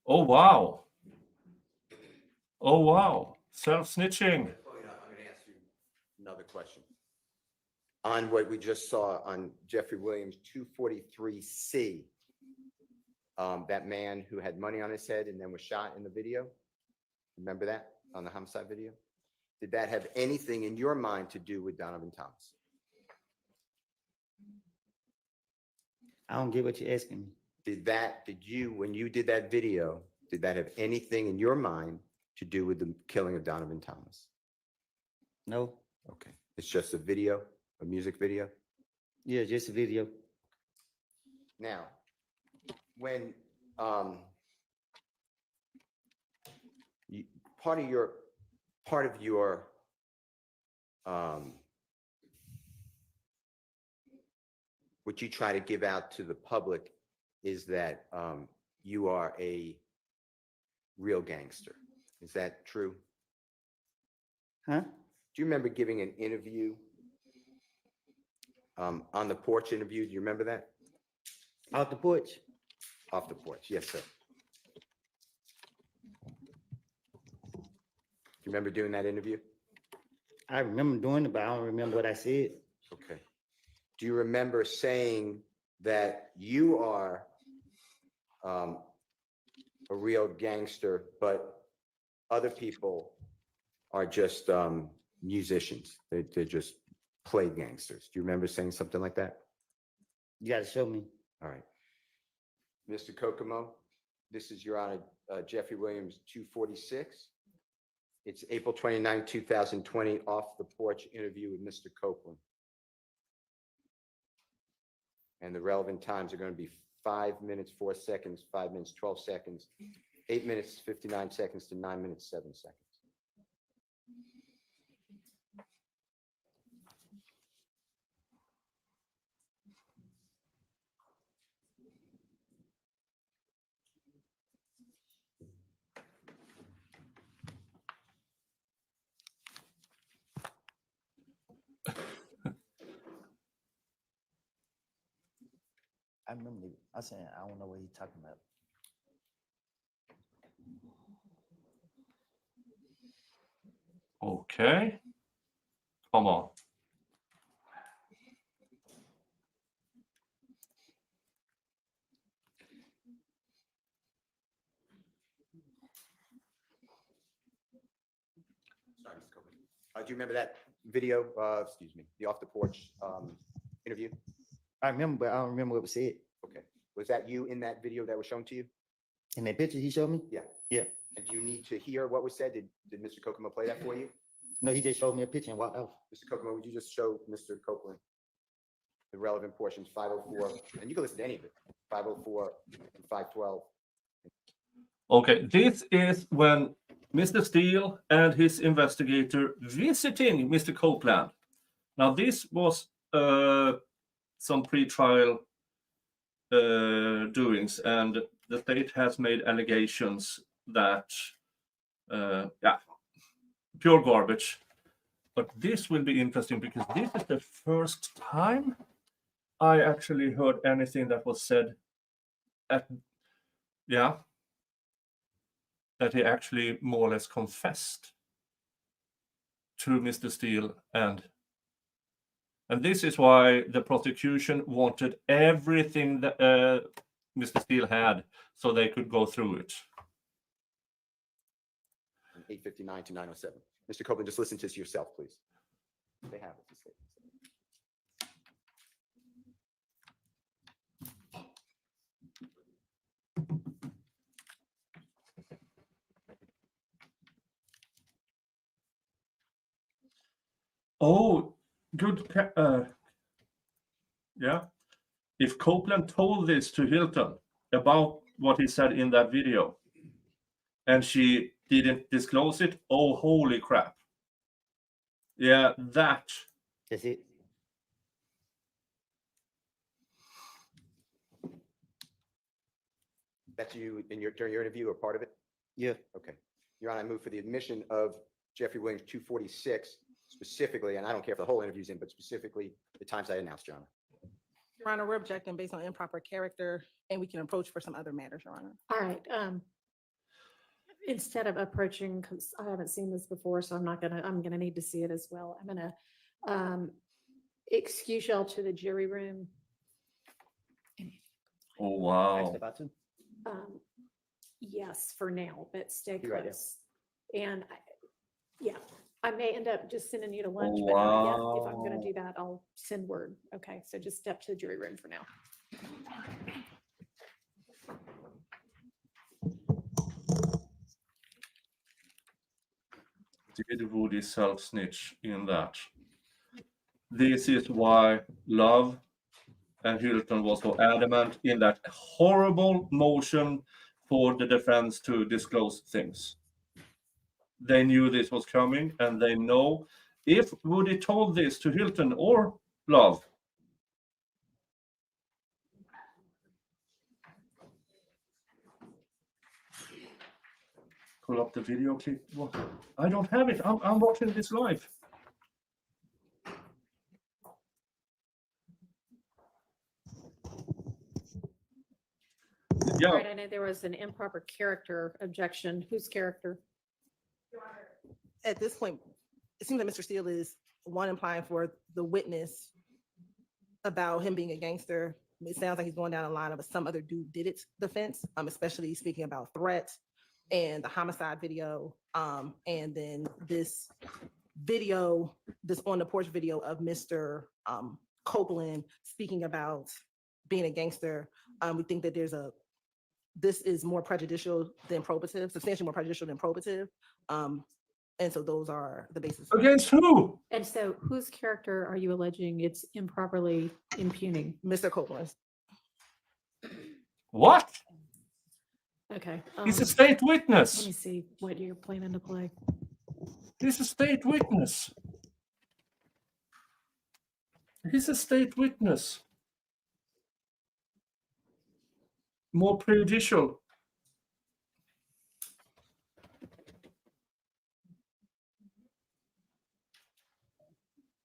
S2: Oh wow. Oh wow. Self-snitching.
S11: I'm going to ask you another question. On what we just saw on Jeffrey Williams 243C, that man who had money on his head and then was shot in the video, remember that on the homicide video? Did that have anything in your mind to do with Donovan Thomas?
S10: I don't get what you're asking me.
S11: Did you, when you did that video, did that have anything in your mind to do with the killing of Donovan Thomas?
S10: No.
S11: Okay, it's just a video, a music video?
S10: Yeah, just a video.
S11: Now, when part of your what you try to give out to the public is that you are a real gangster. Is that true?
S10: Huh?
S11: Do you remember giving an interview on the porch interview? Do you remember that?
S10: Out the porch?
S11: Off the porch, yes, sir. Do you remember doing that interview?
S10: I remember doing it, but I don't remember what I said.
S11: Okay. Do you remember saying that you are a real gangster, but other people are just musicians? They're just play gangsters. Do you remember saying something like that?
S10: You got to show me.
S11: All right. Mr. Kokomo, this is Your Honor, Jeffrey Williams, 246. It's April 29, 2020, off the porch interview with Mr. Copeland. And the relevant times are going to be 5 minutes, 4 seconds, 5 minutes, 12 seconds, 8 minutes, 59 seconds to 9 minutes, 7 seconds.
S10: I remember, I said, I don't know what he's talking about.
S2: Okay. Come on.
S11: Sorry, Mr. Copeland. Do you remember that video, excuse me, the off the porch interview?
S10: I remember, but I don't remember what was said.
S11: Okay. Was that you in that video that was shown to you?
S10: In that picture he showed me?
S11: Yeah.
S10: Yeah.
S11: And do you need to hear what was said? Did Mr. Kokomo play that for you?
S10: No, he just showed me a picture and walked off.
S11: Mr. Kokomo, would you just show Mr. Copeland the relevant portions, 504, and you can listen to any of it, 504 and 512.
S2: Okay, this is when Mr. Steele and his investigator visiting Mr. Copeland. Now, this was some pre-trial doings, and the state has made allegations that, yeah, pure garbage. But this will be interesting because this is the first time I actually heard anything that was said at, yeah, that he actually more or less confessed to Mr. Steele, and this is why the prosecution wanted everything that Mr. Steele had so they could go through it.
S11: 859 to 907. Mr. Copeland, just listen to this yourself, please. They have it to say.
S2: Oh, good. Yeah. If Copeland told this to Hilton about what he said in that video, and she didn't disclose it, oh, holy crap. Yeah, that.
S10: That's it.
S11: That's you in during your interview or part of it?
S10: Yeah.
S11: Okay. Your Honor, I move for the admission of Jeffrey Williams 246 specifically, and I don't care if the whole interview's in, but specifically the times I announced, Your Honor.
S15: Your Honor, we're objecting based on improper character, and we can approach for some other matters, Your Honor.
S9: All right. Instead of approaching, because I haven't seen this before, so I'm gonna need to see it as well. I'm gonna excuse y'all to the jury room.
S2: Oh, wow.
S9: Yes, for now, but stay
S11: Be right there.
S9: close. And yeah, I may end up just sending you to lunch,
S2: Oh,
S9: but yeah, if I'm
S2: wow.
S9: gonna do that, I'll send word. Okay, so just step to the jury room for now.
S2: Did Woody self-snitch in that? This is why Love and Hilton was so adamant in that horrible motion for the defense to disclose things. They knew this was coming, and they know if Woody told this to Hilton or Love, pull up the video clip. What? I don't have it. I'm watching this live. Yeah.
S9: All right, I know there was an improper character objection. Whose character?
S15: At this point, it seems like Mr. Steele is implying for the witness about him being a gangster. It sounds like he's going down the line of some other dude did it defense, especially speaking about threats and the homicide video, and then this video, this on the porch video of Mr. Copeland speaking about being a gangster. We think that this is more prejudicial than probative, substantially more prejudicial than probative. And so those are the basis.
S2: Against who?
S9: And so whose character are you alleging it's improperly impugning?
S15: Mr. Copeland.
S2: What?
S9: Okay.
S2: He's a state
S9: Let
S2: witness.
S9: me see what you're planning to play.
S2: He's a state witness. He's a state witness. More prejudicial.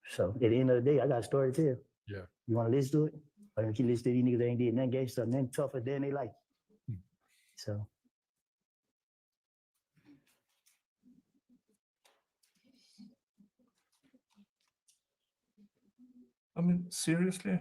S10: So at the end of the day, I got a story to tell.
S17: Yeah.
S10: You want to listen to it? But if you listen to these niggas, they ain't did nothing gangster, nothing tougher than they like. So.
S2: I mean, seriously?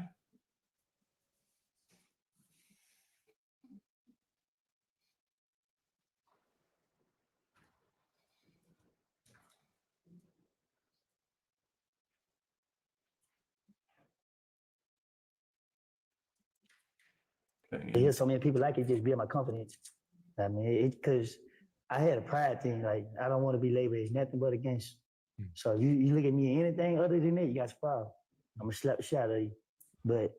S10: Here's so many people like it just build my confidence. I mean, because I had a pride thing, like I don't want to be labeled as nothing but a gangster. So you look at me anything other than that, you got a problem. I'm gonna slap the shit out of you. But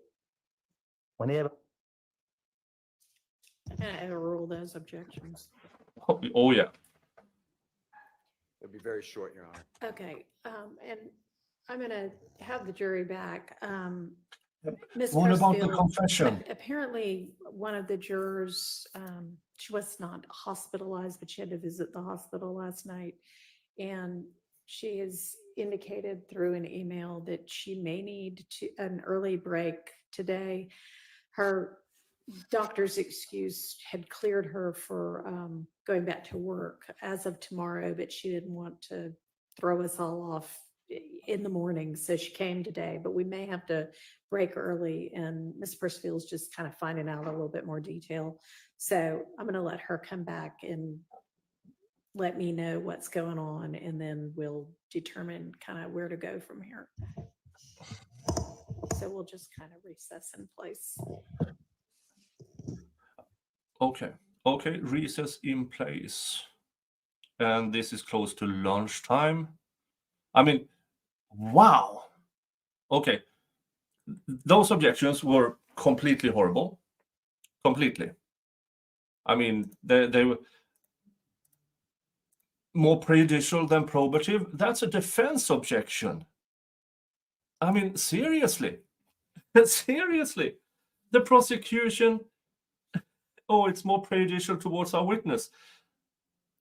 S10: whenever
S9: And overrule those objections.
S2: Oh yeah.
S11: It'll be very short, Your Honor.
S9: Okay, and I'm gonna have the jury back. Ms.
S2: What about the
S9: Persfield,
S2: confession?
S9: Apparently, one of the jurors, she was not hospitalized, but she had to visit the hospital last night. And she has indicated through an email that she may need an early break today. Her doctor's excuse had cleared her for going back to work as of tomorrow, but she didn't want to throw us all off in the morning. So she came today, but we may have to break early. And Ms. Persfield's just kind of finding out a little bit more detail. So I'm going to let her come back and let me know what's going on, and then we'll determine kind of where to go from here. So we'll just kind of recess in place.
S2: Okay, recess in place. And this is close to lunchtime. I mean, wow. Okay. Those objections were completely horrible. Completely. I mean, they were more prejudicial than probative. That's a defense objection. I mean, seriously. Seriously. The prosecution, oh, it's more prejudicial towards our witness.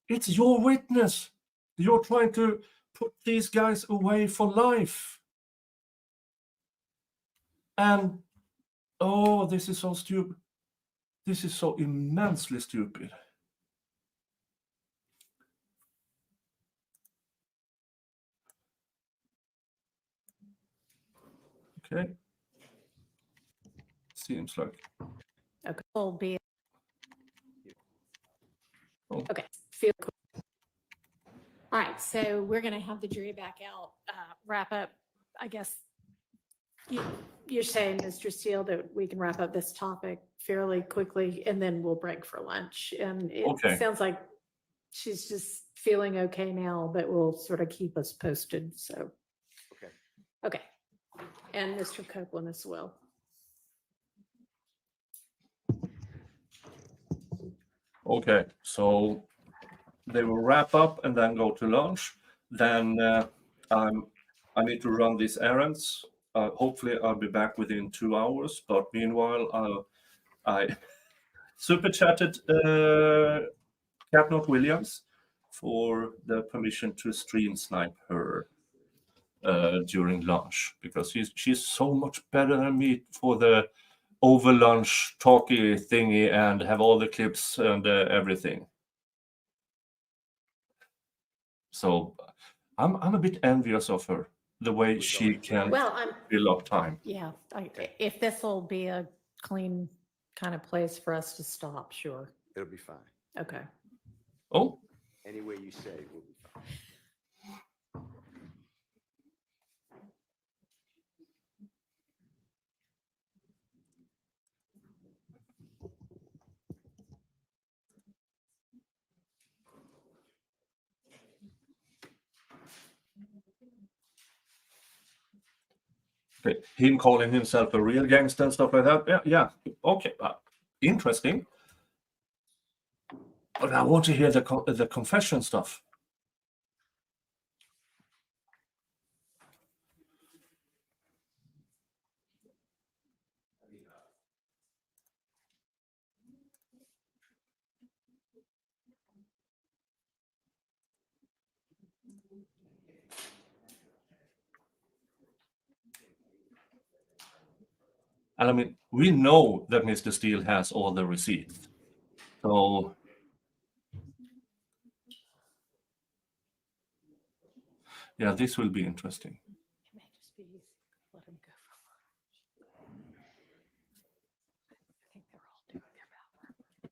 S2: It's your witness. You're trying to put these guys away for life. And, oh, this is so stupid. This is so immensely stupid. Okay. Seems like.
S9: Okay. Will be.
S2: Oh.
S9: Okay. Feel cool. All right. So we're going to have the jury back out, wrap up. I guess you're saying, Mr. Steele, that we can wrap up this topic fairly quickly, and then we'll break for lunch. And it sounds like she's just feeling okay now, but will sort of keep us posted. So. Okay. And Mr. Copeland as well.
S2: Okay, so they will wrap up and then go to lunch. Then I need to run these errands. Hopefully, I'll be back within 2 hours. But meanwhile, I super chatted Catnot Williams for the permission to stream snipe her during lunch, because she's so much better than me for the over lunch talky thingy and have all the clips and everything. So I'm a bit envious of her, the way she can fill up time.
S9: Yeah, if this will be a clean kind of place for us to stop, sure.
S11: It'll be fine.
S9: Okay.
S2: Oh.
S11: Any way you say will be fine.
S2: Okay. Him calling himself a real gangster and stuff like that. Yeah. Okay. Interesting. But I want to hear the confession stuff. And I mean, we know that Mr. Steele has all the receipts. So yeah, this will be interesting.
S9: It may just be easy. Let him go for lunch. I think they're all doing their ballot.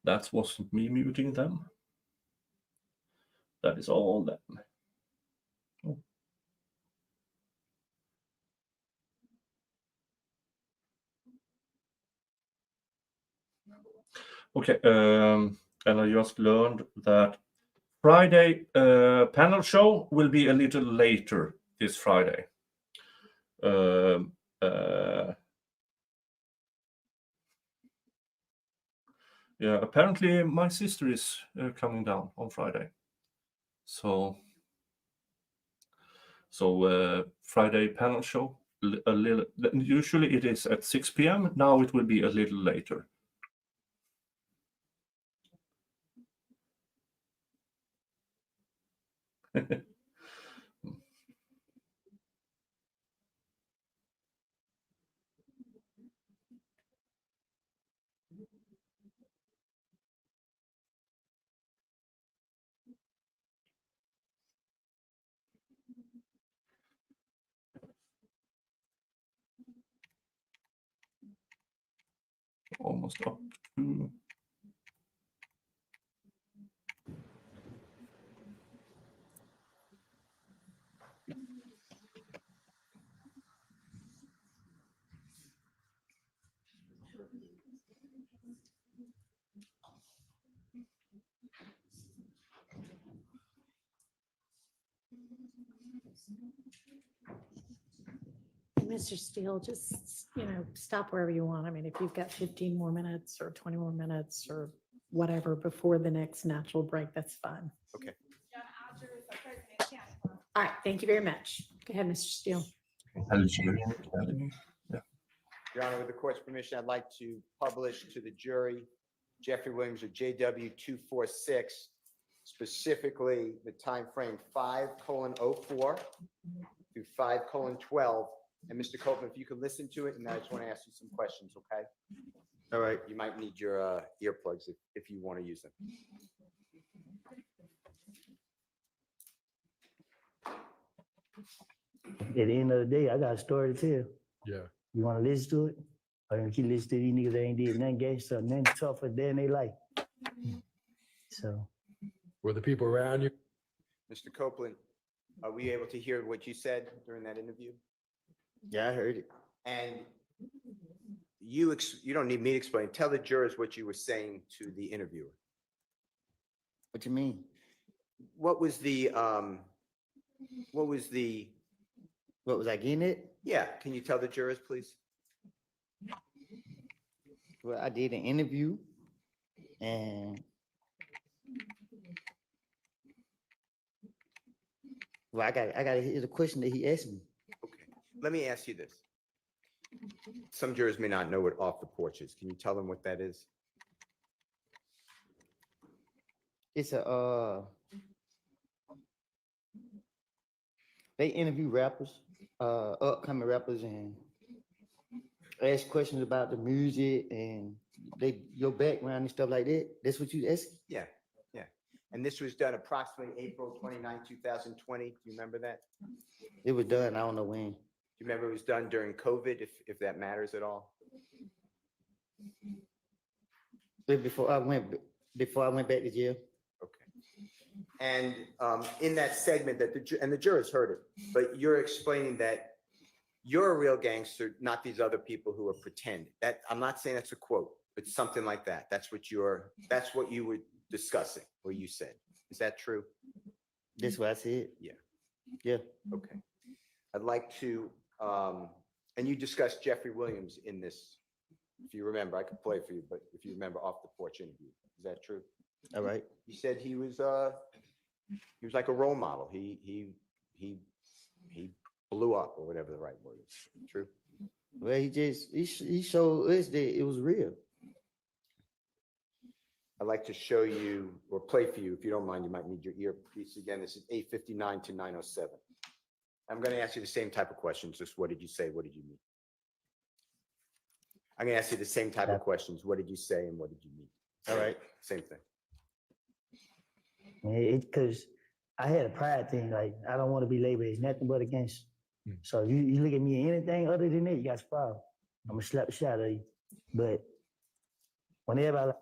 S2: That wasn't me muting them. That is all them. Oh. Okay, and I just learned that Friday panel show will be a little later this Friday. Yeah, apparently my sister is coming down on Friday. So Friday panel show, a little. Usually it is at 6 p.m. Now it will be a little later. Almost up to.
S9: Mr. Steele, just, stop wherever you want. I mean, if you've got 15 more minutes or 20 more minutes or whatever before the next natural break, that's fine.
S11: Okay.
S9: All right, thank you very much. Go ahead, Mr. Steele.
S2: Algerian Academy. Yeah.
S11: Your Honor, with the court's permission, I'd like to publish to the jury Jeffrey Williams of JW 246, specifically the time frame 5:04 through 5:12. And Mr. Copeland, if you could listen to it, and I just want to ask you some questions, okay?
S10: All right.
S11: You might need your earplugs if you want to use them.
S10: At the end of the day, I got a story to tell.
S17: Yeah.
S10: You want to listen to it? Or you keep listening to these niggas that ain't did nothing gangster, nothing tougher than they like. So.
S17: Were the people around you?
S11: Mr. Copeland, are we able to hear what you said during that interview?
S10: Yeah, I heard it.
S11: And you don't need me to explain. Tell the jurors what you were saying to the interviewer.
S10: What you mean?
S11: What was
S10: I getting at?
S11: Yeah, can you tell the jurors, please?
S10: Well, I did an interview and I gotta hear the question that he asked me.
S11: Okay, let me ask you this. Some jurors may not know what off the porch is. Can you tell them what that is?
S10: It's they interview rappers, upcoming rappers, and ask questions about the music and your background and stuff like that. That's what you ask?
S11: Yeah. And this was done approximately April 29, 2020. Do you remember that?
S10: It was done, I don't know when.
S11: Do you remember it was done during COVID, if that matters at all?
S10: Before I went back to jail.
S11: Okay. And in that segment that the jurors heard it, but you're explaining that you're a real gangster, not these other people who are pretending. That I'm not saying that's a quote, but something like that. That's what you were discussing, or you said. Is that true?
S10: That's what I said.
S11: Yeah.
S10: Yeah.
S11: Okay. I'd like to, and you discussed Jeffrey Williams in this. If you remember, I could play for you, but if you remember off the porch interview, is that true?
S10: All right.
S11: You said he was like a role model. He blew up, or whatever the right word is. True?
S10: Well, he showed us that it was real.
S11: I'd I'd like to show you or play for you, if you don't mind, you might need your earpiece again. This is 8:59 to 9:07. I'm going to ask you the same type of questions. Just what did you say? What did you mean? I'm going to ask you the same type of questions. What did you say and what did you mean?
S10: All right.
S11: Same thing.
S10: Because I had a pride thing, like I don't want to be labeled as nothing but a gangster. So you look at me anything other than that, you got a problem. I'm gonna slap the shit out of you. But whenever I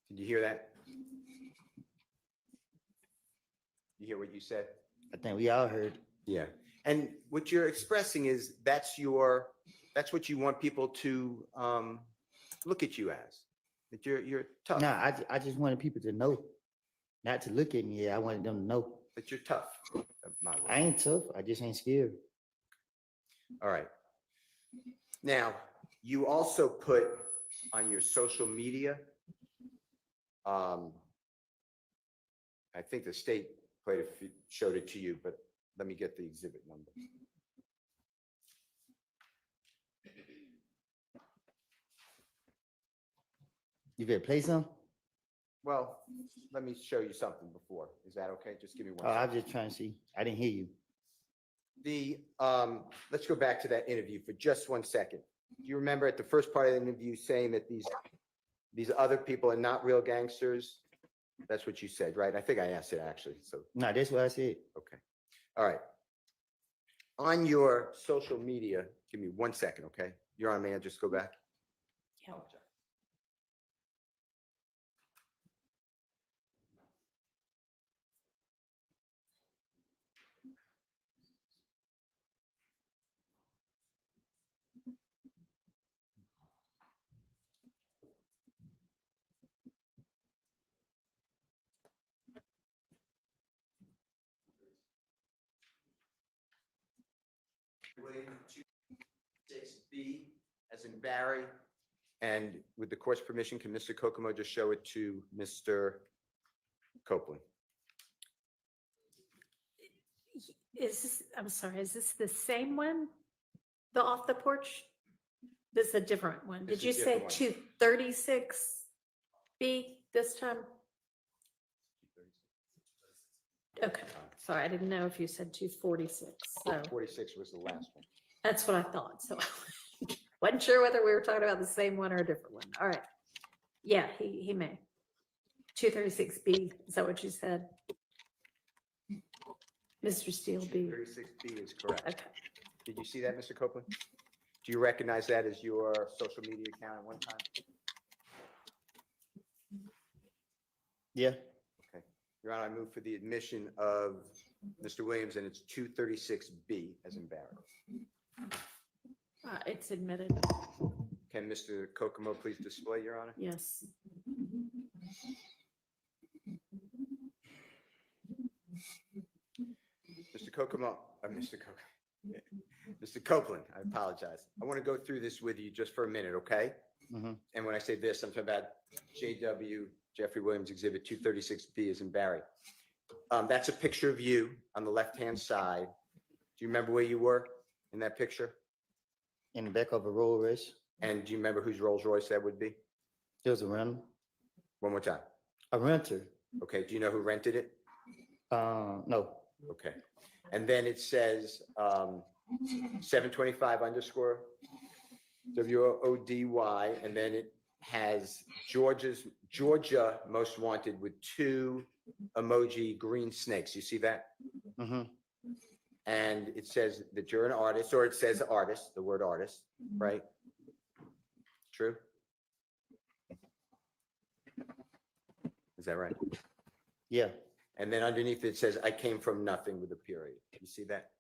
S11: Did you hear that? You hear what you said?
S10: I think we all heard.
S11: Yeah. And what you're expressing is that's what you want people to look at you as. That you're tough.
S10: No, I just wanted people to know, not to look at me. I wanted them to know.
S11: That you're tough.
S10: I ain't tough. I just ain't scared.
S11: All right. Now, you also put on your social media, I think the state showed it to you, but let me get the exhibit number.
S10: You better play some?
S11: Well, let me show you something before. Is that okay? Just give me one
S10: Oh, I'm
S11: second.
S10: just trying to see. I didn't hear you.
S11: Let's go back to that interview for just 1 second. Do you remember at the first part of the interview saying that these other people are not real gangsters? That's what you said, right? I think I asked it actually, so.
S10: No, that's what I said.
S11: Okay. All right. On your social media, give me 1 second, okay? You're on, man, just go back.
S9: Yeah.
S11: William 26B as in Barry. And with the court's permission, can Mr. Kokomo just show it to Mr. Copeland?
S9: I'm sorry, is this the same one? The off the porch? This is a different one.
S11: This
S9: Did you
S11: is a
S9: say
S11: different one.
S9: 236B this time? Okay, sorry, I didn't know if you said 246, so
S11: 46 was the last one.
S9: that's what I thought, so wasn't sure whether we were talking about the same one or a different one. All right. Yeah, he may. 236B, is that what you said? Mr. Steele B.
S11: 36B is correct.
S9: Okay.
S11: Did you see that, Mr. Copeland? Do you recognize that as your social media account at one time?
S10: Yeah.
S11: Okay. Your Honor, I move for the admission of Mr. Williams, and it's 236B as in Barry.
S9: It's admitted,
S11: Can Mr. Kokomo please display, Your Honor?
S9: yes.
S11: Mr. Kokomo, Mr. Copeland, I apologize. I want to go through this with you just for a minute, okay?
S10: Mhm.
S11: And when I say this, I'm talking about JW, Jeffrey Williams, Exhibit 236B as in Barry. That's a picture of you on the left-hand side. Do you remember where you were in that picture?
S10: In the back of a Rolls Royce.
S11: And do you remember whose Rolls Royce that would be?
S10: There was a rental.
S11: One more time.
S10: A renter.
S11: Okay, do you know who rented it?
S10: No.
S11: Okay. And then it says 725 underscore WODY, and then it has Georgia most wanted with 2 emoji green snakes. You see that?
S10: Mm-hmm.
S11: And it says that you're an artist, or it says artist, the word artist, right? True? Is that right?
S10: Yeah.
S11: And then underneath it says, I came from nothing with a period. You see that?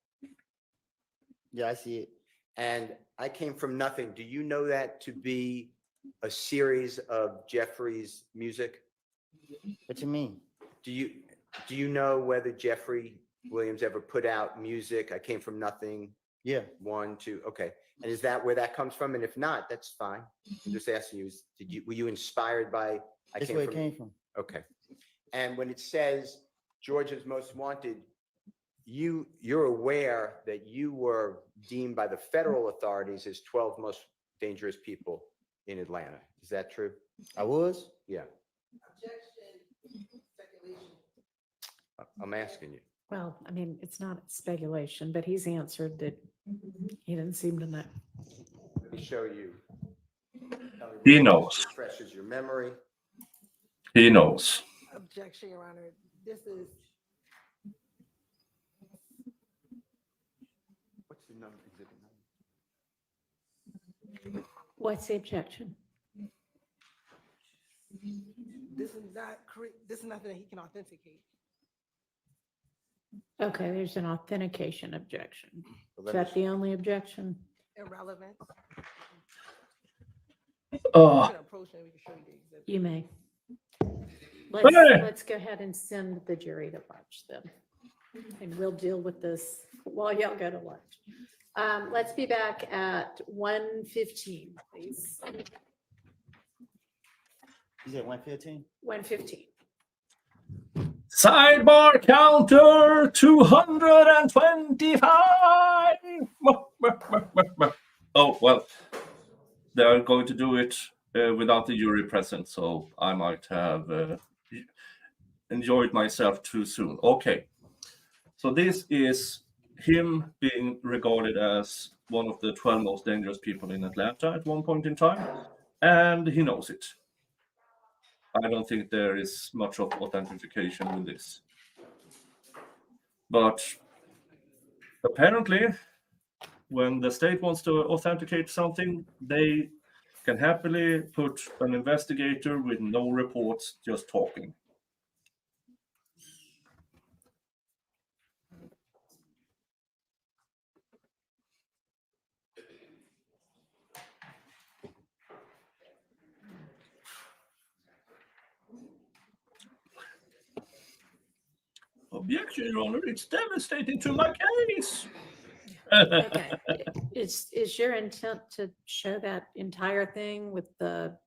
S10: Yeah, I see it.
S11: And I came from nothing. Do you know that to be a series of Jeffrey's music?
S10: What you mean?
S11: Do you know whether Jeffrey Williams ever put out music? I came from nothing.
S10: Yeah.
S11: 1, 2. Okay. And is that where that comes from? And if not, that's fine. I'm just asking you, were you inspired by
S10: That's where it came from.
S11: Okay. And when it says Georgia's most wanted, you're aware that you were deemed by the federal authorities as 12 most dangerous people in Atlanta. Is that true?
S10: I was?
S11: Yeah,
S15: Objection, speculation.
S11: I'm asking you.
S9: Well, I mean, it's not speculation, but he's answered that he didn't seem to know.
S11: Let me show you. Tell me
S2: He
S11: what
S2: knows.
S11: refreshes your memory.
S2: He knows.
S16: Objection, Your Honor. This is
S11: What's the number? Exhibit number?
S9: What's the objection?
S16: this is not this is nothing that he can authenticate.
S9: Okay, there's an authentication objection.
S11: Well,
S9: Is
S11: let me
S9: that the only objection?
S16: Irrelevant.
S2: Oh,
S16: You can approach him, we can show you the exhibit.
S9: You may.
S2: Hey!
S9: Let's go ahead and send the jury to lunch then. And we'll deal with this while y'all go to lunch. Let's be back at 1:15, please.
S10: You said 115?
S9: 1:15.
S2: Sidebar counter 225. Oh, well, they are going to do it without the jury present, so I might have enjoyed myself too soon. Okay, so this is him being regarded as one of the 12 most dangerous people in Atlanta at one point in time, and he knows it. I don't think there is much of authentication with this. But apparently, when the state wants to authenticate something, they can happily put an investigator with no reports just talking. Objection, Your Honor, it's devastating to my case.
S9: Okay. Is your intent to show that entire thing with the,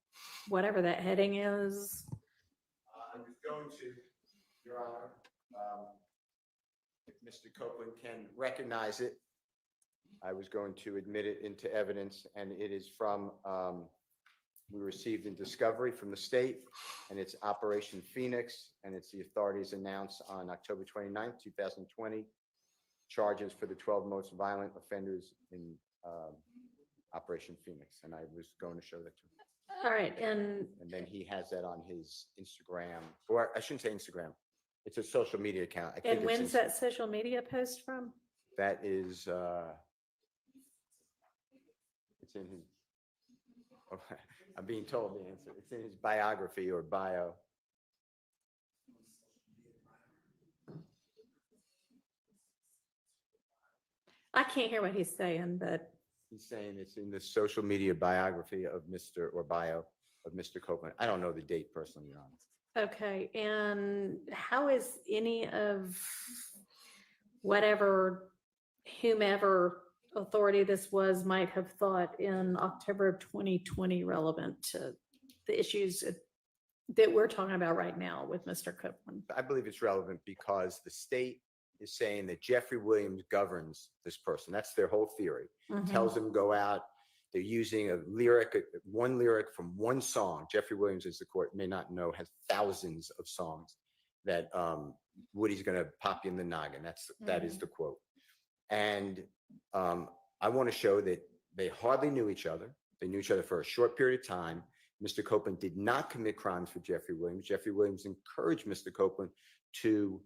S9: whatever that heading is?
S11: I was going to, Your Honor, if Mr. Copeland can recognize it, I was going to admit it into evidence, and it is from, we received in discovery from the state, and it's Operation Phoenix, and it's the authorities announced on October 29th, 2020, charges for the 12 most violent offenders in Operation Phoenix, and I was going to show that to him.
S9: All right, and
S11: then he has that on his Instagram, or I shouldn't say Instagram. It's a social media account. I think
S9: when's
S11: it's
S9: that social media post from?
S11: that is, it's in his, I'm being told the answer. It's in his biography or bio.
S9: I can't hear what he's saying, but
S11: He's saying it's in the social media biography of Mr. or bio of Mr. Copeland. I don't know the date personally, Your Honor.
S9: okay. And how is any of whatever, whomever authority this was might have thought in October of 2020 relevant to the issues that we're talking about right now with Mr. Copeland?
S11: I believe it's relevant because the state is saying that Jeffrey Williams governs this person. That's their whole theory. Tells them go out. They're using a lyric, one lyric from one song. Jeffrey Williams, as the court may not know, has thousands of songs that Woody's going to pop you in the noggin. That is the quote. And I want to show that they hardly knew each other. They knew each other for a short period of time. Mr. Copeland did not commit crimes for Jeffrey Williams. Jeffrey Williams encouraged Mr. Copeland to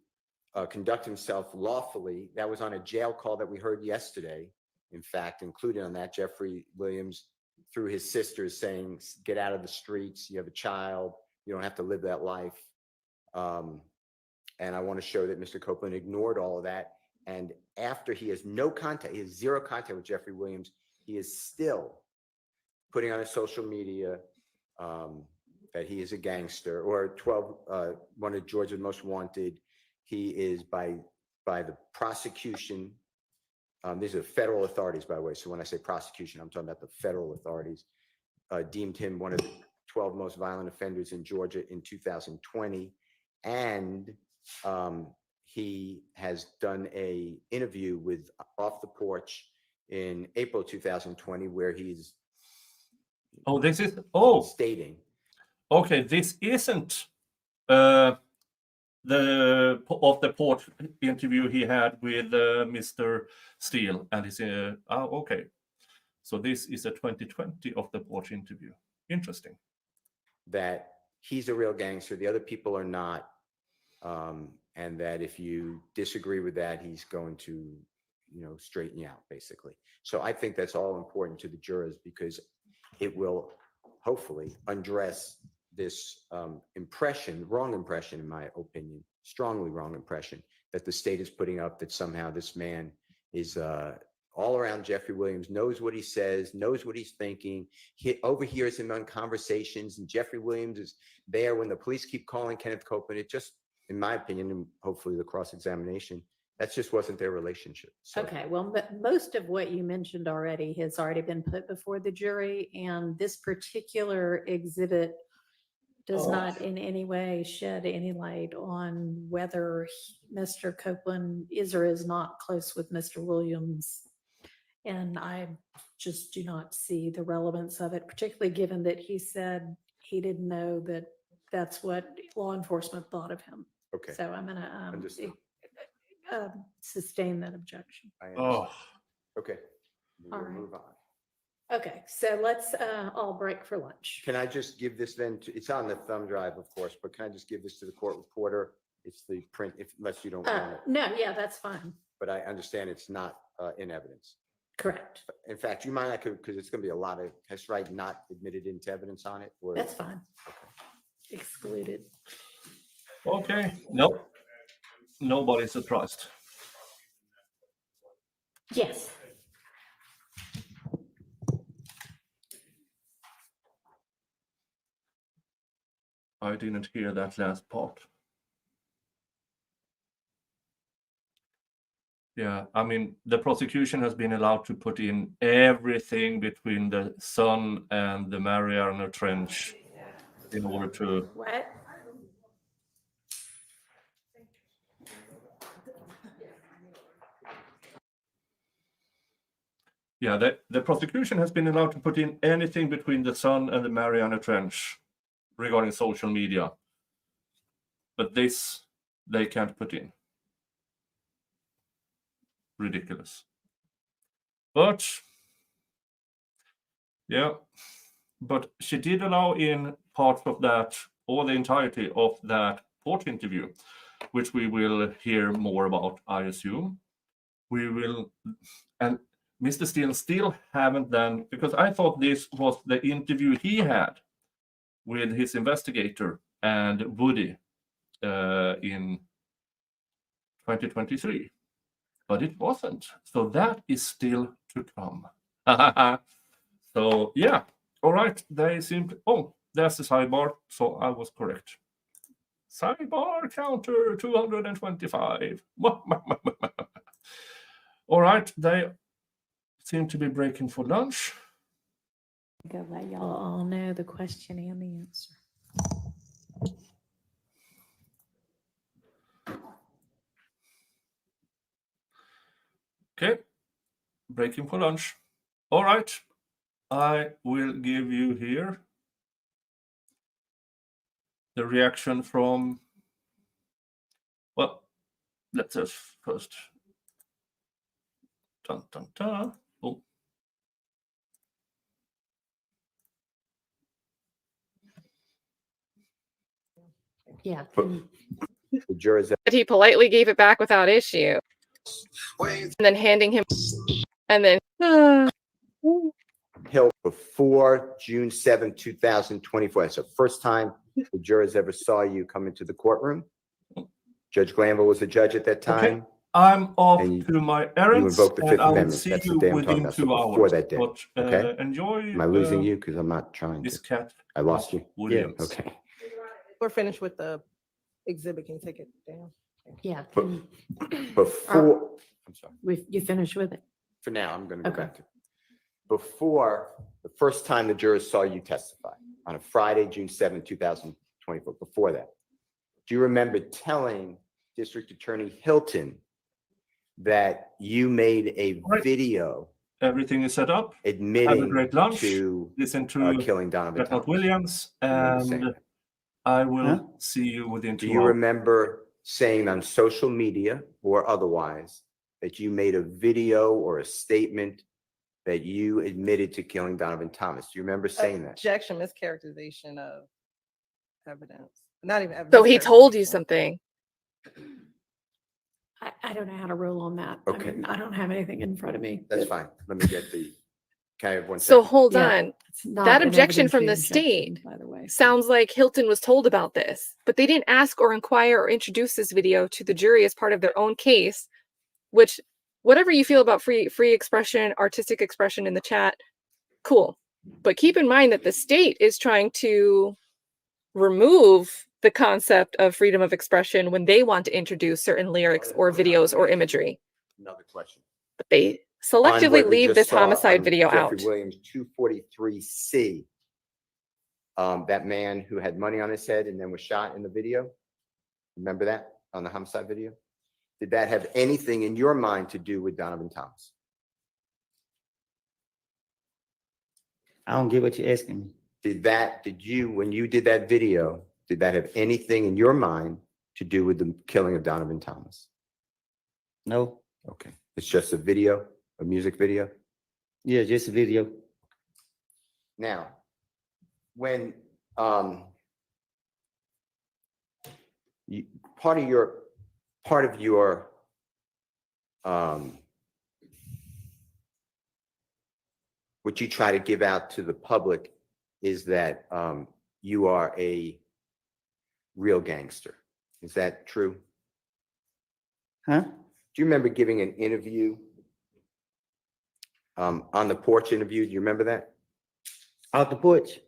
S11: conduct himself lawfully. That was on a jail call that we heard yesterday. In fact, included on that, Jeffrey Williams, through his sisters, saying, get out of the streets. You have a child. You don't have to live that life. And I want to show that Mr. Copeland ignored all of that. And after he has no contact, he has zero contact with Jeffrey Williams, he is still putting on his social media that he is a gangster, or 12, one of Georgia's most wanted. He is by the prosecution. These are federal authorities, by the way. So when I say prosecution, I'm talking about the federal authorities, deemed him one of the 12 most violent offenders in Georgia in 2020. And he has done a interview with Off the Porch in April 2020, where he's
S2: Oh, this is
S11: stating.
S2: Okay, this isn't the port interview he had with Mr. Steele, and he's okay. So this is a 2020 of the port interview. Interesting.
S11: That he's a real gangster, the other people are not, and that if you disagree with that, he's going to, straighten you out, basically. So I think that's all important to the jurors because it will hopefully undress this wrong impression, in my opinion, strongly wrong impression that the state is putting up that somehow this man is all around Jeffrey Williams, knows what he says, knows what he's thinking. He overhears him on conversations, and Jeffrey Williams is there when the police keep calling Kenneth Copeland. It just, in my opinion, and hopefully the cross-examination, that just wasn't their relationship. So,
S3: Okay, well, but most of what you mentioned already has already been put before the jury, and this particular exhibit does not in any way shed any light on whether Mr. Copeland is or is not close with Mr. Williams. And I just do not see the relevance of it, particularly given that he said he didn't know that that's what law enforcement thought of him.
S11: Okay.
S3: So I'm going
S11: Understood.
S3: to sustain that objection.
S11: I understand. Okay.
S3: All
S11: We'll
S3: right.
S11: move on.
S3: Okay, so let's all break for lunch.
S11: Can I just give this then to, it's on the thumb drive, of course, but can I just give this to the court reporter? It's the print, unless you don't want it.
S3: No, yeah, that's fine.
S11: But I understand it's not in evidence.
S3: Correct.
S11: In fact, you mind, because it's going to be a lot of, has right not admitted into evidence on it? Or
S3: That's fine. Excluded.
S2: Okay. Nope. Nobody's surprised.
S3: Yes.
S2: I didn't hear that last part. Yeah, I mean, the prosecution has been allowed to put in everything between the Sun and the Mariana Trench in order to.
S3: What?
S2: Yeah, the prosecution has been allowed to put in anything between the Sun and the Mariana Trench regarding social media. But this, they can't put in. Ridiculous. But, yeah, but she did allow in parts of that, or the entirety of that court interview, which we will hear more about, I assume. We will, and Mr. Steele still haven't done, because I thought this was the interview he had with his investigator and Woody in 2023, but it wasn't. So that is still to come. So yeah, all right. They seem. Oh, there's the sidebar. So I was correct. Sidebar counter 225. All right, they seem to be breaking for lunch.
S3: Go let y'all all know the question and the answer.
S2: Okay, breaking for lunch. All right, I will give you here the reaction from, well, let's just first. Dun, dun, dun. Oh.
S3: Yeah.
S11: The jurors that
S18: But he politely gave it back without issue. And then handing him, and then
S11: Hill before June 7, 2024. That's the first time the jurors ever saw you come into the courtroom. Judge Glanville was the judge at that time.
S2: Okay. I'm off
S11: And
S2: to my
S11: You
S2: errands,
S11: invoked the
S2: and
S11: Fifth
S2: I will
S11: Amendment.
S2: see
S11: That's the
S2: you
S11: day I'm talking
S2: within
S11: about. So
S2: 2 hours.
S11: before that day,
S2: But
S11: okay?
S2: enjoy.
S11: Am I losing you? Because I'm not trying
S2: This
S11: to.
S2: cat.
S11: I lost you.
S2: Williams.
S11: Okay.
S16: We're finished with the exhibit. Can you take it down?
S3: Yeah.
S11: Before, I'm sorry.
S3: You finished with it.
S11: For now, I'm going to go
S3: Okay.
S11: back to before the first time the jurors saw you testify on a Friday, June 7, 2024. Before that, do you remember telling District Attorney Hilton that you made a video
S2: Everything is set up. Have a
S11: admitting
S2: great lunch.
S11: to
S2: Listen to
S11: killing Donovan
S2: Bernard
S11: Thomas.
S2: Williams,
S11: You remember saying
S2: and
S11: that?
S2: I will
S10: Huh?
S2: see you within
S11: Do
S2: 2
S11: you
S2: hours.
S11: remember saying on social media or otherwise that you made a video or a statement that you admitted to killing Donovan Thomas? Do you remember saying that?
S16: Objection, mischaracterization of evidence. Not even evidence.
S18: So he told you
S16: mischaracterization.
S18: something.
S9: I don't know how to rule on that.
S11: Okay.
S9: I mean, I don't have anything in front of me.
S11: That's fine. Let me get the, can I have 1
S18: So
S11: second?
S18: hold
S9: Yeah,
S18: on.
S9: it's not
S18: That
S9: an
S18: objection from the
S9: evidentiary
S18: state
S9: objection, by the way.
S18: sounds like Hilton was told about this, but they didn't ask or inquire or introduce this video to the jury as part of their own case, which whatever you feel about free expression, artistic expression in the chat, cool. But keep in mind that the state is trying to remove the concept of freedom of expression when they want to introduce certain lyrics or videos or imagery.
S11: Another question.
S18: But they
S11: On
S18: selectively
S11: what we
S18: leave
S11: just
S18: this
S11: saw
S18: homicide
S11: on
S18: video
S11: Jeffrey
S18: out.
S11: Williams 243C, that man who had money on his head and then was shot in the video. Remember that on the homicide video? Did that have anything in your mind to do with Donovan Thomas?
S10: I don't get what you're asking me.
S11: When you did that video, did that have anything in your mind to do with the killing of Donovan Thomas?
S10: No.
S11: Okay. It's just a video, a music video?
S10: Yeah, just a video.
S11: Now, when part of your what you try to give out to the public is that you are a real gangster. Is that true?
S10: Huh?
S11: Do you remember giving an interview on the porch interview? Do you remember that?
S10: Out the porch?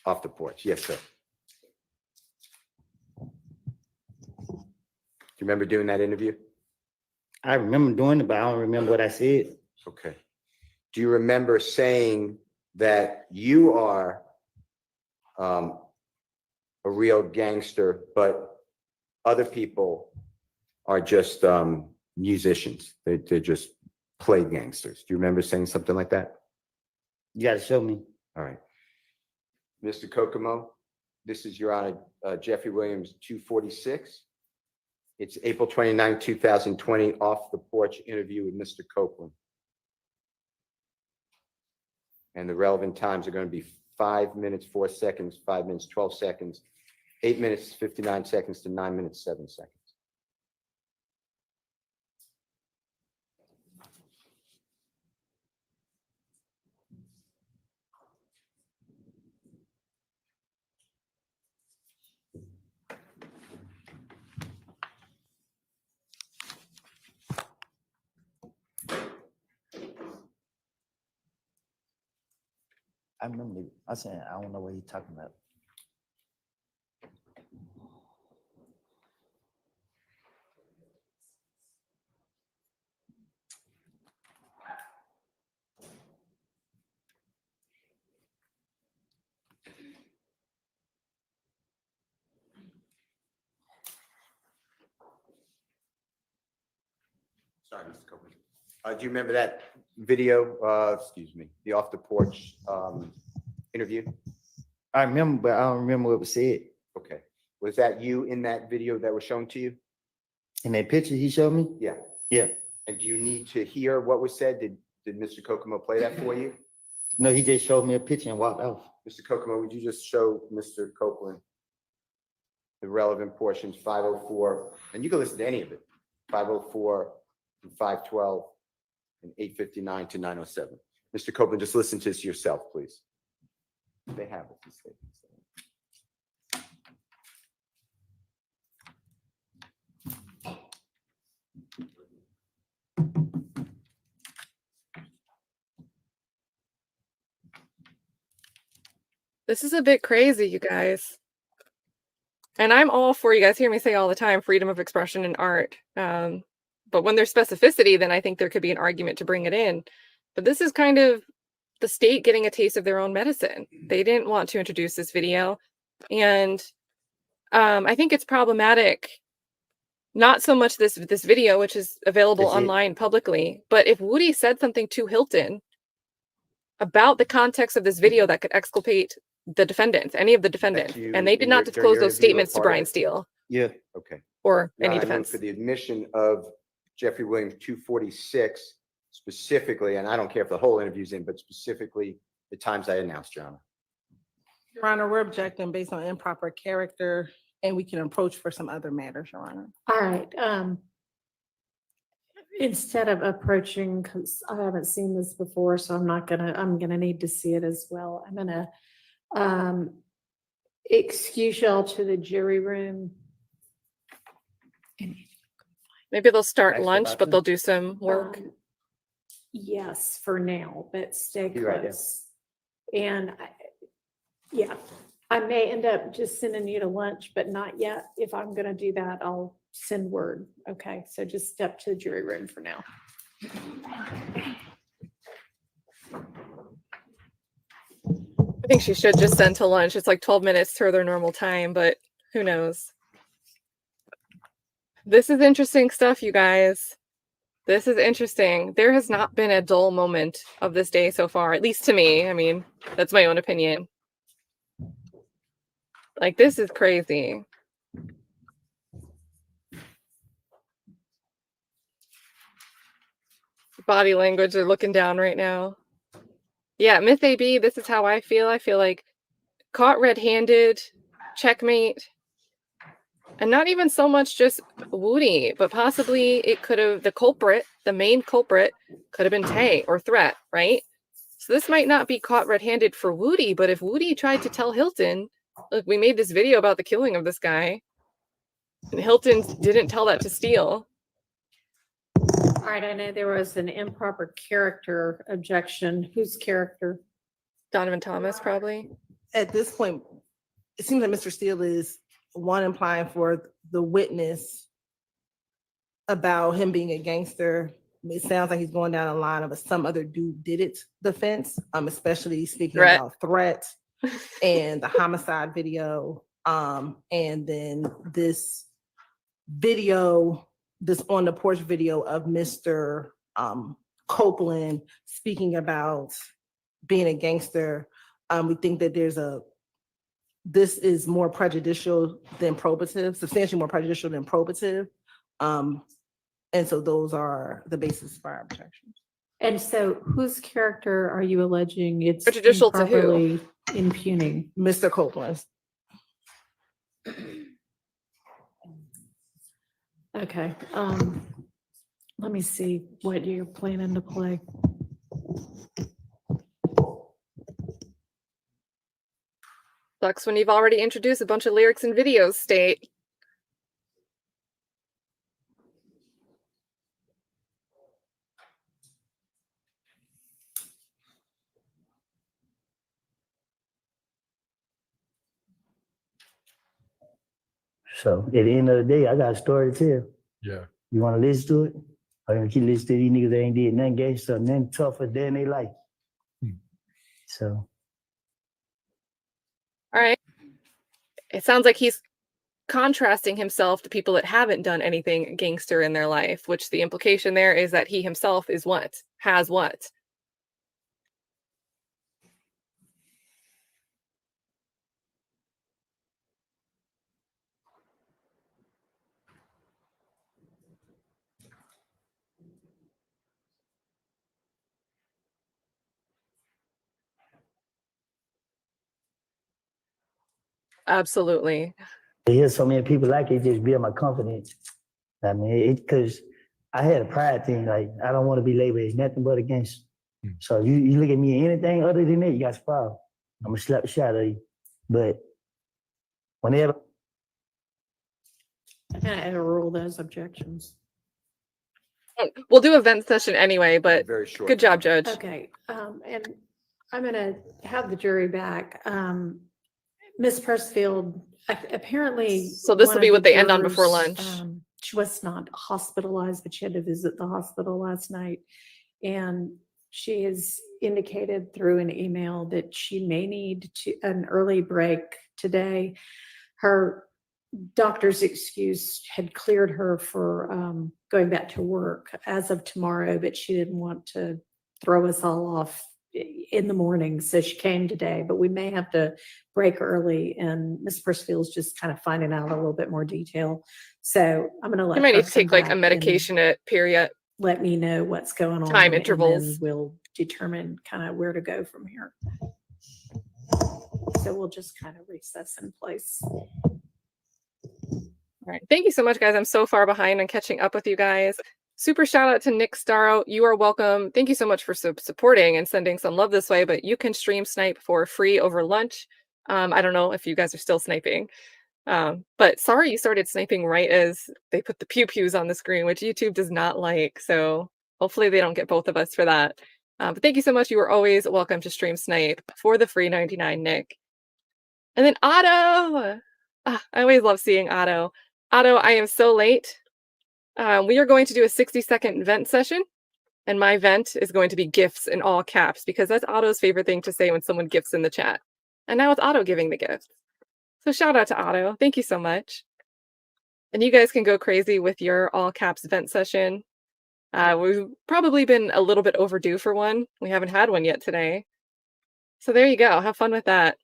S11: Off the porch, yes, sir. Do you remember doing that interview?
S10: I remember doing it, but I don't remember what I said.
S11: Okay. Do you remember saying that you are a real gangster, but other people are just musicians? They just play gangsters. Do you remember saying something like that?
S10: You got to show me.
S11: All right. Mr. Kokomo, this is Your Honor, Jeffrey Williams, 246. It's April 29, 2020, off the porch interview with Mr. Copeland. And the relevant times are going to be 5 minutes, 4 seconds, 5 minutes, 12 seconds, 8 minutes, 59 seconds to 9 minutes, 7 seconds.
S10: I remember. I said, I don't know what he's talking about.
S11: Sorry, Mr. Copeland. Do you remember that video, excuse me, the off the porch interview?
S10: I remember, but I don't remember what was said.
S11: Okay. Was that you in that video that was shown to you?
S10: In that picture he showed me?
S11: Yeah.
S10: Yeah.
S11: And do you need to hear what was said? Did Mr. Kokomo play that for you?
S10: No, he just showed me a picture and walked off.
S11: Mr. Kokomo, would you just show Mr. Copeland the relevant portions, 504, and you can listen to any of it, 504 and 512 and 859 to 907. Mr. Copeland, just listen to this yourself, please. They have it. These statements.
S18: This is a bit crazy, you guys. And I'm all for, you guys hear me say all the time, freedom of expression in art. But when there's specificity, then I think there could be an argument to bring it in. But this is kind of the state getting a taste of their own medicine. They didn't want to introduce this video. And I think it's problematic, not so much this video, which is available online publicly, but if Woody said something to Hilton about the context of this video that could exculpate the defendants, any of the defendants,
S11: you
S18: and they did
S11: in
S18: not
S11: your- during
S18: disclose
S11: your
S18: those
S11: interview
S18: statements
S11: or
S18: to
S11: part of
S18: Brian
S11: it?
S18: Steele
S10: Yeah.
S11: Okay.
S18: or
S11: Your
S18: any
S11: Honor, I move
S18: defense.
S11: for the admission of Jeffrey Williams 246 specifically, and I don't care if the whole interview's in, but specifically the times I announced, Your Honor.
S15: Your Honor, we're objecting based on improper character, and we can approach for some other matters, Your Honor.
S9: All right. Instead of approaching, because I haven't seen this before, so I'm gonna need to see it as well. I'm gonna excuse y'all to the jury room.
S18: Maybe they'll start
S10: Extra
S18: lunch, but
S10: button?
S18: they'll do some work.
S9: Yes, for now, but stay
S10: Be right there.
S9: close. And yeah, I may end up just sending you to lunch, but not yet. If I'm gonna do that, I'll send word. Okay, so just step to the jury room for now.
S18: I think she should just send to lunch. It's like 12 minutes to their normal time, but who knows? This is interesting stuff, you guys. This is interesting. There has not been a dull moment of this day so far, at least to me. I mean, that's my own opinion. Like, this is crazy. Body language, they're looking down right now. Yeah, Myth AB, this is how I feel. I feel like caught red-handed, checkmate. And not even so much just Woody, but possibly it could have, the culprit, the main culprit, could have been Tay or Threat, right? So this might not be caught red-handed for Woody, but if Woody tried to tell Hilton, look, we made this video about the killing of this guy, and Hilton didn't tell that to Steele.
S9: All right, I know there was an improper character objection. Whose character?
S18: Donovan Thomas, probably.
S15: At this point, it seems like Mr. Steele is implying for the witness about him being a gangster. It sounds like he's going down the line of some other dude did it defense, especially speaking
S18: Threat.
S15: about Threat and the homicide video. And then this video, this on the porch video of Mr. Copeland speaking about being a gangster. We think that this is more prejudicial than probative, substantially more prejudicial than probative. And so those are the basis for our objections.
S9: And so whose character are you alleging it's
S18: Prejudicial to who?
S9: improperly impugning?
S15: Mr. Copeland.
S9: Okay, let me see what you're planning to play.
S18: Sucks when you've already introduced a bunch of lyrics and videos, State.
S10: So at the end of the day, I got a story to tell.
S17: Yeah.
S10: You want to listen to it? Or you gonna keep listening to these niggas that ain't did nothing gangster, nothing tougher than they life. So.
S18: All right. It sounds like he's contrasting himself to people that haven't done anything gangster in their life, which the implication there is that he himself is what? Has what? Absolutely.
S10: To hear so many people like it just build my confidence. I mean, because I had a pride thing, like I don't want to be labeled as nothing but a gangster. So you look at me anything other than that, you got a problem. I'm gonna slap the shit out of you. But whenever
S9: I'm gonna overrule those objections.
S18: We'll do a vent session anyway, but
S11: Very short.
S18: good job, Judge.
S9: Okay, and I'm gonna have the jury back. Ms. Pressfield, apparently.
S18: So this
S9: one
S18: will be
S9: of
S18: what
S9: the
S18: they end on before
S9: jurors,
S18: lunch.
S9: She was not hospitalized, but she had to visit the hospital last night. And she has indicated through an email that she may need an early break today. Her doctor's excuse had cleared her for going back to work as of tomorrow, but she didn't want to throw us all off in the morning, so she came today, but we may have to break early, and Ms. Perceville's just kind of finding out a little bit more detail. So I'm going to let
S18: You might
S9: her
S18: need to take
S9: come
S18: like a
S9: back and
S18: medication at period
S9: let me know what's going on.
S18: time
S9: and
S18: intervals.
S9: then we'll determine kind of where to go from here. So we'll just kind of recess in place.
S18: All right. Thank you so much, guys. I'm so far behind on catching up with you guys. Super shout out to N.Starow. You are welcome. Thank you so much for supporting and sending some love this way, but you can stream snipe for free over lunch. I don't know if you guys are still sniping. But sorry you started sniping right as they put the pew-pews on the screen, which YouTube does not like. So hopefully they don't get both of us for that. But thank you so much. You are always welcome to stream snipe for the free 99, Nick. And then Otto. I always love seeing Otto. Otto, I am so late. We are going to do a 60-second vent session. And my vent is going to be gifts in all caps because that's Otto's favorite thing to say when someone gifts in the chat. And now it's Otto giving the gift. So shout out to Otto. Thank you so much. And you guys can go crazy with your all caps vent session. We've probably been a little bit overdue for one. We haven't had one yet today. So there you go. Have fun with that.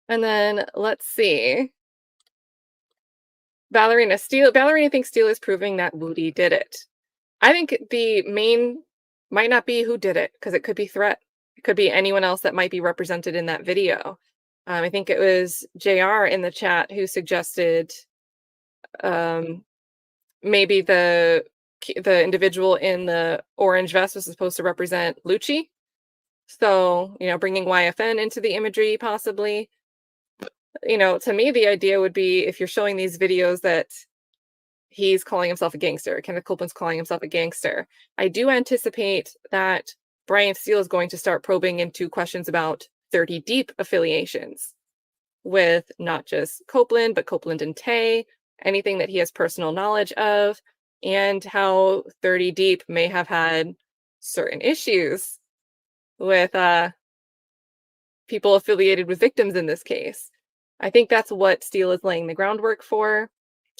S18: And then let's see. Ballerina thinks Steele is proving that Woody did it. I think the main might not be who did it, because it could be Threat. It could be anyone else that might be represented in that video. I think it was JR in the chat who suggested maybe the individual in the orange vest was supposed to represent Lucci. So, bringing YFN into the imagery possibly. To me, the idea would be if you're showing these videos that he's calling himself a gangster, Kenneth Copeland's calling himself a gangster. I do anticipate that Brian Steele is going to start probing into questions about 30 Deep affiliations with not just Copeland, but Copeland and Tay, anything that he has personal knowledge of, and how 30 Deep may have had certain issues with people affiliated with victims in this case. I think that's what Steele is laying the groundwork for,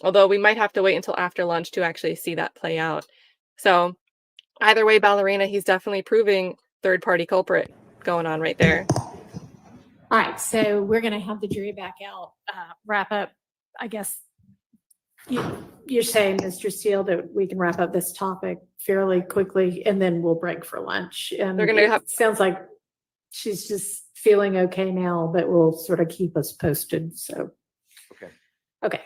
S18: although we might have to wait until after lunch to actually see that play out. So either way, Ballerina, he's definitely proving third-party culprit going on right there.
S9: All right, so we're going to have the jury back out, wrap up. I guess you're saying, Mr. Steele, that we can wrap up this topic fairly quickly, and then we'll break for lunch. And
S18: They're going to have.
S9: Sounds like she's just feeling okay now, but will sort of keep us posted. So, okay,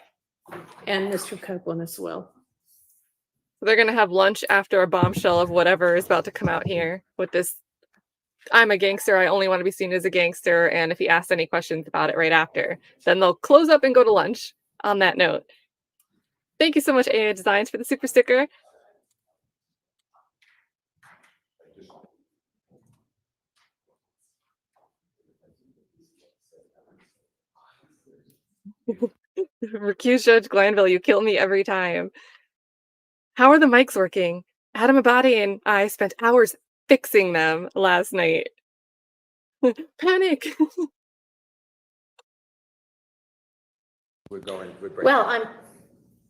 S9: and Mr. Copeland as well.
S18: They're going to have lunch after a bombshell of whatever is about to come out here with this. I'm a gangster. I only want to be seen as a gangster. And if he asks any questions about it right after, then they'll close up and go to lunch on that note. Thank you so much, AI Designs, for the super sticker. Recuse Judge Glanville, you kill me every time. How are the mics working? Adam Abadi and I spent hours fixing them last night. Panic.
S11: We're breaking.
S9: Well,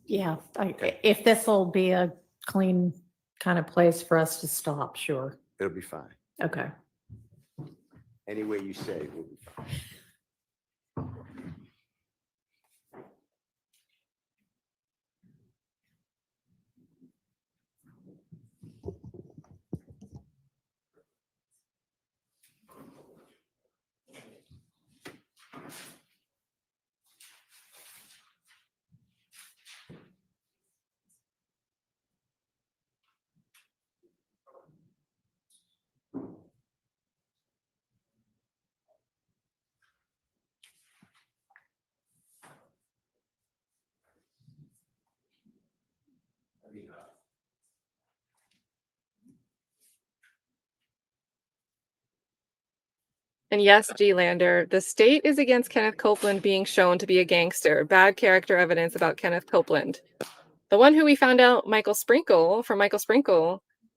S9: if this will be a clean kind of place for us to stop, sure.
S11: It'll be fine.
S9: Okay.
S11: Any way you say, we'll be fine.
S18: And yes, G. Lander, the state is against Kenneth Copeland being shown to be a gangster. Bad character evidence about Kenneth Copeland. The one who we found out, Michael Sprinkle,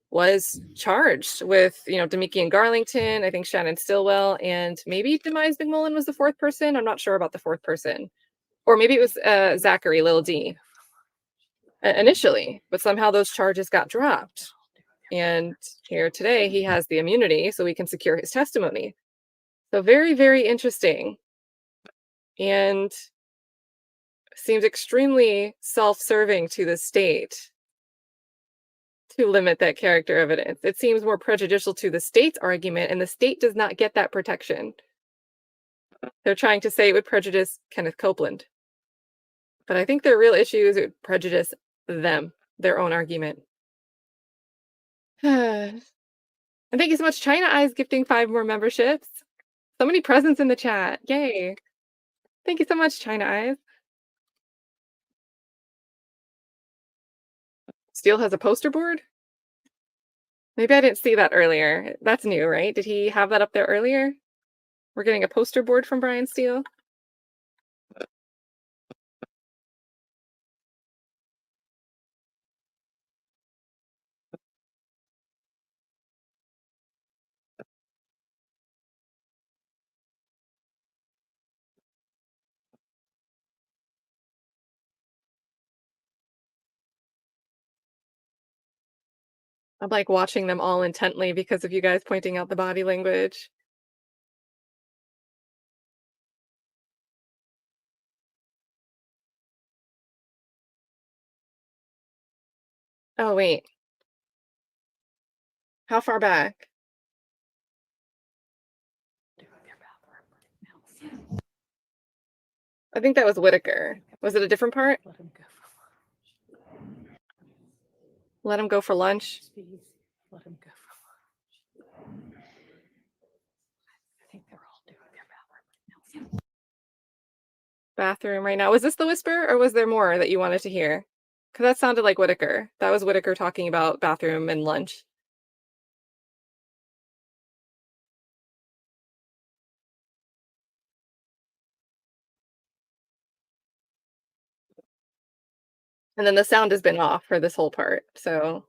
S18: was charged with, Demikian Garlington, I think Shannon Stillwell, and maybe Demise McMullen was the fourth person. I'm not sure about the fourth person. Or maybe it was Zachary Lil D initially, but somehow those charges got dropped. And here today, he has the immunity, so we can secure his testimony. So very, very interesting. And seems extremely self-serving to the state to limit that character evidence. It seems more prejudicial to the state's argument, and the state does not get that protection. They're trying to say it would prejudice Kenneth Copeland. But I think their real issue is it would prejudice them, their own argument. And thank you so much, China Eyes, gifting 5 more memberships. So many presents in the chat. Yay. Thank you so much, China Eyes. Steele has a poster board? Maybe I didn't see that earlier. That's new, right? Did he have that up there earlier? We're getting a poster board from Brian Steele. I'm like watching them all intently because of you guys pointing out the body language. Oh, wait. How far back? I think that was Whitaker. Was it a different part? Let him go for lunch.
S9: Let him go for lunch. I think they're all doing their bathroom.
S18: Bathroom right now. Was this the whisper or was there more that you wanted to hear? Because that sounded like Whitaker. That was Whitaker talking about bathroom and lunch. And then the sound has been off for this whole part, so.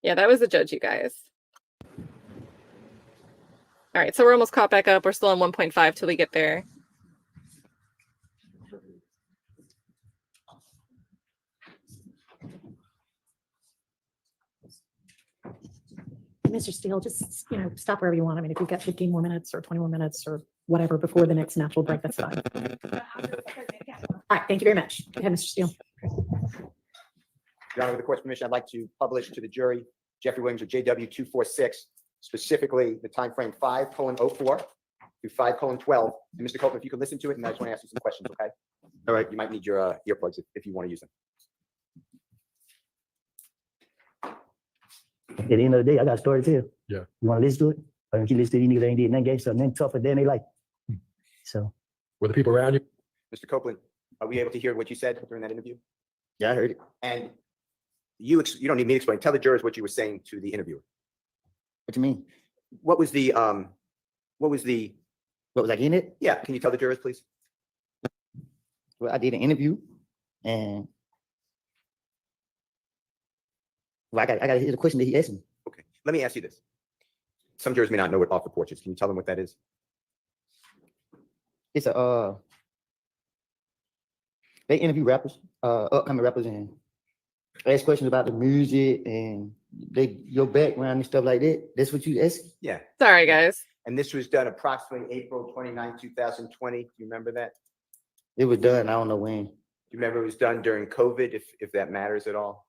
S18: Yeah, that was the judge, you guys. All right, so we're almost caught back up. We're still on 1.5 till we get there.
S9: Mr. Steele, just, stop wherever you want. I mean, if you've got 15 more minutes or 20 more minutes or whatever before the next natural break, that's fine. All right, thank you very much. Go ahead, Mr. Steele.
S11: Your Honor, with the court's permission, I'd like to publish to the jury Jeffrey Williams of JW 246, specifically the timeframe 5:04 through 5:12. And Mr. Copeland, if you could listen to it, and I just want to ask you some questions, okay? All right, you might need your earplugs if you want to use them.
S19: At the end of the day, I got a story to tell.
S17: Yeah.
S19: You want to listen to it? Or if you listen to these niggas that ain't did nothing gangster, nothing tougher than they like. So.
S17: Were the people around you?
S11: Mr. Copeland, are we able to hear what you said during that interview?
S19: Yeah, I heard it.
S11: And you don't need me to explain. Tell the jurors what you were saying to the interviewer.
S19: What you mean?
S11: What was I
S19: in it?
S11: Yeah, can you tell the jurors, please?
S19: Well, I did an interview and well, I got to hear the question that he asked me.
S11: Okay, let me ask you this. Some jurors may not know what off the porch is. Can you tell them what that is?
S19: It's they interview rappers, upcoming rappers, and ask questions about the music and your background and stuff like that. That's what you asked?
S11: Yeah.
S18: Sorry, guys.
S11: And this was done approximately April 29, 2020. Do you remember that?
S19: It was done. I don't know when.
S11: Do you remember it was done during COVID, if that matters at all?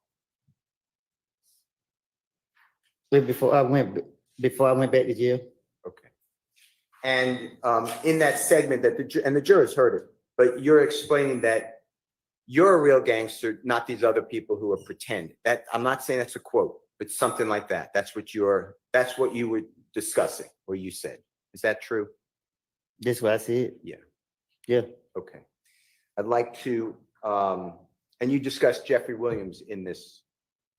S19: Before I went back to jail.
S11: Okay. And in that segment that the jurors heard it, but you're explaining that you're a real gangster, not these other people who are pretend. That I'm not saying that's a quote, but something like that. That's what you were discussing, or you said. Is that true?
S19: That's what I said.
S11: Yeah.
S19: Yeah.
S11: Okay. I'd like to, and you discussed Jeffrey Williams in this.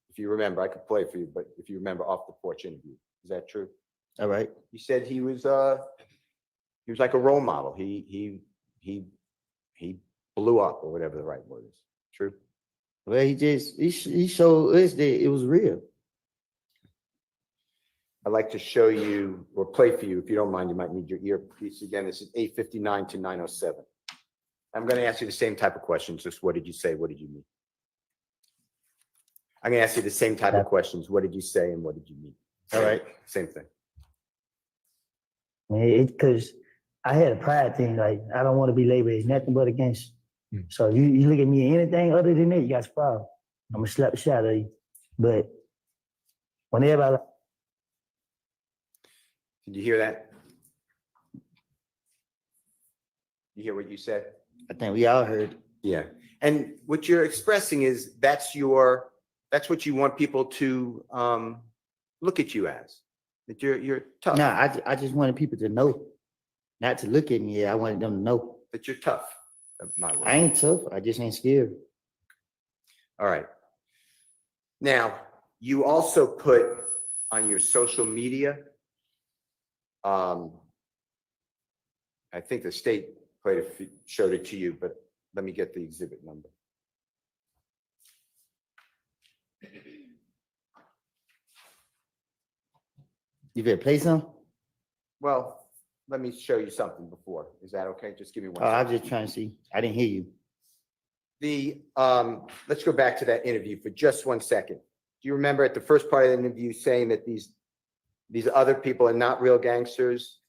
S11: If you remember, I could play for you, but if you remember off the porch interview, is that true?
S19: All right.
S11: You said he was like a role model. He blew up, or whatever the right word is. True?
S19: Well, he showed us that it was real.
S11: I'd like to show you or play for you. If you don't mind, you might need your earpiece again. This is 8:59 to 9:07. I'm going to ask you the same type of questions. Just what did you say? What did you mean? I'm gonna ask you the same type of questions. What did you say and what did you mean?
S10: All right.
S11: Same thing.
S19: Because I had a pride thing, like I don't want to be labeled as nothing but a gangster. So you look at me anything other than that, you got a problem. I'm gonna slap the shit out of you. But when everybody
S11: Did you hear that? You hear what you said?
S10: I think we all heard.
S11: Yeah. And what you're expressing is that's what you want people to look at you as. That you're tough.
S10: No, I just wanted people to know, not to look at me. I wanted them to know
S11: That you're tough. My word.
S10: I ain't tough. I just ain't scared.
S11: All right. Now, you also put on your social media, I think the state showed it to you, but let me get the exhibit number.
S10: You better play some?
S11: Well, let me show you something before. Is that okay? Just give me one
S10: Oh, I
S11: second.
S10: was just trying to see. I didn't hear you.
S11: Let's go back to that interview for just 1 second. Do you remember at the first part of the interview saying that these other people are not real gangsters?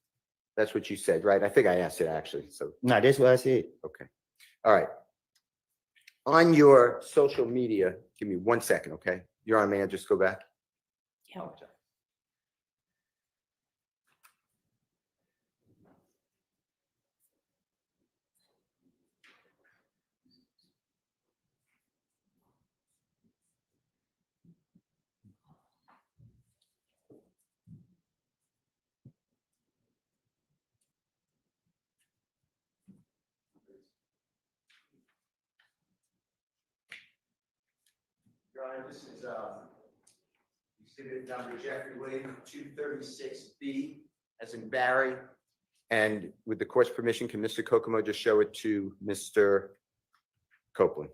S11: That's what you said, right? I think I asked it actually. So
S10: No, that's what I said.
S11: okay. All right. On your social media, give me 1 second, okay? You're on, man. Just go back.
S9: Yeah.
S11: Your Honor, this is exhibit number Jeffrey Williams, 236B, as in Barry. And with the court's permission, can Mr. Kokomo just show it to Mr. Copeland?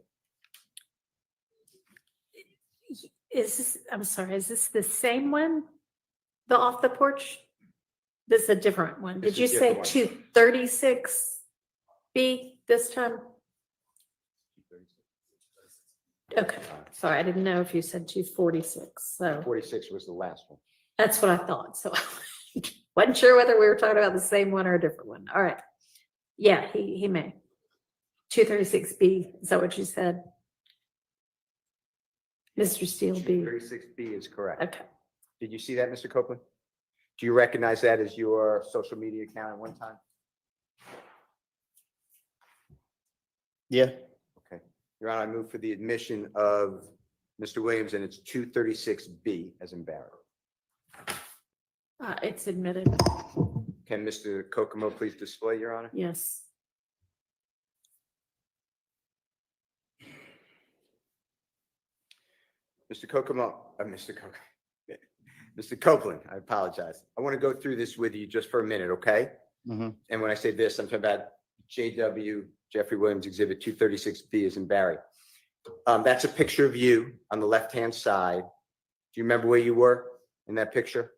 S9: I'm sorry, is this the same one? The off the porch? This is a different one.
S11: This
S9: Did you
S11: is a
S9: say
S11: different
S9: 236B this time? Okay, sorry, I didn't know if you said 246, so
S11: 46 was the last one.
S9: that's what I thought, so wasn't sure whether we were talking about the same one or a different one. All right. Yeah, he may. 236B, is that what you said? Mr. Steele B.
S11: 236B is correct.
S9: Okay.
S11: Did you see that, Mr. Copeland? Do you recognize that as your social media account at one time?
S10: Yeah.
S11: Okay. Your Honor, I move for the admission of Mr. Williams, and it's 236B as in Barry.
S9: It's admitted,
S11: Can Mr. Kokomo please display, Your Honor?
S9: yes.
S11: Mr. Kokomo, Mr. Copeland, I apologize. I want to go through this with you just for a minute, okay?
S10: Mhm.
S11: And when I say this, I'm talking about JW, Jeffrey Williams, Exhibit 236B as in Barry. That's a picture of you on the left-hand side. Do you remember where you were in that picture?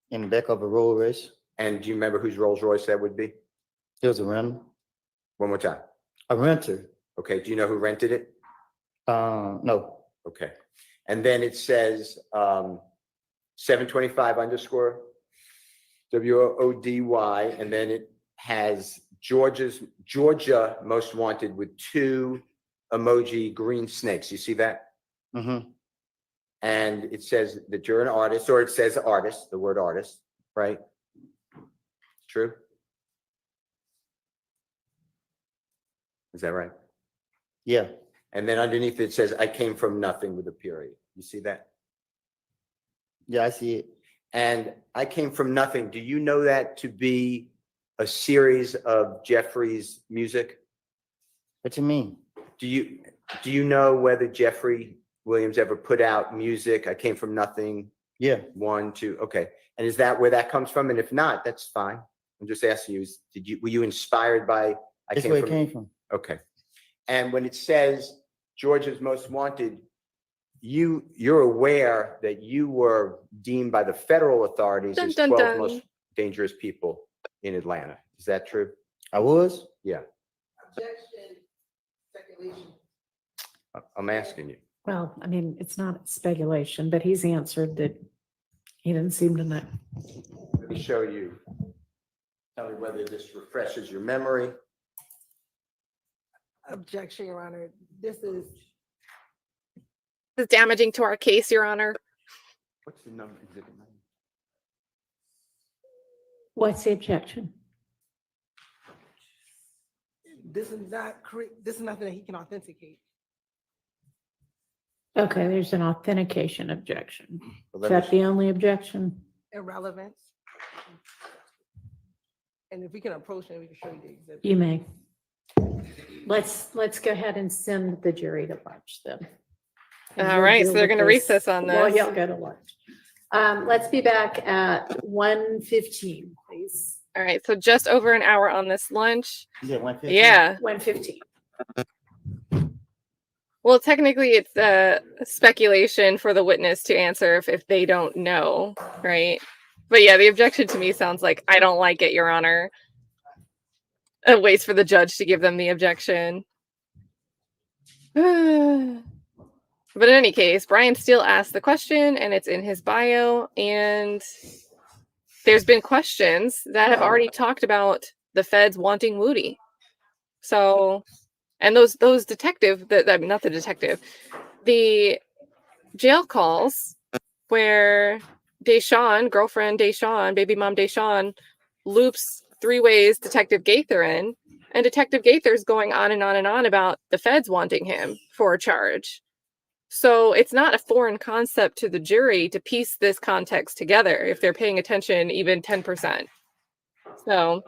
S10: In the back of a Rolls Royce.
S11: And do you remember whose Rolls Royce that would be?
S10: It was a rental.
S11: One more time.
S10: A renter.
S11: Okay, do you know who rented it?
S10: No.
S11: Okay. And then it says 725_ WODY, and then it has Georgia most wanted with 2 emoji green snakes. You see that?
S10: Mm-hmm.
S11: And it says that you're an artist, or it says artist, the word artist, right? True? Is that right?
S10: Yeah.
S11: And then underneath it says, I came from nothing with a period. You see that?
S10: Yeah, I see it.
S11: And I came from nothing. Do you know that to be a series of Jeffrey's music?
S10: What you mean?
S11: Do you know whether Jeffrey Williams ever put out music? I came from nothing.
S10: Yeah.
S11: 1, 2. Okay. And is that where that comes from? And if not, that's fine. I'm just asking you, were you inspired by
S10: That's where it came from.
S11: Okay. And when it says Georgia's most wanted, you're aware that you were deemed by the federal authorities
S18: Dun,
S11: as
S18: dun,
S11: 12
S18: dun.
S11: most dangerous people in Atlanta. Is that true?
S10: I was?
S11: Yeah.
S15: Objection, speculation.
S11: I'm asking you.
S9: Well, I mean, it's not speculation, but he's answered that he didn't seem to know.
S11: Let me show you. Tell me whether this refreshes your memory.
S16: Objection, Your Honor. This is
S18: This is damaging to our case, Your Honor.
S11: What's the number? Exhibit 9?
S9: What's the objection?
S16: this is nothing that he can authenticate.
S9: Okay, there's an authentication objection.
S11: Well,
S9: Is
S11: let me
S9: that the only objection?
S16: Irrelevance. And if we can approach it, we can show you the exhibit.
S9: You may. Let's go ahead and send the jury to lunch then. And
S18: All
S9: we'll
S18: right, so
S9: deal
S18: they're
S9: with
S18: going to
S9: this
S18: recess on
S9: while
S18: this.
S9: y'all go to lunch. Let's be back at 1:15, please.
S18: All right, so just over an hour on this lunch.
S10: Yeah, 1:15.
S18: Yeah.
S9: 1:15.
S18: Well, technically, it's speculation for the witness to answer if they don't know, right? But yeah, the objection to me sounds like, I don't like it, Your Honor. It waits for the judge to give them the objection. But in any case, Brian Steele asked the question, and it's in his bio, and there's been questions that have already talked about the feds wanting Woody. So, and those detective, not the detective, the jail calls where Deshawn, girlfriend Deshawn, baby mom Deshawn, loops 3 ways Detective Gaither in, and Detective Gaither's going on and on and on about the feds wanting him for a charge. So it's not a foreign concept to the jury to piece this context together if they're paying attention even 10%. So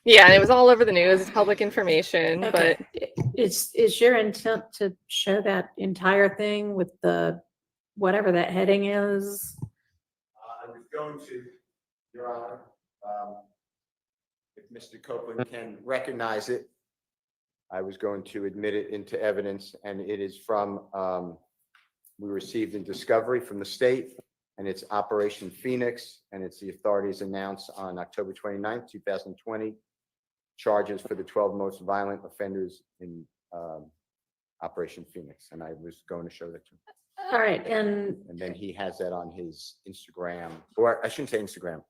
S18: yeah, and it was all over the news. It's public information,
S9: Okay.
S18: but
S9: Is your intent to show that entire thing with the whatever that heading is?
S11: I was going to, Your Honor, if Mr. Copeland can recognize it, I was going to admit it into evidence, and it is from, we received in discovery from the state, and it's Operation Phoenix, and it's the authorities announced on October 29th, 2020, charges for the 12 most violent offenders in Operation Phoenix, and I was going to show that to him.
S9: All right, and
S11: then he has that on his Instagram, or I shouldn't say Instagram.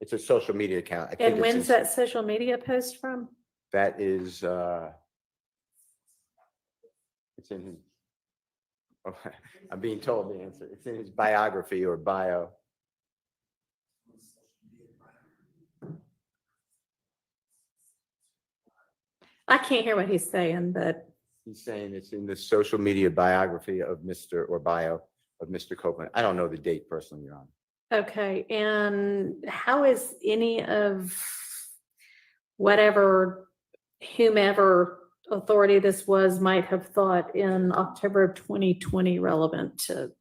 S11: It's a social media account. I think
S9: and
S11: it's
S9: when's that social media post from?
S11: That is, it's in his, oh, I'm being told the answer. It's in his biography or bio.
S9: I can't hear what he's saying, but
S11: He's saying it's in the social media biography of Mr. or bio of Mr. Copeland. I don't know the date personally, Your Honor.
S9: okay. And how is any of whatever, whomever authority this was might have thought in October of 2020 relevant to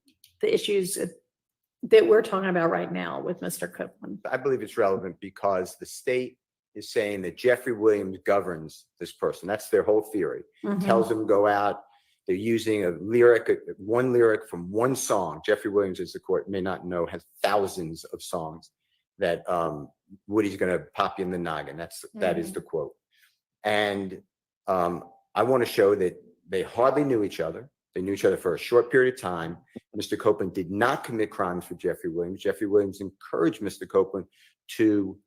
S9: the issues that we're talking about right now with Mr. Copeland?
S11: I believe it's relevant because the state is saying that Jeffrey Williams governs this person. That's their whole theory.
S9: Mhm.
S11: Tells them go out. They're using a lyric, one lyric from one song. Jeffrey Williams, as the court may not know, has thousands of songs that Woody's going to pop you in the noggin. That is the quote. And I want to show that they hardly knew each other. They knew each other for a short period of time. Mr. Copeland did not commit crimes for Jeffrey Williams. Jeffrey Williams encouraged Mr. Copeland to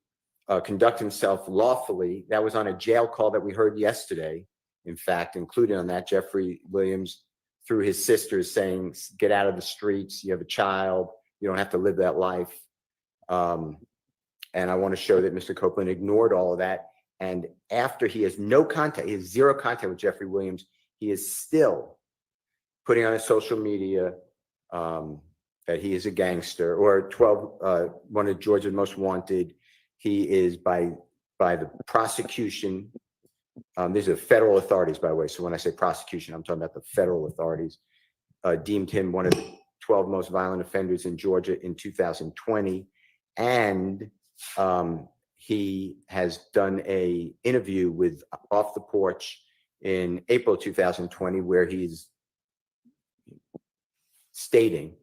S11: conduct himself lawfully. That was on a jail call that we heard yesterday. In fact, included on that, Jeffrey Williams, through his sisters, saying, get out of the streets. You have a child. You don't have to live that life. And I want to show that Mr. Copeland ignored all of that. And after he has no contact, he has zero contact with Jeffrey Williams, he is still putting on his social media that he is a gangster, or 12, one of Georgia's most wanted. He is by the prosecution. These are federal authorities, by the way. So when I say prosecution, I'm talking about the federal authorities, deemed him one of the 12 most violent offenders in Georgia in 2020. And he has done an interview with Off the Porch in April 2020, where he's stating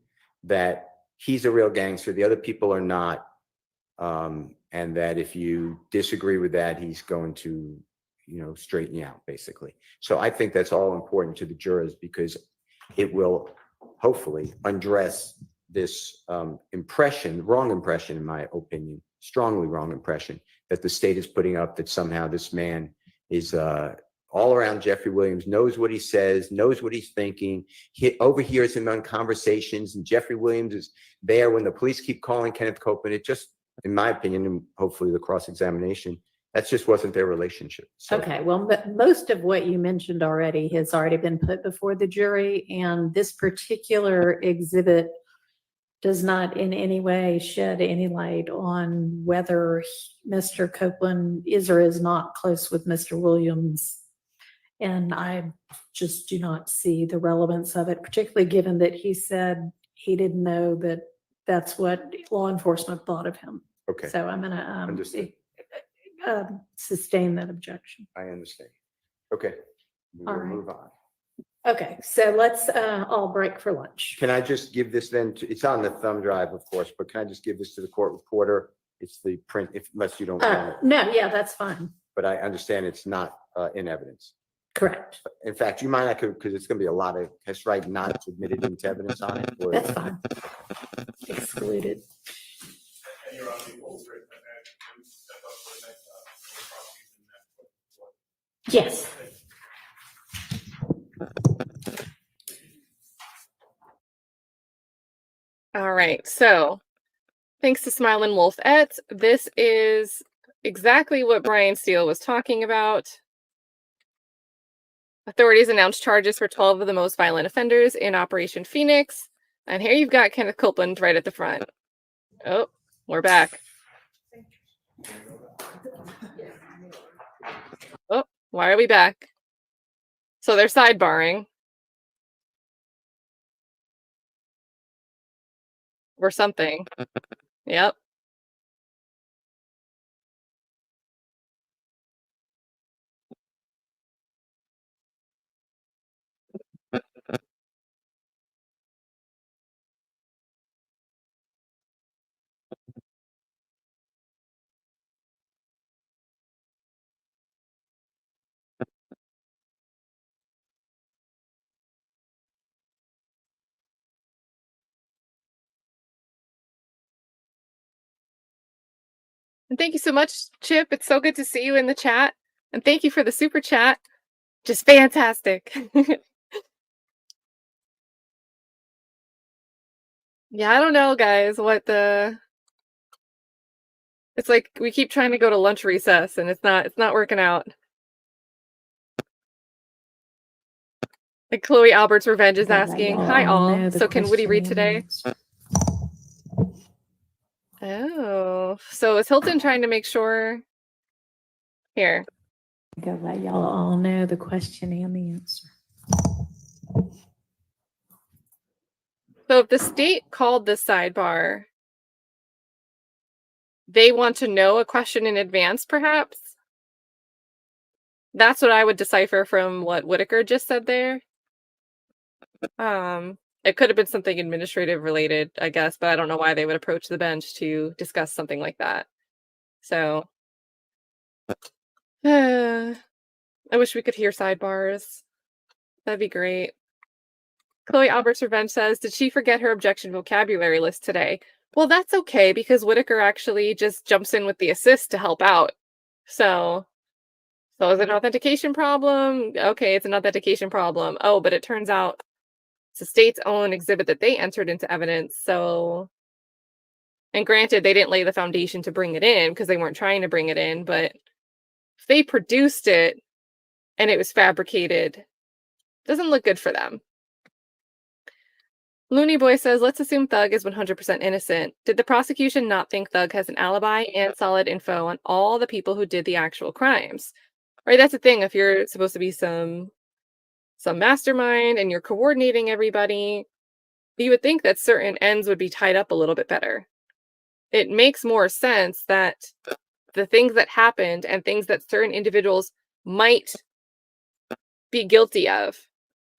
S11: that he's a real gangster. The other people are not. and that if you disagree with that, he's going to, straighten you out, basically. So I think that's all important to the jurors because it will hopefully undress this wrong impression, in my opinion, strongly wrong impression that the state is putting up that somehow this man is all around Jeffrey Williams, knows what he says, knows what he's thinking. He overhears him on conversations, and Jeffrey Williams is there when the police keep calling Kenneth Copeland. It just, in my opinion, and hopefully the cross-examination, that just wasn't their relationship. So,
S3: Okay, well, most of what you mentioned already has already been put before the jury, and this particular exhibit does not in any way shed any light on whether Mr. Copeland is or is not close with Mr. Williams. And I just do not see the relevance of it, particularly given that he said he didn't know that that's what law enforcement thought of him.
S11: okay,
S3: So I'm going
S11: understood.
S3: to sustain that objection.
S11: I understand. Okay, we will
S3: All right.
S11: move on.
S3: Okay, so let's all break for lunch.
S11: Can I just give this then to, it's on the thumb drive, of course, but can I just give this to the court reporter? It's the print, unless you don't want it.
S3: No, yeah, that's fine.
S11: But I understand it's not in evidence.
S3: Correct.
S11: In fact, you might not, because it's going to be a lot of, has right not submitted into evidence on it? Or-
S3: That's fine. Excluded. Yes.
S18: All right, so thanks to Smiling Wolf Et, this is exactly what Brian Steele was talking about. Authorities announced charges for 12 of the most violent offenders in Operation Phoenix. And here you've got Kenneth Copeland right at the front. Oh, we're back. Oh, why are we back? So they're sidebarring. Or something. Yep. And thank you so much, Chip. It's so good to see you in the chat. And thank you for the super chat. Just fantastic. Yeah, I don't know, guys, what the... It's like we keep trying to go to lunch recess and it's not working out. Like Chloe Albert's Revenge is asking, hi all. So can Woody read today? Oh, so is Hilton trying to make sure? Here.
S3: Go let y'all all know the question and the answer.
S18: So if the state called this sidebar, they want to know a question in advance, perhaps? That's what I would decipher from what Whitaker just said there. It could have been something administrative related, I guess, but I don't know why they would approach the bench to discuss something like that. So I wish we could hear sidebars. That'd be great. Chloe Albert's Revenge says, did she forget her objection vocabulary list today? Well, that's okay because Whitaker actually just jumps in with the assist to help out. So is it an authentication problem? Okay, it's an authentication problem. Oh, but it turns out it's the state's own exhibit that they entered into evidence. So, and granted, they didn't lay the foundation to bring it in because they weren't trying to bring it in, but if they produced it and it was fabricated, it doesn't look good for them. Looney Boy says, let's assume Thug is 100% innocent. Did the prosecution not think Thug has an alibi and solid info on all the people who did the actual crimes? Right, that's the thing. If you're supposed to be some mastermind and you're coordinating everybody, you would think that certain ends would be tied up a little bit better. It makes more sense that the things that happened and things that certain individuals might be guilty of,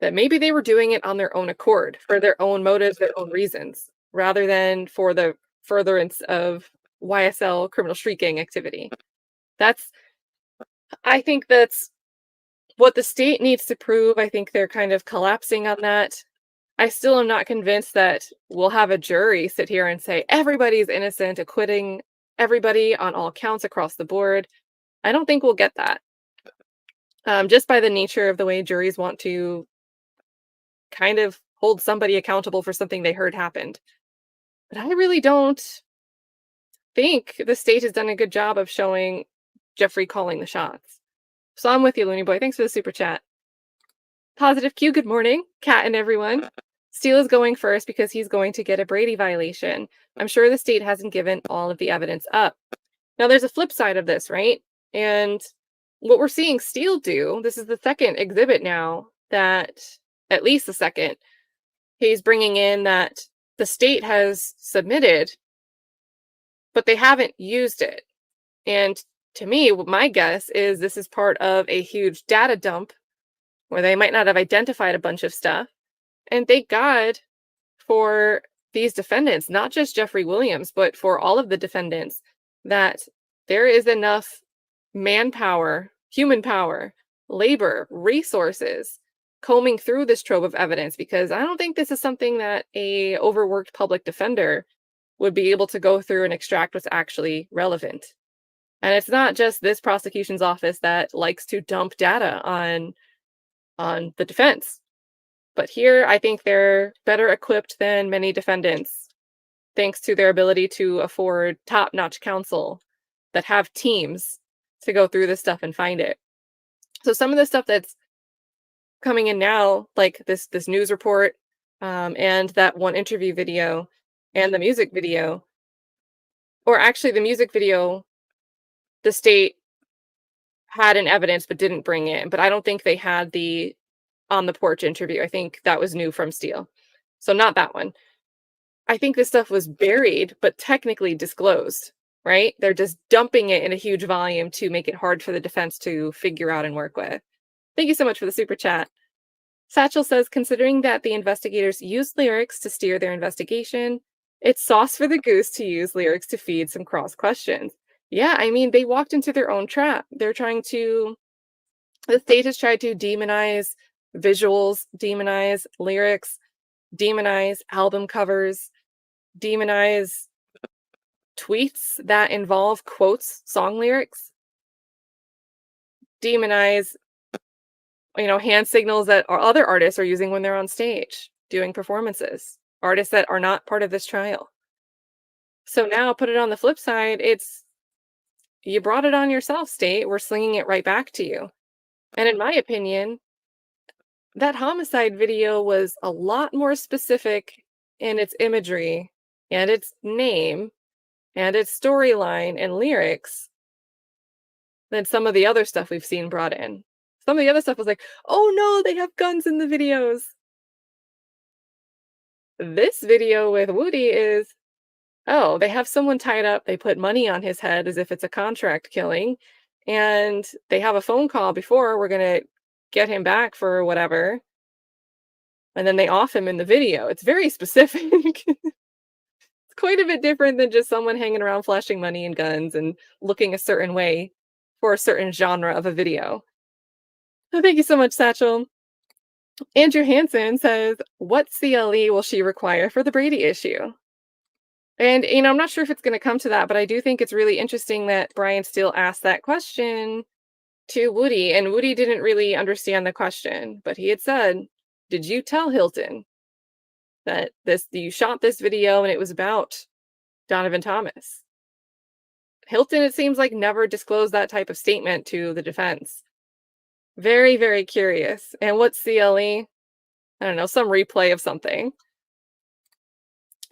S18: that maybe they were doing it on their own accord, for their own motives, their own reasons, rather than for the furtherance of YSL criminal street gang activity. I think that's what the state needs to prove. I think they're kind of collapsing on that. I still am not convinced that we'll have a jury sit here and say everybody's innocent, acquitting everybody on all counts across the board. I don't think we'll get that. Just by the nature of the way juries want to kind of hold somebody accountable for something they heard happened. But I really don't think the state has done a good job of showing Jeffrey calling the shots. So I'm with you, Looney Boy. Thanks for the super chat. Positive Q, good morning. Kat and everyone. Steele is going first because he's going to get a Brady violation. I'm sure the state hasn't given all of the evidence up. Now, there's a flip side of this, right? And what we're seeing Steele do, this is the second exhibit now that, at least the second, he's bringing in that the state has submitted, but they haven't used it. And to me, my guess is this is part of a huge data dump where they might not have identified a bunch of stuff. And thank God for these defendants, not just Jeffrey Williams, but for all of the defendants, that there is enough manpower, human power, labor, resources combing through this trove of evidence, because I don't think this is something that a overworked public defender would be able to go through and extract what's actually relevant. And it's not just this prosecution's office that likes to dump data on the defense. But here, I think they're better equipped than many defendants, thanks to their ability to afford top-notch counsel that have teams to go through this stuff and find it. So some of the stuff that's coming in now, like this news report, and that one interview video, and the music video, or actually the music video, the state had in evidence but didn't bring in. But I don't think they had the on the porch interview. I think that was new from Steele. So not that one. I think this stuff was buried, but technically disclosed, right? They're just dumping it in a huge volume to make it hard for the defense to figure out and work with. Thank you so much for the super chat. Satchel says, considering that the investigators used lyrics to steer their investigation, it's sauce for the goose to use lyrics to feed some cross questions. Yeah, I mean, they walked into their own trap. The state has tried to demonize visuals, demonize lyrics, demonize album covers, demonize tweets that involve quotes, song lyrics, demonize, hand signals that other artists are using when they're on stage doing performances, artists that are not part of this trial. So now put it on the flip side, you brought it on yourself, state. We're slinging it right back to you. And in my opinion, that homicide video was a lot more specific in its imagery and its name and its storyline and lyrics than some of the other stuff we've seen brought in. Some of the other stuff was like, oh no, they have guns in the videos. This video with Woody is, oh, they have someone tied up, they put money on his head as if it's a contract killing, and they have a phone call before, we're going to get him back for whatever, and then they off him in the video. It's very specific. It's quite a bit different than just someone hanging around flashing money and guns and looking a certain way for a certain genre of a video. So thank you so much, Satchel. Andrew Hansen says, what CLE will she require for the Brady issue? And, I'm not sure if it's going to come to that, but I do think it's really interesting that Brian Steele asked that question to Woody, and Woody didn't really understand the question, but he had said, did you tell Hilton that you shot this video and it was about Donovan Thomas? Hilton, it seems like, never disclosed that type of statement to the defense. Very, very curious. And what CLE? I don't know, some replay of something.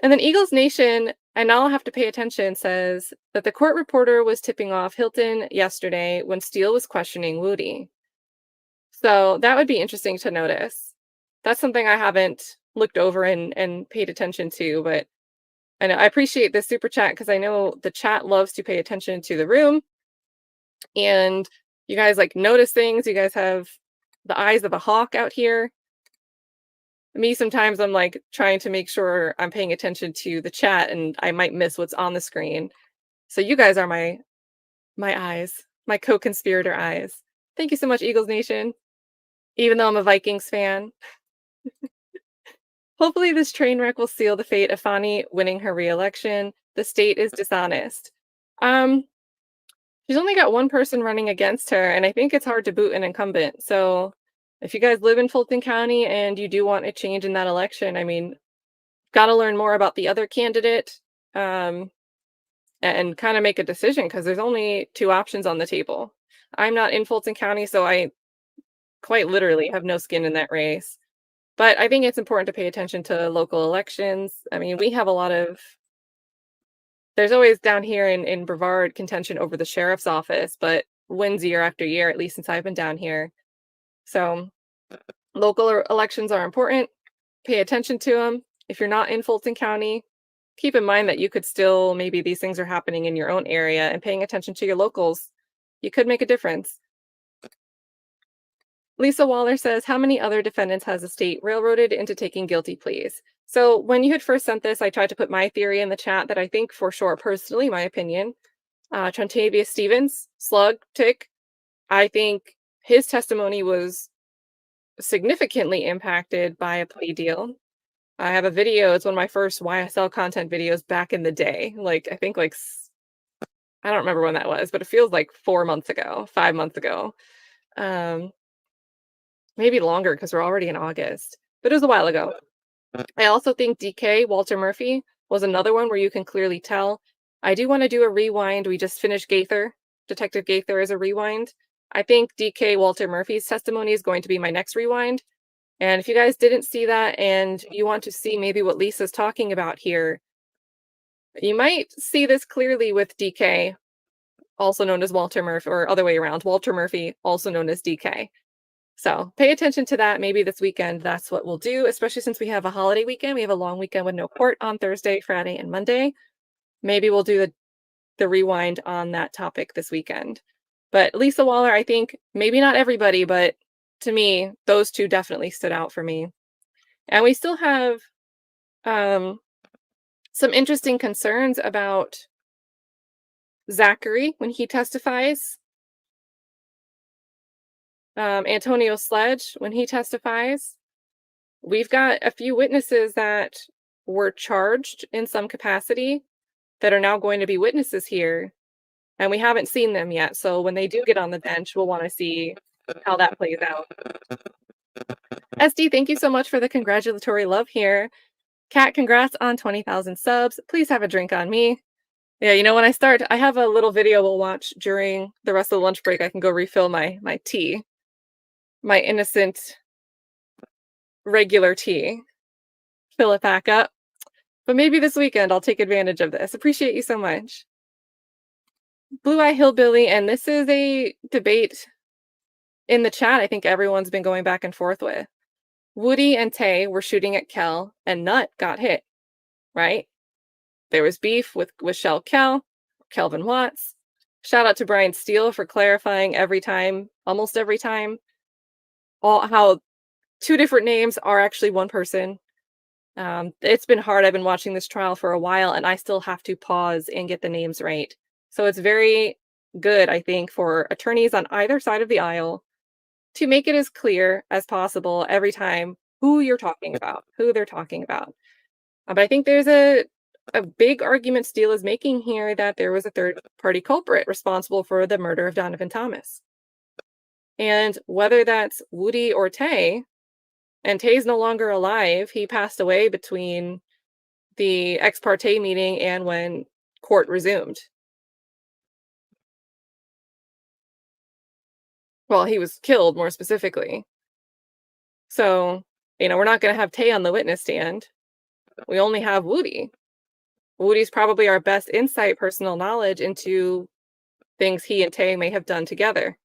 S18: And then Eagles Nation, and now I'll have to pay attention, says that the court reporter was tipping off Hilton yesterday when Steele was questioning Woody. So that would be interesting to notice. That's something I haven't looked over and paid attention to, but I appreciate this super chat because I know the chat loves to pay attention to the room. And you guys notice things. You guys have the eyes of a hawk out here. Me, sometimes I'm trying to make sure I'm paying attention to the chat and I might miss what's on the screen. So you guys are my eyes, my co-conspirator eyes. Thank you so much, Eagles Nation. Even though I'm a Vikings fan. Hopefully this train wreck will seal the fate of Fani winning her re-election. The state is dishonest. She's only got one person running against her, and I think it's hard to boot an incumbent. So if you guys live in Fulton County and you do want a change in that election, I mean, got to learn more about the other candidate and kind of make a decision, because there's only two options on the table. I'm not in Fulton County, so I quite literally have no skin in that race. But I think it's important to pay attention to local elections. I mean, we have a lot of, there's always down here in Brevard contention over the sheriff's office, but wins year after year, at least since I've been down here. So local elections are important. Pay attention to them. If you're not in Fulton County, keep in mind that you could still, maybe these things are happening in your own area, and paying attention to your locals, you could make a difference. Lisa Waller says, how many other defendants has the state railroaded into taking guilty pleas? So when you had first sent this, I tried to put my theory in the chat that I think for sure, personally, my opinion, Trontavious Stevens, slug, tick, I think his testimony was significantly impacted by a plea deal. I have a video, it's one of my first YSL content videos back in the day. Like, I think like, I don't remember when that was, but it feels like 4 months ago, 5 months ago. Maybe longer, because we're already in August, but it was a while ago. I also think DK, Walter Murphy, was another one where you can clearly tell. I do want to do a rewind. We just finished Gaither. Detective Gaither is a rewind. I think DK, Walter Murphy's testimony is going to be my next rewind. And if you guys didn't see that and you want to see maybe what Lisa's talking about here, you might see this clearly with DK, also known as Walter Murphy, or other way around, Walter Murphy, also known as DK. So pay attention to that. Maybe this weekend, that's what we'll do, especially since we have a holiday weekend. We have a long weekend with no court on Thursday, Friday, and Monday. Maybe we'll do the rewind on that topic this weekend. But Lisa Waller, I think maybe not everybody, but to me, those two definitely stood out for me. And we still have some interesting concerns about Zachary when he testifies. Antonio Sledge, when he testifies. We've got a few witnesses that were charged in some capacity that are now going to be witnesses here, and we haven't seen them yet. So when they do get on the bench, we'll want to see how that plays out. SD, thank you so much for the congratulatory love here. Kat, congrats on 20,000 subs. Please have a drink on me. Yeah, you know, when I start, I have a little video we'll watch during the rest of the lunch break. I can go refill my tea. My innocent regular tea. Fill it back up. But maybe this weekend I'll take advantage of this. Appreciate you so much. Blue Eye Hillbilly, and this is a debate in the chat I think everyone's been going back and forth with. Woody and Tay were shooting at Kel, and Nut got hit, right? There was beef with Shell Kel, Kelvin Watts. Shout out to Brian Steele for clarifying every time, almost every time, how two different names are actually one person. It's been hard. I've been watching this trial for a while, and I still have to pause and get the names right. So it's very good, I think, for attorneys on either side of the aisle to make it as clear as possible every time who you're talking about, who they're talking about. But I think there's a big argument Steele is making here that there was a third-party culprit responsible for the murder of Donovan Thomas. And whether that's Woody or Tay, and Tay's no longer alive, he passed away between the ex parte meeting and when court resumed. Well, he was killed, more specifically. So, you know, we're not going to have Tay on the witness stand. We only have Woody. Woody's probably our best insight, personal knowledge into things he and Tay may have done together.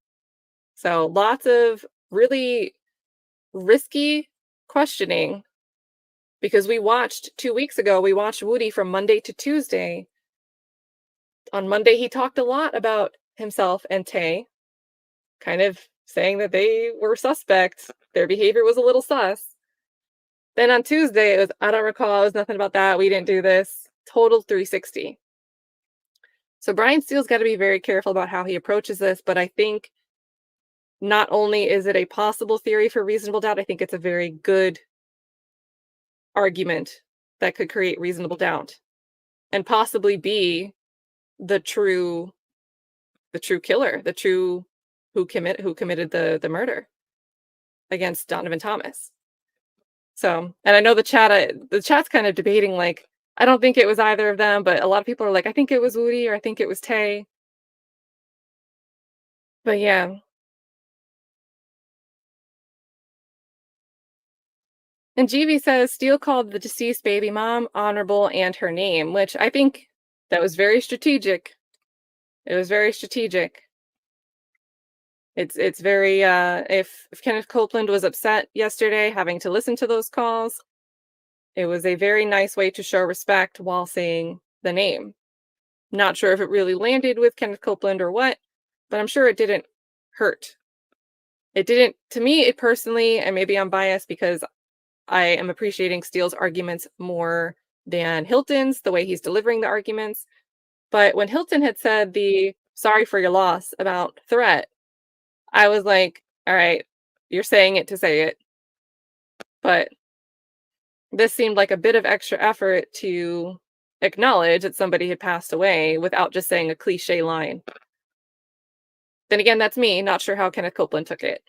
S18: So lots of really risky questioning, because we watched 2 weeks ago, we watched Woody from Monday to Tuesday. On Monday, he talked a lot about himself and Tay, kind of saying that they were suspects. Their behavior was a little sus. Then on Tuesday, it was, I don't recall, it was nothing about that. We didn't do this. Total 360. So Brian Steele's got to be very careful about how he approaches this, but I think not only is it a possible theory for reasonable doubt, I think it's a very good argument that could create reasonable doubt and possibly be the true killer, the true who committed the murder against Donovan Thomas. So, and I know the chat's kind of debating, like, I don't think it was either of them, but a lot of people are like, I think it was Woody or I think it was Tay. But yeah. And GV says Steele called the deceased baby mom honorable and her name, which I think that was very strategic. It was very strategic. It's very if Kenneth Copeland was upset yesterday having to listen to those calls, it was a very nice way to show respect while saying the name. Not sure if it really landed with Kenneth Copeland or what, but I'm sure it didn't hurt. It didn't, to me, it personally, and maybe I'm biased because I am appreciating Steele's arguments more than Hilton's, the way he's delivering the arguments. But when Hilton had said the sorry for your loss about threat, I was like, all right, you're saying it to say it. But this seemed like a bit of extra effort to acknowledge that somebody had passed away without just saying a cliche line. Then again, that's me, not sure how Kenneth Copeland took it.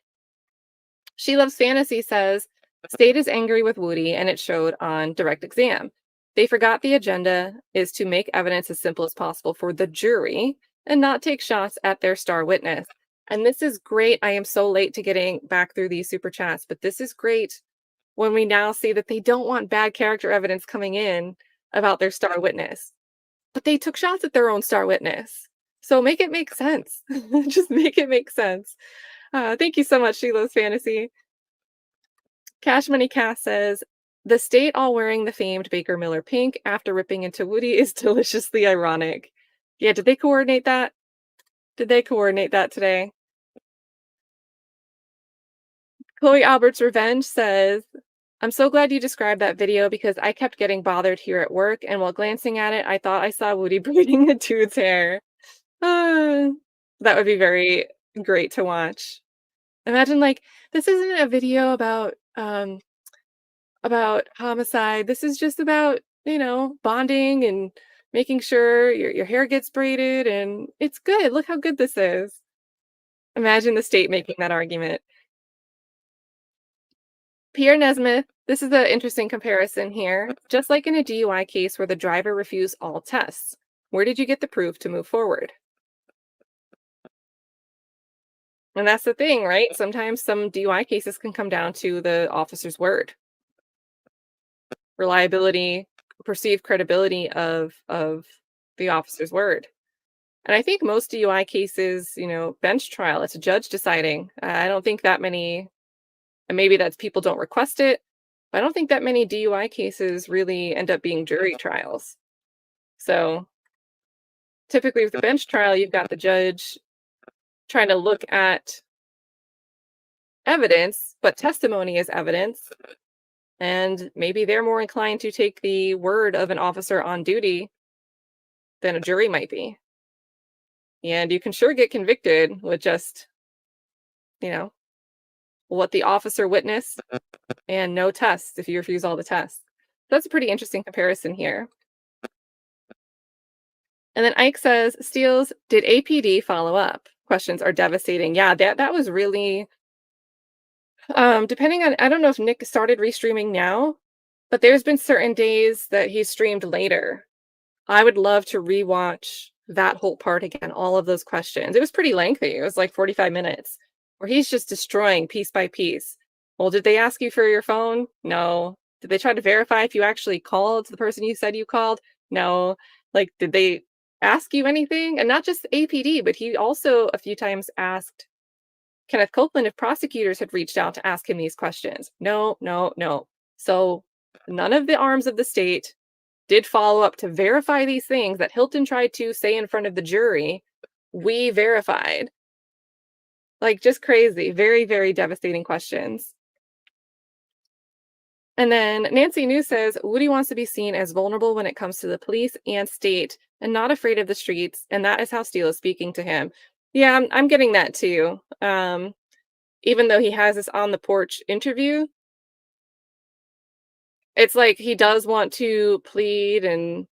S18: She Loves Fantasy says, State is angry with Woody and it showed on direct exam. They forgot the agenda is to make evidence as simple as possible for the jury and not take shots at their star witness. And this is great. I am so late to getting back through these super chats, but this is great when we now see that they don't want bad character evidence coming in about their star witness. But they took shots at their own star witness. So make it make sense. Just make it make sense. Thank you so much, Sheila's Fantasy. Cash Money Cass says, the state all wearing the famed Baker Miller pink after ripping into Woody is deliciously ironic. Yeah, did they coordinate that? Did they coordinate that today? Chloe Albert's Revenge says, I'm so glad you described that video because I kept getting bothered here at work, and while glancing at it, I thought I saw Woody braiding a dude's hair. That would be very great to watch. Imagine, like, this isn't a video about homicide. This is just about, bonding and making sure your hair gets braided, and it's good. Look how good this is. Imagine the state making that argument. Pierre Nesmith, this is an interesting comparison here. Just like in a DUI case where the driver refused all tests, where did you get the proof to move forward? And that's the thing, right? Sometimes some DUI cases can come down to the officer's word. Reliability, perceived credibility of the officer's word. And I think most DUI cases, bench trial, it's a judge deciding. I don't think that many, and maybe that's people don't request it, but I don't think that many DUI cases really end up being jury trials. So typically with the bench trial, you've got the judge trying to look at evidence, but testimony is evidence. And maybe they're more inclined to take the word of an officer on duty than a jury might be. And you can sure get convicted with just, what the officer witnessed and no tests if you refuse all the tests. That's a pretty interesting comparison here. And then Ike says, Steele's, did APD follow up? Questions are devastating. Yeah, that was really, depending on, I don't know if Nick started restreaming now, but there's been certain days that he streamed later. I would love to rewatch that whole part again, all of those questions. It was pretty lengthy. It was like 45 minutes where he's just destroying piece by piece. Well, did they ask you for your phone? No. Did they try to verify if you actually called the person you said you called? No. Like, did they ask you anything? And not just APD, but he also a few times asked Kenneth Copeland if prosecutors had reached out to ask him these questions. No. So none of the arms of the state did follow up to verify these things that Hilton tried to say in front of the jury. We verified. Like, just crazy. Very, very devastating questions. And then Nancy New says, Woody wants to be seen as vulnerable when it comes to the police and state and not afraid of the streets. And that is how Steele is speaking to him. Yeah, I'm getting that too. Even though he has this on the porch interview, it's like he does want to plead and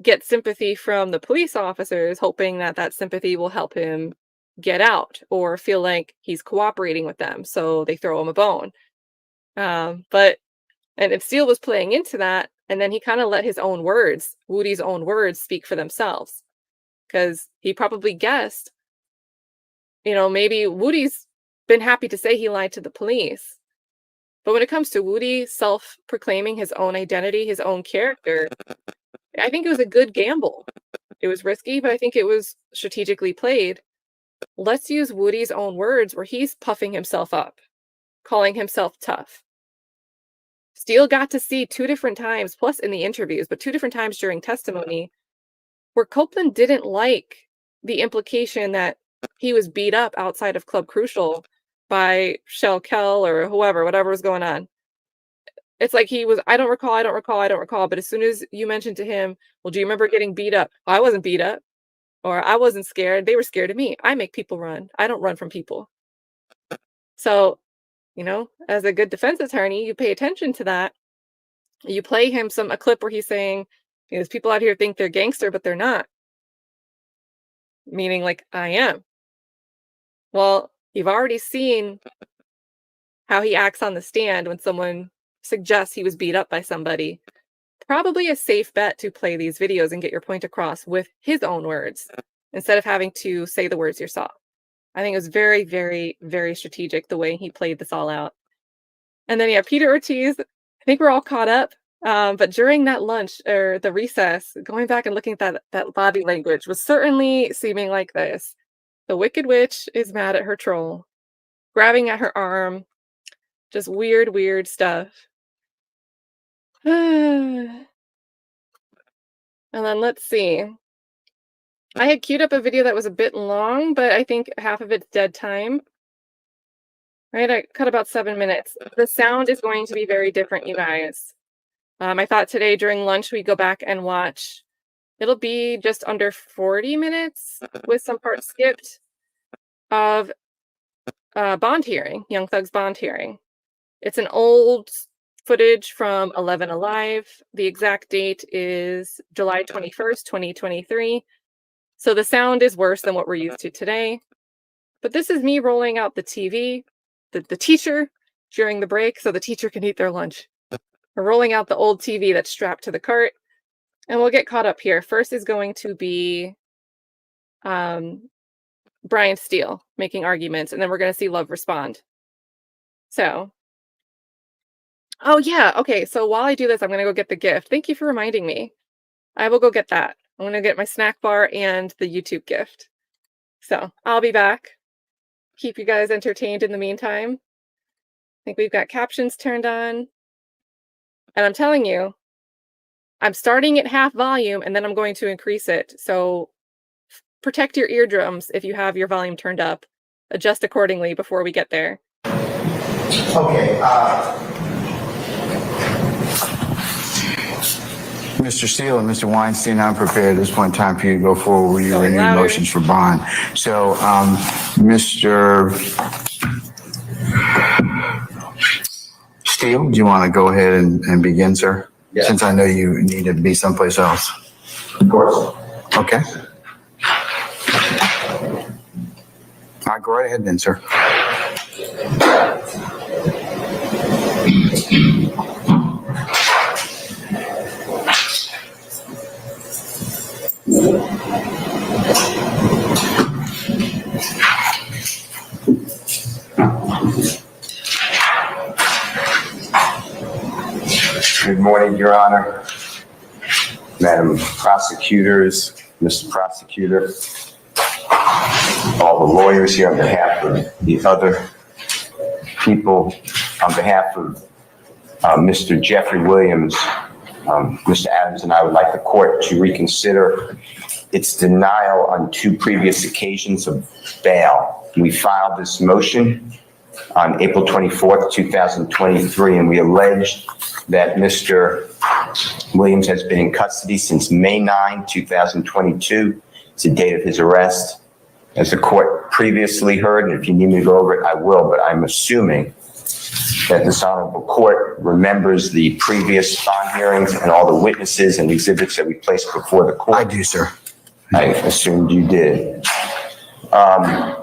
S18: get sympathy from the police officers, hoping that that sympathy will help him get out or feel like he's cooperating with them. So they throw him a bone. And if Steele was playing into that, and then he kind of let his own words, Woody's own words, speak for themselves. Because he probably guessed, maybe Woody's been happy to say he lied to the police. But when it comes to Woody self-proclaiming his own identity, his own character, I think it was a good gamble. It was risky, but I think it was strategically played. Let's use Woody's own words where he's puffing himself up, calling himself tough. Steele got to see 2 different times, plus in the interviews, but 2 different times during testimony, where Copeland didn't like the implication that he was beat up outside of Club Crucial by Shell Kell or whatever was going on. It's like he was, I don't recall. But as soon as you mentioned to him, well, do you remember getting beat up? I wasn't beat up, or I wasn't scared. They were scared of me. I make people run. I don't run from people. So, as a good defense attorney, you pay attention to that. You play him a clip where he's saying, there's people out here think they're gangster, but they're not. Meaning like, I am. Well, you've already seen how he acts on the stand when someone suggests he was beat up by somebody. Probably a safe bet to play these videos and get your point across with his own words instead of having to say the words yourself. I think it was very, very, very strategic the way he played this all out. And then, Peter Ortiz, I think we're all caught up. But during that lunch or the recess, going back and looking at that body language was certainly seeming like this. The Wicked Witch is mad at her troll, grabbing at her arm, just weird, weird stuff. And then let's see. I had queued up a video that was a bit long, but I think half of it's dead time. Right, I cut about 7 minutes. The sound is going to be very different, you guys. I thought today during lunch we'd go back and watch. It'll be just under 40 minutes with some parts skipped of bond hearing, Young Thug's bond hearing. It's an old footage from 11 Alive. The exact date is July 21st, 2023. So the sound is worse than what we're used to today. But this is me rolling out the TV, the teacher during the break so the teacher can eat their lunch. We're rolling out the old TV that's strapped to the cart, and we'll get caught up here. First is going to be Brian Steele making arguments, and then we're going to see Love respond. So, oh yeah, okay, so while I do this, I'm going to go get the gift. Thank you for reminding me. I will go get that. I'm going to get my snack bar and the YouTube gift. So, I'll be back. Keep you guys entertained in the meantime. I think we've got captions turned on. And I'm telling you, I'm starting at half volume and then I'm going to increase it. So protect your eardrums if you have your volume turned up. Adjust accordingly before we get there.
S13: Okay. Mr. Steele and Mr. Weinstein, I'm prepared at this point in time for you to go forward with your renewed motions for bond. So, Mr. Steele, do you want to go ahead and begin, sir? Yes. Since I know you need to be someplace else. Of course. Okay. All right, go right ahead then, sir.
S11: Good morning, Your Honor, Madam Prosecutors, Mr. Prosecutor, all the lawyers here on behalf of the other people, on behalf of Mr. Jeffrey Williams, Mr. Adams and I would like the court to reconsider its denial on 2 previous occasions of bail. We filed this motion on April 24th, 2023, and we allege that Mr. Williams has been in custody since May 9, 2022. It's the date of his arrest. As the court previously heard, and if you need me to go over it, I will, but I'm assuming that this honorable court remembers the previous bond hearings and all the witnesses and exhibits that we placed before the court.
S13: I do, sir.
S11: I assumed you did.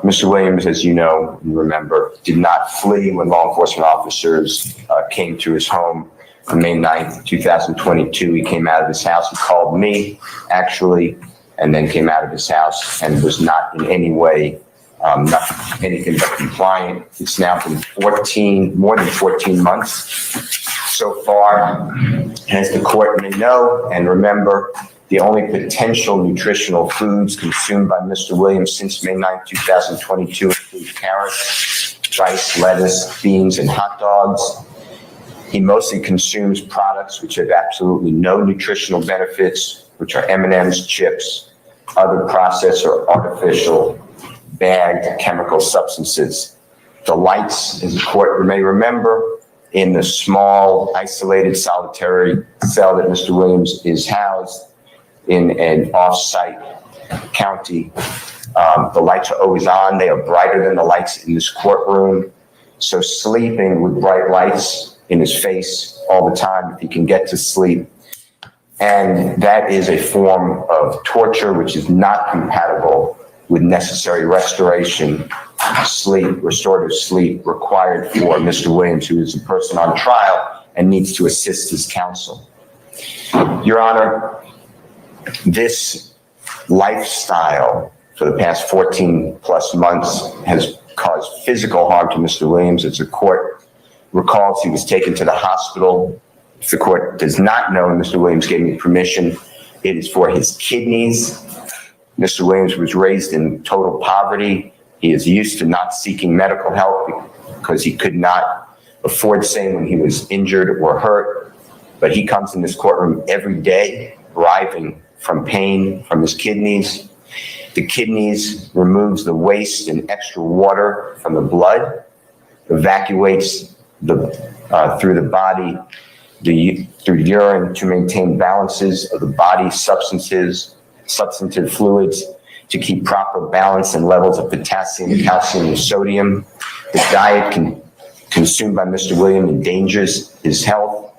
S11: Mr. Williams, as you know, and remember, did not flee when law enforcement officers came to his home on May 9th, 2022. He came out of his house. He called me, actually, and then came out of his house and was not in any way anything but compliant. It's now been more than 14 months so far. As the court may know and remember, the only potential nutritional foods consumed by Mr. Williams since May 9, 2022 include carrots, rice, lettuce, beans, and hot dogs. He mostly consumes products which have absolutely no nutritional benefits, which are M&Ms, chips, other processed or artificial bagged chemical substances. The lights, as the court may remember, in the small, isolated, solitary cell that Mr. Williams is housed in an off-site county, the lights are always on. They are brighter than the lights in this courtroom. So sleeping with bright lights in his face all the time, if he can get to sleep. And that is a form of torture which is not compatible with necessary restoration, restorative sleep required for Mr. Williams, who is a person on trial and needs to assist his counsel. Your Honor, this lifestyle for the past 14 plus months has caused physical harm to Mr. Williams. As the court recalls, he was taken to the hospital. If the court does not know, and Mr. Williams gave me permission, it is for his kidneys. Mr. Williams was raised in total poverty. He is used to not seeking medical help because he could not afford saying when he was injured or hurt. But he comes in this courtroom every day, writhing from pain from his kidneys. The kidneys removes the waste and extra water from the blood, evacuates through the body, through urine to maintain balances of the body substantive fluids, to keep proper balance and levels of potassium, calcium, and sodium. The diet consumed by Mr. Williams endangers his health.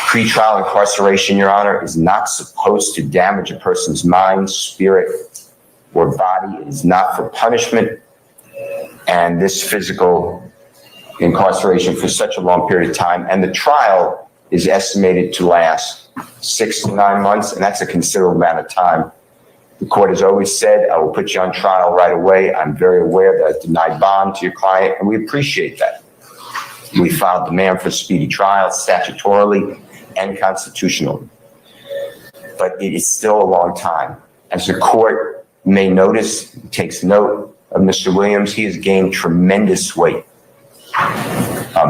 S11: Pretrial incarceration, Your Honor, is not supposed to damage a person's mind, spirit, or body. It is not for punishment. And this physical incarceration for such a long period of time, and the trial is estimated to last 6 to 9 months, and that's a considerable amount of time. The court has always said, I will put you on trial right away. I'm very aware that I denied bond to your client, and we appreciate that. We filed demand for speedy trial statutorily and constitutionally. But it is still a long time. As the court may notice, takes note of Mr. Williams, he has gained tremendous weight.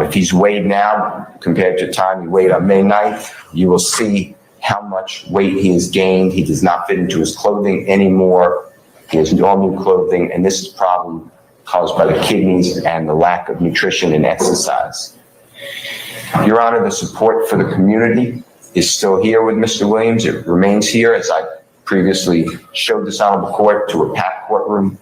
S11: If he's weighed now compared to the time he weighed on May 9th, you will see how much weight he has gained. He does not fit into his clothing anymore. He has all new clothing, and this is a problem caused by the kidneys and the lack of nutrition and exercise. Your Honor, the support for the community is still here with Mr. Williams. It remains here, as I previously showed this honorable court, to a packed courtroom.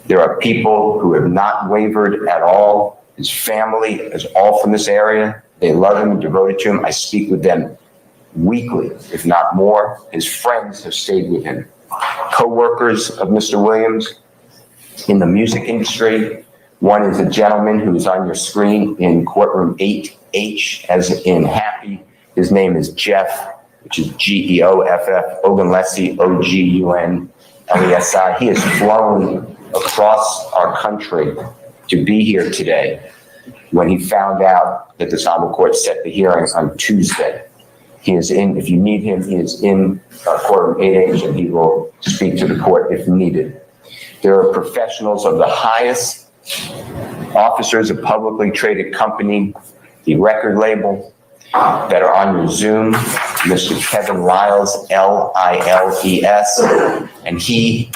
S11: There are people who have not wavered at all. His family is all from this area. They love him and devoted to him. I speak with them weekly, if not more. His friends have stayed with him. Co-workers of Mr. Williams in the music industry. One is a gentleman who is on your screen in courtroom 8H, as in happy. His name is Jeff, which is Geoff, Ogunlesi, Ogunlesi. He has flown across our country to be here today when he found out that this honorable court set the hearings on Tuesday. He is in, if you need him, he is in courtroom 8H, and he will speak to the court if needed. There are professionals of the highest, officers of publicly traded company, the record label, that are on your Zoom. Mr. Kevin Liles, Liles, and he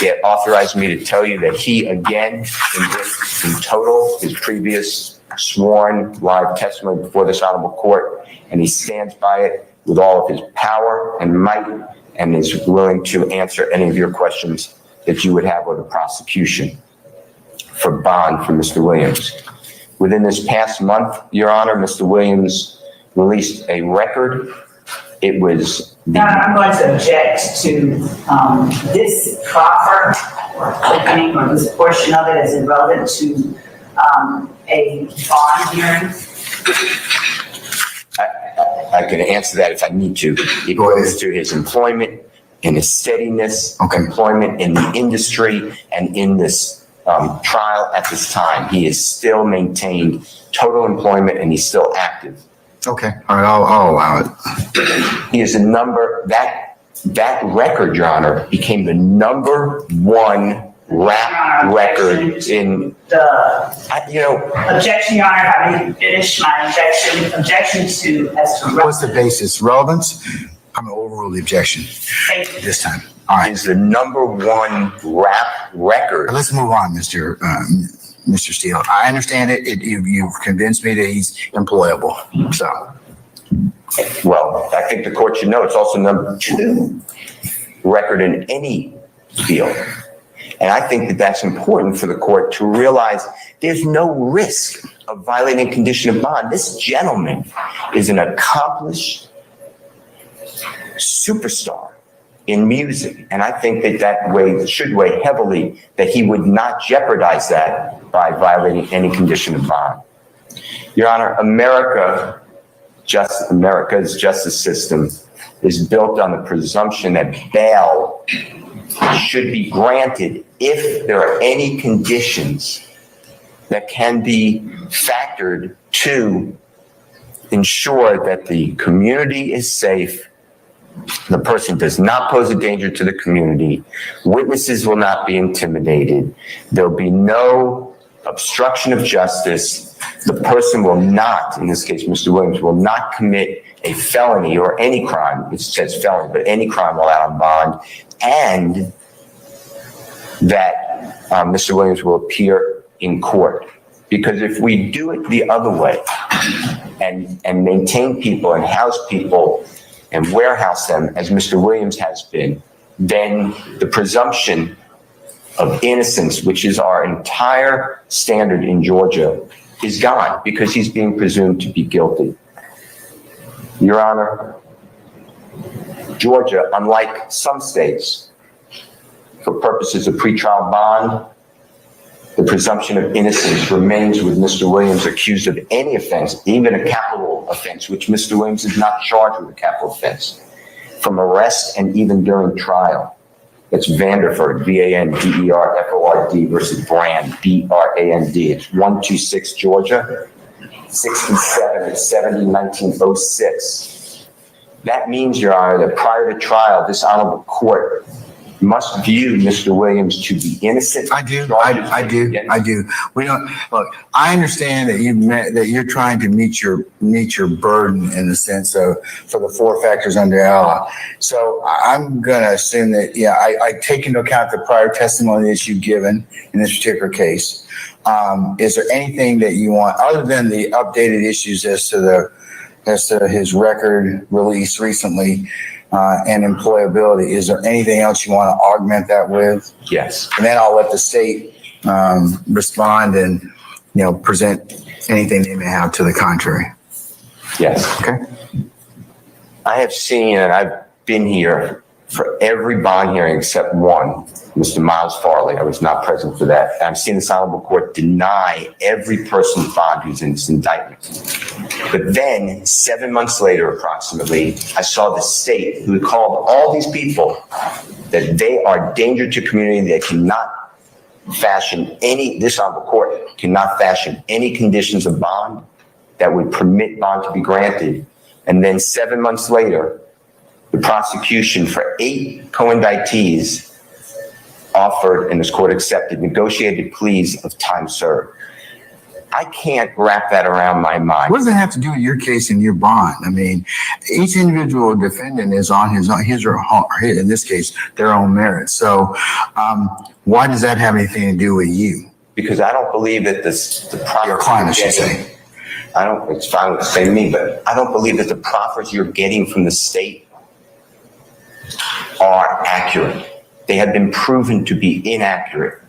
S11: It authorized me to tell you that he again embraced in total his previous sworn live testimony before this honorable court, and he stands by it with all of his power and might, and is willing to answer any of your questions that you would have or the prosecution for bond for Mr. Williams. Within this past month, Your Honor, Mr. Williams released a record. It was
S20: I'm going to object to this proffer or clipping or this portion of it as irrelevant to a bond hearing.
S11: I can answer that if I need to. It goes to his employment and his steadiness, employment in the industry and in this trial at this time. He has still maintained total employment and he's still active.
S13: Okay, all right, I'll allow it.
S11: He is that record, Your Honor, became the #1 rap record in
S20: Objection, Your Honor, if I may finish my objection. Objection to
S13: What's the basis? Relevance? I'm gonna overrule the objection this time. All right.
S11: Is the #1 rap record.
S13: Let's move on, Mr. Steele. I understand it. You've convinced me that he's employable. So,
S11: well, I think the court should know it's also #2 record in any field. And I think that that's important for the court to realize there's no risk of violating condition of bond. This gentleman is an accomplished superstar in music. And I think that should weigh heavily that he would not jeopardize that by violating any condition of bond. Your Honor, America's justice system is built on the presumption that bail should be granted if there are any conditions that can be factored to ensure that the community is safe, the person does not pose a danger to the community, witnesses will not be intimidated, there'll be no obstruction of justice, the person will not, in this case, Mr. Williams, will not commit a felony or any crime, it says felony, but any crime while out on bond, and that Mr. Williams will appear in court. Because if we do it the other way and maintain people and house people and warehouse them as Mr. Williams has been, then the presumption of innocence, which is our entire standard in Georgia, is gone because he's being presumed to be guilty. Your Honor, Georgia, unlike some states, for purposes of pretrial bond, the presumption of innocence remains with Mr. Williams accused of any offense, even a capital offense, which Mr. Williams is not charged with a capital offense, from arrest and even during trial. It's Vanderford, V-A-N-D-E-R-F-O-R-D versus Brand, B-R-A-N-D. It's 126 Georgia, 67-70-1906. That means, Your Honor, that prior to trial, this honorable court must view Mr. Williams to be innocent.
S13: I do. We don't look. I understand that you're trying to meet your burden in the sense of for the 4 factors under law. So I'm going to assume that I take into account the prior testimony that you've given in this particular case. Is there anything that you want other than the updated issues as to his record release recently? And employability. Is there anything else you want to augment that with?
S11: Yes.
S13: And then I'll let the state respond and, present anything they may have to the contrary.
S11: Yes.
S13: Okay.
S11: I have seen, and I've been here for every bond hearing except one, Mr. Miles Farley. I was not present for that. I've seen this honorable court deny every person's bond who's in this indictment. But then 7 months later, approximately, I saw the state who called all these people that they are a danger to community. They cannot fashion this honorable court cannot fashion any conditions of bond that would permit bond to be granted. And then 7 months later, the prosecution for 8 co-indictees offered, and this court accepted, negotiated pleas of time served. I can't wrap that around my mind.
S13: What does that have to do with your case and your bond? I mean, each individual defendant is on his or her, in this case, their own merit. So why does that have anything to do with you?
S11: Because I don't believe that the proper
S13: your client, I should say.
S11: I don't, it's fine to say me, but I don't believe that the proffers you're getting from the state are accurate. They have been proven to be inaccurate.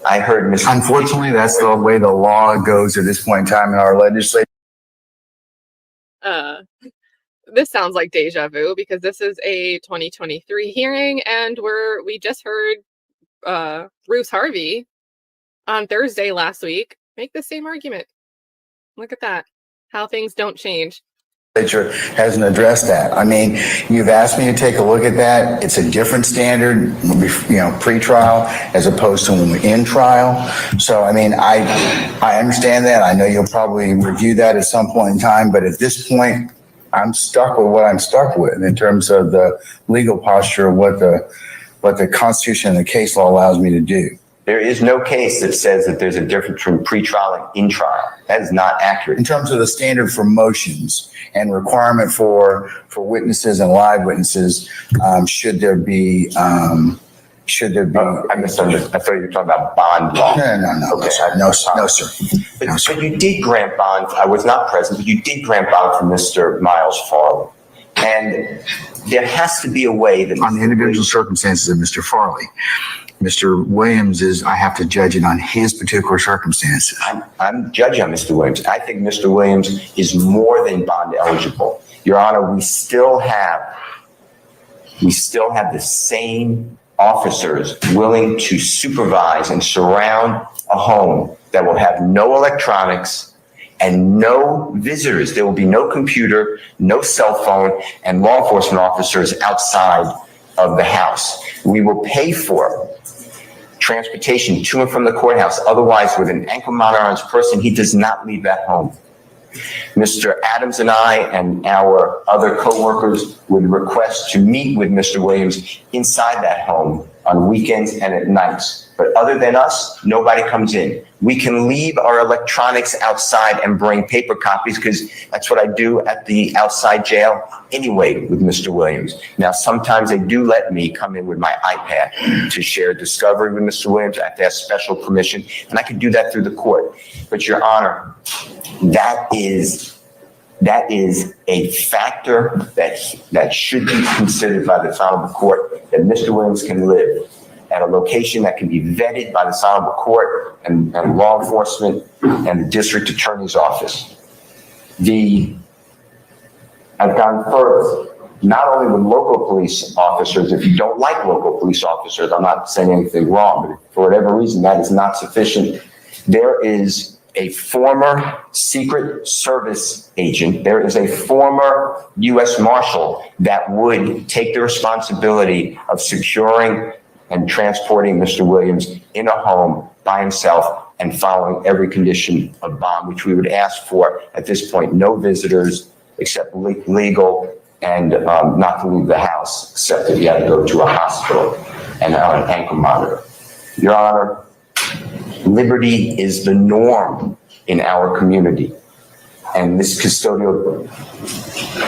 S11: I heard Mr.
S13: Unfortunately, that's the way the law goes at this point in time in our legislature.
S18: This sounds like deja vu because this is a 2023 hearing, and we just heard Bruce Harvey on Thursday last week make the same argument. Look at that, how things don't change.
S13: Legislature hasn't addressed that. I mean, you've asked me to take a look at that. It's a different standard, pre-trial as opposed to when we're in trial. So, I mean, I understand that. I know you'll probably review that at some point in time, but at this point, I'm stuck with what I'm stuck with in terms of the legal posture of what the Constitution and the case law allows me to do.
S11: There is no case that says that there's a difference between pre-trial and in-trial. That is not accurate.
S13: In terms of the standard for motions and requirement for witnesses and live witnesses, should there be? I
S11: misunderstood. I thought you were talking about bond law.
S13: No.
S11: Okay.
S13: No, sir.
S11: But you did grant bond. I was not present, but you did grant bond for Mr. Miles Farley. And there has to be a way that
S13: on the individual circumstances of Mr. Farley. Mr. Williams I have to judge it on his particular circumstances.
S11: I'm judging on Mr. Williams. I think Mr. Williams is more than bond eligible. Your Honor, we still have the same officers willing to supervise and surround a home that will have no electronics and no visitors. There will be no computer, no cell phone, and law enforcement officers outside of the house. We will pay for transportation to and from the courthouse. Otherwise, with an ankle monitor on his person, he does not leave that home. Mr. Adams and I and our other co-workers would request to meet with Mr. Williams inside that home on weekends and at nights. But other than us, nobody comes in. We can leave our electronics outside and bring paper copies because that's what I do at the outside jail anyway with Mr. Williams. Now, sometimes they do let me come in with my iPad to share discovery with Mr. Williams. I have to have special permission, and I can do that through the court. But Your Honor, that is a factor that should be considered by the Honorable Court, that Mr. Williams can live at a location that can be vetted by the Honorable Court and law enforcement and the district attorney's office. I've gone further, not only with local police officers. If you don't like local police officers, I'm not saying anything wrong, but for whatever reason, that is not sufficient. There is a former Secret Service agent. There is a former U.S. Marshal that would take the responsibility of securing and transporting Mr. Williams in a home by himself and following every condition of bond, which we would ask for at this point, no visitors except legal, and not to leave the house except if you had to go to a hospital and on an ankle monitor. Your Honor, liberty is the norm in our community, and this custodial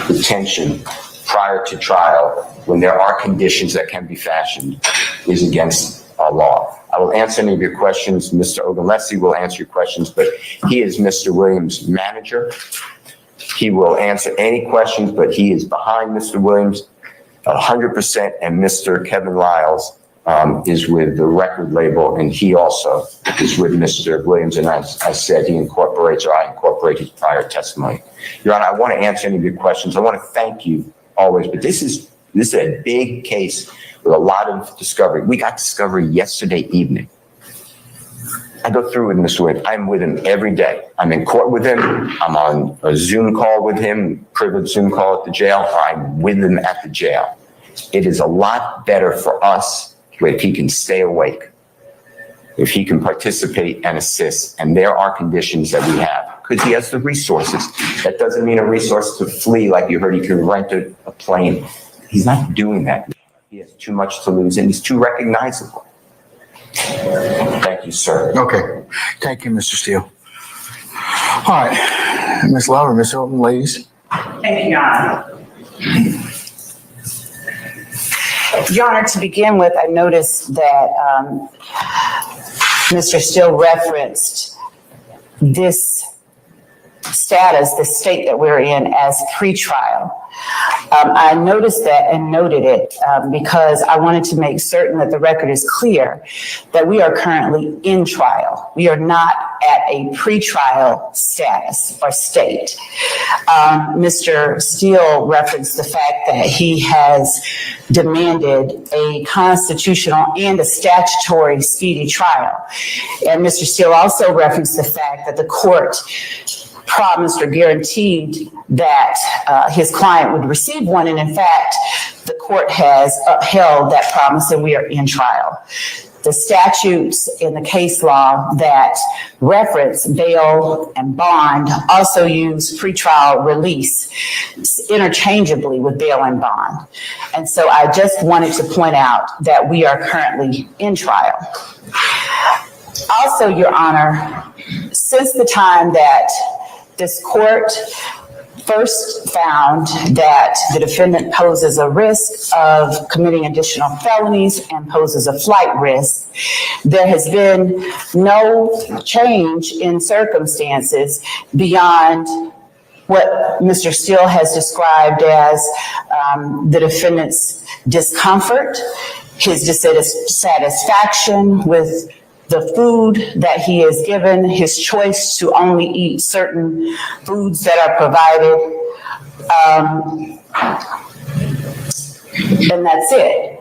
S11: detention prior to trial, when there are conditions that can be fashioned, is against our law. I will answer any of your questions. Mr. Ogunlesi will answer your questions, but he is Mr. Williams' manager. He will answer any questions, but he is behind Mr. Williams 100%, and Mr. Kevin Lyles is with the record label, and he also is with Mr. Williams, and as I said, I incorporate his prior testimony. Your Honor, I want to answer any of your questions. I want to thank you always, but this is a big case with a lot of discovery. We got discovery yesterday evening. I go through with Mr. Williams. I'm with him every day. I'm in court with him. I'm on a Zoom call with him, privileged Zoom call at the jail, or I'm with him at the jail. It is a lot better for us if he can stay awake, if he can participate and assist, and there are conditions that we have, because he has the resources. That doesn't mean a resource to flee, like you heard he could rent a plane. He's not doing that. He has too much to lose, and he's too recognizable. Thank you, sir.
S13: Okay. Thank you, Mr. Steele. All right, Ms. Love or Ms. Hilton, ladies.
S20: Thank you, Your Honor. Your Honor, to begin with, I noticed that Mr. Steele referenced this status, the state that we're in, as pretrial. I noticed that and noted it because I wanted to make certain that the record is clear that we are currently in trial. We are not at a pretrial status or state. Mr. Steele referenced the fact that he has demanded a constitutional and a statutory speedy trial. And Mr. Steele also referenced the fact that the court promised or guaranteed that his client would receive one. And in fact, the court has upheld that promise and we are in trial. The statutes in the case law that reference bail and bond also use pretrial release interchangeably with bail and bond. And so I just wanted to point out that we are currently in trial. Also, Your Honor, since the time that this court first found that the defendant poses a risk of committing additional felonies and poses a flight risk, there has been no change in circumstances beyond what Mr. Steele has described as the defendant's discomfort, his dissatisfaction with the food that he is given, his choice to only eat certain foods that are provided, and that's it.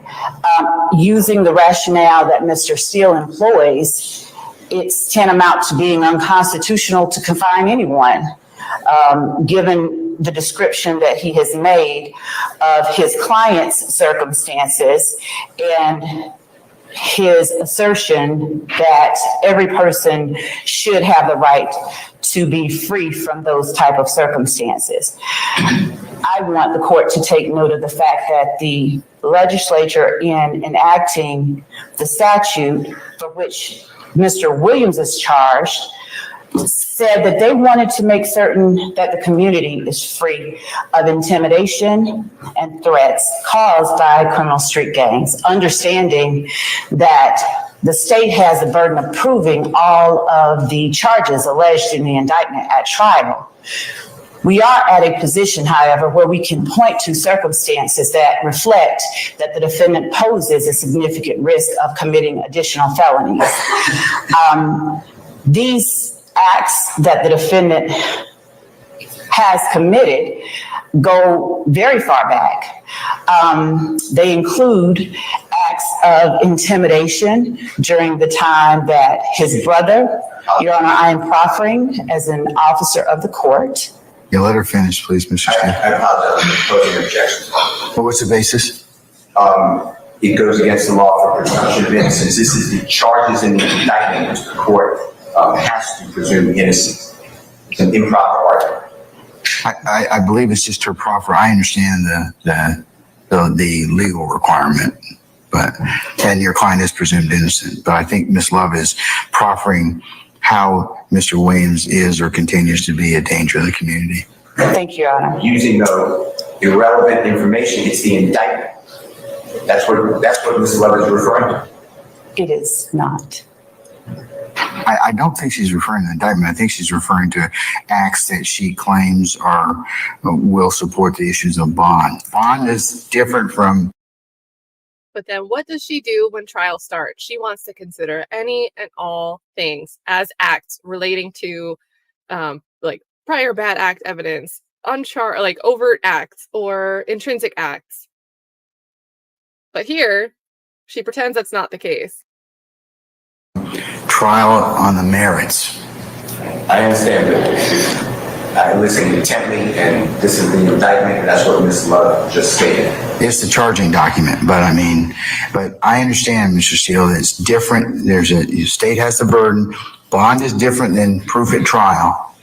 S20: Using the rationale that Mr. Steele employs, it's tantamount to being unconstitutional to confine anyone, given the description that he has made of his client's circumstances and his assertion that every person should have the right to be free from those type of circumstances. I want the court to take note of the fact that the legislature, in enacting the statute for which Mr. Williams is charged, said that they wanted to make certain that the community is free of intimidation and threats caused by criminal street gangs, understanding that the state has the burden of proving all of the charges alleged in the indictment at trial. We are at a position, however, where we can point to circumstances that reflect that the defendant poses a significant risk of committing additional felonies. These acts that the defendant has committed go very far back. They include acts of intimidation during the time that his brother, Your Honor, I am proffering as an officer of the court.
S13: Yeah, let her finish, please, Mr. Steele.
S5: I apologize for posing objections.
S13: Well, what's the basis?
S5: It goes against the law for presumption of innocence. This is the charges in the indictment which the court has to presume innocence. It's an improper argument.
S13: I believe it's just her proffer. I understand the legal requirement, and your client is presumed innocent. But I think Ms. Love is proffering how Mr. Williams is or continues to be a danger to the community.
S20: Thank you, Your Honor.
S5: Using the irrelevant information, it's the indictment. That's what Ms. Love is referring to.
S20: It is not.
S13: I don't think she's referring to the indictment. I think she's referring to acts that she claims will support the issues of bond. Bond is different from.
S18: But then what does she do when trial starts? She wants to consider any and all things as acts relating to like prior bad act evidence, like overt acts or intrinsic acts. But here, she pretends that's not the case.
S13: Trial on the merits.
S5: I understand that. I listened intently, and this is the indictment, and that's what Ms. Love just stated.
S13: It's the charging document, but I understand, Mr. Steele, that it's different. The state has the burden. Bond is different than proof at trial.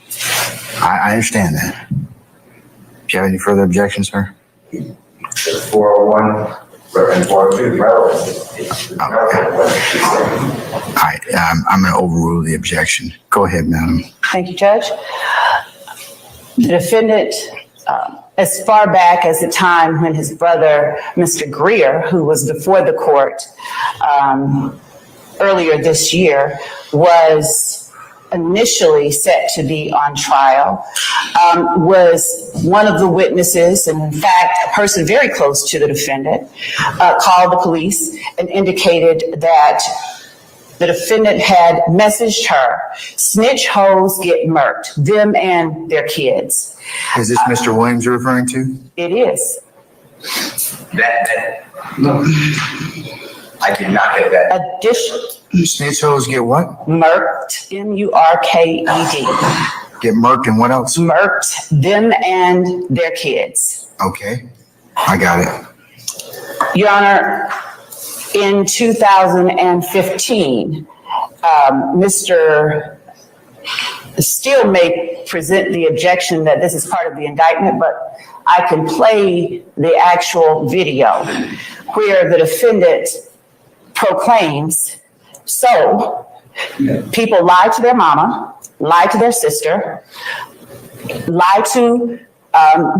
S13: I understand that. Do you have any further objections, sir?
S5: 401
S13: right, I'm going to overrule the objection. Go ahead, madam.
S20: Thank you, Judge. The defendant, as far back as the time when his brother, Mr. Greer, who was before the court earlier this year, was initially set to be on trial, was one of the witnesses, and in fact, a person very close to the defendant, called the police and indicated that the defendant had messaged her, snitch hoes get murked, them and their kids.
S13: Is this Mr. Williams you're referring to?
S20: It is.
S11: No. I did not get that.
S13: Snitch hoes get what?
S20: Murked, M-U-R-K-E-D.
S13: Get murked and what else?
S20: Murked, them and their kids.
S13: Okay, I got it.
S20: Your Honor, in 2015, Mr. Steele may present the objection that this is part of the indictment, but I can play the actual video where the defendant proclaims, so people lie to their mama, lie to their sister, lie to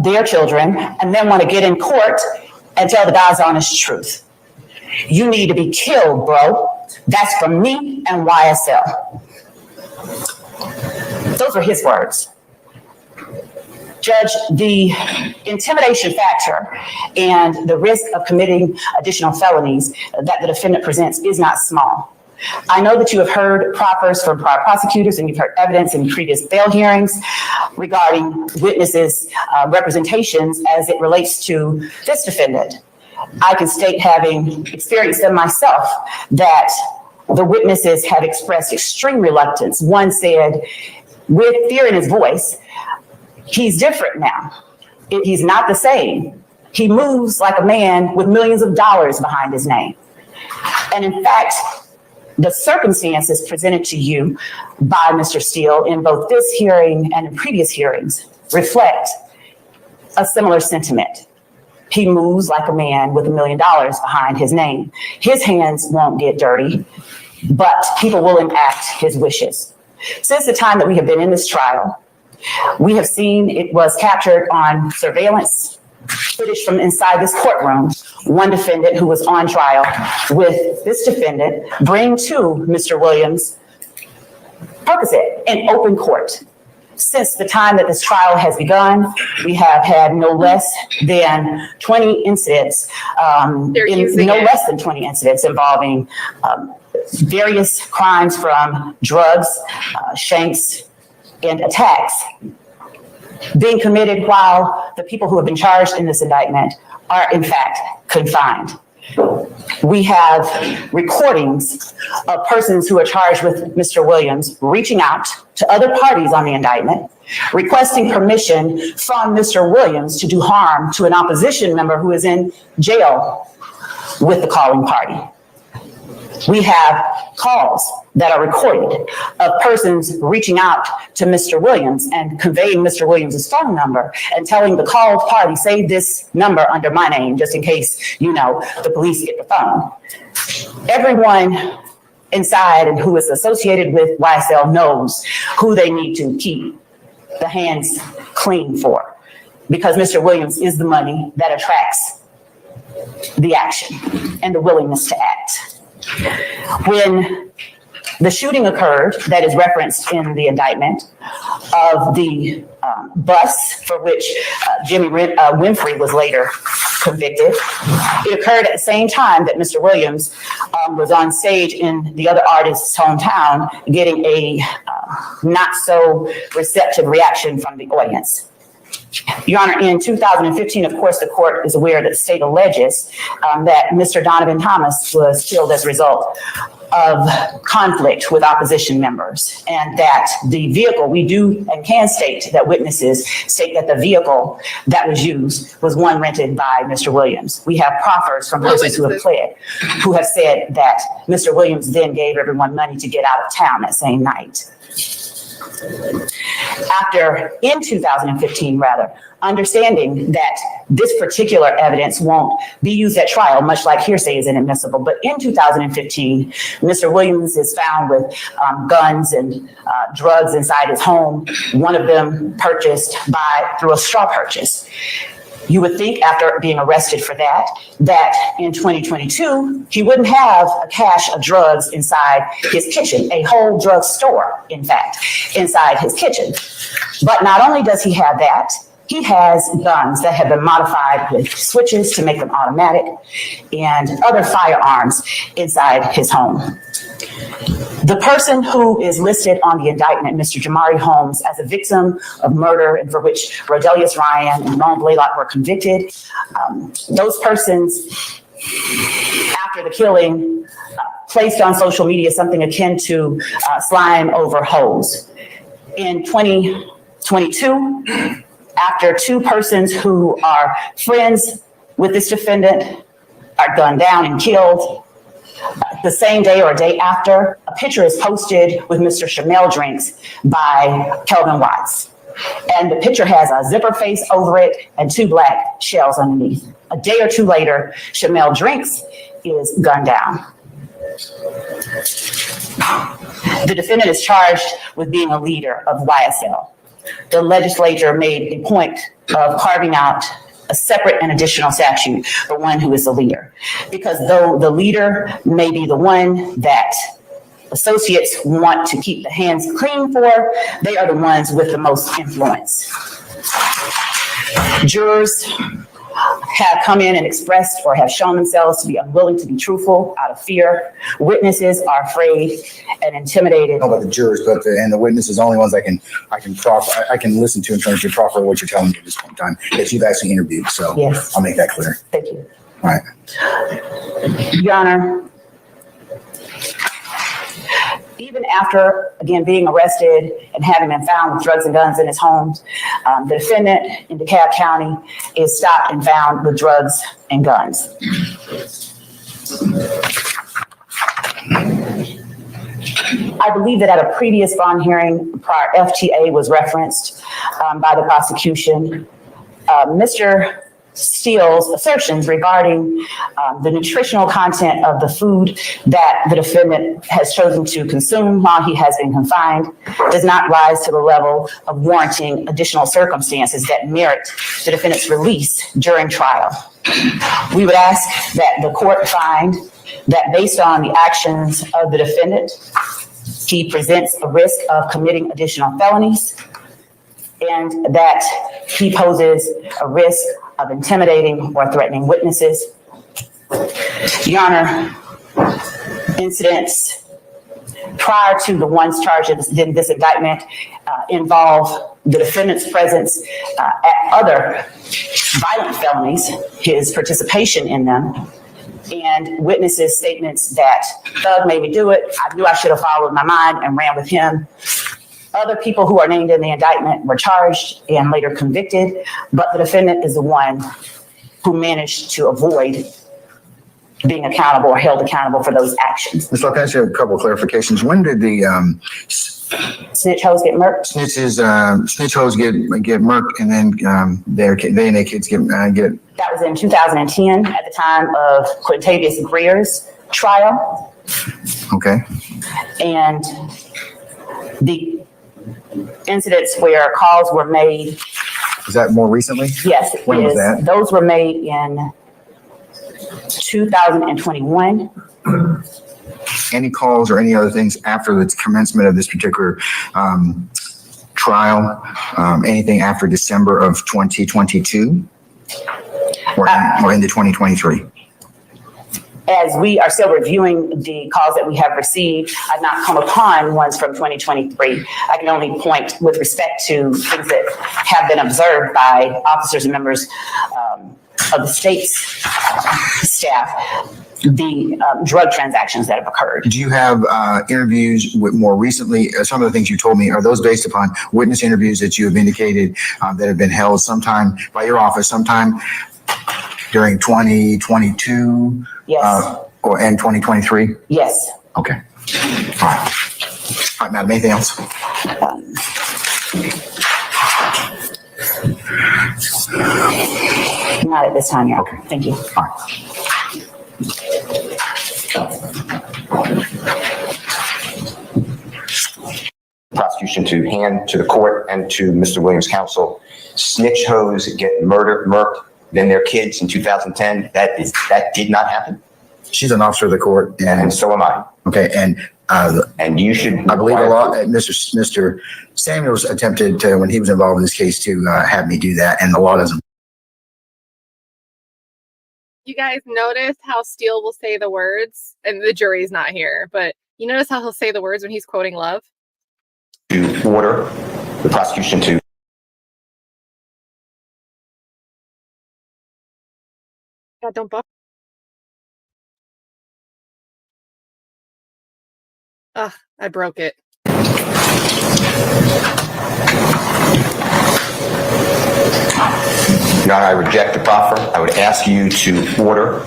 S20: their children, and then want to get in court and tell the God's honest truth. You need to be killed, bro. That's from me and YSL. Those were his words. Judge, the intimidation factor and the risk of committing additional felonies that the defendant presents is not small. I know that you have heard proffers from prior prosecutors and you've heard evidence in previous bail hearings regarding witnesses' representations as it relates to this defendant. I can state, having experienced them myself, that the witnesses have expressed extreme reluctance. One said, with fear in his voice, he's different now. He's not the same. He moves like a man with millions of dollars behind his name. And in fact, the circumstances presented to you by Mr. Steele in both this hearing and in previous hearings reflect a similar sentiment. He moves like a man with $1 million behind his name. His hands won't get dirty, but people will enact his wishes. Since the time that we have been in this trial, we have seen it was captured on surveillance footage from inside this courtroom. One defendant who was on trial with this defendant bring to Mr. Williams Percocet in open court. Since the time that this trial has begun, we have had no less than 20 incidents, less than 20 incidents involving various crimes from drugs, shanks, and attacks being committed while the people who have been charged in this indictment are in fact confined. We have recordings of persons who are charged with Mr. Williams reaching out to other parties on the indictment, requesting permission from Mr. Williams to do harm to an opposition member who is in jail with the calling party. We have calls that are recorded of persons reaching out to Mr. Williams and conveying Mr. Williams' phone number and telling the called party, save this number under my name, just in case, the police get the phone. Everyone inside and who is associated with YSL knows who they need to keep the hands clean for, because Mr. Williams is the money that attracts the action and the willingness to act. When the shooting occurred that is referenced in the indictment of the bus for which Jimmy Winfrey was later convicted, it occurred at the same time that Mr. Williams was on stage in the other artist's hometown getting a not so receptive reaction from the audience. Your Honor, in 2015, of course, the court is aware that the state alleges that Mr. Donovan Thomas was killed as a result of conflict with opposition members, and that the vehicle, we do and can state that witnesses state that the vehicle that was used was one rented by Mr. Williams. We have proffers from persons who have pled, who have said that Mr. Williams then gave everyone money to get out of town that same night. In 2015, understanding that this particular evidence won't be used at trial, much like hearsay is inadmissible. But in 2015, Mr. Williams is found with guns and drugs inside his home, one of them purchased through a straw purchase. You would think after being arrested for that in 2022, he wouldn't have a cache of drugs inside his kitchen, a whole drug store, in fact, inside his kitchen. But not only does he have that, he has guns that have been modified with switches to make them automatic and other firearms inside his home. The person who is listed on the indictment, Mr. Jamari Holmes, as a victim of murder and for which Rodelius Ryan and Lon Blaylock were convicted, those persons, after the killing, placed on social media something akin to slime over hose. In 2022, after two persons who are friends with this defendant are gunned down and killed, the same day or a day after, a picture is posted with Mr. Shamel Drinks by Kelvin Watts. And the picture has a zipper face over it and two black shells underneath. A day or two later, Shamel Drinks is gunned down. The defendant is charged with being a leader of YSL. The legislature made a point of carving out a separate and additional statute for one who is a leader. Because though the leader may be the one that associates want to keep the hands clean for, they are the ones with the most influence. Jurors have come in and expressed or have shown themselves to be unwilling to be truthful out of fear. Witnesses are afraid and intimidated.
S13: About the jurors, but the witnesses, only ones I can listen to in terms of proffer what you're telling me at this point in time that you've actually interviewed. So yes. I'll make that clear.
S20: Thank you.
S13: All right.
S20: Your Honor, even after, again, being arrested and having been found with drugs and guns in his home, the defendant in DeKalb County is stopped and found with drugs and guns. I believe that at a previous bond hearing, prior FTA was referenced by the prosecution. Mr. Steele's assertions regarding the nutritional content of the food that the defendant has chosen to consume while he has been confined does not rise to the level of warranting additional circumstances that merit the defendant's release during trial. We would ask that the court find that based on the actions of the defendant, he presents a risk of committing additional felonies and that he poses a risk of intimidating or threatening witnesses. Your Honor, incidents prior to the ones charged in this indictment involve the defendant's presence at other violent felonies, his participation in them, and witnesses' statements that Thug made me do it. I knew I should have followed my mind and ran with him. Other people who are named in the indictment were charged and later convicted, but the defendant is the one who managed to avoid being accountable or held accountable for those actions.
S13: Ms. Locke, can I ask you a couple of clarifications? When did the
S20: snitch hoes get murked?
S13: Snitch hoes get murked, and then they and their kids get.
S20: That was in 2010 at the time of Quintavious Greer's trial.
S13: Okay. And
S20: the incidents where calls were made.
S13: Is that more recently?
S20: Yes,
S13: when was that?
S20: Those were made in 2021.
S13: Any calls or any other things after the commencement of this particular trial? Anything after December of 2022 or into 2023?
S20: As we are still reviewing the calls that we have received, I've not come upon ones from 2023. I can only point with respect to things that have been observed by officers and members of the state's staff, the drug transactions that have occurred.
S13: Do you have interviews with more recently? Some of the things you told me, are those based upon witness interviews that you have indicated that have been held sometime by your office, sometime during 2022?
S20: Yes.
S13: And 2023?
S20: Yes.
S13: Okay. All right. right, madam, anything else?
S20: Not at this time, Your Honor. Thank you.
S13: All right.
S11: Prosecution to hand to the court and to Mr. Williams' counsel, snitch hoes get murked, then their kids in 2010. That did not happen.
S13: She's an officer of the court,
S11: And so am I.
S13: okay, and
S11: you should.
S13: I believe a lot. Mr. Samuels attempted to, when he was involved in this case, to have me do that, and the law doesn't.
S18: You guys notice how Steele will say the words, and the jury's not here, but you notice how he'll say the words when he's quoting Love?
S11: To order the prosecution to.
S18: God, don't bump. Ugh, I broke it.
S11: Your Honor, I reject the proffer. I would ask you to order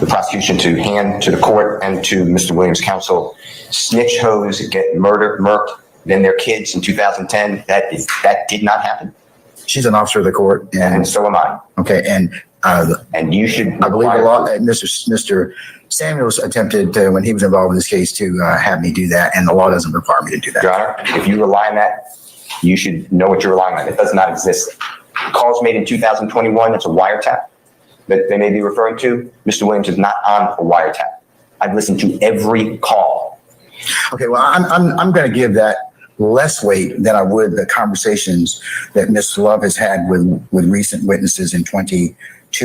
S11: the prosecution to hand to the court and to Mr. Williams' counsel, snitch hoes get murked, then their kids in 2010. That did not happen.
S13: She's an officer of the court,
S11: and so am I.
S13: Okay, and
S11: you should.
S13: I believe a lot. Mr. Samuels attempted to, when he was involved in this case, to have me do that, and the law doesn't require me to do that.
S11: Your Honor, if you rely on that, you should know what you're relying on. It does not exist. Calls made in 2021, that's a wiretap that they may be referring to. Mr. Williams is not on a wiretap. I've listened to every call.
S13: Okay, well, I'm going to give that less weight than I would the conversations that Ms. Love has had with recent witnesses in 22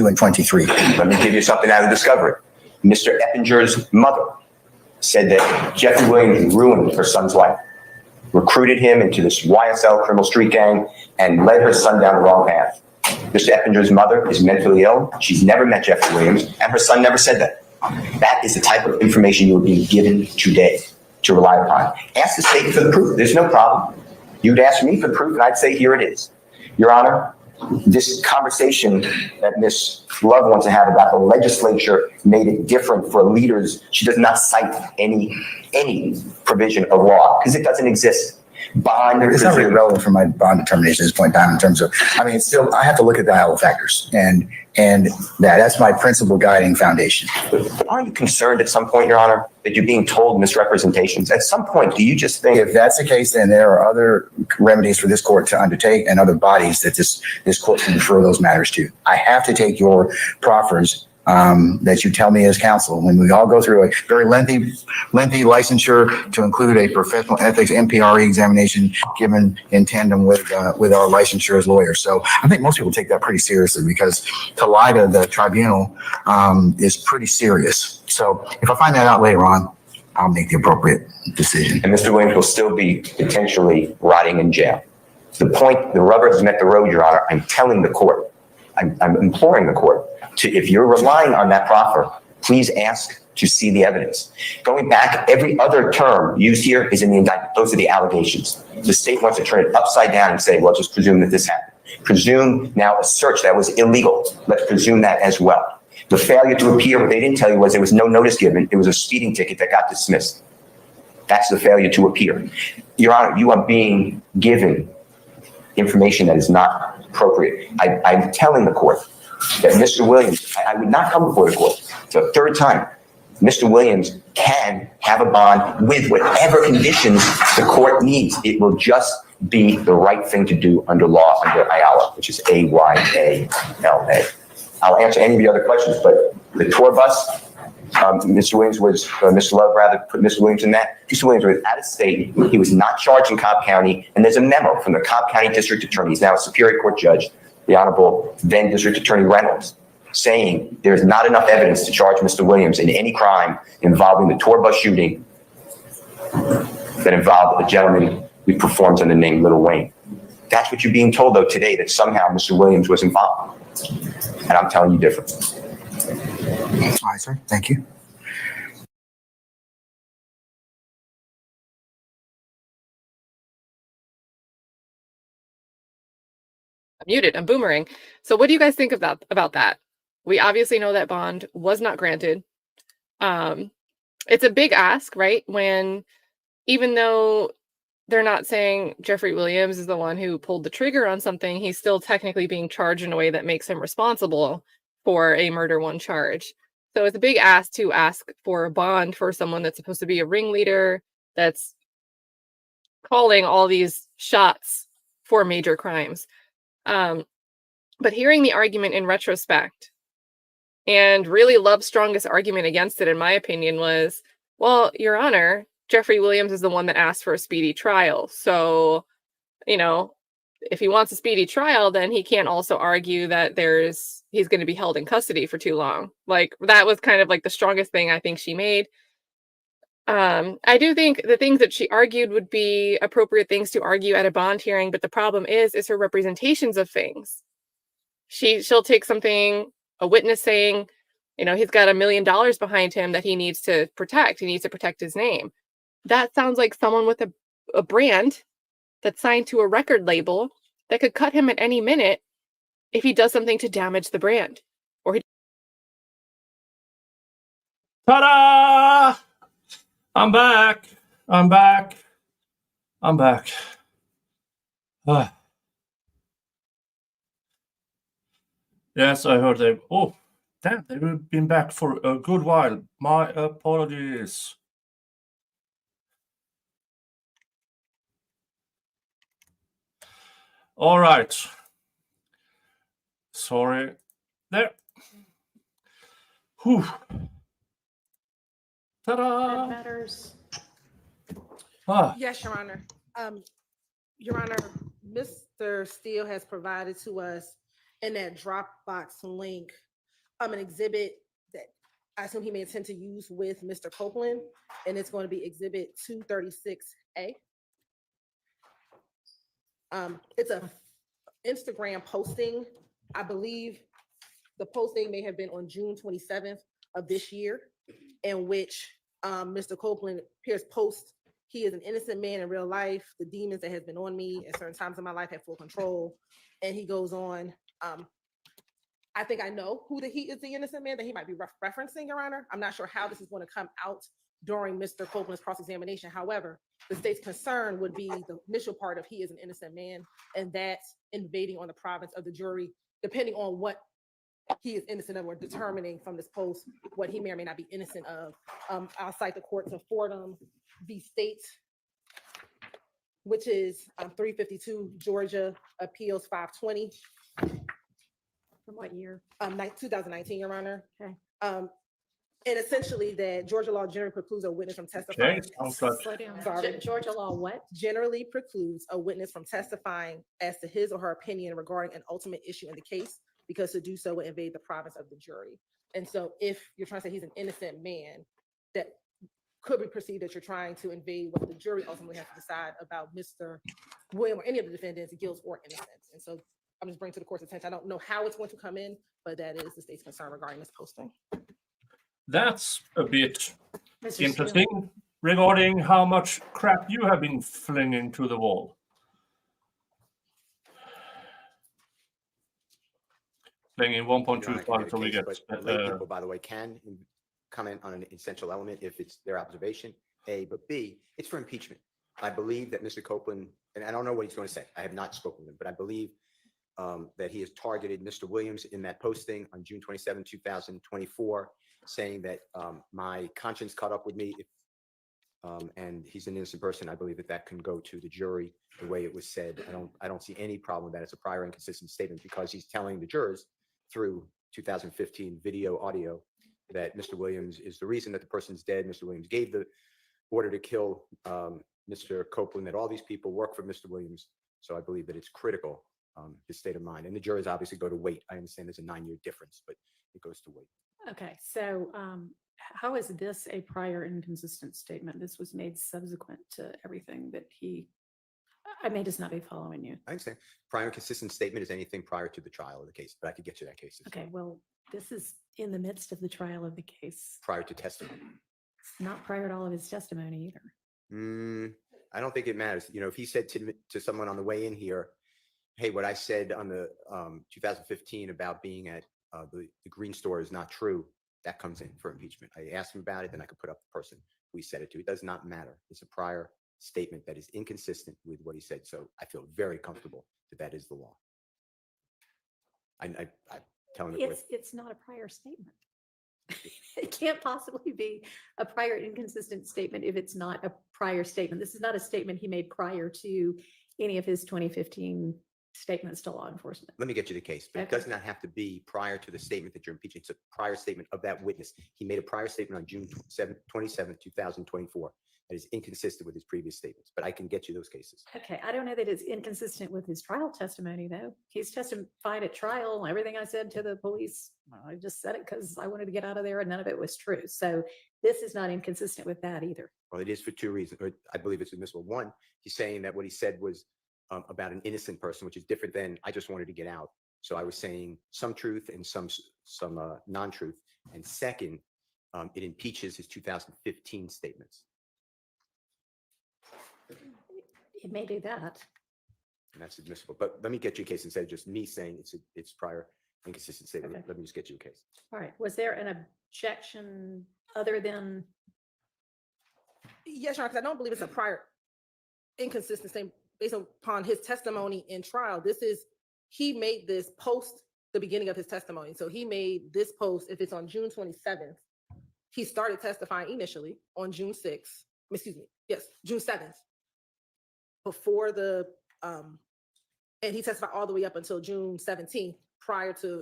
S13: and 23.
S11: Let me give you something out of discovery. Mr. Eppinger's mother said that Jeffrey Williams ruined her son's life, recruited him into this YSL criminal street gang, and led her son down the wrong path. Mr. Eppinger's mother is mentally ill. She's never met Jeffrey Williams, and her son never said that. That is the type of information you are being given today to rely upon. Ask the state for the proof. There's no problem. You'd ask me for the proof, and I'd say, here it is. Your Honor, this conversation that Ms. Love wants to have about the legislature made it different for leaders. She does not cite any provision of law because it doesn't exist. Bond.
S13: It's not really relevant for my bond determination at this point in time in terms of, I mean, it's still, I have to look at the Iowa factors and that's my principal guiding foundation.
S11: Aren't you concerned at some point, Your Honor, that you're being told misrepresentations? At some point, do you just think?
S13: If that's the case, then there are other remedies for this court to undertake and other bodies that this court can refer those matters to. I have to take your proffers that you tell me as counsel when we all go through a very lengthy licensure to include a professional ethics MPRE examination given in tandem with our licensure as lawyers. So I think most people take that pretty seriously because to lie to the tribunal is pretty serious. So if I find that out later on, I'll make the appropriate decision.
S11: And Mr. Williams will still be potentially rotting in jail. The point, the rubber has met the road, Your Honor. I'm telling the court, I'm imploring the court to, if you're relying on that proffer, please ask to see the evidence. Going back, every other term used here is in the indictment. Those are the allegations. The state wants to turn it upside down and say, well, just presume that this happened. Presume now a search that was illegal. Let's presume that as well. The failure to appear, what they didn't tell you was there was no notice given. It was a speeding ticket that got dismissed. That's the failure to appear. Your Honor, you are being given information that is not appropriate. I'm telling the court that Mr. Williams, I would not come before the court. It's the third time. Mr. Williams can have a bond with whatever conditions the court needs. It will just be the right thing to do under law, under IALA, which is AYALA. I'll answer any of the other questions, but the tour bus, Mr. Williams was, Mr. Love rather put Mr. Williams in that. Mr. Williams was out of state. He was not charged in Cobb County. And there's a memo from the Cobb County District Attorney. He's now a Superior Court judge, the Honorable then District Attorney Reynolds, saying there's not enough evidence to charge Mr. Williams in any crime involving the tour bus shooting that involved a gentleman who performs under the name Little Wayne. That's what you're being told, though, today, that somehow Mr. Williams was involved. And I'm telling you different.
S13: All right, sir. Thank you.
S18: I'm muted. I'm boomerang. So what do you guys think about that? We obviously know that bond was not granted. It's a big ask, right? When even though they're not saying Jeffrey Williams is the one who pulled the trigger on something, he's still technically being charged in a way that makes him responsible for a murder one charge. So it's a big ask to ask for a bond for someone that's supposed to be a ringleader, that's calling all these shots for major crimes. But hearing the argument in retrospect, and really Love's strongest argument against it, in my opinion, was, well, Your Honor, Jeffrey Williams is the one that asked for a speedy trial. So, you know, if he wants a speedy trial, then he can't also argue that he's going to be held in custody for too long. Like, that was kind of like the strongest thing I think she made. I do think the things that she argued would be appropriate things to argue at a bond hearing, but the problem is her representations of things. She'll take something, a witness saying, you know, he's got $1 million behind him that he needs to protect. He needs to protect his name. That sounds like someone with a brand that's signed to a record label that could cut him at any minute if he does something to damage the brand. Or
S2: Ta-da! I'm back. I'm back. I'm back. Yes, I heard they. Oh, damn, they've been back for a good while. My apologies. All right. Sorry. There. Whew. Ta-da!
S9: Matters.
S15: Yes, Your Honor. Your Honor, Mr. Steele has provided to us in that Dropbox link an exhibit that I assume he may intend to use with Mr. Copeland, and it's going to be Exhibit 236A. It's a Instagram posting. I believe the posting may have been on June 27th of this year, in which Mr. Copeland appears post, he is an innocent man in real life. The demons that has been on me at certain times in my life have full control. And he goes on, I think I know who he is the innocent man that he might be referencing, Your Honor. I'm not sure how this is going to come out during Mr. Copeland's cross-examination. However, the state's concern would be the initial part of he is an innocent man, and that's invading on the province of the jury, depending on what he is innocent of, or determining from this post what he may or may not be innocent of. I'll cite the court to Fordham v. State, which is 352 Georgia Appeals 520.
S9: From what year?
S15: 2019, Your Honor.
S9: Okay.
S15: And essentially that Georgia law generally precludes a witness from testifying.
S9: Slow down.
S15: Sorry.
S9: Georgia law what?
S15: Generally precludes a witness from testifying as to his or her opinion regarding an ultimate issue in the case, because to do so would invade the province of the jury. And so if you're trying to say he's an innocent man, that could be perceived that you're trying to invade what the jury ultimately has to decide about Mr. William or any of the defendants' guilt or innocence. And so I'm just bringing to the court's attention. I don't know how it's going to come in, but that is the state's concern regarding this posting.
S2: That's a bit
S9: Mr.
S2: interesting
S9: Steele.
S2: regarding how much crap you have been flinging to the wall. Flinging 1.25 so we get.
S11: But lay people, by the way, can comment on an essential element if it's their observation, A, but B, it's for impeachment. I believe that Mr. Copeland, and I don't know what he's going to say, I have not spoken with him, but I believe that he has targeted Mr. Williams in that posting on June 27, 2024, saying that my conscience caught up with me, and he's an innocent person. I believe that that can go to the jury the way it was said. I don't see any problem with that. It's a prior inconsistent statement, because he's telling the jurors through 2015 video, audio, that Mr. Williams is the reason that the person's dead. Mr. Williams gave the order to kill Mr. Copeland, that all these people work for Mr. Williams. So I believe that it's critical, his state of mind. And the jurors obviously go to weight. I understand there's a 9-year difference, but it goes to weight.
S9: Okay, so how is this a prior inconsistent statement? This was made subsequent to everything that I may just not be following you.
S11: I understand. Prior inconsistent statement is anything prior to the trial of the case, but I could get you that case.
S9: Okay, well, this is in the midst of the trial of the case.
S11: Prior to testimony.
S9: It's not prior to all of his testimony either.
S11: I don't think it matters. You know, if he said to someone on the way in here, hey, what I said on the 2015 about being at the green store is not true, that comes in for impeachment. I asked him about it, then I could put up the person we said it to. It does not matter. It's a prior statement that is inconsistent with what he said. So I feel very comfortable that that is the law. I tell him
S9: It's not a prior statement. It can't possibly be a prior inconsistent statement if it's not a prior statement. This is not a statement he made prior to any of his 2015 statements to law enforcement.
S11: Let me get you the case, but it
S9: Okay.
S11: does not have to be prior to the statement that you're impeaching. It's a prior statement of that witness. He made a prior statement on June 27, 2024 that is inconsistent with his previous statements, but I can get you those cases.
S9: Okay, I don't know that it's inconsistent with his trial testimony, though. He's testified at trial. Everything I said to the police, I just said it because I wanted to get out of there, and none of it was true. So this is not inconsistent with that either.
S11: Well, it is for two reasons, or I believe it's admissible. One, he's saying that what he said was about an innocent person, which is different than I just wanted to get out. So I was saying some truth and some non-truth. And second, it impeaches his 2015 statements.
S9: It may do that.
S11: And that's admissible. But let me get you a case instead of just me saying it's prior inconsistent statement.
S9: Okay.
S11: Let me just get you a case.
S9: All right, was there an objection other than,
S15: Yes, Your Honor, because I don't believe it's a prior inconsistent statement based upon his testimony in trial. He made this post the beginning of his testimony. So he made this post, if it's on June 27th, he started testifying initially on June 6th, June 7th. Before and he testified all the way up until June 17th, prior to,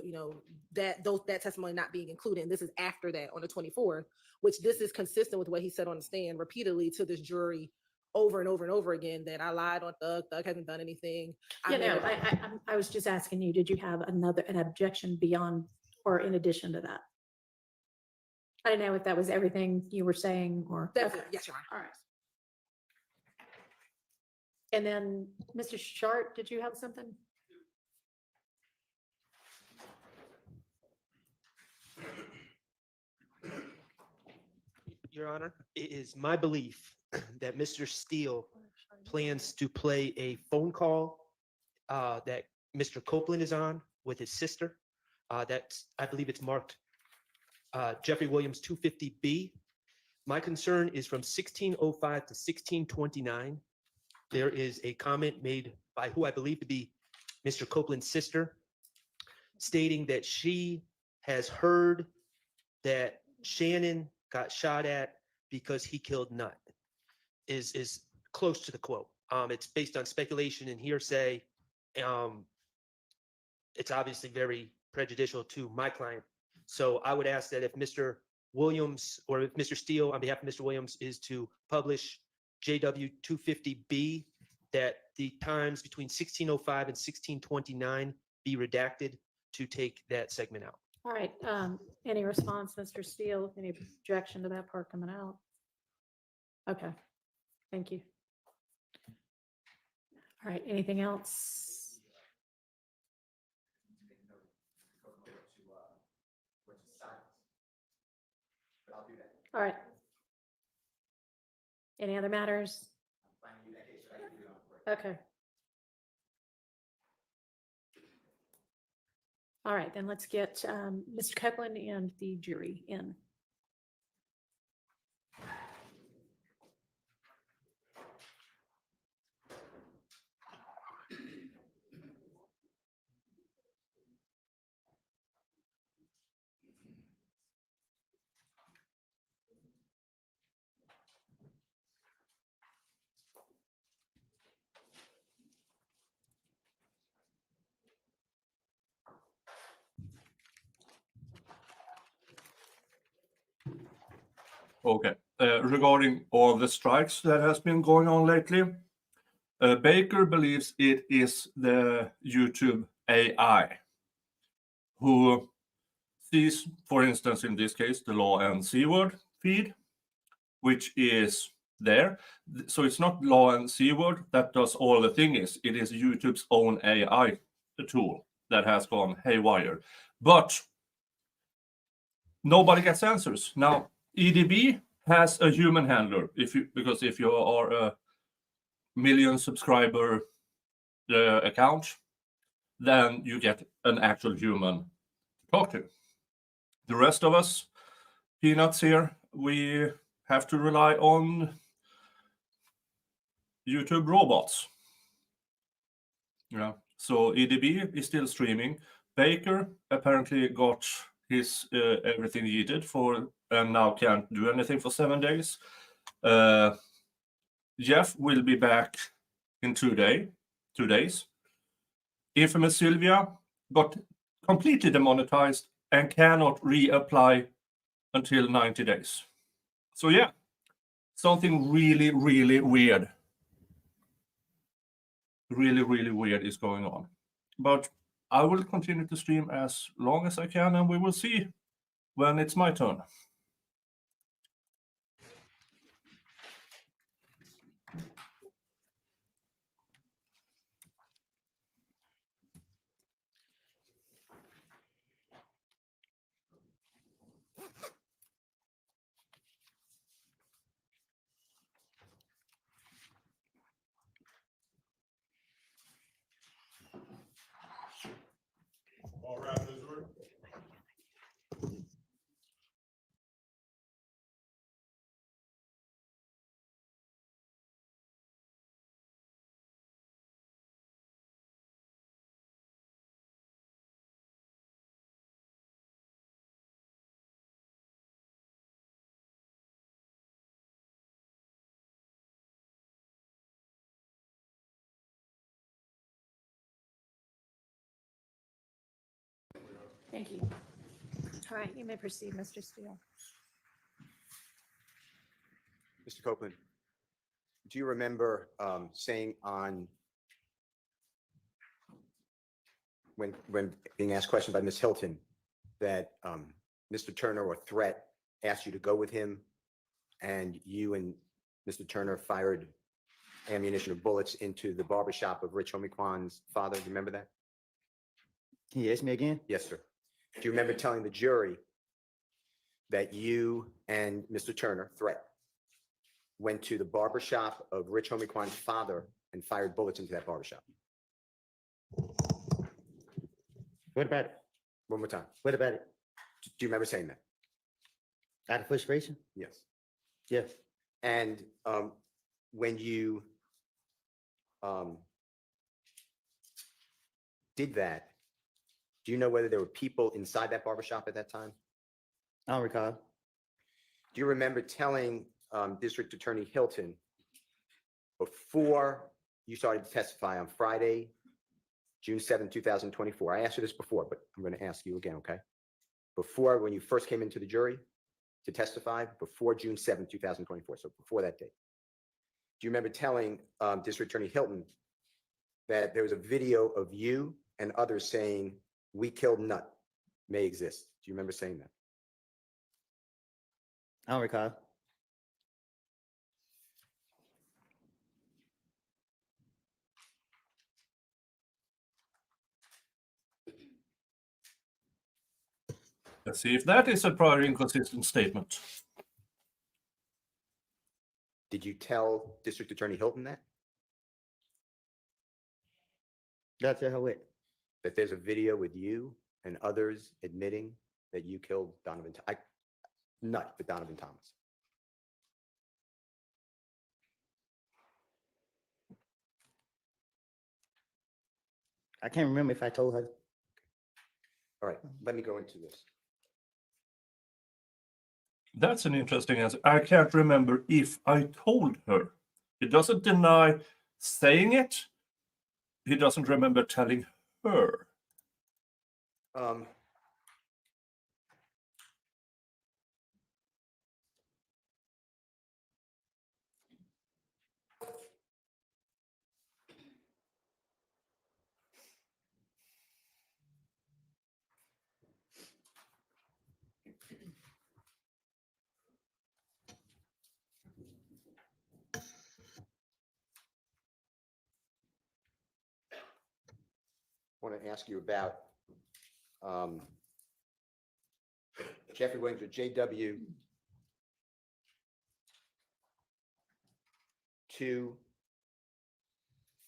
S15: that testimony not being included. And this is after that on the 24th, which this is consistent with what he said on the stand repeatedly to this jury over and over and over again, that I lied on Thug hasn't done anything.
S9: I was just asking you, did you have an objection beyond or in addition to that? I didn't know if that was everything you were saying or.
S15: That's it. Yes, Your Honor.
S9: All right. And then, Mr. Sharp, did you have something?
S21: Your Honor, it is my belief that Mr. Steele plans to play a phone call that Mr. Copeland is on with his sister. I believe it's marked Jeffrey Williams 250B. My concern is from 1605 to 1629. There is a comment made by who I believe to be Mr. Copeland's sister, stating that she has heard that Shannon got shot at because he killed Nutt, is close to the quote. It's based on speculation and hearsay. It's obviously very prejudicial to my client. So I would ask that if Mr. Williams or if Mr. Steele, on behalf of Mr. Williams, is to publish JW 250B, that the times between 1605 and 1629 be redacted to take that segment out.
S9: All right, any response, Mr. Steele? Any objection to that part coming out? Okay, thank you. All right, anything else? All right. Any other matters? Okay. All right, then let's get Mr. Copeland and the jury in.
S2: Okay. Regarding all the strikes that has been going on lately, Baker believes it is the YouTube AI who sees, for instance, in this case, the law and C-word feed, which is there. So it's not law and C-word that does all the thing is. It is YouTube's own AI tool that has gone haywire. But nobody gets answers. Now, EDB has a human handler because if you are a million subscriber account, then you get an actual human to talk to. The rest of us, peanuts here, we have to rely on YouTube robots. Yeah. So EDB is still streaming. Baker apparently got his everything he needed for and now can't do anything for 7 days. Jeff will be back in 2 days. Infamous Sylvia got completely demonetized and cannot reapply until 90 days. So yeah, something really, really weird. Really, really weird is going on. But I will continue to stream as long as I can, and we will see when it's my turn.
S12: All right, Missouri.
S9: Thank you. All right, you may proceed, Mr. Steele.
S11: Mr. Copeland, do you remember saying on when being asked questions by Ms. Hilton that Mr. Turner or Threat asked you to go with him and you and Mr. Turner fired ammunition or bullets into the barbershop of Rich Homie-Kwan's father? Do you remember that?
S10: Can you ask me again?
S11: Yes, sir. Do you remember telling the jury that you and Mr. Turner, Threat, went to the barbershop of Rich Homie-Kwan's father and fired bullets into that barbershop?
S10: What about it?
S11: One more time.
S10: What about it?
S11: Do you remember saying that?
S10: Out of frustration?
S11: Yes.
S10: Yes.
S11: And when you did that, do you know whether there were people inside that barbershop at that time?
S10: I don't recall.
S11: Do you remember telling District Attorney Hilton before you started to testify on Friday, June 7, 2024? I asked you this before, but I'm going to ask you again, okay? Before, when you first came into the jury to testify, before June 7, 2024, so before that date. Do you remember telling District Attorney Hilton that there was a video of you and others saying, "We killed Nut," may exist? Do you remember saying that?
S10: I don't recall.
S2: Let's see if that is a prior inconsistent statement.
S11: Did you tell District Attorney Hilton that?
S10: That's how it.
S11: That there's a video with you and others admitting that you killed Donovan, Nut, but Donovan Thomas?
S10: I can't remember if I told her.
S11: All right, let me go into this.
S2: That's an interesting answer. I can't remember if I told her. He doesn't deny saying it. He doesn't remember telling her.
S11: I want to ask you about Jeffrey Williams with JW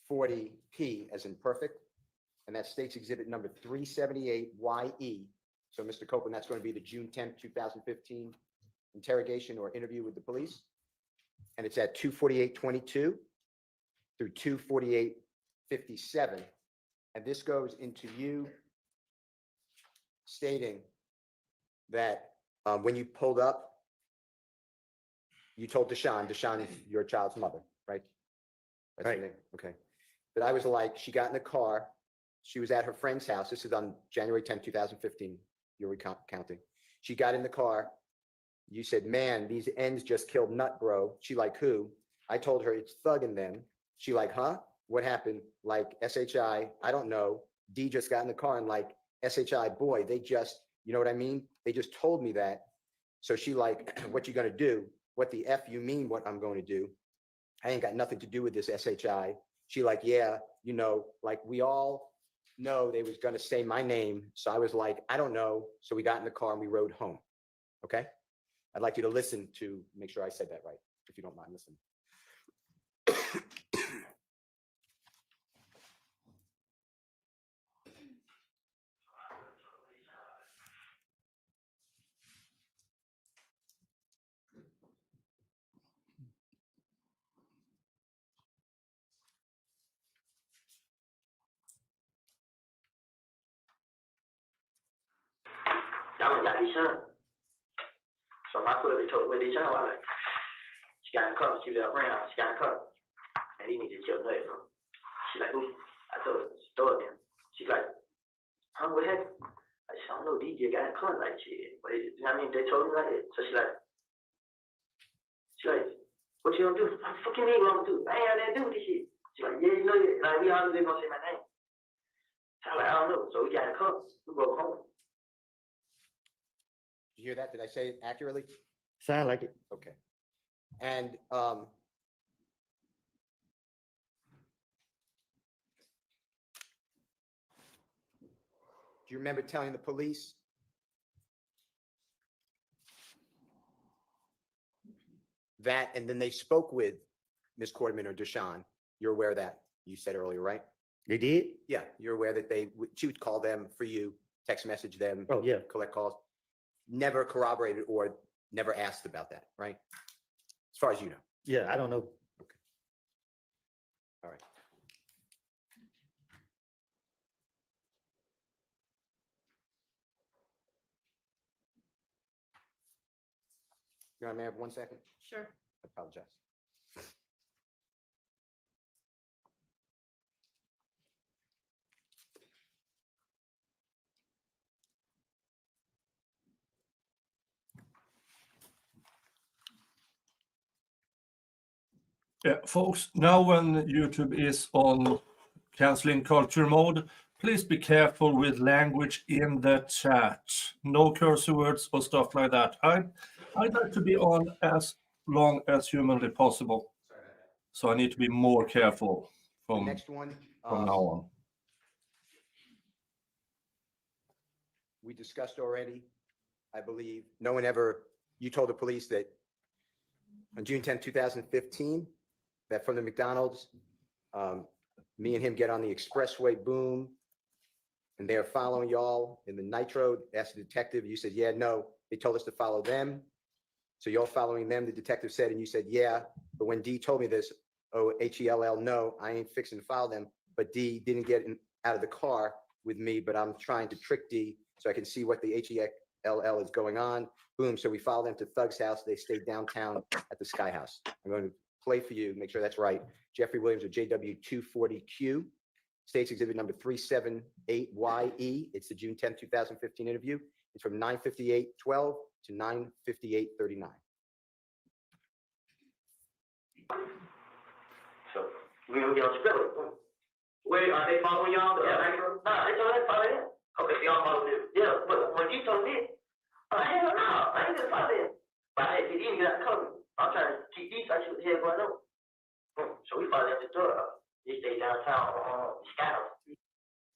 S11: 240P as in perfect, and that states exhibit number 378YE. So Mr. Copeland, that's going to be the June 10th, 2015 interrogation or interview with the police. And it's at 248:22 through 248:57. And this goes into you stating that when you pulled up, you told Deshaun is your child's mother, right? That's her
S10: Right.
S11: name, okay. But I was like, she got in the car, she was at her friend's house. This is on January 10th, 2015, you're recounting. She got in the car. You said, man, these ends just killed Nut Bro. She like, who? I told her it's Thug in them. She like, huh? What happened? Like SHI, I don't know. D just got in the car and like, SHI, boy, they just, you know what I mean? They just told me that. So she like, what you gonna do? What the F you mean what I'm going to do? I ain't got nothing to do with this SHI. She like, yeah, you know, like we all know they was gonna say my name. So I was like, I don't know. So we got in the car and we rode home, okay? I'd like you to listen to make sure I said that right, if you don't mind listening.
S7: That was got Deshaun. So my cousin told me Deshaun, I like, she got in cuffs, she was at her house, she got in cuffs. And he needed to kill her. She like, ooh, I told her, she told him. She's like, huh, what happened? I said, I don't know, DJ got in cuffs like shit. But you know what I mean? They told me like that. So she like, what you gonna do? What the fuck you mean what I'm gonna do? I ain't got nothing to do with this shit. She like, yeah, you know that. Like, we always gonna say my name. So I'm like, I don't know. So we got in cuffs. We go home.
S11: Did you hear that? Did I say it accurately?
S10: Sound like it.
S11: Okay. And do you remember telling the police that, and then they spoke with Ms. Quarterman or Deshaun? You're aware of that? You said earlier, right?
S10: They did?
S11: Yeah, you're aware that she would call them for you, text message them.
S10: Oh, yeah.
S11: Collect calls. Never corroborated or never asked about that, right? As far as you know.
S10: Yeah, I don't know.
S11: Okay. All right. You want to have 1 second?
S9: Sure.
S11: I apologize.
S2: Yeah, folks, now when YouTube is on canceling culture mode, please be careful with language in the chat. No curse words or stuff like that. I'd like to be on as long as humanly possible. So I need to be more careful
S11: The
S2: from
S11: next one.
S2: now on.
S11: We discussed already, I believe. No one ever, you told the police that on June 10th, 2015, that from the McDonald's, me and him get on the expressway, boom, and they're following y'all in the Nitro. Asked the detective, you said, yeah, no. They told us to follow them. So you're following them, the detective said, and you said, yeah. But when D told me this, O-H-E-L-L, no, I ain't fixing to follow them. But D didn't get out of the car with me, but I'm trying to trick D so I can see what the H-E-L-L is going on. Boom, so we follow them to Thug's house. They stayed downtown at the Sky House. I'm going to play for you, make sure that's right. Jeffrey Williams of JW240Q, States Exhibit number 378YE. It's the June 10th, 2015 interview. It's from 9:58:12 to 9:58:39.
S7: So we gonna get on spirit. Wait, are they following y'all? Yeah, nah, they told us to follow them. Okay, so y'all follow them. Yeah, but when you told me, I'm like, hell no, I ain't gonna follow them. But I didn't even get covered. I'm trying to keep these, I see what the hell going on. So we followed them to the door. They stay downtown on Scout.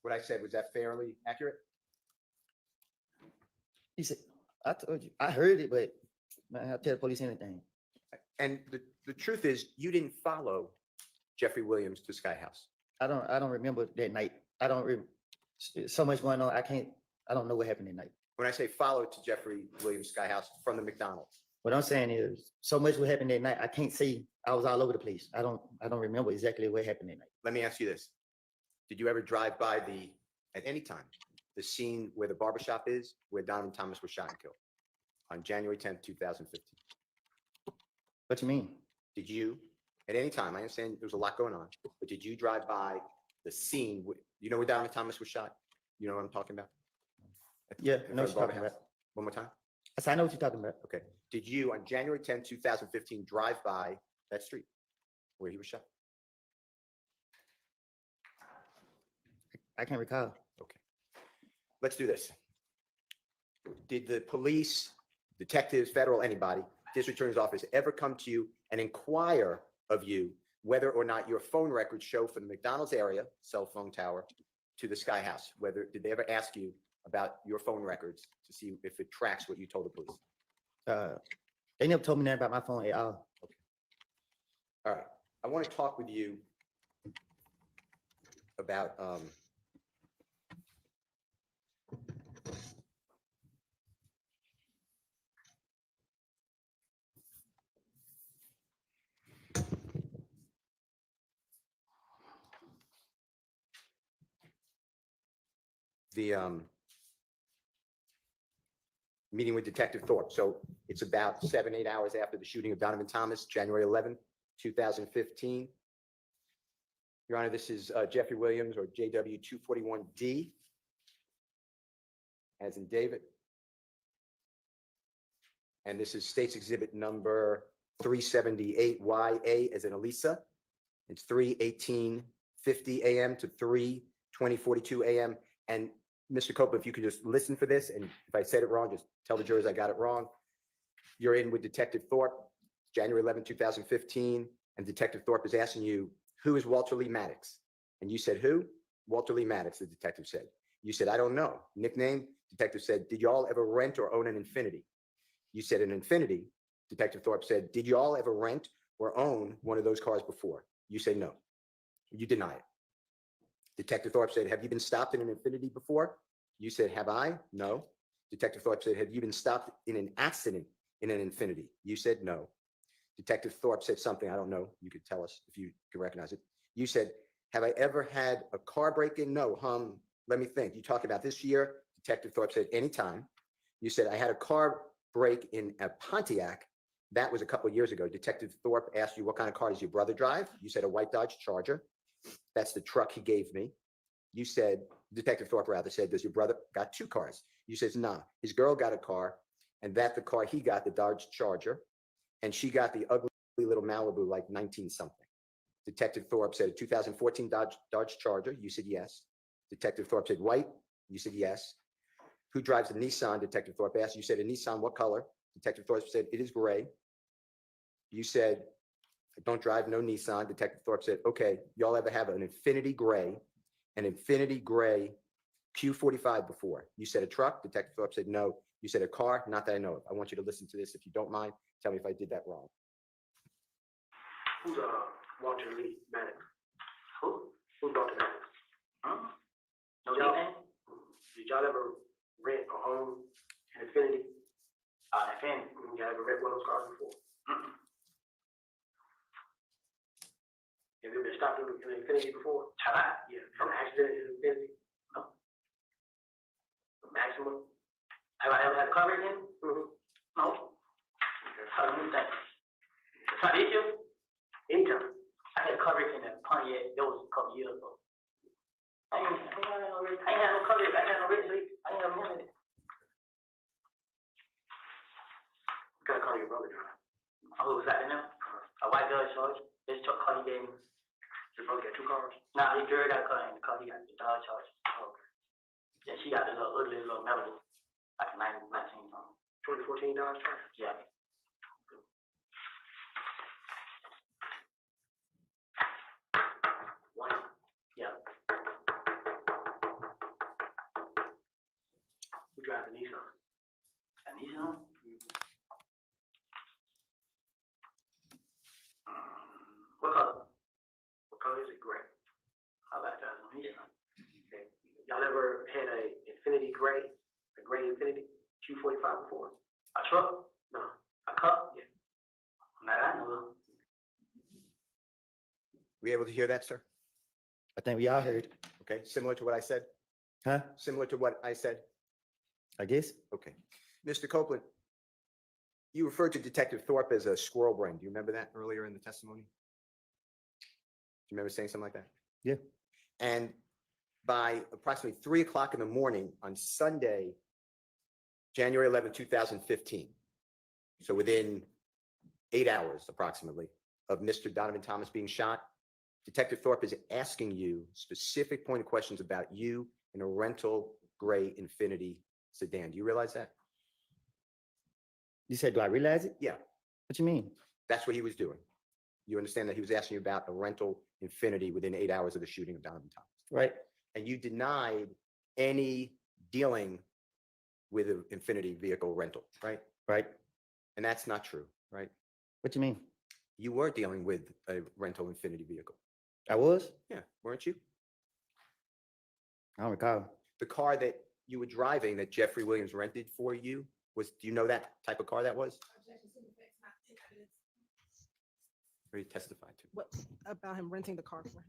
S11: What I said, was that fairly accurate?
S10: He said, I told you, I heard it, but man, I'll tell the police anything.
S11: And the truth is, you didn't follow Jeffrey Williams to Sky House.
S10: I don't remember that night. So much going on. I don't know what happened that night.
S11: When I say follow to Jeffrey Williams Sky House from the McDonald's.
S10: What I'm saying is, so much what happened that night, I can't say I was all over the place. I don't remember exactly what happened that night.
S11: Let me ask you this. Did you ever drive by at any time, the scene where the barbershop is, where Donovan Thomas was shot and killed on January 10th, 2015?
S10: What you mean?
S11: Did you, at any time, I understand there was a lot going on, but did you drive by the scene, you know where Donovan Thomas was shot? You know what I'm talking about?
S10: Yeah,
S11: In
S10: I
S11: front
S10: know
S11: of
S10: what
S11: the
S10: you're talking
S11: barber
S10: about.
S11: house? One more time?
S10: I know what you're talking about.
S11: Okay. Did you, on January 10th, 2015, drive by that street where he was shot?
S10: I can't recall.
S11: Okay. Let's do this. Did the police, detectives, federal, anybody, district attorney's office ever come to you and inquire of you whether or not your phone records show from the McDonald's area, cell phone tower, to the Sky House? Did they ever ask you about your phone records to see if it tracks what you told the police?
S10: They never told me nothing about my phone at all.
S11: Okay. All right. I want to talk with you about the meeting with Detective Thorpe. So it's about 7-8 hours after the shooting of Donovan Thomas, January 11, 2015. Your Honor, this is Jeffrey Williams, or JW 241D, as in David. And this is State's Exhibit number 378YA, as in Elisa. It's 3:18:50 a.m. to 3:20:42 a.m. And Mr. Copeland, if you could just listen for this, and if I said it wrong, just tell the jurors I got it wrong. You're in with Detective Thorpe, January 11, 2015, and Detective Thorpe is asking you, who is Walter Lee Maddox? And you said, who? Walter Lee Maddox, the detective said. You said, I don't know. Nickname? Detective said, did you all ever rent or own an Infiniti? You said an Infiniti. Detective Thorpe said, did you all ever rent or own one of those cars before? You said no. You deny it. Detective Thorpe said, have you been stopped in an Infiniti before? You said, have I? No. Detective Thorpe said, have you been stopped in an accident in an Infiniti? You said no. Detective Thorpe said something, I don't know, you could tell us if you can recognize it. You said, have I ever had a car break-in? No, let me think. You talked about this year. Detective Thorpe said, anytime. You said, I had a car break in a Pontiac. That was a couple of years ago. Detective Thorpe asked you, what kind of car does your brother drive? You said, a white Dodge Charger. That's the truck he gave me. You said, Detective Thorpe rather said, does your brother got two cars? You says, nah, his girl got a car, and that the car he got, the Dodge Charger, and she got the ugly little Malibu, like 19 something. Detective Thorpe said, a 2014 Dodge Charger. You said yes. Detective Thorpe said, white. You said yes. Who drives a Nissan? Detective Thorpe asked. You said, a Nissan, what color? Detective Thorpe said, it is gray. You said, I don't drive no Nissan. Detective Thorpe said, okay, y'all ever have an Infiniti Gray Q45 before? You said a truck. Detective Thorpe said no. You said a car. Not that I know of. I want you to listen to this. If you don't mind, tell me if I did that wrong.
S6: Who's Walter Lee Maddox? Who's Walter Maddox? No nickname? Did y'all ever rent or own an Infiniti? Infiniti. Y'all ever rent one of those cars before? Have you ever been stopped in an Infiniti before? Have I? Yeah. From an accident in an Infiniti? No. Maximum? Have I ever had a car break in? No. How do you think? How did you? Anytime. I had a car break in a Pontiac. That was a couple years ago. I ain't had no car break. I ain't had no red sleep. I ain't have none of it. Gotta call your brother, John. Oh, was that in there? A white Dodge Charger. This truck car he gave me. Your brother got two cars? Nah, he girl got a car, and the car he got the Dodge Charger. Oh, okay. Yeah, she got the little ugly little Malibu, like 19 something. 2014 Dodge Charger? Yeah. White? Yeah. Who drives the Nissan? A Nissan? What color? What color is it? Gray. How about that? Nissan. Okay. Y'all ever had a Infiniti Gray, a gray Infiniti Q45 before? A truck? No. A cup? Yeah. That I know of.
S11: Were you able to hear that, sir?
S10: I think we all heard.
S11: Okay, similar to what I said?
S10: Huh?
S11: Similar to what I said?
S10: I guess.
S11: Okay. Mr. Copeland, you referred to Detective Thorpe as a squirrel brain. Do you remember that earlier in the testimony? Do you remember saying something like that?
S10: Yeah.
S11: And by approximately 3 o'clock in the morning on Sunday, January 11, 2015, so within 8 hours approximately of Mr. Donovan Thomas being shot, Detective Thorpe is asking you specific point of questions about you in a rental gray Infiniti sedan. Do you realize that?
S10: You said, do I realize it?
S11: Yeah.
S10: What you mean?
S11: That's what he was doing. You understand that he was asking you about a rental Infiniti within 8 hours of the shooting of Donovan Thomas.
S10: Right.
S11: And you denied any dealing with an Infiniti vehicle rental, right?
S10: Right.
S11: And that's not true, right?
S10: What you mean?
S11: You were dealing with a rental Infiniti vehicle.
S10: I was?
S11: Yeah, weren't you?
S10: I don't recall.
S11: The car that you were driving that Jeffrey Williams rented for you was, do you know that type of car that was? Or you testified to?
S15: What about him renting the car for him?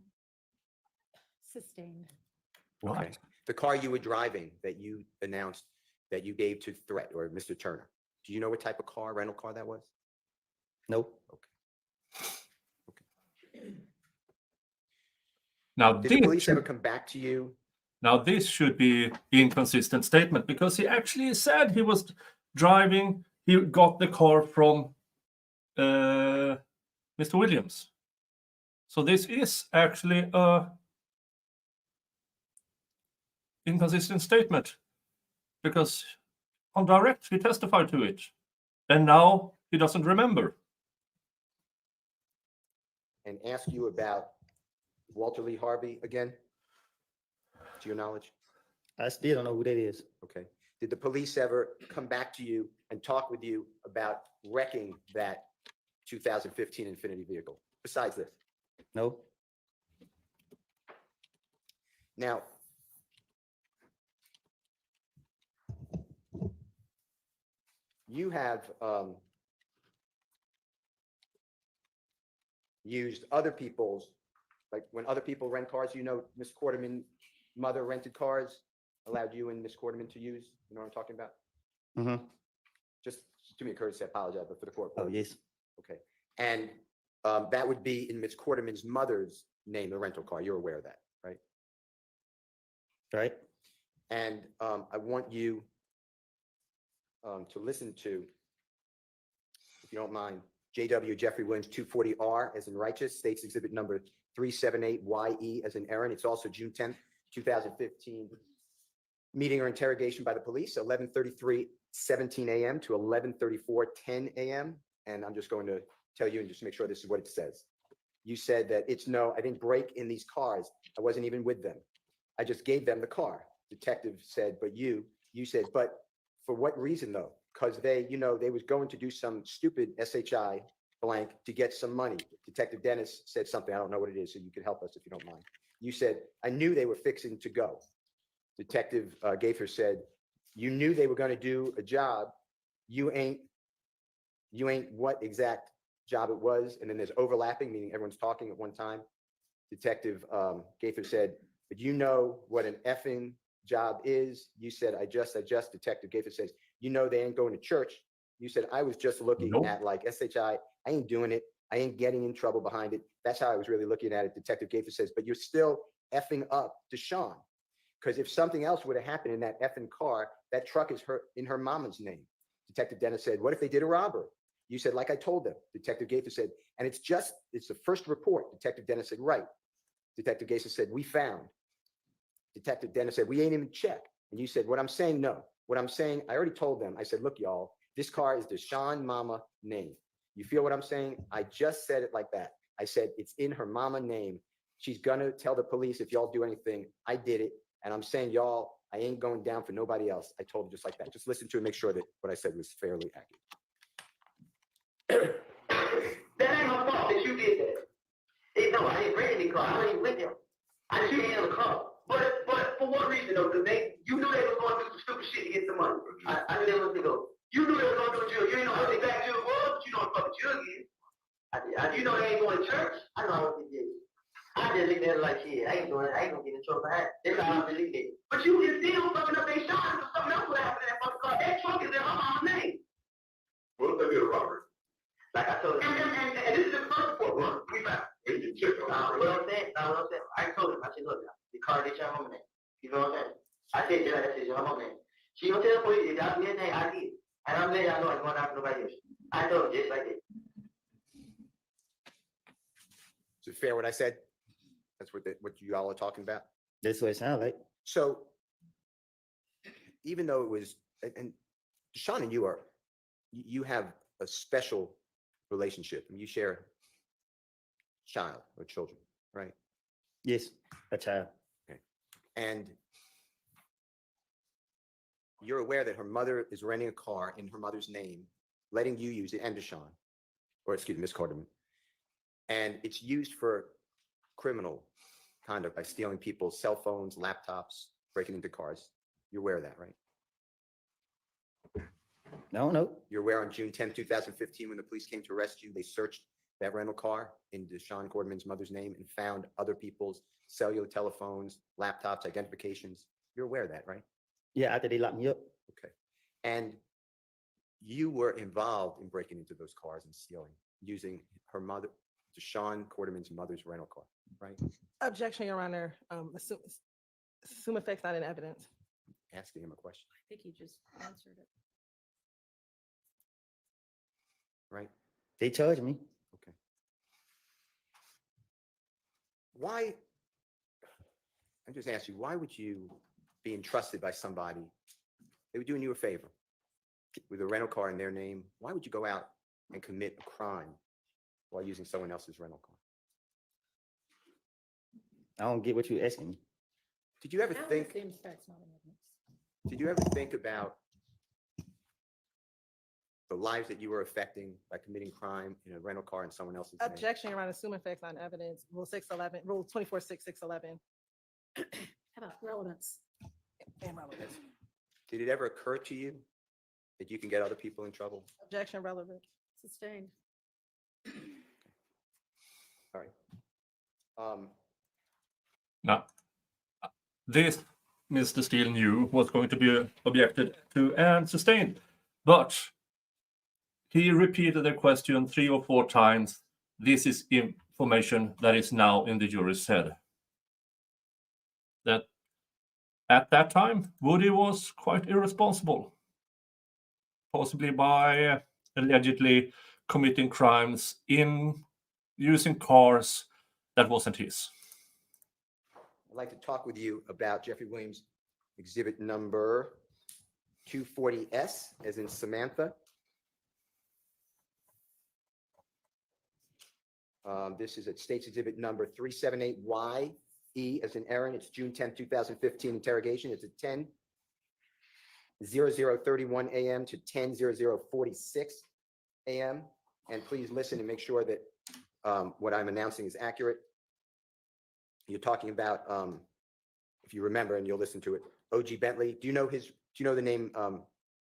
S9: Sustained.
S11: Okay. The car you were driving that you announced that you gave to Threat or Mr. Turner, do you know what type of car, rental car that was?
S10: Nope.
S2: Now,
S11: Did the police ever come back to you?
S2: Now, this should be inconsistent statement because he actually said he was driving. He got the car from Mr. Williams. So this is actually a inconsistent statement because on direct he testified to it, and now he doesn't remember.
S11: And ask you about Walter Lee Harvey again, to your knowledge?
S10: I still don't know who that is.
S11: Okay. Did the police ever come back to you and talk with you about wrecking that 2015 Infiniti vehicle besides this?
S10: No.
S11: Now, you have used other people's, like when other people rent cars, you know, Miss Quarterman's mother rented cars, allowed you and Miss Quarterman to use, you know what I'm talking about?
S10: Mm-hmm.
S11: Just do me a courtesy, I apologize, but for the court.
S10: Oh, yes.
S11: Okay. And that would be in Miss Quarterman's mother's name, the rental car. You're aware of that, right?
S10: Right.
S11: And I want you to listen to, if you don't mind, JW Jeffrey Williams 240R as in righteous, states exhibit number 378YE as in Aaron. It's also June 10th, 2015 meeting or interrogation by the police, 11:33:17 a.m. to 11:34:10 a.m. And I'm just going to tell you and just make sure this is what it says. You said that I didn't break in these cars. I wasn't even with them. I just gave them the car. Detective said, but you said, but for what reason though? Because they was going to do some stupid SHI blank to get some money. Detective Dennis said something, I don't know what it is, so you can help us if you don't mind. You said, I knew they were fixing to go. Detective Gaither said, you knew they were going to do a job. You ain't what exact job it was. And then there's overlapping, meaning everyone's talking at one time. Detective Gaither said, but you know what an effing job is? You said, I just. Detective Gaither says, you know they ain't going to church. You said, I was just looking at like SHI. I ain't doing it. I ain't getting in trouble behind it. That's how I was really looking at it. Detective Gaither says, but you're still effing up Deshawn. Because if something else would have happened in that effing car, that truck is in her mama's name. Detective Dennis said, what if they did a robbery? You said, like I told them. Detective Gaither said, and it's the first report. Detective Dennis said, right. Detective Gaither said, we found. Detective Dennis said, we ain't even checked. And you said, what I'm saying, no. What I'm saying, I already told them. I said, look, y'all, this car is Deshawn mama name. You feel what I'm saying? I just said it like that. I said, it's in her mama name. She's gonna tell the police if y'all do anything. I did it. And I'm saying, y'all, I ain't going down for nobody else. I told her just like that. Just listen to it, make sure that what I said was fairly accurate.
S7: That ain't my fault that you did that. No, I didn't bring any car. I wasn't even with them. I just didn't have a car. But for what reason though? Because you knew they was going to do some stupid shit to get the money. I knew they was going to go. You knew they was going to do it. You didn't know how they back to it was.
S8: You know they ain't going to church. I know I was getting. I just look at it like, shit, I ain't gonna get in trouble for that. That's how I believe it. But you can still fucking up their shot because something else would happen to that fucking car. That truck is in her mom's name.
S12: What if they get a robbery?
S8: Like I told him. And this is the first report. We found.
S12: They can check on it.
S8: What I'm saying, I told him, I said, look, the car is your mom name. You know what I'm saying? I said, yeah, that is your mom name. She gonna tell the police, if y'all do anything, I did. And I'm letting y'all know it's going after nobody else. I told him just like that.
S11: Is it fair what I said? That's what you all are talking about?
S10: That's what it sounds like.
S11: So even though it was, and Sean and you have a special relationship. You share a child or children, right?
S10: Yes, a child.
S11: Okay. And you're aware that her mother is renting a car in her mother's name, letting you use it, and Deshaun, or excuse me, Miss Carterman. And it's used for criminal conduct by stealing people's cell phones, laptops, breaking into cars. You're aware of that, right?
S10: No.
S11: You're aware on June 10, 2015, when the police came to arrest you, they searched that rental car in Deshaun Quarterman's mother's name and found other people's cellular telephones, laptops, identifications. You're aware of that, right?
S10: Yeah, after they locked me up.
S11: Okay. And you were involved in breaking into those cars and stealing, using her mother, Deshaun Quarterman's mother's rental car, right?
S15: Objection, Your Honor. Assume effects not in evidence.
S11: Asking him a question,
S9: I think he just answered it.
S11: right?
S10: They charged me.
S11: Okay. Why, I'm just asking you, why would you be entrusted by somebody? They were doing you a favor with a rental car in their name. Why would you go out and commit a crime while using someone else's rental car?
S10: I don't get what you're asking me.
S11: Did you ever think? Did you ever think about the lives that you were affecting by committing crime in a rental car in someone else's name?
S15: Objection, Your Honor. Assume effects not in evidence. Rule 611, Rule 24-6-611.
S9: How about relevance?
S15: And relevance.
S11: Did it ever occur to you that you can get other people in trouble?
S15: Objection, relevant.
S9: Sustained.
S11: All right.
S2: Now, this Mr. Steele knew was going to be objected to and sustained, but he repeated the question 3 or 4 times. This is information that is now in the jury's head. That at that time, Woody was quite irresponsible, possibly by allegedly committing crimes in using cars that wasn't his.
S11: I'd like to talk with you about Jeffrey Williams' exhibit number 240S, as in Samantha. This is at State's exhibit number 378YE, as in Aaron. It's June 10, 2015 interrogation. It's at 10:00:31 a.m. to 10:00:46 a.m. And please listen and make sure that what I'm announcing is accurate. You're talking about, if you remember, and you'll listen to it, O.G. Bentley. Do you know the name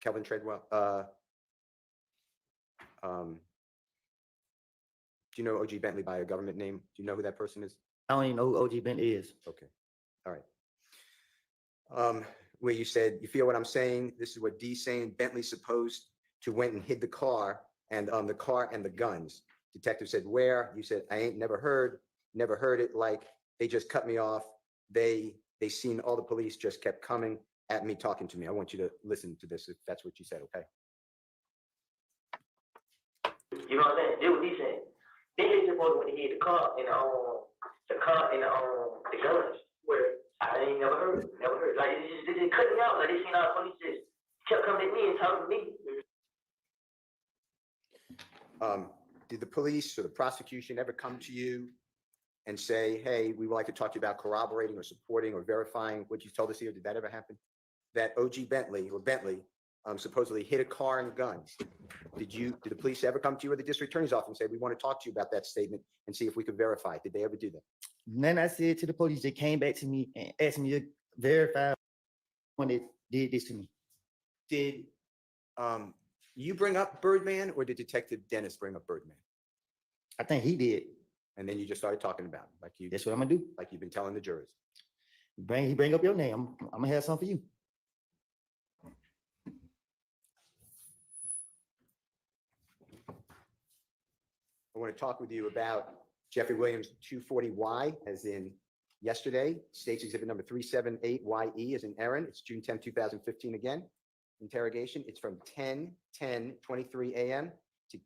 S11: Kelvin Treadwell? Do you know O.G. Bentley by a government name? Do you know who that person is?
S10: I don't even know who OG Bentley is.
S11: Okay. All right. Where you said, you feel what I'm saying? This is what D's saying. Bentley's supposed to went and hid the car and the guns. Detective said, where? You said, I ain't never heard it. Like, they just cut me off. They seen all the police just kept coming at me, talking to me. I want you to listen to this if that's what you said, okay?
S6: You know what I'm saying? This what he said. They just supposed to hit the car and the guns. Where I ain't never heard. Like they just cut me out. Like they seen all the police just kept coming at me and talking to me.
S11: Did the police or the prosecution ever come to you and say, hey, we would like to talk to you about corroborating or supporting or verifying what you told us here? Did that ever happen? That O.G. Bentley supposedly hit a car and guns. Did the police ever come to you or the district attorney's office and say, we want to talk to you about that statement and see if we could verify it? Did they ever do that?
S10: Then I said to the police, they came back to me and asked me to verify when they did this to me.
S11: Did you bring up Birdman or did Detective Dennis bring up Birdman?
S10: I think he did.
S11: And then you just started talking about it,
S10: That's what I'm gonna do.
S11: like you've been telling the jurors.
S10: He bring up your name. I'm gonna have something for you.
S11: I want to talk with you about Jeffrey Williams 240Y, as in yesterday, State's Exhibit number 378YE, as in Aaron. It's June 10, 2015 again. Interrogation. It's from 10:10:23 a.m. to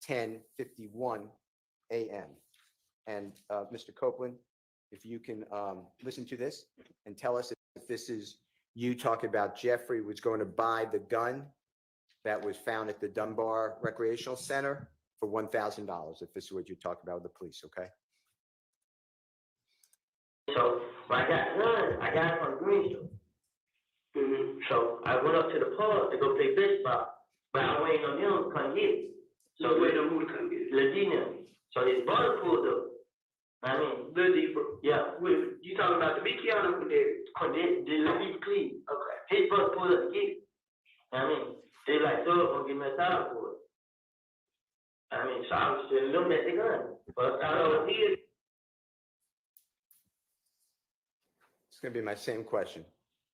S11: 10:10:51 a.m. And Mr. Copeland, if you can listen to this and tell us if this is you talking about Jeffrey was going to buy the gun that was found at the Dunbar Recreational Center for $1,000, if this is what you're talking about with the police, okay?
S6: So when I got the gun, I got it from the green store. So I went up to the pub to go play baseball, but I waiting on them to come get it. So waiting on who to come get it? Ladina. So his brother pulled up. I mean, yeah. You talking about the big Keanu Cordet? Okay. His brother pulled up to get it. I mean, they like, so gonna give me $1,000 for it. I mean, so I was telling them that they gun. But I don't know.
S11: It's going to be my same question.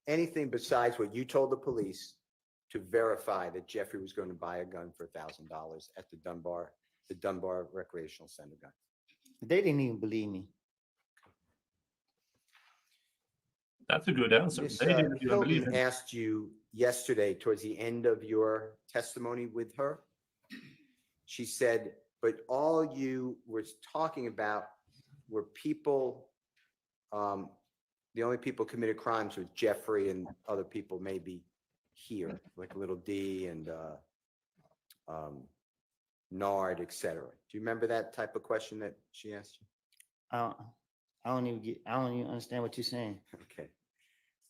S11: Anything besides what you told the police to verify that Jeffrey was going to buy a gun for $1,000 at the Dunbar Recreational Center gun?
S10: They didn't even believe me.
S2: That's a good answer.
S11: Miss,
S2: They didn't even believe
S11: Hilton
S2: him.
S11: asked you yesterday, towards the end of your testimony with her, she said, but all you were talking about were people, the only people committed crimes was Jeffrey and other people maybe here, like Little D and Nard, et cetera. Do you remember that type of question that she asked you?
S10: I don't even understand what you're saying.
S11: Okay.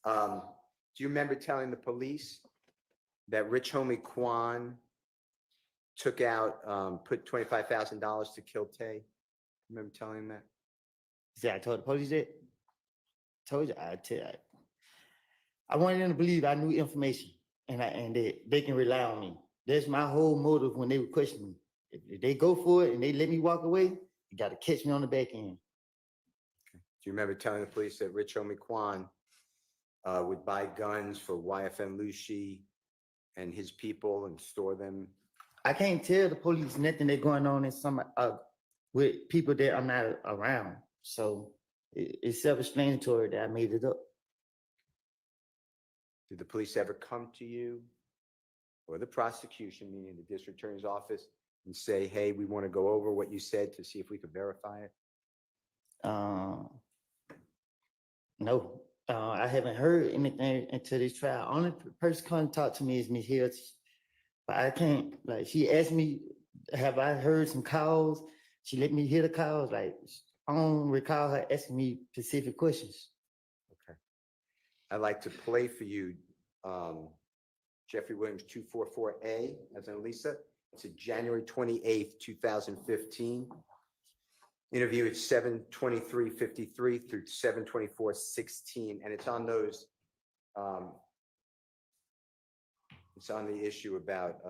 S11: Do you remember telling the police that Rich Homie Kwan took out, put $25,000 to kill Tay? Remember telling him that?
S10: See, I told the police that. Told you, I wanted them to believe I knew information and that they can rely on me. That's my whole motive when they would question me. If they go for it and they let me walk away, you got to catch me on the back end.
S11: Do you remember telling the police that Rich Homie Kwan would buy guns for YFN Lucy and his people and store them?
S10: I can't tell the police nothing that's going on in some with people that I'm not around. So it's self-explanatory that I made it up.
S11: Did the police ever come to you or the prosecution, meaning the district attorney's office, and say, hey, we want to go over what you said to see if we could verify it?
S10: No, I haven't heard anything until this trial. Only person come talk to me is Ms. Hills, but I can't. Like, she asked me, have I heard some calls? She let me hear the calls. Like, I don't recall her asking me specific questions.
S11: Okay. I'd like to play for you Jeffrey Williams 244A, as in Lisa. It's a January 28th, 2015. Interview at 7:23:53 through 7:24:16, and it's on those. It's on the issue about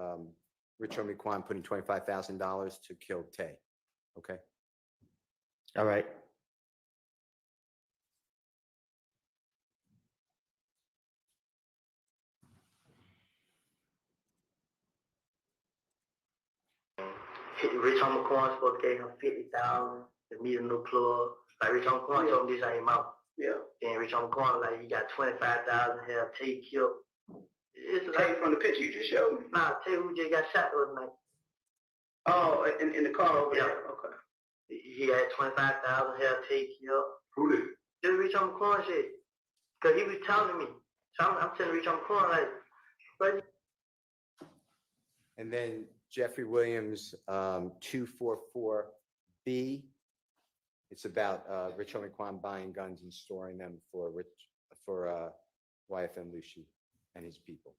S11: Rich Homie Kwan putting $25,000 to kill Tay. Okay.
S10: All right.
S7: Rich Homie Kwan supposed to give him 50,000 to meet a new club. Like Rich Homie Kwan told me this ain't mouth. Yeah. Then Rich Homie Kwan like you got 25,000 here, Tay killed. It's like from the picture you just showed me. Nah, Tay who just got shot the other night. Oh, in the car over there. Okay. He had 25,000 here, Tay killed. Who did? This Rich Homie Kwan shit. Cause he was telling me. So I'm telling Rich Homie Kwan like, but.
S11: And then Jeffrey Williams 244B. It's about Rich Homie Kwan buying guns and storing them for YFN Lucy and his people.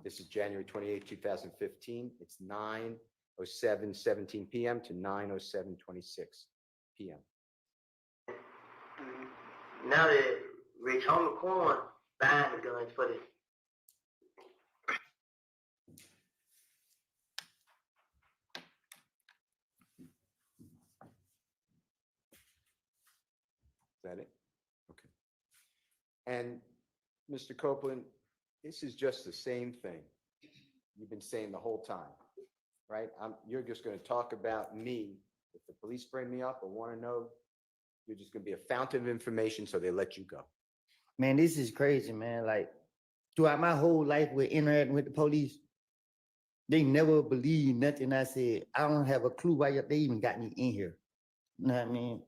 S11: This is January 28, 2015. It's 9:07:17 p.m. to 9:07:26 p.m.
S7: Now that Rich Homie Kwan buying the guns for this.
S11: that it? Okay. And Mr. Copeland, this is just the same thing you've been saying the whole time, right? You're just going to talk about me. If the police bring me up or want to know, you're just going to be a fountain of information, so they let you go.
S10: Man, this is crazy, man. Like, throughout my whole life with interacting with the police, they never believed nothing I said. I don't have a clue why they even got me in here. You know what I mean?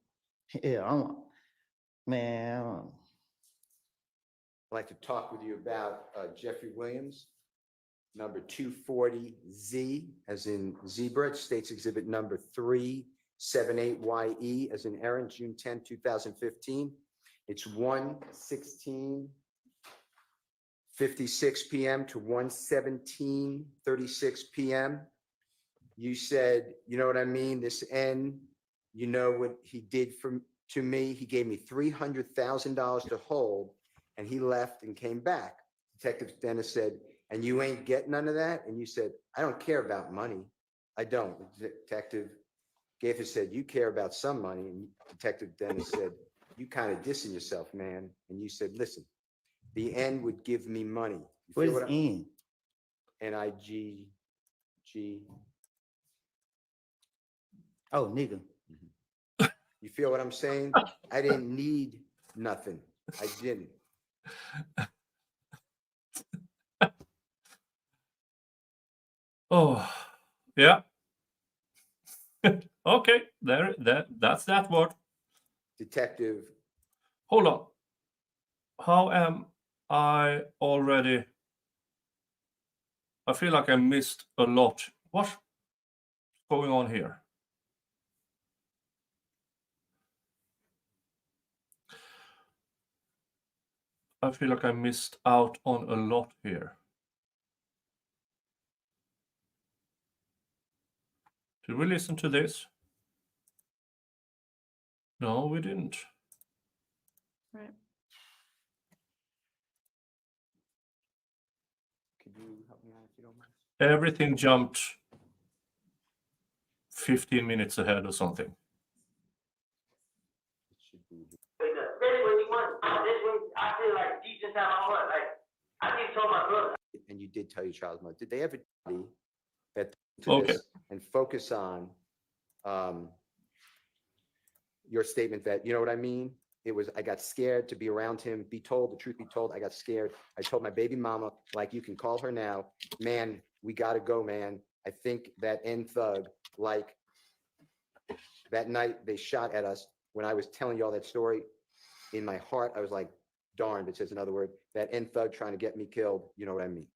S10: Yeah, man.
S11: I'd like to talk with you about Jeffrey Williams, number 240Z, as in zebra, States Exhibit number 378YE, as in Aaron, June 10, 2015. It's 1:16:56 p.m. to 1:17:36 p.m. You said, you know what I mean? This N, you know what he did to me? He gave me $300,000 to hold, and he left and came back. Detective Dennis said, and you ain't get none of that? And you said, I don't care about money. I don't. Detective Gaither said, you care about some money. And Detective Dennis said, you kind of dissing yourself, man. And you said, listen, the N would give me money.
S10: What is N?
S11: N-I-G-G.
S10: Oh, nigga.
S11: You feel what I'm saying? I didn't need nothing. I didn't.
S2: Oh, yeah. Okay, that's that word.
S11: Detective.
S2: Hold on. How am I already? I feel like I missed a lot. What's going on here? I feel like I missed out on a lot here. Did we listen to this? No, we didn't.
S9: Right.
S11: Could you help me out if you don't mind?
S2: Everything jumped 15 minutes ahead or something.
S11: It should be.
S6: That's what you want. That's what I feel like deep inside my heart. Like, I just told my brother.
S11: And you did tell your child's mother. Did they ever tell you that
S2: Okay.
S11: and focus on your statement that, you know what I mean? It was, I got scared to be around him, be told, the truth be told, I got scared. I told my baby mama, like, you can call her now, man, we gotta go, man. I think that N thug, like, that night they shot at us. When I was telling you all that story, in my heart, I was like, darn, it says another word, that N thug trying to get me killed, you know what I mean?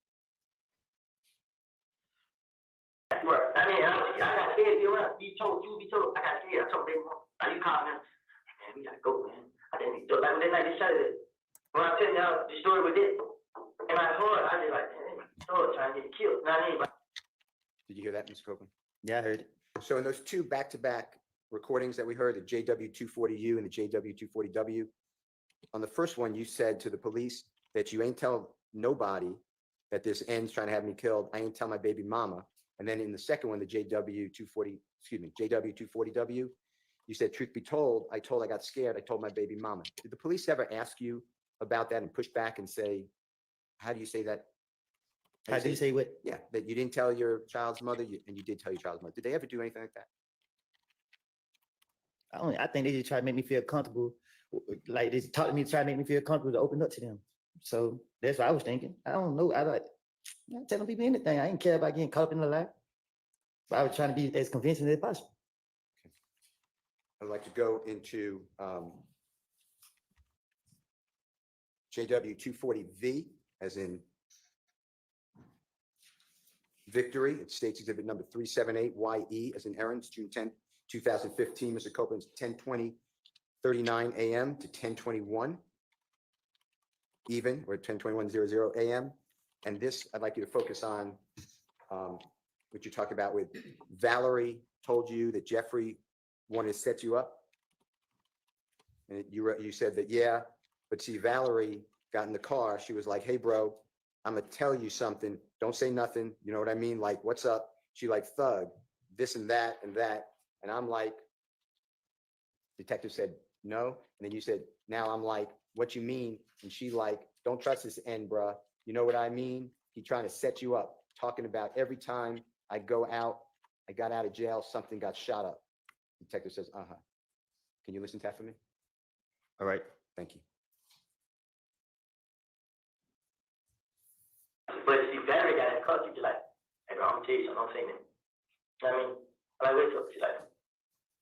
S6: Right. I mean, I got scared to be around. Be told, I got scared. I told baby mama, are you calling him? Man, we gotta go, man. I didn't do it. Like, when that night they shot it, when I'm telling y'all the story with it, in my heart, I just like, man, thug trying to get killed. You know what I mean?
S11: Did you hear that, Mr. Copeland?
S10: Yeah, I heard it.
S11: So in those two back-to-back recordings that we heard, the JW240U and the JW240W, on the first one, you said to the police that you ain't tell nobody that this N's trying to have me killed. I ain't tell my baby mama. And then in the second one, the JW240W, you said, truth be told, I got scared. I told my baby mama. Did the police ever ask you about that and push back and say, how do you say that?
S10: How do you say what?
S11: Yeah, that you didn't tell your child's mother and you did tell your child's mother. Did they ever do anything like that?
S10: I think they just try to make me feel comfortable. Like, they talk to me, try to make me feel comfortable to open up to them. So that's what I was thinking. I don't know. I'm not telling people anything. I ain't care about getting caught up in the lie. But I was trying to be as convincing as possible.
S11: I'd like to go into JW240V, as in Victory. It states exhibit number 378YE, as in Aaron's, June 10, 2015. Mr. Copeland's 10:20:39 a.m. to 10:21 even, or 10:21:00 a.m. And this, I'd like you to focus on what you talk about with Valerie told you that Jeffrey wanted to set you up. And you said that, yeah, but see, Valerie got in the car. She was like, hey, bro, I'm going to tell you something. Don't say nothing. You know what I mean? Like, what's up? She like, thug, this and that and that. And I'm like, detective said, no. And then you said, now I'm like, what you mean? And she like, don't trust this N, bruh. You know what I mean? He trying to set you up, talking about every time I go out, I got out of jail, something got shot up. Detective says, uh-huh. Can you listen to that for me? All right, thank you.
S6: But she very got in touch. She's like, hey, bro, I'm gonna tell you something. I'm saying it. I mean, I'm like, wait up. She's like,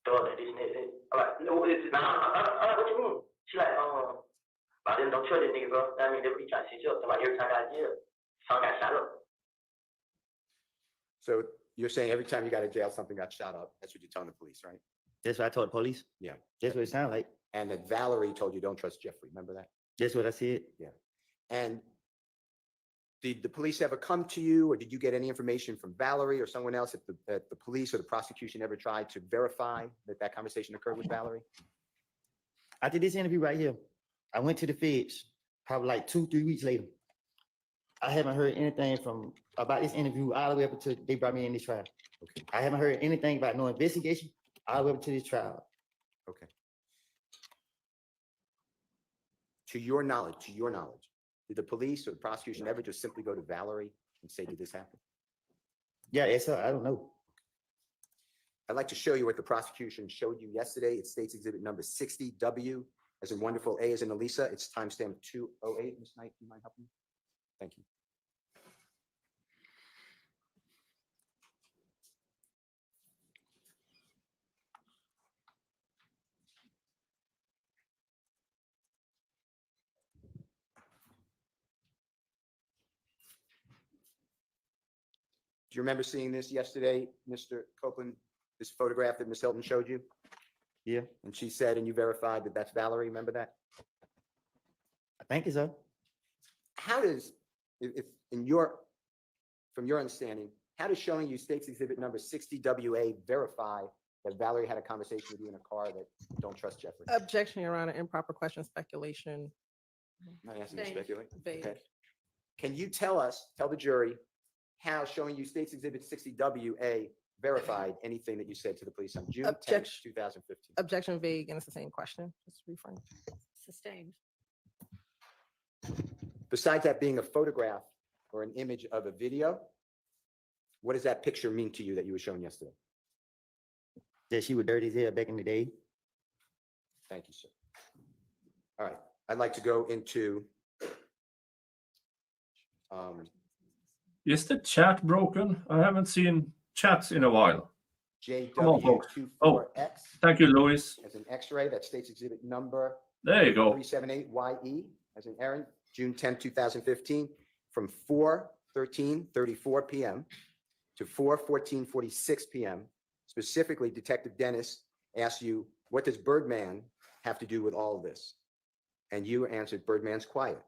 S6: dog, this and this. I'm like, no, it's nah. I'm like, what you mean? She's like, I didn't don't trust this nigga, bro. I mean, they be trying to set you up. I'm like, every time I got jail, someone got shot up.
S11: So you're saying every time you got out of jail, something got shot up. That's what you're telling the police, right?
S10: That's what I told the police.
S11: Yeah.
S10: That's what it sounded like.
S11: And that Valerie told you don't trust Jeffrey. Remember that?
S10: That's what I said.
S11: Yeah. And did the police ever come to you, or did you get any information from Valerie or someone else at the police or the prosecution ever tried to verify that that conversation occurred with Valerie?
S10: After this interview right here, I went to the feds probably like 2-3 weeks later. I haven't heard anything from about this interview all the way up until they brought me in this trial.
S11: Okay.
S10: I haven't heard anything about no investigation all the way up to this trial.
S11: Okay. To your knowledge, did the police or the prosecution ever just simply go to Valerie and say, did this happen?
S10: Yeah, it's I don't know.
S11: I'd like to show you what the prosecution showed you yesterday. It states exhibit number 60W, as in wonderful, A as in Elisa. It's timestamp 208. Ms. Knight, do you mind helping me? Thank you. Do you remember seeing this yesterday, Mr. Copeland, this photograph that Ms. Hilton showed you?
S10: Yeah.
S11: And she said, and you verified that that's Valerie, remember that?
S10: I think it's so.
S11: How does, if from your understanding, how does showing you states exhibit number 60WA verify that Valerie had a conversation with you in a car that don't trust Jeffrey?
S15: Objection, Your Honor, improper question, speculation.
S11: I'm not asking you to
S15: Vague.
S11: speculate.
S15: Vague.
S11: Okay. Can you tell the jury, how showing you states exhibit 60WA verified anything that you said to the police on June 10th,
S15: Objection.
S11: 2015?
S15: Objection vague, and it's the same question. Just reframe.
S9: Sustained.
S11: Besides that being a photograph or an image of a video, what does that picture mean to you that you were shown yesterday?
S10: That she was dirty as hell back in the day.
S11: Thank you, sir. All right, I'd like to go into
S2: Is the chat broken? I haven't seen chats in a while. Come on, folks. Oh,
S11: JW24X
S2: thank you, Louis.
S11: as an X-ray, that states exhibit number
S2: There you go.
S11: 378YE as in Aaron, June 10, 2015, from 4:13:34 p.m. to 4:14:46 p.m. Specifically, Detective Dennis asked you, what does Birdman have to do with all of this? And you answered, Birdman's quiet.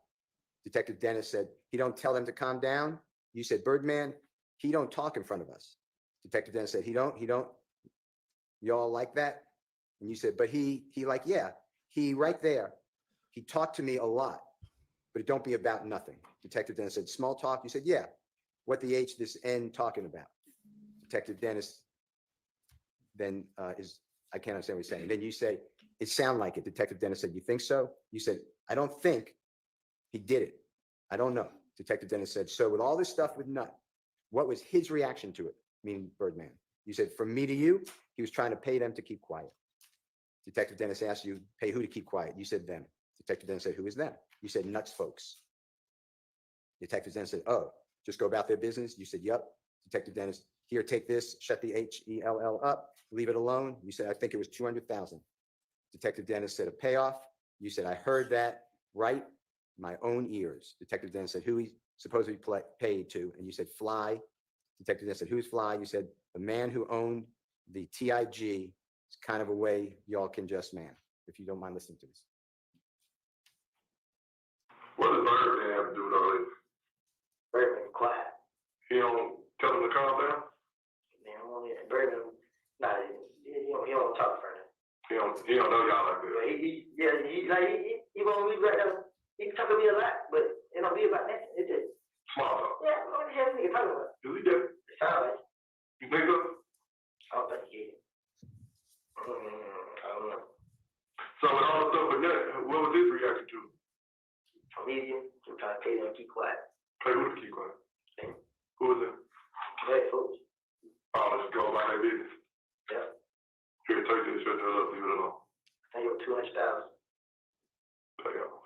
S11: Detective Dennis said, he don't tell them to calm down. You said, Birdman, he don't talk in front of us. Detective Dennis said, he don't, y'all like that? And you said, but he like, yeah, he right there. He talked to me a lot, but it don't be about nothing. Detective Dennis said, small talk. You said, yeah, what the H this N talking about? Detective Dennis then I can't understand what he's saying. Then you say, it sound like it. Detective Dennis said, you think so? You said, I don't think he did it. I don't know. Detective Dennis said, so with all this stuff with Nut, what was his reaction to it? Meaning Birdman. You said, from me to you, he was trying to pay them to keep quiet. Detective Dennis asked you, pay who to keep quiet? You said them. Detective Dennis said, who is them? You said, Nuts folks. Detective Dennis said, oh, just go about their business? You said, yep. Detective Dennis, here, take this, shut the HELL up, leave it alone. You said, I think it was 200,000. Detective Dennis said, a payoff. You said, I heard that right my own ears. Detective Dennis said, who he supposedly paid to? And you said, Fly. Detective Dennis said, who's Fly? You said, the man who owned the TIG. It's kind of a way y'all can just man, if you don't mind listening to this.
S12: What does Birdman have to do with all this?
S6: Birdman quiet.
S12: He don't tell him to calm down?
S6: Birdman, nah, he don't talk for him.
S12: He don't know y'all like that.
S6: He won't be right now. He can talk to me a lot, but it don't be about that. It's just
S12: Small talk.
S6: yeah, what the hell nigga talking about?
S12: Do he do?
S6: It sound like
S12: You think so?
S6: I don't think he did. I don't know.
S12: So with
S6: comedian, so trying to pay them to keep quiet.
S12: Pay who to keep quiet?
S6: Okay.
S12: Who is it?
S6: Black folks.
S12: Oh, just go about their business.
S6: Yeah.
S12: You can take this shit to us, leave it alone.
S6: I got 200,000.
S12: Pay off.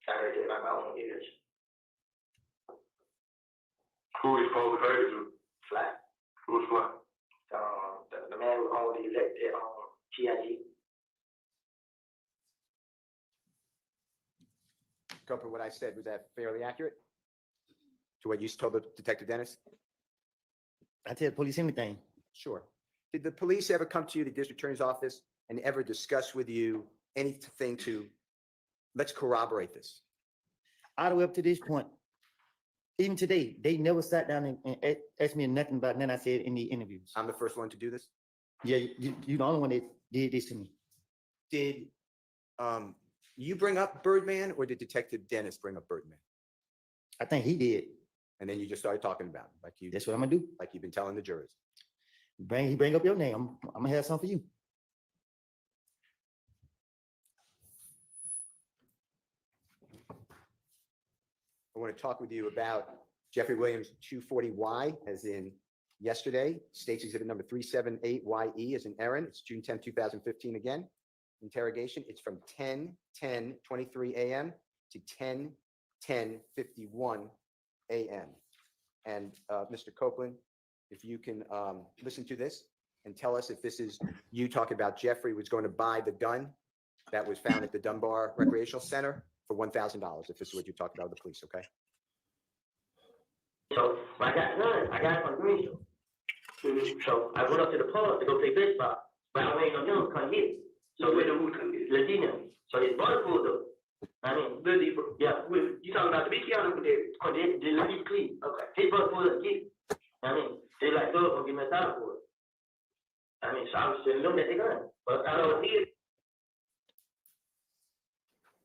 S6: I heard that about my own ears.
S12: Who is supposed to pay it to?
S6: Fly.
S12: Who's fly?
S6: The man who owned the elected TIG.
S11: Copeland, what I said, was that fairly accurate to what you told the Detective Dennis?
S10: I tell the police anything.
S11: Sure. Did the police ever come to you, the district attorney's office, and ever discuss with you anything to, let's corroborate this?
S10: All the way up to this point, even today, they never sat down and asked me nothing about nothing I said in the interviews.
S11: I'm the first one to do this?
S10: Yeah, you're the only one that did this to me.
S11: Did you bring up Birdman, or did Detective Dennis bring up Birdman?
S10: I think he did.
S11: And then you just started talking about him, like you.
S10: That's what I'm gonna do.
S11: Like you've been telling the jurors.
S10: He bring up your name. I'm gonna have something for you.
S11: I want to talk with you about Jeffrey Williams 240Y, as in yesterday. State's exhibit number 378YE as in Aaron. It's June 10, 2015 again. Interrogation. It's from 10:10:23 a.m. to 10:10:51 a.m. And Mr. Copeland, if you can listen to this and tell us if this is you talking about Jeffrey was going to buy the gun that was found at the Dunbar Recreational Center for $1,000, if this is what you talked about with the police, okay?
S6: So when I got the gun, I got it from Green Show. So I went up to the pub to go play baseball, but I waiting on him to come get it. So where the mood come get it? Latino. So his brother pulled up. I mean, really, yeah, you talking about the BT on the Latino clean. Okay. His brother pulled up and get it. I mean, they like, oh, don't give me a dollar for it. I mean, so I was telling them that they gun. But I don't hear.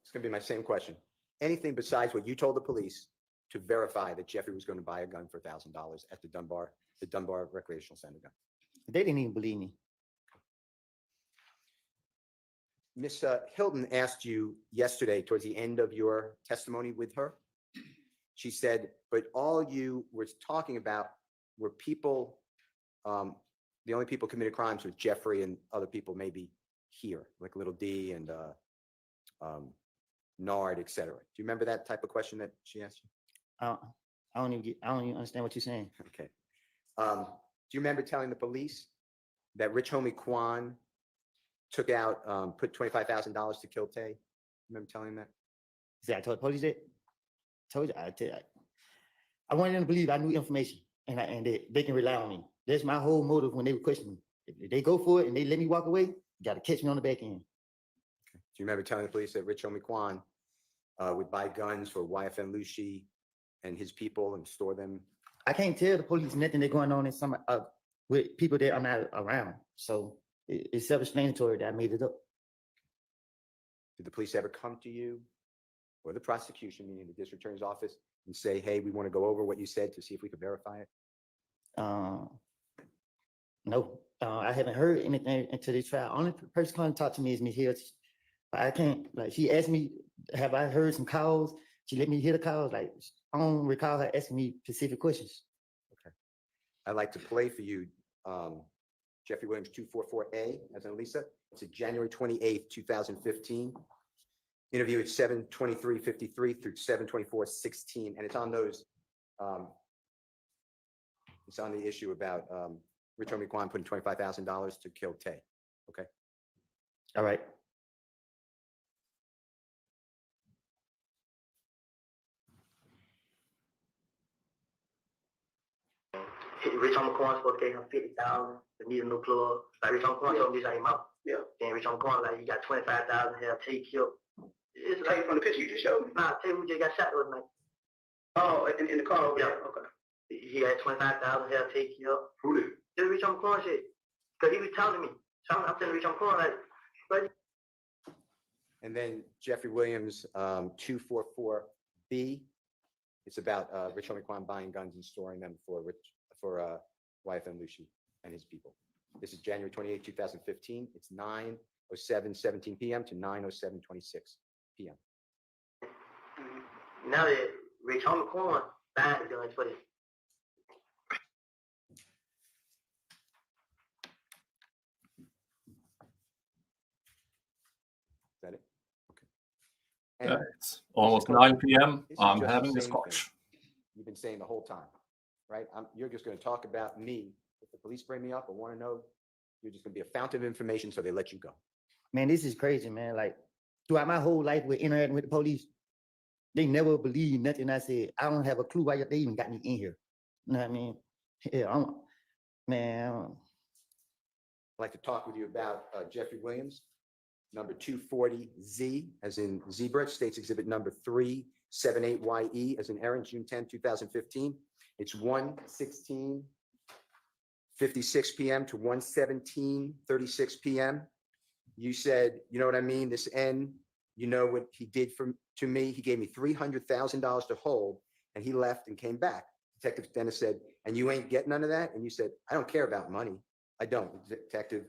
S11: It's going to be my same question. Anything besides what you told the police to verify that Jeffrey was going to buy a gun for $1,000 at the Dunbar Recreational Center gun?
S10: They didn't even believe me.
S11: Miss Hilton asked you yesterday towards the end of your testimony with her. She said, but all you were talking about were people, the only people committed crimes was Jeffrey and other people maybe here, like Little D and Nard, et cetera. Do you remember that type of question that she asked you?
S10: I don't even understand what you're saying.
S11: Okay. Do you remember telling the police that Rich Homie Kwan took out, put $25,000 to kill Tay? Remember telling them that?
S10: See, I told the police that. Told you, I wanted them to believe I knew information and they can rely on me. That's my whole motive when they were questioning me. If they go for it and they let me walk away, you got to catch me on the back end.
S11: Okay. Do you remember telling the police that Rich Homie Kwan would buy guns for YFN Lucy and his people and store them?
S10: I can't tell the police nothing that's going on in some with people that I'm not around. So it's self-explanatory that I made it up.
S11: Did the police ever come to you or the prosecution, meaning the district attorney's office, and say, hey, we want to go over what you said to see if we could verify it?
S10: No, I haven't heard anything until this trial. Only person coming to talk to me is Ms. Hill. But I can't, like, she asked me, have I heard some calls? She let me hear the calls. Like, I don't recall her asking me specific questions.
S11: Okay. I'd like to play for you Jeffrey Williams 244A as in Lisa. It's a January 28th, 2015. Interview at 7:23:53 through 7:24:16, and it's on those. It's on the issue about Rich Homie Kwan putting $25,000 to kill Tay. Okay.
S10: All right.
S6: Rich Homie Kwan supposed to give him 50,000 to need a new plug. Like Rich Homie Kwan told me this ain't mouth. Yeah. Then Rich Homie Kwan like, you got 25,000 here, take killed. It's like from the picture you just showed me. Nah, Tay who just got shot the other night. Oh, in the car over there. Okay. He had 25,000 here, take killed. Who did? Just Rich Homie Kwan shit. Cause he was telling me. So I'm telling Rich Homie Kwan like, but.
S11: And then Jeffrey Williams 244B. It's about Rich Homie Kwan buying guns and storing them for YFN Lucy and his people. This is January 28, 2015. It's 9:07:17 p.m. to 9:07:26 p.m.
S8: Now that Rich Homie Corn signed the judge for this.
S11: Is that it? Okay. And
S2: It's almost
S11: Mr.
S2: 9 p.m.
S11: this is
S2: I'm
S11: just the
S2: having a
S11: same
S2: scotch.
S11: thing you've been saying the whole time, right? You're just going to talk about me. If the police bring me up or want to know, you're just going to be a fountain of information, so they let you go.
S10: Man, this is crazy, man. Like throughout my whole life with interacting with the police, they never believed nothing I said. I don't have a clue why they even got me in here. You know what I mean? Yeah, man.
S11: I'd like to talk with you about Jeffrey Williams, number 240Z, as in zebra, states exhibit number 378YE, as in Aaron, June 10, 2015. It's 1:16:56 p.m. to 1:17:36 p.m. You said, you know what I mean? This N, you know what he did to me? He gave me $300,000 to hold, and he left and came back. Detective Dennis said, and you ain't getting none of that? And you said, I don't care about money. I don't. Detective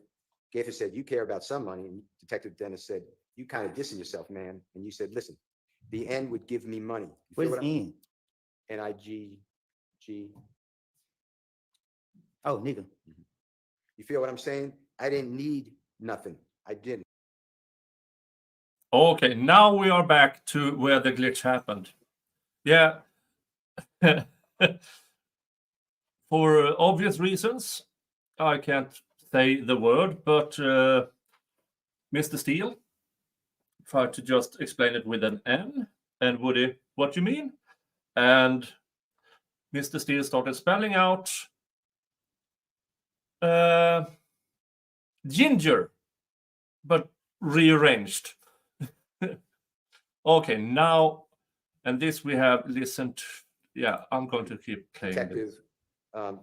S11: Gaither said, you care about some money. And Detective Dennis said, you kind of dissing yourself, man. And you said, listen, the N would give me money.
S10: What is N?
S11: N-I-G-G.
S10: Oh, nigga.
S11: You feel what I'm saying? I didn't need nothing. I didn't.
S2: Okay, now we are back to where the glitch happened. Yeah. For obvious reasons, I can't say the word, but Mr. Steele tried to just explain it with an N. And Woody, what you mean? And Mr. Steele started spelling out ginger, but rearranged. Okay, now, and this we have listened to. Yeah, I'm going to keep playing
S11: Detective
S2: this.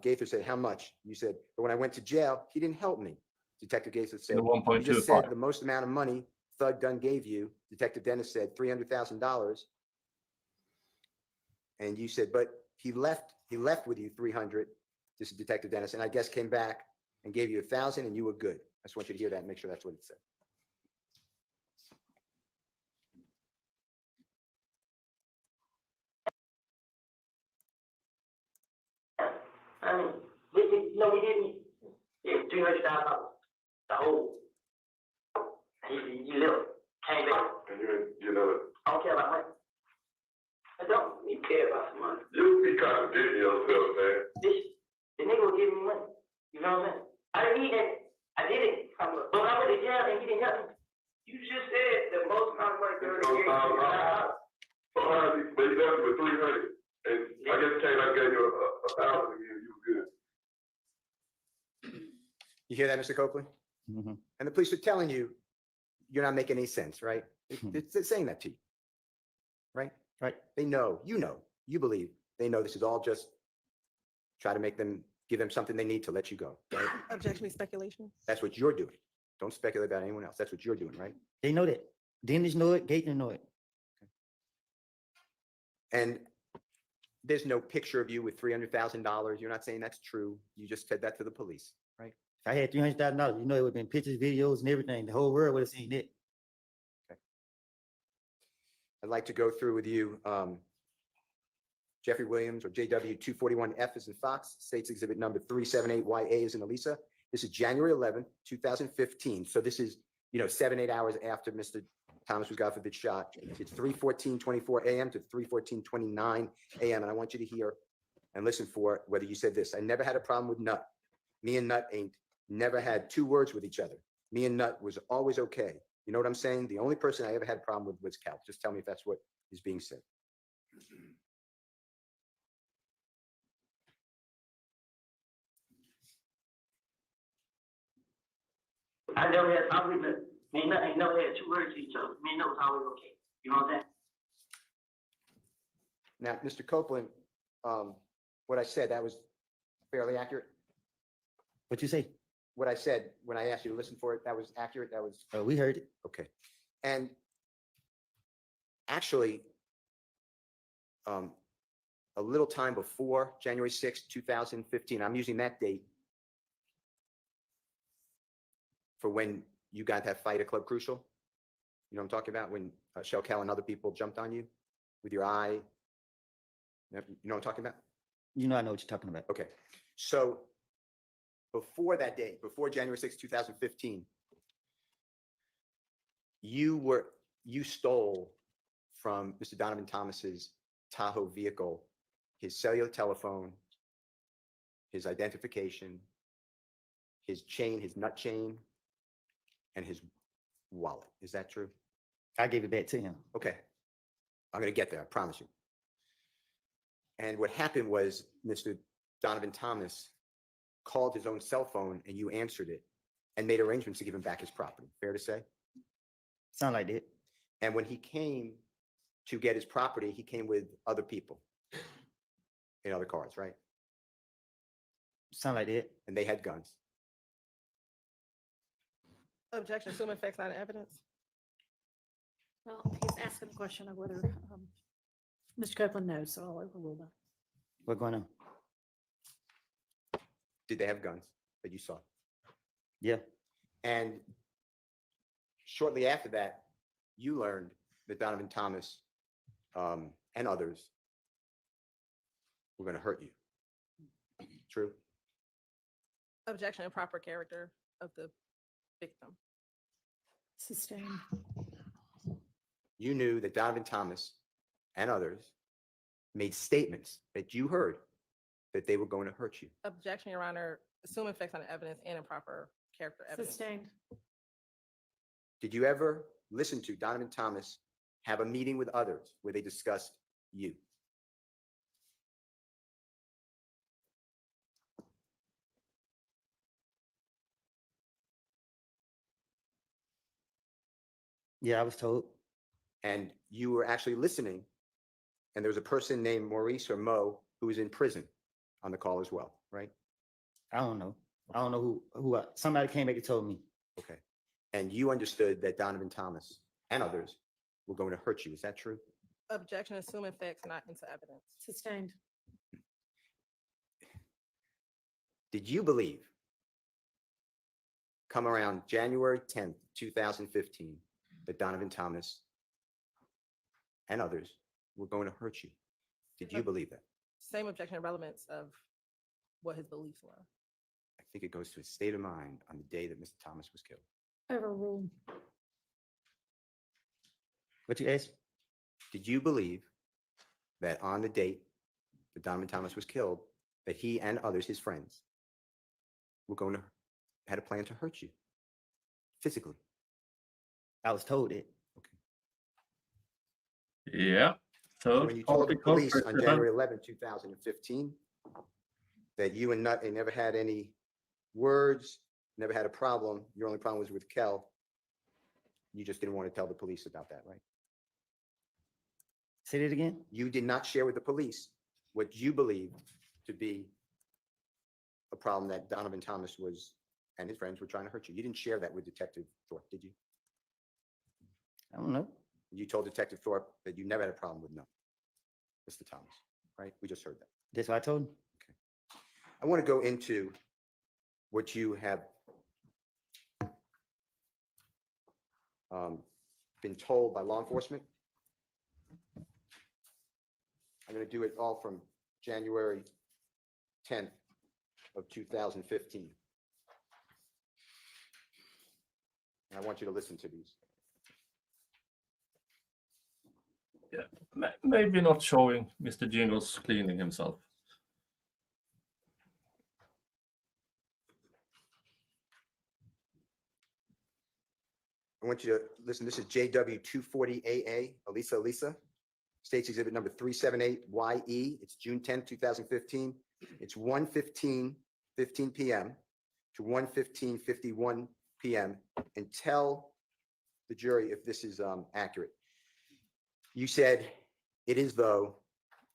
S11: Gaither said, how much? You said, but when I went to jail, he didn't help me. Detective Gaither said,
S2: The
S11: you just said
S2: 1.25.
S11: the most amount of money Thug Dunn gave you. Detective Dennis said $300,000. And you said, but he left with you 300. This is Detective Dennis, and I guess came back and gave you 1,000 and you were good. I just want you to hear that and make sure that's what it said.
S6: I mean, no, we didn't. Yeah, $300,000. The whole. He left, came back.
S12: And you know it.
S6: I don't care about money. I don't even care about some money.
S12: You be contradicting yourself, man.
S6: The nigga was giving me money. You know what I'm saying? I didn't need that. I did it. But I went to jail and he didn't help me. You just said the most amount of money
S12: So but you left with 300. And I guess came out and gave you a 1,000 again. You were good.
S11: You hear that, Mr. Copeland?
S10: Mm-hmm.
S11: And the police are telling you, you're not making any sense, right? They're saying that to you, right? Right? They know, you believe, they know this is all just try to give them something they need to let you go, right?
S15: Objection to speculation.
S11: That's what you're doing. Don't speculate about anyone else. That's what you're doing, right?
S10: They know that. Dennis know it. Gaither know it.
S11: And there's no picture of you with $300,000. You're not saying that's true. You just said that to the police, right?
S10: If I had $300,000, you know, it would have been pictures, videos, and everything. The whole world would have seen it.
S11: Okay. I'd like to go through with you Jeffrey Williams, or JW 241F as in Fox, states exhibit number 378YA as in Elisa. This is January 11th, 2015. So this is, 7-8 hours after Mr. Thomas was God forbid shot. It's 3:14:24 a.m. to 3:14:29 a.m. And I want you to hear and listen for whether you said this. I never had a problem with Nut. Me and Nut ain't never had two words with each other. Me and Nut was always okay. You know what I'm saying? The only person I ever had a problem with was Cal. Just tell me if that's what is being said.
S6: I never had, I would me and I ain't never had two words to each other. Me and that was always okay. You know what I'm saying?
S11: Now, Mr. Copeland, what I said, that was fairly accurate?
S10: What you say?
S11: What I said when I asked you to listen for it, that was accurate? That was.
S10: We heard it.
S11: Okay. And actually, a little time before January 6th, 2015, I'm using that date for when you got that fight at Club Crucial. You know what I'm talking about? When Shell Cal and other people jumped on you. with your eye? You know what I'm talking about?
S10: You know, I know what you're talking about.
S11: Okay. So before that day, before January 6, 2015, you stole from Mr. Donovan Thomas's Tahoe vehicle, his cellular telephone, his identification, his chain, his nut chain, and his wallet. Is that true?
S10: I gave it back to him.
S11: Okay. I'm going to get there, I promise you. And what happened was Mr. Donovan Thomas called his own cell phone and you answered it and made arrangements to give him back his property. Fair to say?
S10: Sound like that.
S11: And when he came to get his property, he came with other people in other cars, right?
S10: Sound like that.
S11: And they had guns.
S15: Objection, assuming facts not in evidence.
S9: Well, he's asking the question of whether Mr. Copeland knows, so I'll overrule that.
S10: What's going on?
S11: Did they have guns that you saw?
S10: Yeah.
S11: And shortly after that, you learned that Donovan Thomas and others were going to hurt you. True?
S15: Objection, improper character of the victim.
S9: Sustained.
S11: You knew that Donovan Thomas and others made statements that you heard that they were going to hurt you.
S15: Objection, Your Honor, assuming facts not in evidence and improper character evidence.
S9: Sustained.
S11: Did you ever listen to Donovan Thomas have a meeting with others where they discussed you?
S10: Yeah, I was told.
S11: And you were actually listening, and there was a person named Maurice or Mo who was in prison on the call as well, right?
S10: I don't know. I don't know who somebody came back and told me.
S11: Okay. And you understood that Donovan Thomas and others were going to hurt you. Is that true?
S15: Objection, assuming facts not into evidence.
S9: Sustained.
S11: Did you believe, come around January 10th, 2015, that Donovan Thomas and others were going to hurt you? Did you believe that?
S15: Same objection, relevance of what his beliefs were.
S11: I think it goes to his state of mind on the day that Mr. Thomas was killed.
S9: Overruled.
S10: What you asked?
S11: Did you believe that on the date that Donovan Thomas was killed, that he and others, his friends, were going to, had a plan to hurt you physically?
S10: I was told it.
S2: Yeah. So
S11: When you told the police on January 11, 2015, that you and Nut never had any words, never had a problem, your only problem was with Kel, you just didn't want to tell the police about that, right?
S10: Say that again?
S11: You did not share with the police what you believed to be a problem that Donovan Thomas was and his friends were trying to hurt you. You didn't share that with Detective Thorpe, did you?
S10: I don't know.
S11: You told Detective Thorpe that you never had a problem with Mr. Thomas, right? We just heard that.
S10: That's what I told him.
S11: I want to go into what you have been told by law enforcement. I'm going to do it all from January 10th of 2015. And I want you to listen to these.
S2: Yeah, maybe not showing Mr. Jingles cleaning himself.
S11: I want you to listen. This is JW 240AA, Elisa, States Exhibit number 378YE. It's June 10, 2015. It's 1:15 p.m. to 1:51 p.m. And tell the jury if this is accurate. You said, it is though,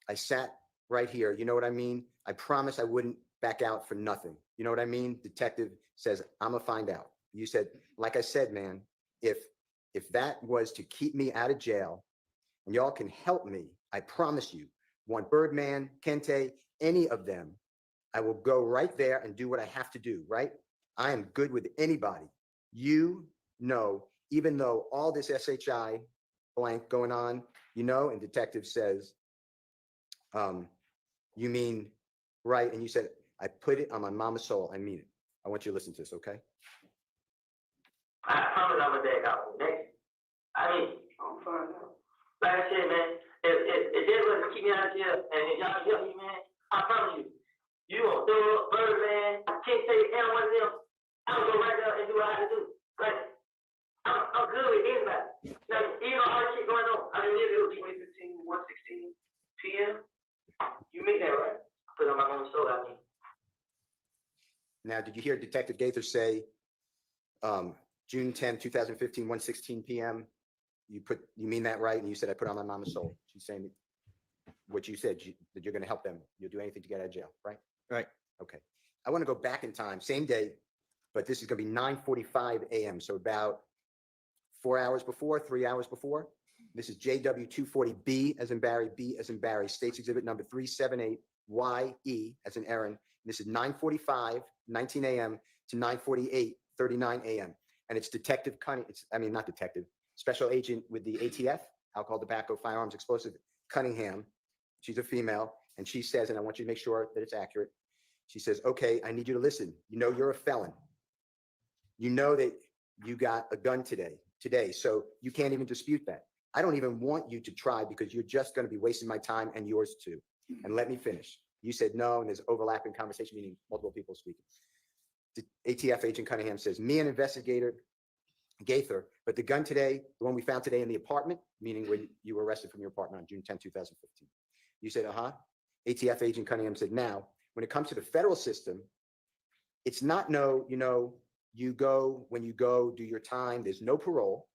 S11: I sat right here. You know what I mean? I promised I wouldn't back out for nothing. You know what I mean? Detective says, I'm gonna find out. You said, like I said, man, if that was to keep me out of jail and y'all can help me, I promise you, want Birdman, Kente, any of them, I will go right there and do what I have to do, right? I am good with anybody. You know, even though all this SHI blank going on, and detective says, you mean, right? And you said, I put it on my mama's soul. I mean it. I want you to listen to this, okay?
S6: I promise I'm a bad cop. Next. I mean, I'm fine now. Like I said, man, if they wouldn't keep me out of jail and if y'all help me, man, I promise you, you gonna throw up, Birdman, can't say and one of them, I'm gonna go right there and do what I have to do. Like, I'm good with anybody. Like, even all this shit going on. I mean, it was 2015, 1:16 p.m. You mean that, right? Put on my own soul, I mean.
S11: Now, did you hear Detective Gaither say, June 10, 2015, 1:16 p.m.? You mean that, right? And you said, I put on my mama's soul. She's saying what you said, that you're going to help them. You'll do anything to get out of jail, right?
S10: Right.
S11: Okay. I want to go back in time, same day, but this is going to be 9:45 a.m. So about 4 hours before, 3 hours before. This is JW 240B as in Barry, B as in Barry, States Exhibit number 378YE as in Aaron. This is 9:45, 19 a.m. to 9:48, 39 a.m. And it's Detective Cunningham, not detective, special agent with the ATF, alcohol, tobacco, firearms, explosive, Cunningham. She's a female, and she says, and I want you to make sure that it's accurate. She says, okay, I need you to listen. You know you're a felon. You know that you got a gun today, so you can't even dispute that. I don't even want you to try because you're just going to be wasting my time and yours too. And let me finish. You said no, and there's overlapping conversation, meaning multiple people speaking. The ATF agent Cunningham says, me and investigator Gaither, but the gun today, the one we found today in the apartment, meaning when you were arrested from your apartment on June 10, 2015. You said, ATF agent Cunningham said, now, when it comes to the federal system, it's not you go, when you go, do your time, there's no parole.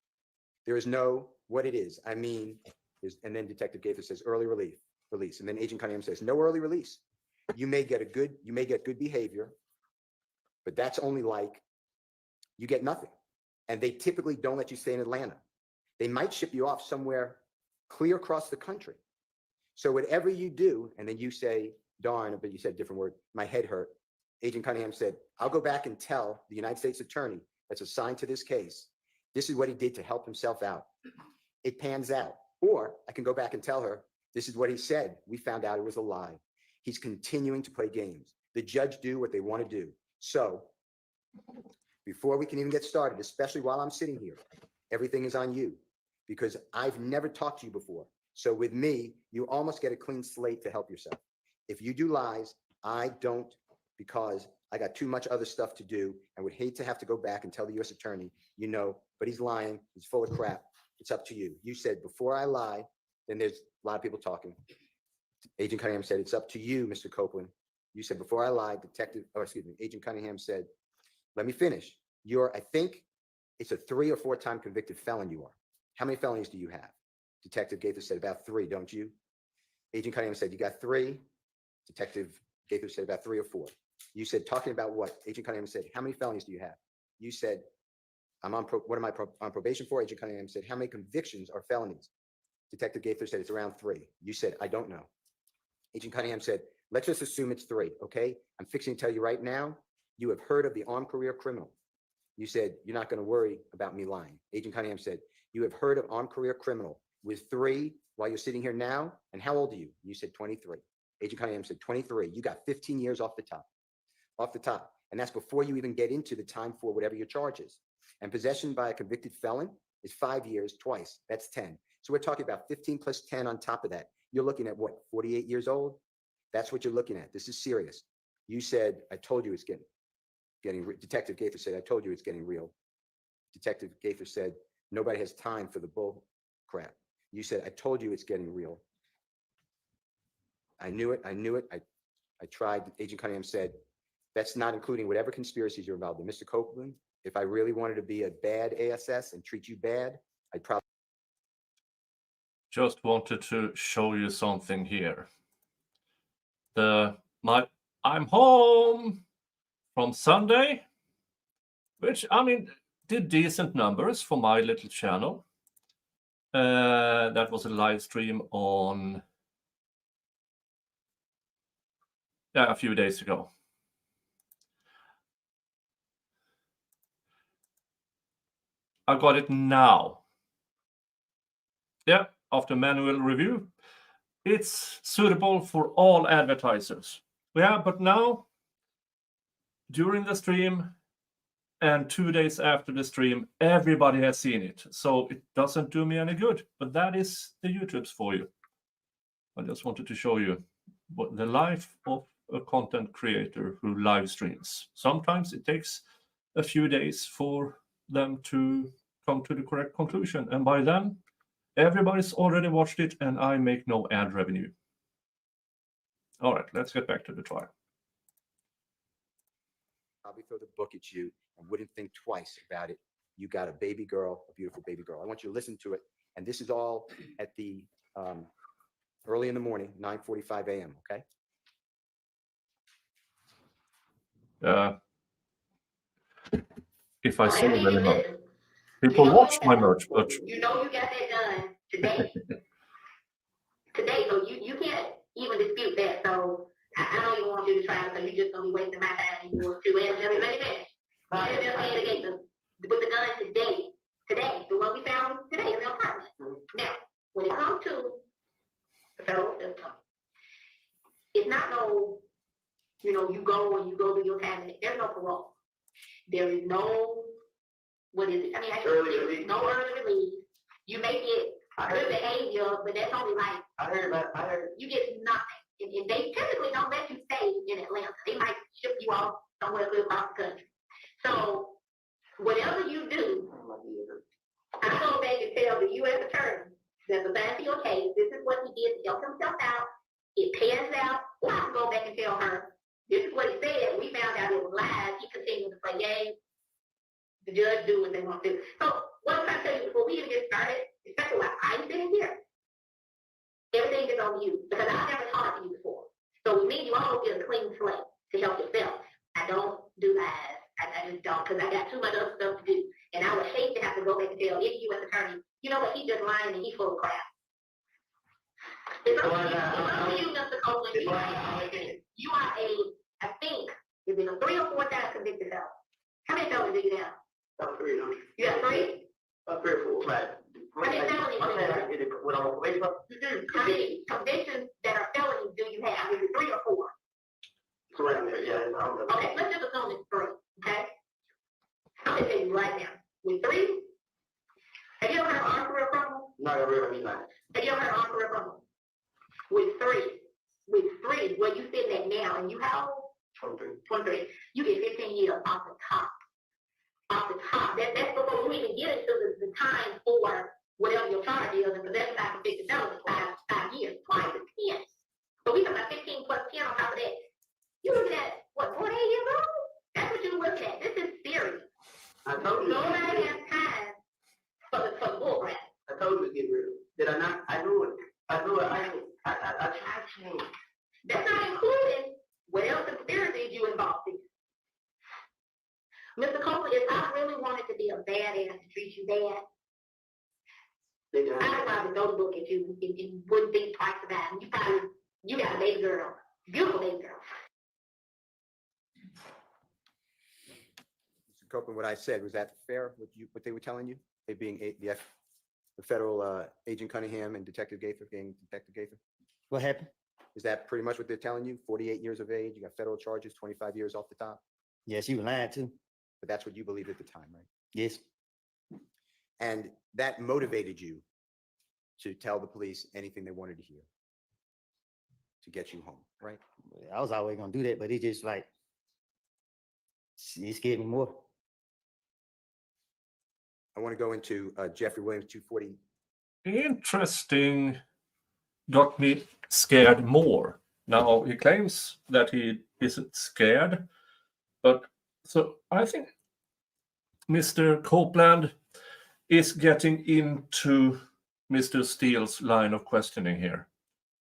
S11: There is no what it is. I mean, and then Detective Gaither says early release. And then Agent Cunningham says, no early release. You may get good behavior, but that's only like you get nothing. And they typically don't let you stay in Atlanta. They might ship you off somewhere clear across the country. So whatever you do, and then you say, darn, but you said a different word, my head hurt. Agent Cunningham said, I'll go back and tell the United States attorney that's assigned to this case, this is what he did to help himself out. It pans out. Or I can go back and tell her, this is what he said. We found out it was a lie. He's continuing to play games. The judge do what they want to do. So before we can even get started, especially while I'm sitting here, everything is on you because I've never talked to you before. So with me, you almost get a clean slate to help yourself. If you do lies, I don't, because I got too much other stuff to do and would hate to have to go back and tell the U.S. attorney, but he's lying, he's full of crap. It's up to you. You said, before I lie, then there's a lot of people talking. Agent Cunningham said, it's up to you, Mr. Copeland. You said, before I lie, Agent Cunningham said, let me finish. I think it's a 3 or 4 time convicted felon you are. How many felonies do you have? Detective Gaither said, about 3, don't you? Agent Cunningham said, you got 3. Detective Gaither said, about 3 or 4. You said, talking about what? Agent Cunningham said, how many felonies do you have? You said, what am I on probation for? Agent Cunningham said, how many convictions are felonies? Detective Gaither said, it's around 3. You said, I don't know. Agent Cunningham said, let's just assume it's 3, okay? I'm fixing to tell you right now, you have heard of the armed career criminal. You said, you're not going to worry about me lying. Agent Cunningham said, you have heard of armed career criminal with 3 while you're sitting here now. And how old are you? You said 23. Agent Cunningham said 23. You got 15 years off the top. And that's before you even get into the time for whatever your charge is. And possession by a convicted felon is 5 years twice. That's 10. So we're talking about 15 plus 10 on top of that. You're looking at what, 48 years old? That's what you're looking at. This is serious. You said, I told you it's getting Detective Gaither said, I told you it's getting real. Detective Gaither said, nobody has time for the bull crap. You said, I told you it's getting real. I knew it. I tried. Agent Cunningham said, that's not including whatever conspiracies you're involved in. Mr. Copeland, if I really wanted to be a bad ASS and treat you bad, I'd probably.
S2: Just wanted to show you something here. I'm home from Sunday, which did decent numbers for my little channel. That was a live stream on a few days ago. I got it now. Yeah, after manual review, it's suitable for all advertisers. Yeah, but now, during the stream and 2 days after the stream, everybody has seen it. So it doesn't do me any good. But that is the YouTubes for you. I just wanted to show you what the life of a content creator who live streams. Sometimes it takes a few days for them to come to the correct conclusion. And by then, everybody's already watched it and I make no ad revenue. All right, let's get back to the trial.
S11: Probably throw the book at you and wouldn't think twice about it. You got a baby girl, a beautiful baby girl. I want you to listen to it. And this is all at the early in the morning, 9:45 a.m., okay?
S2: If I say it anymore. People watch my merch, but
S1: You know you got that done today. Today, so you can't even dispute that. So I don't even want you to try because you're just gonna be wasting my time and yours too. And let me finish. You just had to put the gun today. Today, the one we found today in the apartment. Now, when it comes to the federal system, it's not no, you go do your time. There's no parole. There is no, what is it? I mean, there's no early release. You may get good behavior, but that's only like, you get nothing. And they typically don't let you stay in Atlanta. They might ship you off somewhere across the country. So whatever you do, I go back and tell the U.S. attorney that's assigned to your case, this is what he did to help himself out. It pans out. Or I can go back and tell her, this is what he said. We found out it was lies. He continued to play games. The judge do what they want to do. So what I'm trying to tell you before we even get started, especially while I'm sitting here, everything is on you because I've never taught you before. So with me, you always get a clean slate to help yourself. I don't do lies. I just don't because I got too much other stuff to do. And I would hate to have to go back and tell any U.S. attorney, you know what, he just lying and he's full of crap. It's up to you, Mr. Copeland. You are I think, you've been a 3 or 4 times convicted felon. How many felonies do you have?
S8: About 3, no?
S1: You have 3?
S8: About 3 or 4. Right.
S1: How many felonies do you have? How many convictions that are felonies do you have? Is it 3 or 4?
S8: Correct. Yeah.
S1: Okay, let's just assume it's 3, okay? I'm gonna tell you right now, with 3, have you ever heard of armed career criminal?
S8: No, I really not.
S1: Have you ever heard of armed career criminal? With 3, where you sitting at now, and you how old? 23. You get 15 years off the top. Off the top. That's before you even get into the time for whatever your charge is, and possession by convicted felon is 5 years, twice as 10. So we talking about 15 plus 10 on top of that. You looking at what, 48 years old? That's what you're looking at. This is serious.
S8: I told you.
S1: Nobody has time for the bull crap.
S8: I told you to get rid of it. Did I not? I knew it. I tried to.
S1: That's not including whatever conspiracies you involved in. Mr. Copeland, if I really wanted to be a bad ass to treat you bad, I'd probably throw the book at you and wouldn't think twice about it. You got a baby girl, beautiful baby girl.
S11: Mr. Copeland, what I said, was that fair, what they were telling you? They being the federal Agent Cunningham and Detective Gaither being Detective Gaither?
S10: What happened?
S11: Is that pretty much what they're telling you? 48 years of age, you got federal charges, 25 years off the top?
S10: Yes, you were lying too.
S11: But that's what you believed at the time, right?
S10: Yes.
S11: And that motivated you to tell the police anything they wanted to hear to get you home, right?
S10: I was always gonna do that, but it just like it scared me more.
S11: I want to go into Jeffrey Williams 240.
S2: Interesting. Got me scared more. Now he claims that he isn't scared, but so I think Mr. Copeland is getting into Mr. Steele's line of questioning here.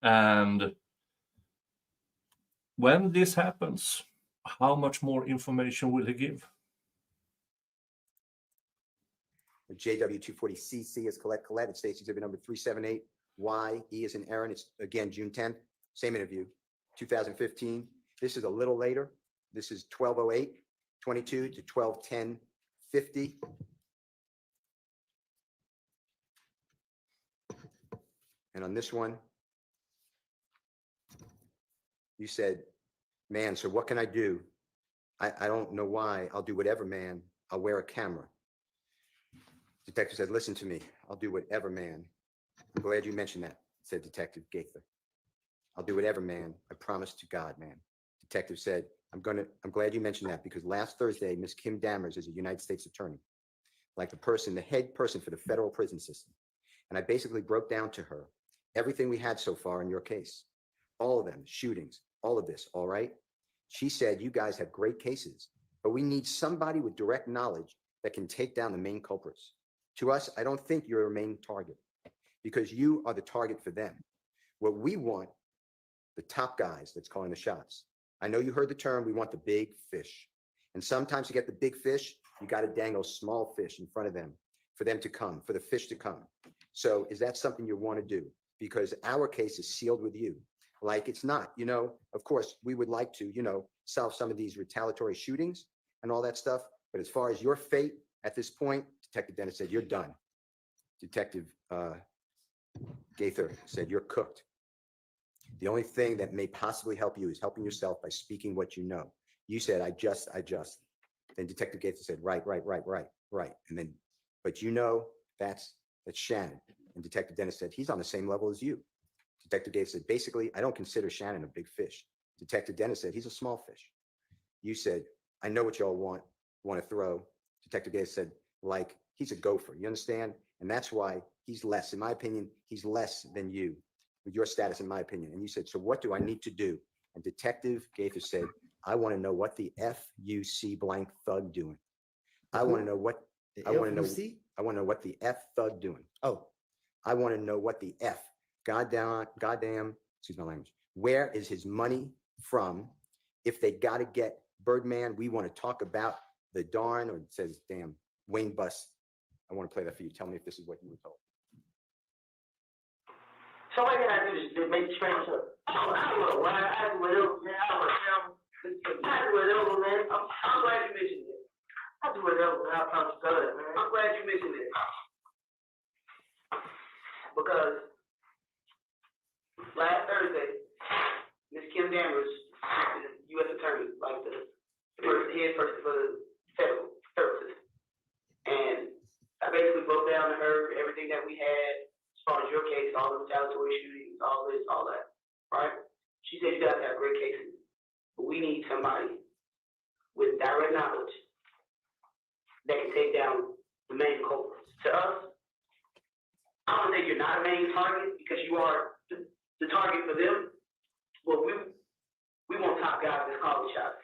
S2: And when this happens, how much more information will he give?
S11: JW 240CC is Colette. It states exhibit number 378. Y, E is in Aaron. It's again June 10th. Same interview, 2015. This is a little later. This is 12:08:22 to 12:10:50. And on this one, you said, man, so what can I do? I don't know why. I'll do whatever, man. I'll wear a camera. Detective said, listen to me. I'll do whatever, man. I'm glad you mentioned that, said Detective Gaither. I'll do whatever, man. I promise to God, man. Detective said, I'm glad you mentioned that because last Thursday, Miss Kim Dammers is a United States attorney, like the head person for the federal prison system. And I basically broke down to her everything we had so far in your case, all of them, shootings, all of this, all right? She said, you guys have great cases, but we need somebody with direct knowledge that can take down the main culprits. To us, I don't think you're a main target because you are the target for them. What we want, the top guys that's calling the shots. I know you heard the term, we want the big fish. And sometimes to get the big fish, you got to dangle small fish in front of them for them to come, for the fish to come. So is that something you want to do? Because our case is sealed with you. Like it's not, of course, we would like to, solve some of these retaliatory shootings and all that stuff. But as far as your fate at this point, Detective Dennis said, you're done. Detective Gaither said, you're cooked. The only thing that may possibly help you is helping yourself by speaking what you know. You said, I just. Then Detective Gaither said, right. And then, but that's Shannon. And Detective Dennis said, he's on the same level as you. Detective Gaither said, basically, I don't consider Shannon a big fish. Detective Dennis said, he's a small fish. You said, I know what y'all want to throw. Detective Gaither said, like, he's a gopher, you understand? And that's why he's less, in my opinion, he's less than you, with your status, in my opinion. And you said, so what do I need to do? And Detective Gaither said, I want to know what the F-U-C blank thug doing. I want to know what, I want to know what the F thug doing. Oh, I want to know what the F, goddamn, excuse my language. Where is his money from? If they got to get Birdman, we want to talk about the darn, or it says, damn, Wayne Bus. I want to play that for you. Tell me if this is what you were told.
S7: So what can I do to make strange up? I don't know why I do whatever, man. I do whatever, man. I'm glad you mentioned it. I do whatever, man. I promise God, man. I'm glad you mentioned it. Because last Thursday, Miss Kim Dammers, the U.S. Attorney, like the head person for the federal services, and I basically broke down to her everything that we had as far as your case, all the retaliatory shootings, all this, all that, right? She said, you guys have great cases, but we need somebody with direct knowledge that can take down the main culprits. To us, I don't think you're not a main target because you are the target for them, but we want top guys that call the shots.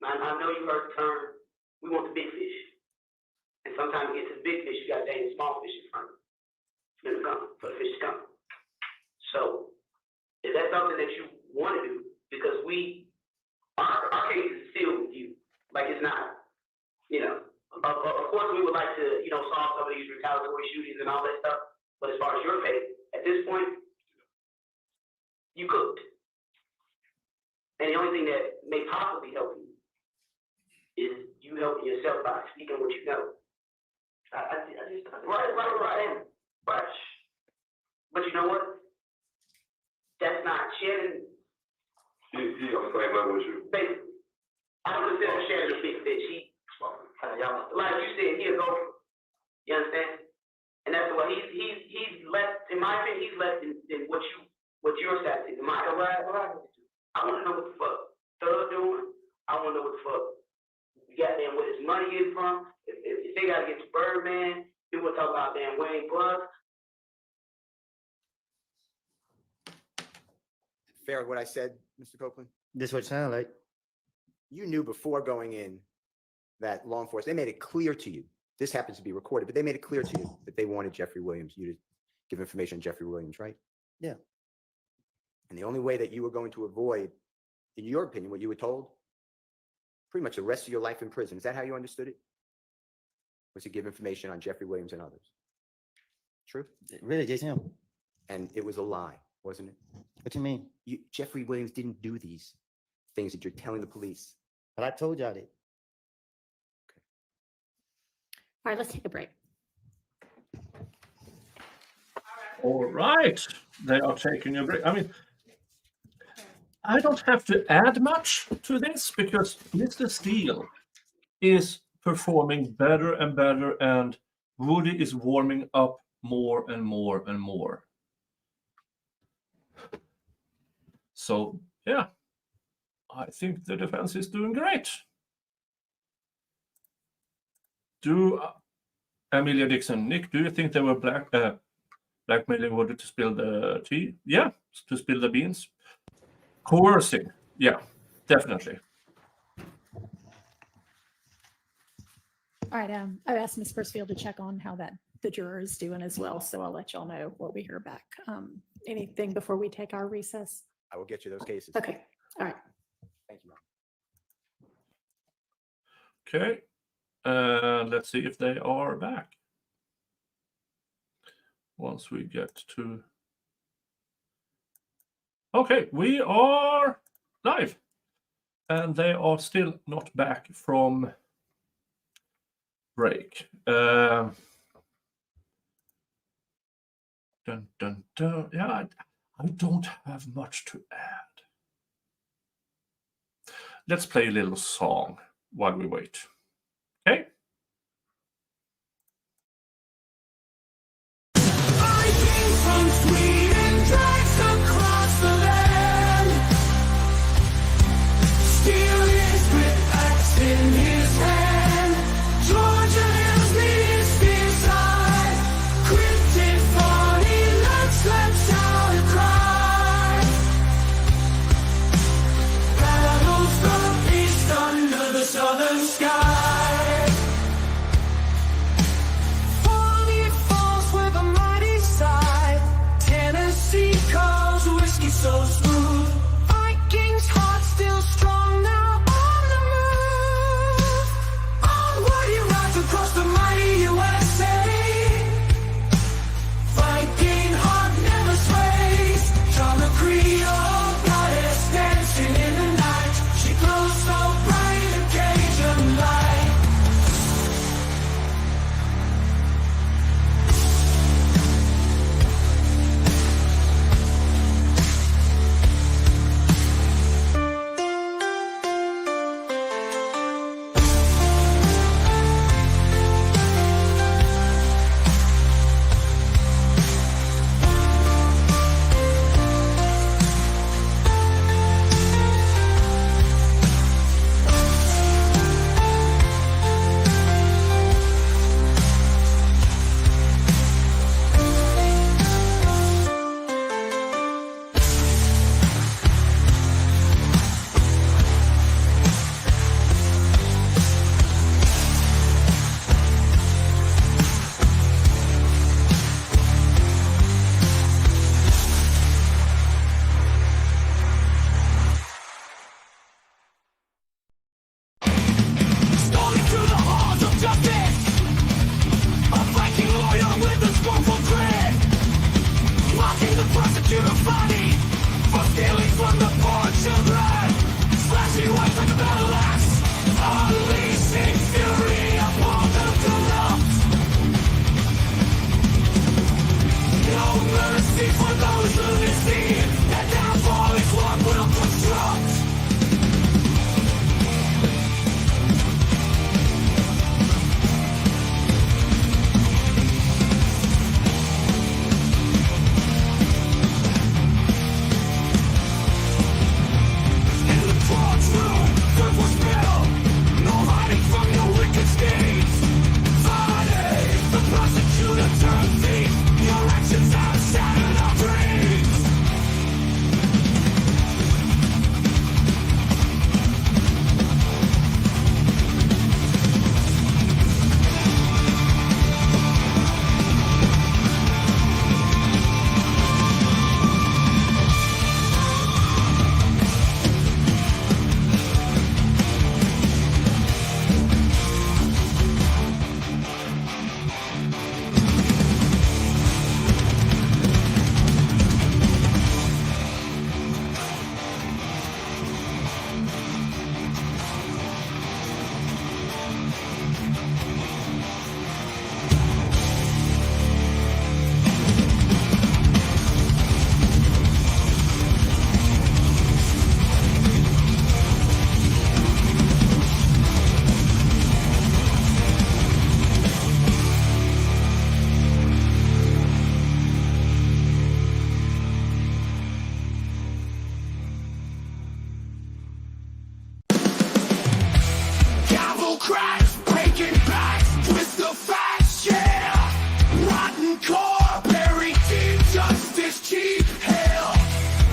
S7: I know you heard the term, we want the big fish. And sometimes to get to the big fish, you got to dang the small fish in front of them to come, for the fish to come. So, if that's something that you want to do, because our case is still with you. Like it's not, of course we would like to, solve some of these retaliatory shootings and all that stuff. But as far as your case, at this point, you cooked. And the only thing that may possibly help you is you helping yourself by speaking what you know. Right. But you know what? That's not Shannon.
S12: He on the same level as you.
S7: Basically, I don't consider Shannon a big fish. Like you said, he'll go. You understand? And that's why he's less. In my opinion, he's less than what your status is. I want to know what the fuck Thug doing. I want to know what the fuck goddamn where his money is from. If they gotta get to Birdman, people talk about damn Wayne Bus.
S11: Fair what I said, Mr. Copeland?
S10: This what it sound like.
S11: You knew before going in that law enforcement, they made it clear to you. This happens to be recorded, but they made it clear to you that they wanted Jeffrey Williams, you to give information on Jeffrey Williams, right?
S10: Yeah.
S11: And the only way that you were going to avoid, in your opinion, what you were told, pretty much the rest of your life in prison. Is that how you understood it? Was to give information on Jeffrey Williams and others? True?
S10: Really, just him.
S11: And it was a lie, wasn't it?
S10: What you mean?
S11: Jeffrey Williams didn't do these things that you're telling the police.
S10: But I told y'all that.
S9: All right, let's take a break.
S2: All right, they are taking a break. I mean, I don't have to add much to this because Mr. Steele is performing better and better, and Woody is warming up more and more and more. So, yeah, I think the defense is doing great. Amelia Dixon, Nick, do you think they were blackmailing Woody to spill the tea? Yeah, to spill the beans. Coercing, yeah, definitely.
S9: All right, I've asked Ms. Bursfield to check on how the juror is doing as well, so I'll let y'all know what we hear back. Anything before we take our recess?
S11: I will get you those cases.
S9: Okay, all right.
S11: Thank you, ma'am.
S2: Okay, let's see if they are back. Once we get to... Okay, we are live. And they are still not back from break. Dun, dun, dun. Yeah, I don't have much to add. Let's play a little song while we wait. Okay?
S14: From Sweden drives across the land. Steel is with axe in his hand. Georgia lives this inside. Cryptic funny looks like sound cry. Battles from east under the southern sky. cracks, breaking backs, twist the facts, yeah. Rotten core, buried deep, justice cheap, hell.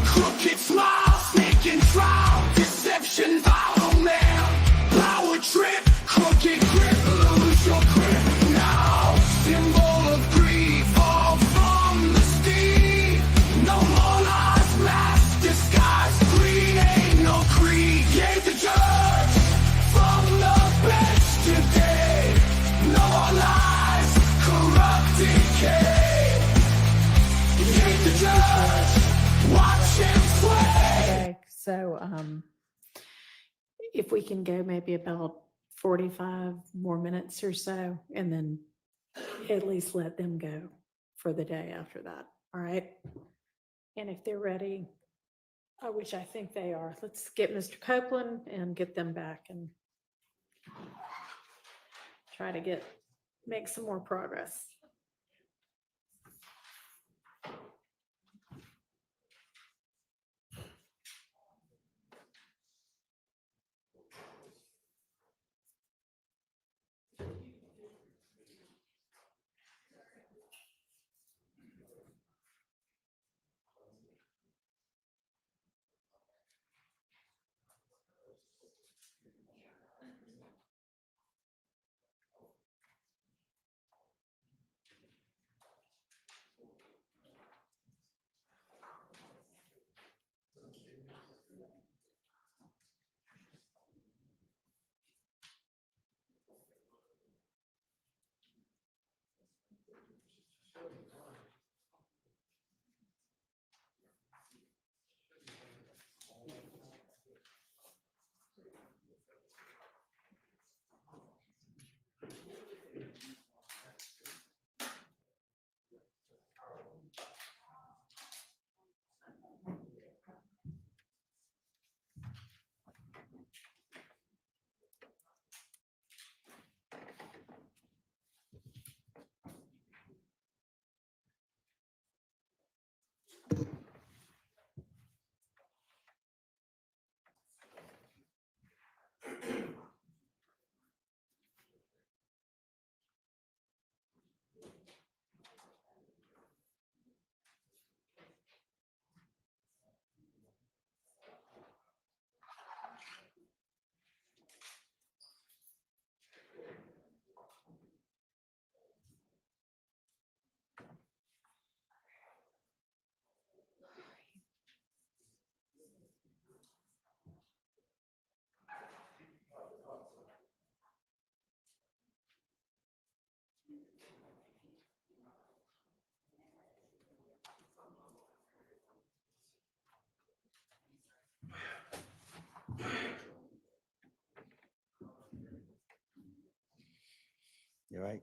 S14: Crooked smile, sneaking trial, deception, vile man. Power trip, crooked grip, lose your grip now. Symbol of greed, fall from the steed. No more lies, mask, disguise, greed ain't no creed. Gave the judge from the bench today. No more lies, corrupt decay. Gave the judge, watch him sway.
S9: Okay, so if we can go maybe about 45 more minutes or so, and then at least let them go for the day after that, all right? And if they're ready, which I think they are, let's get Mr. Copeland and get them back and try to make some more progress.
S10: You right?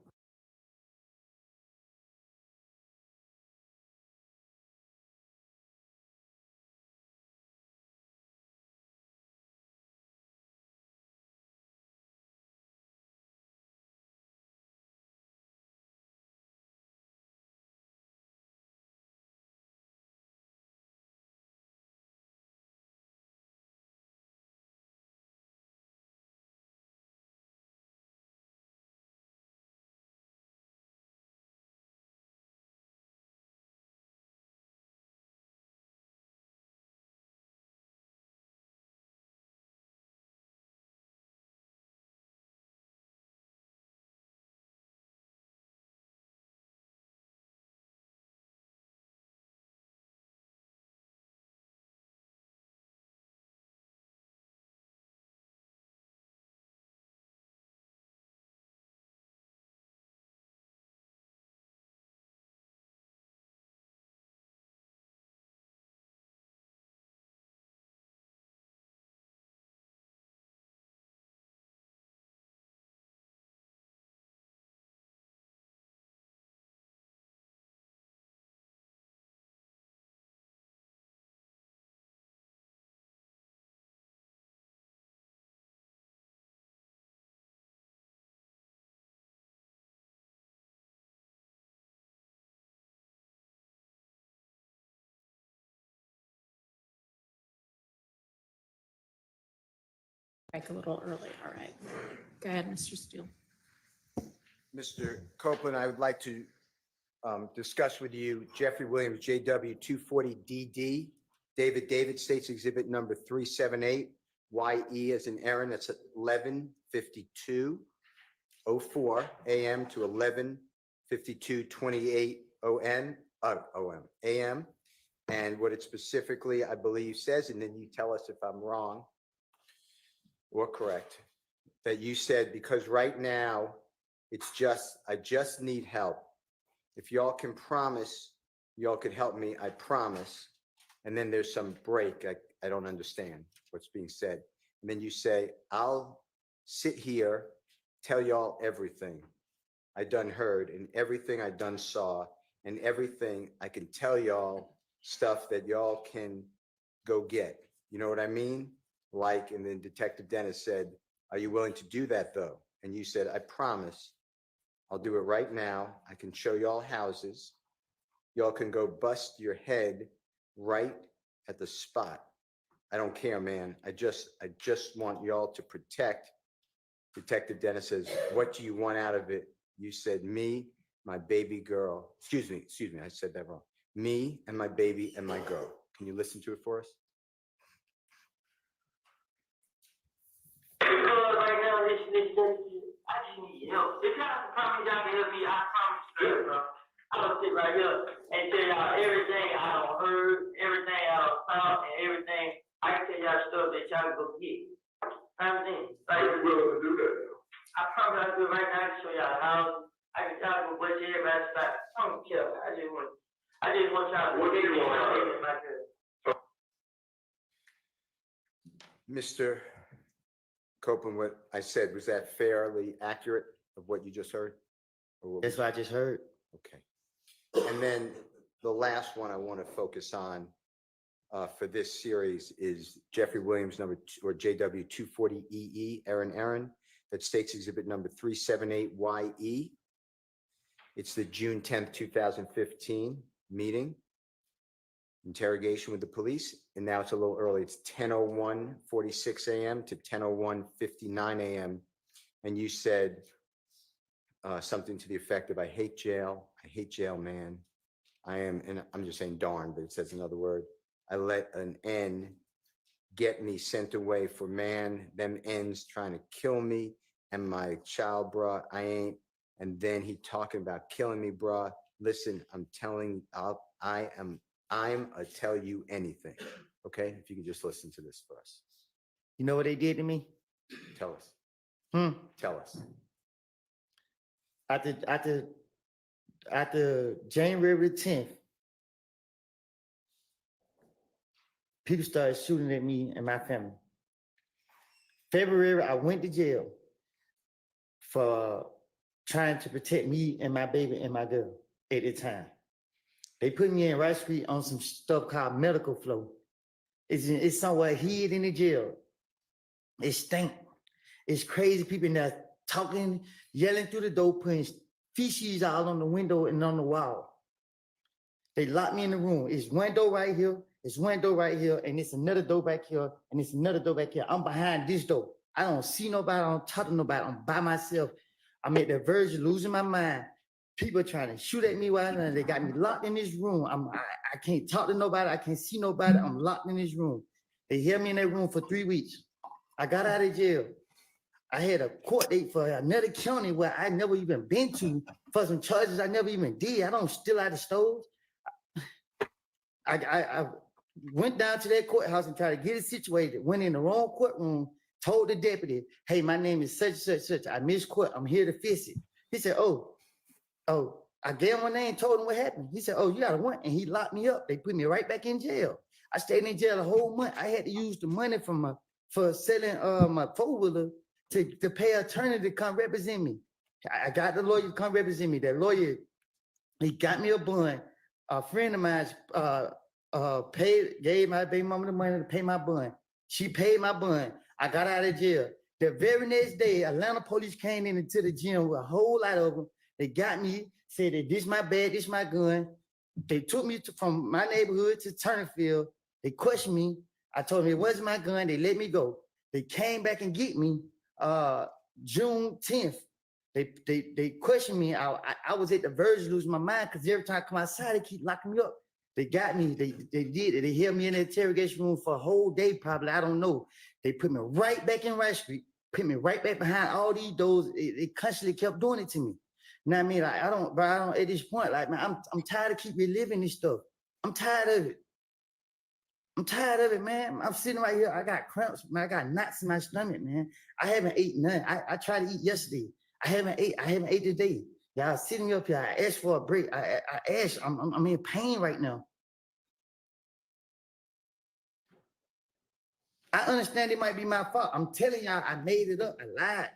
S9: Like a little early, all right. Go ahead, Mr. Steele.
S11: Mr. Copeland, I would like to discuss with you Jeffrey Williams, JW 240DD, David States Exhibit number 378, YE as in Aaron, that's at 11:52:04 a.m. to 11:52:28 a.m. And what it specifically, I believe, says, and then you tell us if I'm wrong or correct, that you said, because right now, I just need help. If y'all can promise, y'all could help me, I promise. And then there's some break. I don't understand what's being said. And then you say, I'll sit here, tell y'all everything I done heard and everything I done saw and everything I can tell y'all stuff that y'all can go get. You know what I mean? Like, and then Detective Dennis said, are you willing to do that though? And you said, I promise. I'll do it right now. I can show y'all houses. Y'all can go bust your head right at the spot. I don't care, man. I just want y'all to protect. Detective Dennis says, what do you want out of it? You said, me, my baby girl. Excuse me, I said that wrong. Me and my baby and my girl. Can you listen to it for us?
S7: Right now, this, I just need help. If y'all promise y'all can help me, I promise you, bro. I'm gonna sit right here and tell y'all everything I done heard, everything I done saw, and everything. I can tell y'all stuff that y'all can go get. I'm saying, like,
S12: Are you willing to do that?
S7: I promise I'll do it right now to show y'all how I can y'all go bust everybody's spot. I don't care. I just want y'all to
S12: What do you
S7: get
S12: want out of
S7: me my girl.
S11: Mr. Copeland, what I said, was that fairly accurate of what you just heard? Or what
S10: That's what I just heard.
S11: Okay. And then the last one I want to focus on for this series is Jeffrey Williams number two, or JW 240EE, Aaron, that States Exhibit number 378YE. It's the June 10th, 2015 meeting, interrogation with the police. And now it's a little early. It's 10:01:46 a.m. to 10:01:59 a.m. And you said something to the effect of, I hate jail, man. And I'm just saying darn, but it says another word. I let an N get me sent away for man, them N's trying to kill me and my child, bruh, I ain't. And then he talking about killing me, bruh. Listen, I'm a tell you anything. Okay, if you could just listen to this for us.
S10: You know what they did to me?
S11: Tell us. Tell us.
S10: After January 10th, people started shooting at me and my family. February, I went to jail for trying to protect me and my baby and my girl at the time. They put me in Rice Street on some stuff called medical flow. It's somewhere hid in the jail. It stink. It's crazy people in there talking, yelling through the door, putting feces all on the window and on the wall. They locked me in the room. It's one door right here, it's one door right here, and it's another door back here, and it's another door back here. I'm behind this door. I don't see nobody, I don't talk to nobody, I'm by myself. I'm at the verge of losing my mind. People trying to shoot at me while they got me locked in this room. I can't talk to nobody, I can't see nobody, I'm locked in this room. They held me in that room for 3 weeks. I got out of jail. I had a court date for another county where I never even been to for some charges I never even did. I don't steal out of stores. I went down to that courthouse and tried to get it situated, went in the wrong courtroom, told the deputy, hey, my name is such and such. I missed court, I'm here to fix it. He said, oh, I gave him my name, told him what happened. He said, oh, you got a warrant, and he locked me up. They put me right back in jail. I stayed in jail a whole month. I had to use the money for selling my four-wheeler to pay an attorney to come represent me. I got the lawyer to come represent me. That lawyer, he got me a bond. A friend of mine gave my baby mama the money to pay my bond. She paid my bond. I got out of jail. The very next day, Atlanta police came into the gym with a whole lot of them. They got me, said that this my bag, this my gun. They took me from my neighborhood to Turnerfield. They questioned me. I told them it wasn't my gun. They let me go. They came back and get me June 10th. They questioned me. I was at the verge of losing my mind because every time I come outside, they keep locking me up. They got me. They did it. They held me in the interrogation room for a whole day, probably. I don't know. They put me right back in Rice Street, put me right back behind all these doors. They constantly kept doing it to me. You know what I mean? Like, I don't, at this point, like, man, I'm tired of keep reliving this stuff. I'm tired of it. I'm tired of it, man. I'm sitting right here. I got cramps, man. I got knots in my stomach, man. I haven't ate none. I tried to eat yesterday. I haven't ate today. Y'all sitting up here. I asked for a break. I asked. I'm in pain right now. I understand it might be my fault. I'm telling y'all, I made it up. I lied.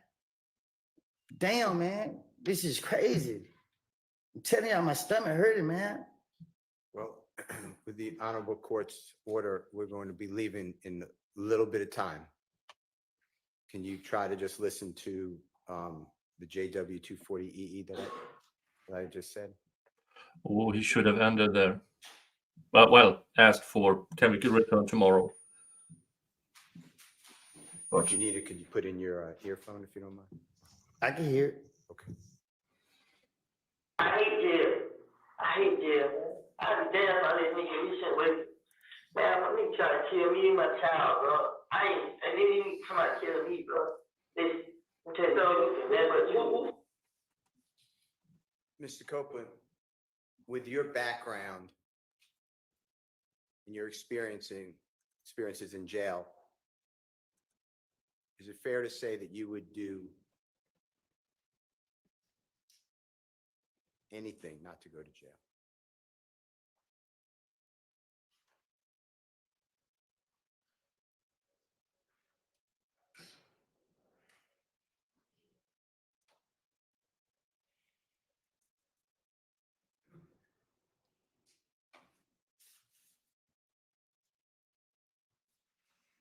S10: Damn, man. This is crazy. I'm telling y'all, my stomach hurting, man.
S11: Well, with the honorable court's order, we're going to be leaving in a little bit of time. Can you try to just listen to the JW 240EE that I just said?
S2: Oh, he should have ended there. Well, asked for, can we return tomorrow?
S11: If you need it, could you put in your earphone if you don't mind?
S10: I can hear it.
S11: Okay.
S7: I hate jail. I hate jail, man. I was damn all this nigga. This shit with man, my nigga try to kill me and my child, bro. And then he somebody kill me, bro. This, I'm telling you, man, but you.
S11: Mr. Copeland, with your background and your experiences in jail, is it fair to say that you would do anything not to go to jail?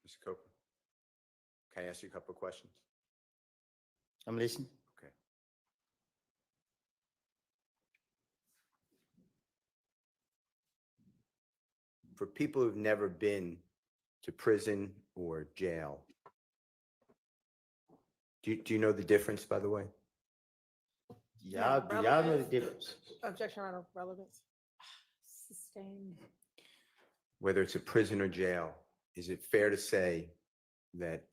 S11: Mr. Copeland, can I ask you a couple of questions?
S10: I'm listening.
S11: Okay. For people who've never been to prison or jail, do you know the difference, by the way?
S10: Y'all know the difference.
S15: Objection, Your Honor, relevance.
S9: Sustained.
S11: Whether it's a prison or jail, is it fair to say that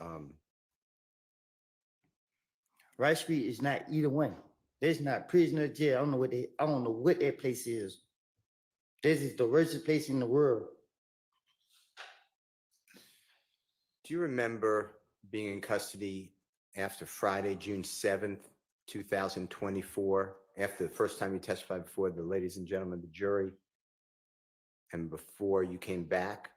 S10: Rice Street is not either one. There's not prison or jail. I don't know what that place is. This is the worst place in the world.
S11: do you remember being in custody after Friday, June 7th, 2024, after the first time you testified before the ladies and gentlemen of the jury, and before you came back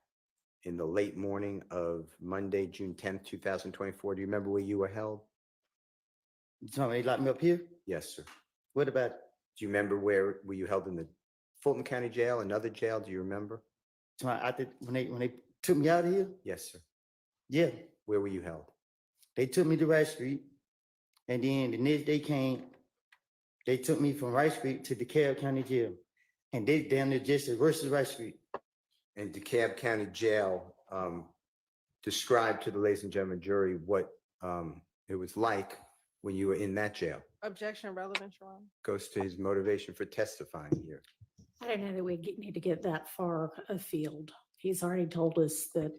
S11: in the late morning of Monday, June 10th, 2024? Do you remember where you were held?
S10: You talking about they locked me up here?
S11: Yes, sir.
S10: What about it?
S11: Do you remember where were you held in the Fulton County Jail, another jail? Do you remember?
S10: When they took me out of here?
S11: Yes, sir.
S10: Yeah.
S11: Where were you held?
S10: They took me to Rice Street, and then the next day came, they took me from Rice Street to DeKalb County Jail, and they down there just as worse as Rice Street.
S11: And DeKalb County Jail, describe to the ladies and gentlemen jury what it was like when you were in that jail.
S15: Objection, relevance, Your Honor.
S11: Goes to his motivation for testifying here.
S9: I don't know that we need to get that far afield. He's already told us that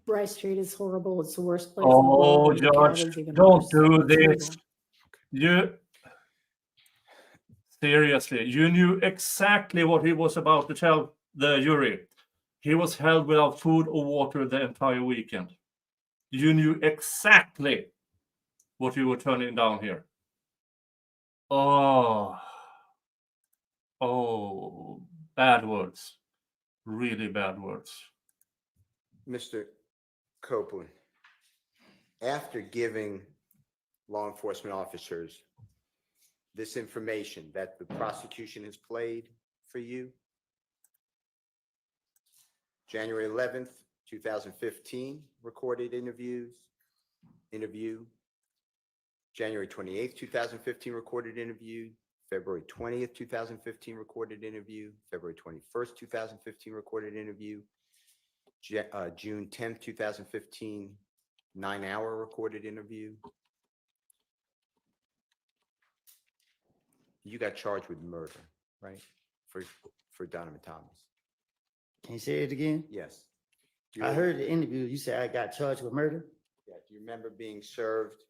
S9: Rice Street is horrible. It's the worst place in the
S2: Oh,
S9: world. DeKalb
S2: Judge,
S9: is even
S2: don't
S9: worse.
S2: do
S9: Let's move
S2: this.
S9: on.
S2: You seriously, you knew exactly what he was about to tell the jury. He was held without food or water the entire weekend. You knew exactly what you were turning down here. Oh, bad words. Really bad words.
S11: Mr. Copeland, after giving law enforcement officers this information that the prosecution has played for you, January 11th, 2015, recorded interview, January 28th, 2015, recorded interview, February 20th, 2015, recorded interview, February 21st, 2015, recorded interview, June 10th, 2015, 9-hour recorded interview. You got charged with murder, right? For Donovan Thomas.
S10: Can you say it again?
S11: Yes.
S10: I heard the interview. You said I got charged with murder?
S11: Yeah, do you remember being served?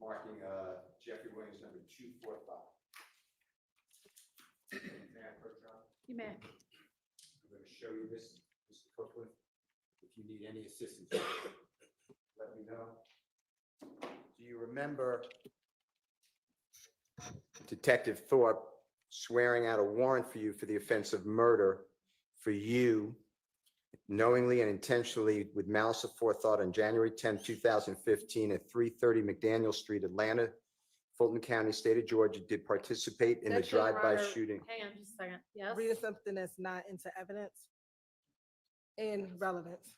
S11: Marking Jeffrey Williams number 245. May I approach, John?
S3: You may.
S11: I'm going to show you this, Mr. Copeland. If you need any assistance, let me know. Do you remember Detective Thorpe swearing out a warrant for you for the offense of murder for you knowingly and intentionally with malice aforethought on January 10, 2015 at 330 McDaniel Street, Atlanta, Fulton County, state of Georgia, did participate in the
S3: Section
S11: drive-by
S3: Ryder-
S11: shooting?
S3: Hang on just a second. Yes.
S15: Reading something that's not into evidence and relevance.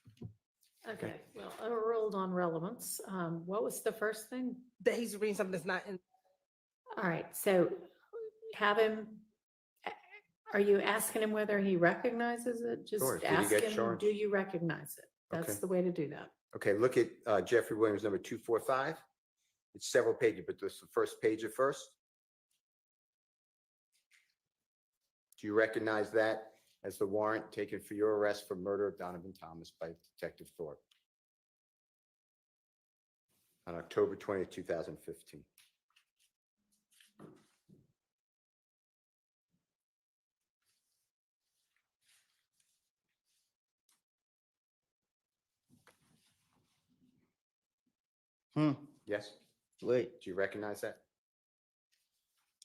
S3: Okay, well, overruled on relevance. What was the first thing?
S15: That he's reading something that's not in.
S3: All right, so have him, are you asking him whether he recognizes it? Just
S11: Sure. Did he
S3: ask
S11: get
S3: him,
S11: charged?
S3: do you recognize it? That's
S11: Okay.
S3: the way to do that.
S11: Okay, look at Jeffrey Williams number 245. It's several pages, but this is the first page at first. Do you recognize that as the warrant taken for your arrest for murder of Donovan Thomas by Detective Thorpe on October 20th, 2015? Yes?
S10: Wait,
S11: Do you recognize that?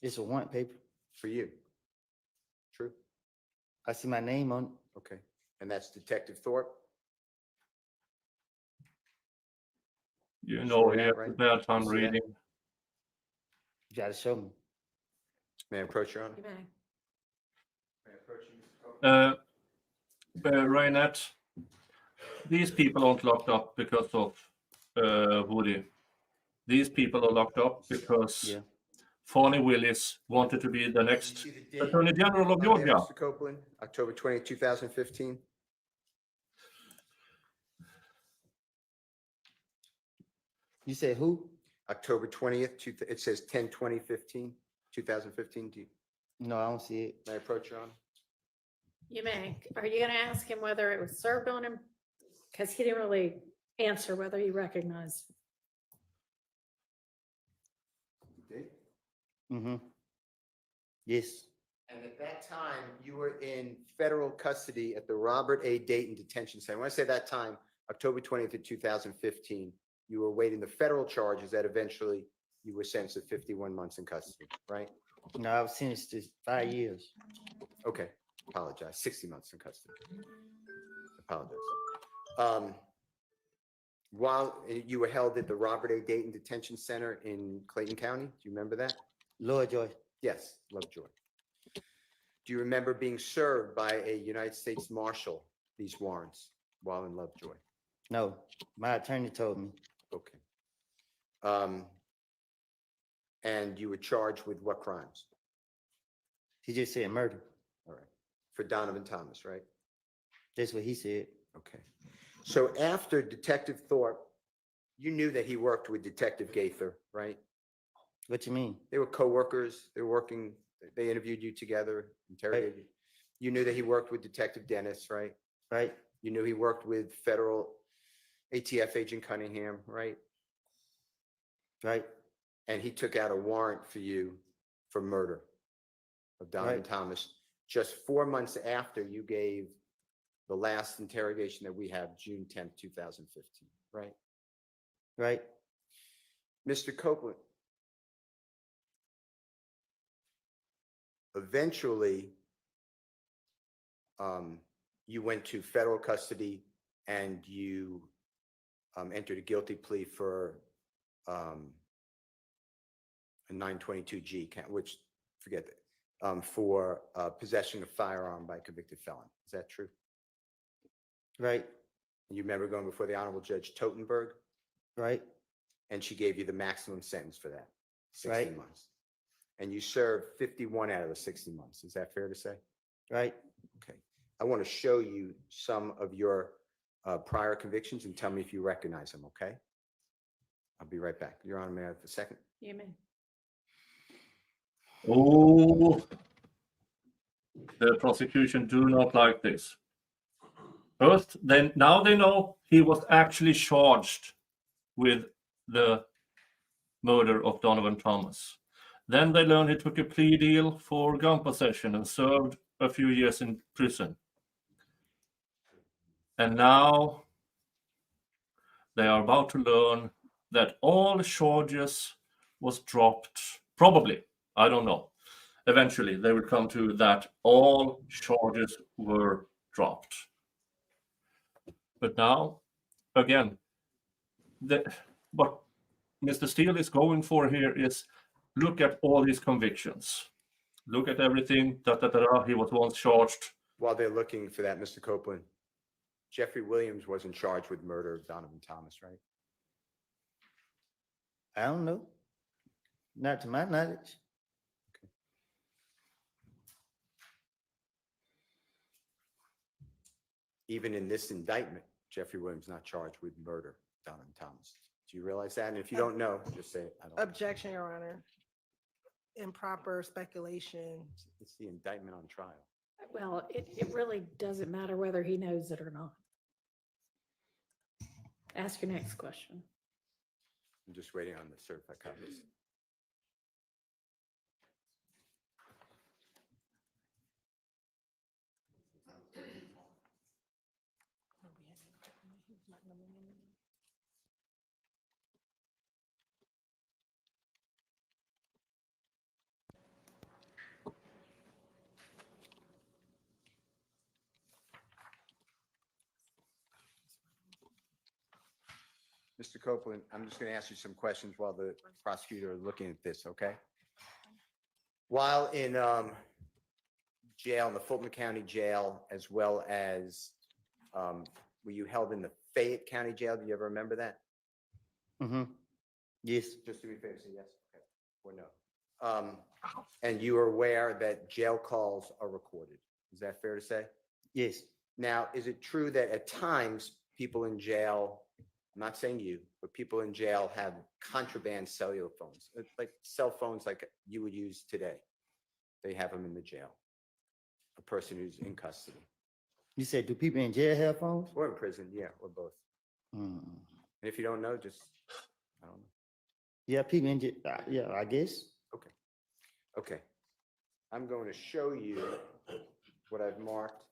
S10: it's a warrant paper.
S11: For you? True?
S10: I see my name on it.
S11: Okay. And that's Detective Thorpe?
S2: You know,
S11: Swear
S2: he
S11: that,
S2: has a
S11: right?
S2: bad time
S11: You see that?
S2: reading.
S10: You gotta show me.
S11: May I approach, Your Honor?
S3: You may.
S11: May I approach you, Mr. Copeland?
S2: Reinette, these people aren't locked up because of Woody. These people are locked up because
S10: Yeah.
S2: Fani Willis wanted to be the next
S11: See the date
S2: Attorney General of
S11: on there,
S2: Georgia.
S11: Mr. Copeland, October 20th, 2015.
S10: You said who?
S11: October 20th, it says 10/20/15, 2015. Do you,
S10: No, I don't see it.
S11: may I approach, Your Honor?
S3: You may. Are you gonna ask him whether it was served on him? Because he didn't really answer whether he recognized.
S11: Date?
S10: Mm-hmm. Yes.
S11: And at that time, you were in federal custody at the Robert A. Dayton Detention Center. When I say that time, October 20th of 2015, you were awaiting the federal charges that eventually you were sentenced to 51 months in custody, right?
S10: No, I was sentenced to 5 years.
S11: Okay, apologize, 60 months in custody. Apologize. While you were held at the Robert A. Dayton Detention Center in Clayton County, do you remember that?
S10: Lovejoy.
S11: Yes, Lovejoy. Do you remember being served by a United States Marshal these warrants while in Lovejoy?
S10: No, my attorney told me.
S11: Okay. And you were charged with what crimes?
S10: He just said murder.
S11: All right. For Donovan Thomas, right?
S10: That's what he said.
S11: Okay. So after Detective Thorpe, you knew that he worked with Detective Gaither, right?
S10: What you mean?
S11: They were coworkers. They were working, they interviewed you together, interrogated you. You knew that he worked with Detective Dennis, right?
S10: Right.
S11: You knew he worked with federal ATF agent Cunningham, right?
S10: Right.
S11: And he took out a warrant for you for murder of Donovan
S10: Right.
S11: Thomas just 4 months after you gave the last interrogation that we have, June 10th, 2015, right?
S10: Right.
S11: Mr. Copeland, eventually, you went to federal custody and you entered a guilty plea for a 922G, which, forget that, for possession of firearm by a convicted felon. Is that true?
S10: Right.
S11: You remember going before the Honorable Judge Totenberg?
S10: Right.
S11: And she gave you the maximum sentence for that, 60
S10: Right.
S11: months. And you served 51 out of the 60 months. Is that fair to say?
S10: Right.
S11: Okay. I want to show you some of your prior convictions and tell me if you recognize them, okay? I'll be right back. Your Honor, may I have a second?
S9: You may.
S2: Oh, the prosecution do not like this. First, now they know he was actually charged with the murder of Donovan Thomas. Then they learned he took a plea deal for gun possession and served a few years in prison. And now they are about to learn that all charges was dropped. Probably, I don't know. Eventually, they will come to that all charges were dropped. But now, again, what Mr. Steele is going for here is look at all his convictions. Look at everything, he was once charged.
S11: While they're looking for that, Mr. Copeland, Jeffrey Williams wasn't charged with murder of Donovan Thomas, right?
S10: I don't know. Not to my knowledge.
S11: Even in this indictment, Jeffrey Williams not charged with murder of Donovan Thomas. Do you realize that? And if you don't know, just say it. I don't know.
S15: Objection, Your Honor. Improper speculation.
S11: It's the indictment on trial.
S9: Well, it really doesn't matter whether he knows it or not. Ask your next question.
S11: I'm just waiting on the certified copies. Mr. Copeland, I'm just going to ask you some questions while the prosecutor is looking at this, okay? While in jail, in the Fulton County Jail, as well as were you held in the Fayette County Jail? Do you ever remember that?
S10: Mm-hmm. Yes.
S11: Just to be fair, say yes, okay, or no. And you are aware that jail calls are recorded. Is that fair to say?
S10: Yes.
S11: Now, is it true that at times people in jail, I'm not saying you, but people in jail have contraband cellular phones, like cell phones like you would use today? They have them in the jail. A person who's in custody.
S10: You said, do people in jail have phones?
S11: Or in prison, yeah, or both.
S10: Mm.
S11: And if you don't know, just, I don't know.
S10: Yeah, people in jail, yeah, I guess.
S11: Okay. Okay. I'm going to show you what I've marked.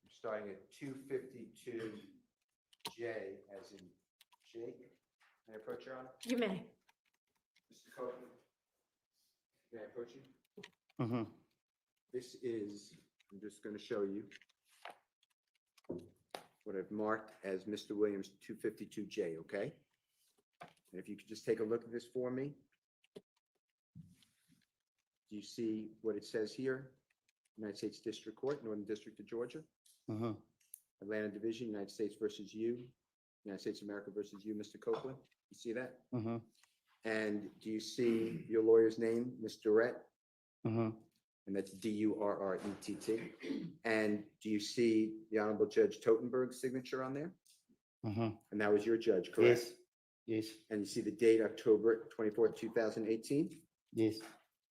S11: I'm starting at 252J as in Jake. May I approach, Your Honor?
S9: You may.
S11: Mr. Copeland, may I approach you?
S10: Mm-hmm.
S11: This is, I'm just going to show you what I've marked as Mr. Williams 252J, okay? And if you could just take a look at this for me. Do you see what it says here? United States District Court, Northern District of Georgia.
S10: Mm-hmm.
S11: Atlanta Division, United States versus you. United States of America versus you, Mr. Copeland. You see that?
S10: Mm-hmm.
S11: And do you see your lawyer's name, Ms. Durrett?
S10: Mm-hmm.
S11: And that's Durrett. And do you see the Honorable Judge Totenberg's signature on there?
S10: Mm-hmm.
S11: And that was your judge, correct?
S10: Yes. Yes.
S11: And you see the date, October 24th, 2018?
S10: Yes.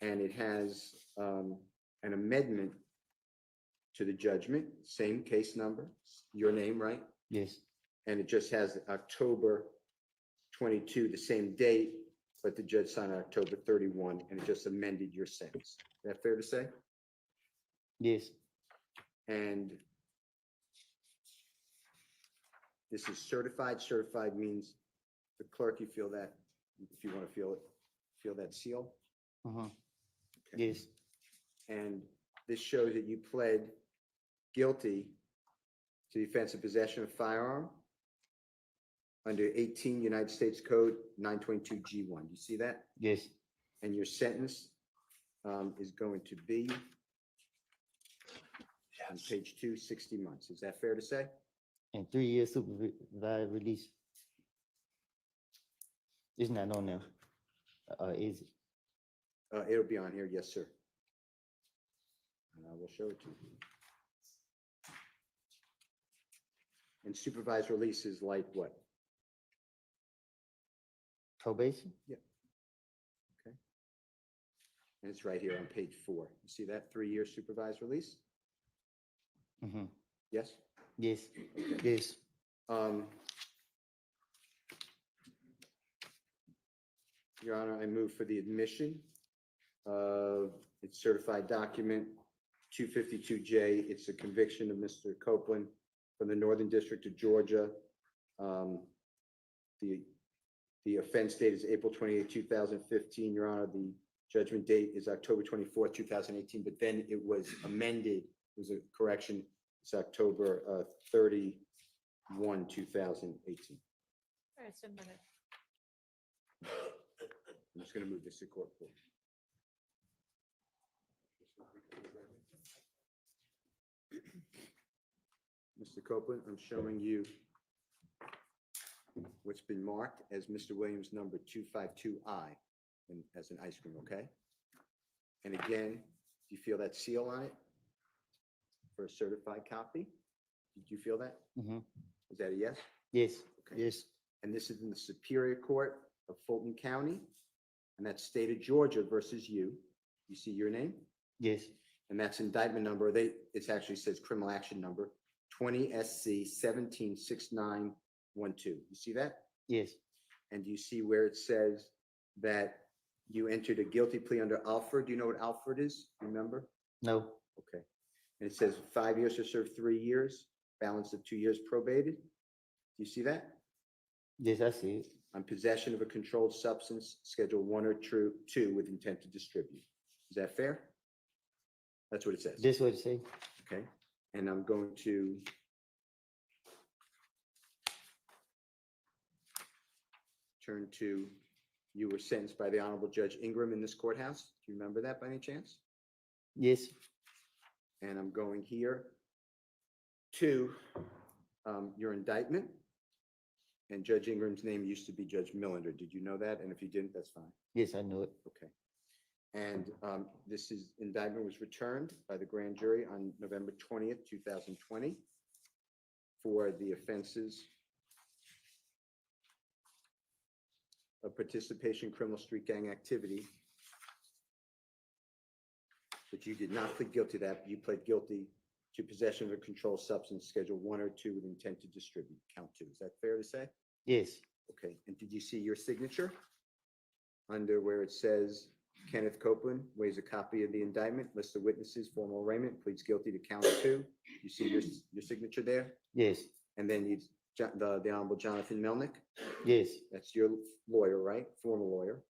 S11: And it has an amendment to the judgment, same case number, your name, right?
S10: Yes.
S11: And it just has October 22, the same date, but the judge signed October 31, and it just amended your sentence. Is that fair to say?
S10: Yes.
S11: And this is certified. Certified means the clerk, you feel that, if you want to feel it, feel that seal?
S10: Mm-hmm.
S11: Okay.
S10: Yes.
S11: And this shows that you pled guilty to the offense of possession of firearm under 18 United States Code 922 G1. You see that?
S10: Yes.
S11: And your sentence is going to be on page 2, 60 months. Is that fair to say?
S10: And 3 years supervised release. It's not on there. Is it?
S11: It'll be on here, yes, sir. And I will show it to you. And supervised release is like what?
S10: Probation?
S11: Yeah. Okay. And it's right here on page 4. You see that 3-year supervised release?
S10: Mm-hmm.
S11: Yes?
S10: Yes, yes.
S11: Your Honor, I move for the admission of its certified document 252J. It's a conviction of Mr. Copeland from the Northern District of Georgia. The offense date is April 28, 2015. Your Honor, the judgment date is October 24, 2018, but then it was amended. It was a correction. It's October 31, 2018.
S3: All right, so minute.
S11: I'm just going to move this to court. Mr. Copeland, I'm showing you what's been marked as Mr. Williams number 252I and as an ice cream, okay? And again, do you feel that seal on it for a certified copy? Did you feel that?
S10: Mm-hmm.
S11: Is that a yes?
S10: Yes,
S11: Okay.
S10: yes.
S11: And this is in the Superior Court of Fulton County, and that's state of Georgia versus you. You see your name?
S10: Yes,
S11: And that's indictment number. It actually says criminal action number 20 SC 176912. You see that?
S10: yes,
S11: And do you see where it says that you entered a guilty plea under Alford? Do you know what Alford is? Remember?
S10: no,
S11: Okay. And it says 5 years to serve 3 years, balance of 2 years probated. Do you see that?
S10: yes, I see it.
S11: On possession of a controlled substance, Schedule 1 or 2 with intent to distribute. Is that fair? That's what it says.
S10: This what it say?
S11: Okay. And I'm going to turn to, you were sentenced by the Honorable Judge Ingram in this courthouse. Do you remember that by any chance?
S10: Yes,
S11: And I'm going here to your indictment. And Judge Ingram's name used to be Judge Millender. Did you know that? And if you didn't, that's fine.
S10: yes, I know it.
S11: Okay. And this indictment was returned by the grand jury on November 20th, 2020 for the offenses of participation in criminal street gang activity. But you did not plead guilty to that. You pled guilty to possession of a controlled substance, Schedule 1 or 2 with intent to distribute, count 2. Is that fair to say?
S10: Yes,
S11: Okay. And did you see your signature under where it says Kenneth Copeland weighs a copy of the indictment, list of witnesses, formal arraignment, pleads guilty to count 2? You see your signature there?
S10: yes,
S11: And then the Honorable Jonathan Melnick,
S10: yes,
S11: that's your lawyer, right? Former lawyer.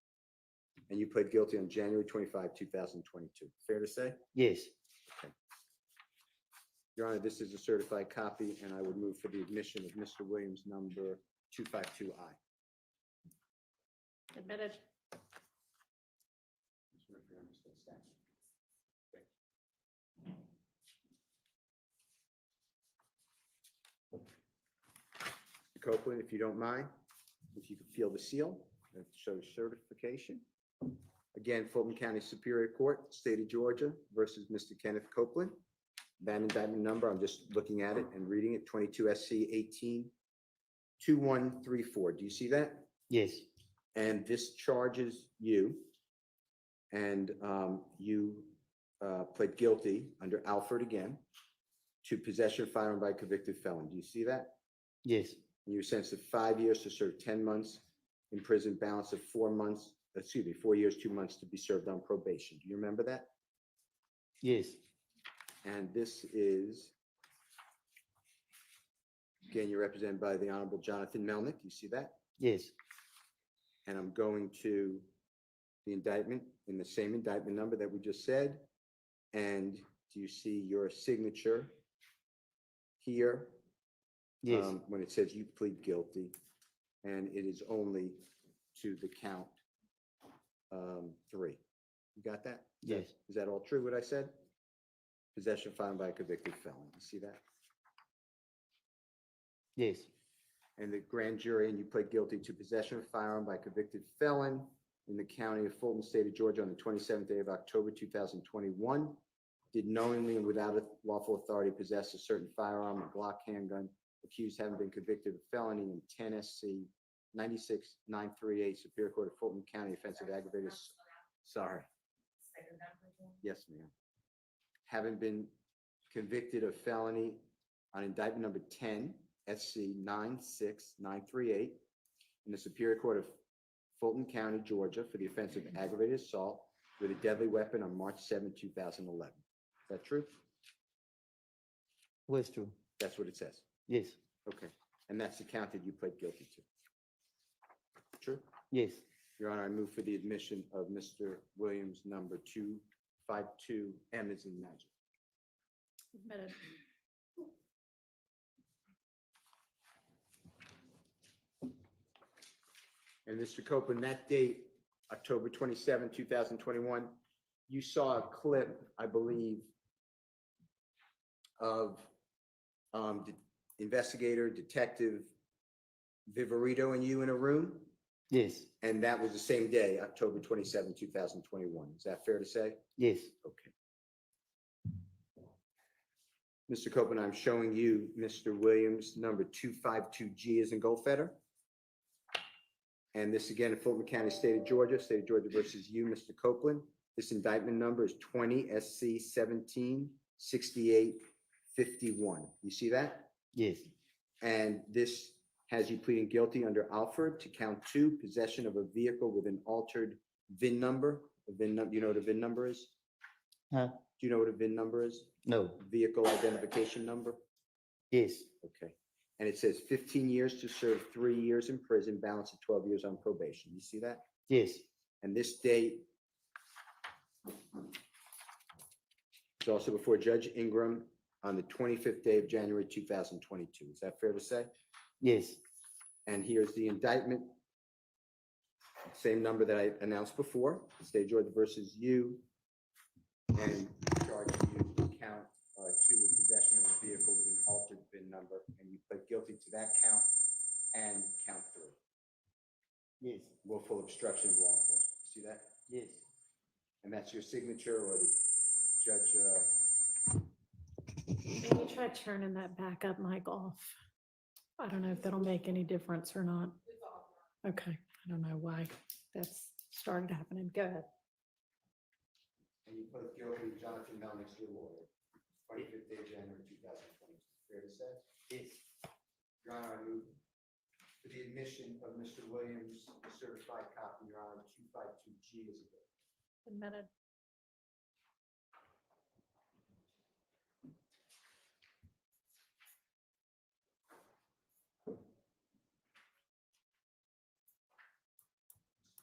S11: And you pled guilty on January 25, 2022. Fair to say?
S10: yes.
S11: Your Honor, this is a certified copy, and I would move for the admission of Mr. Williams number 252I.
S3: Admitted.
S11: Mr. Copeland, if you don't mind, if you could feel the seal, that shows certification. Again, Fulton County Superior Court, State of Georgia versus Mr. Kenneth Copeland. That indictment number, I'm just looking at it and reading it, 22 SC 182134. Do you see that?
S10: Yes,
S11: And this charges you, and you pled guilty under Alford again to possession of firearm by a convicted felon. Do you see that?
S10: yes,
S11: And you're sentenced to 5 years to serve 10 months in prison, balance of 4 years, 2 months to be served on probation. Do you remember that?
S10: yes,
S11: And this is, again, you're represented by the Honorable Jonathan Melnick. You see that?
S10: yes,
S11: And I'm going to the indictment in the same indictment number that we just said. And do you see your signature here?
S10: yes,
S11: When it says you plead guilty, and it is only to the count 3. You got that?
S10: yes,
S11: Is that all true, what I said? Possession found by a convicted felon. You see that?
S10: yes,
S11: And the grand jury, and you pled guilty to possession of firearm by a convicted felon in the county of Fulton, State of Georgia on the 27th day of October, 2021. did knowingly and without a lawful authority possess a certain firearm, a Glock handgun, accused having been convicted of felony in 10 SC 96938 Superior Court of Fulton County offensive aggravated. Sorry. Yes, ma'am. Having been convicted of felony on indictment number 10 SC 96938 in the Superior Court of Fulton County, Georgia, for the offense of aggravated assault with a deadly weapon on March 7, 2011. Is that true?
S10: What's true?
S11: That's what it says.
S10: Yes.
S11: Okay. And that's the count that you pled guilty to. True?
S10: Yes.
S11: Your Honor, I move for the admission of Mr. Williams, number 252, M as in magic.
S9: Admitted.
S11: And Mr. Copeland, that date, October 27, 2021, you saw a clip, I believe, of investigator, detective Viverito and you in a room?
S10: Yes.
S11: And that was the same day, October 27, 2021. Is that fair to say?
S10: Yes.
S11: Okay. Mr. Copeland, I'm showing you Mr. Williams, number 252G as in Goldfetter. And this again in Fulton County, State of Georgia versus you, Mr. Copeland. This indictment number is 20 SC 176851. You see that?
S10: Yes.
S11: And this has you pleading guilty under Alford to count 2, possession of a vehicle with an altered VIN number. A VIN number, you know what a VIN number is?
S10: Huh?
S11: Do you know what a VIN number is?
S10: No.
S11: Vehicle identification number?
S10: Yes.
S11: Okay. And it says 15 years to serve 3 years in prison, balance of 12 years on probation. You see that?
S10: Yes.
S11: And this date is also before Judge Ingram on the 25th day of January 2022. Is that fair to say?
S10: Yes.
S11: And here's the indictment. Same number that I announced before, State of Georgia versus you, and charging you to count 2 with possession of a vehicle with an altered VIN number, and you pled guilty to that count and count 3.
S10: Yes.
S11: Willful obstruction of law enforcement. See that?
S10: Yes.
S11: And that's your signature, or the judge?
S9: Maybe try turning that backup mic off. I don't know if that'll make any difference or not. Okay, I don't know why that's started happening. Go ahead.
S11: And you pled guilty to Jonathan Melnick's your lawyer, 25th day of January 2020. Fair to say?
S10: Yes.
S11: Your Honor, I move for the admission of Mr. Williams, a certified copy, Your Honor, 252G is a bill.
S9: Admitted.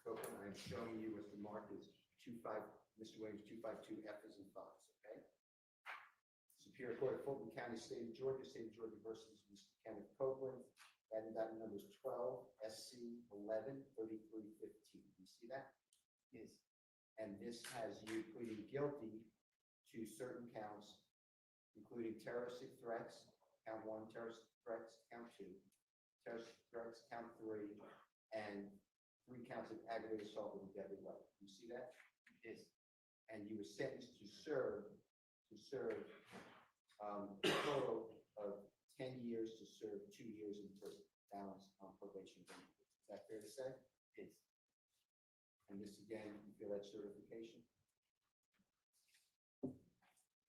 S11: Copeland, I'm showing you what's marked as Mr. Williams 252F as in Fox, okay? Superior Court of Fulton County, State of Georgia versus Mr. Kenneth Copeland. That indictment number is 12 SC 11 3315. You see that? Yes. And this has you pleading guilty to certain counts, including terroristic threats, count 1, terroristic threats, count 2, terroristic threats, count 3, and 3 counts of aggravated assault with a deadly weapon. You see that? Yes. And you were sentenced to serve a total of 10 years to serve 2 years in prison, balance on probation. Is that fair to say? Yes. And this again, you feel that certification?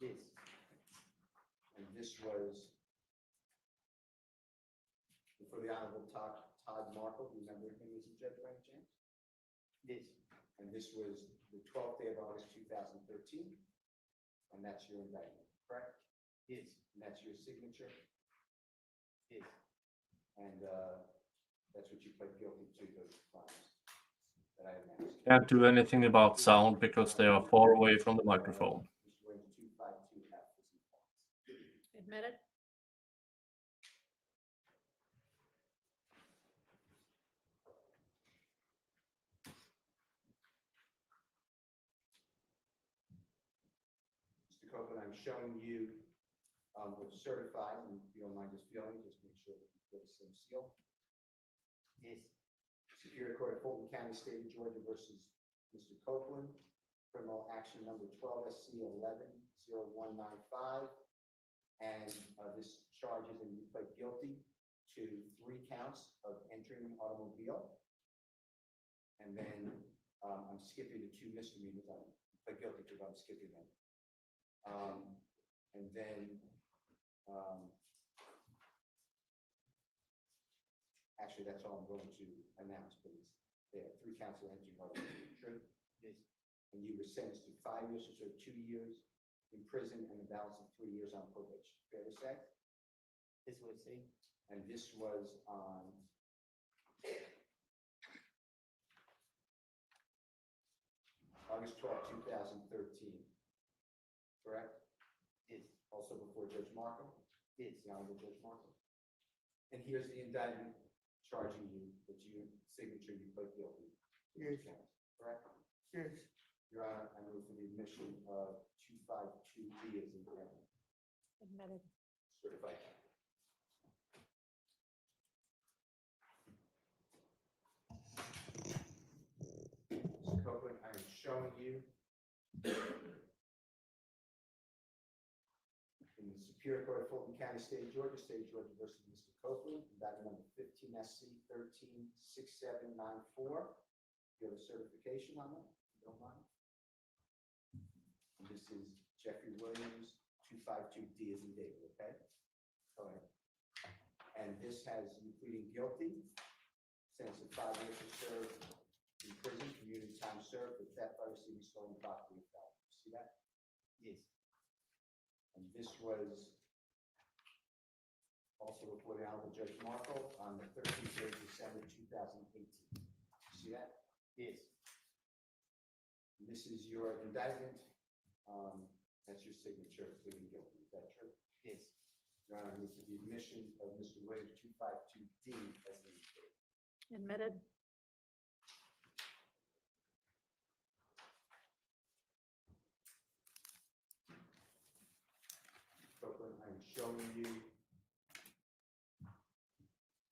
S11: Yes. And this was for the Honorable Todd Markle. Do you remember him as a judge by any chance? Yes. And this was the 12th day of August 2013. And that's your indictment, correct? Yes. And that's your signature? Yes. And that's what you pled guilty to, those crimes that I announced.
S2: Can't do anything about sound because they are far away from the microphone.
S9: Admitted.
S11: Mr. Copeland, I'm showing you what's certified, and if you don't mind just feeling, just make sure that you put the same seal. Yes. Superior Court of Fulton County, State of Georgia versus Mr. Copeland. criminal action number 12 SC 110195. And this charges and you pled guilty to 3 counts of entering an automobile. And then I'm skipping the 2 misdemeanors. I pled guilty to, but I'm skipping them. And then actually, that's all I'm going to announce, please. There are 3 counts of entering automobile. True? Yes. And you were sentenced to 5 years, so 2 years in prison and a balance of 3 years on probation. Fair to say? This was see. And this was on August 12, 2013. Correct? Yes. Also before Judge Markham? Yes. The Honorable Judge Markham. And here's the indictment charging you with your signature, you pled guilty. Yes. Correct? Yes. Your Honor, I move for the admission of 252B as indictment.
S9: Admitted.
S11: Certified. Mr. Copeland, I am showing you in the Superior Court of Fulton County, State of Georgia versus Mr. Copeland, indictment number 15 SC 136794. You have a certification on that, if you don't mind? And this is Jeffrey Williams, 252D as in David, okay? Go ahead. And this has you pleading guilty, sentence of 5 years to serve in prison, community time served for theft by receiving stolen property. See that? Yes. And this was also before the Honorable Judge Markle on the 13th of December 2018. See that? Yes. And this is your indictment. That's your signature, pleading guilty. Is that true? Yes. Your Honor, this is the admission of Mr. Williams 252D as indicated.
S9: Admitted.
S11: Copeland, I'm showing you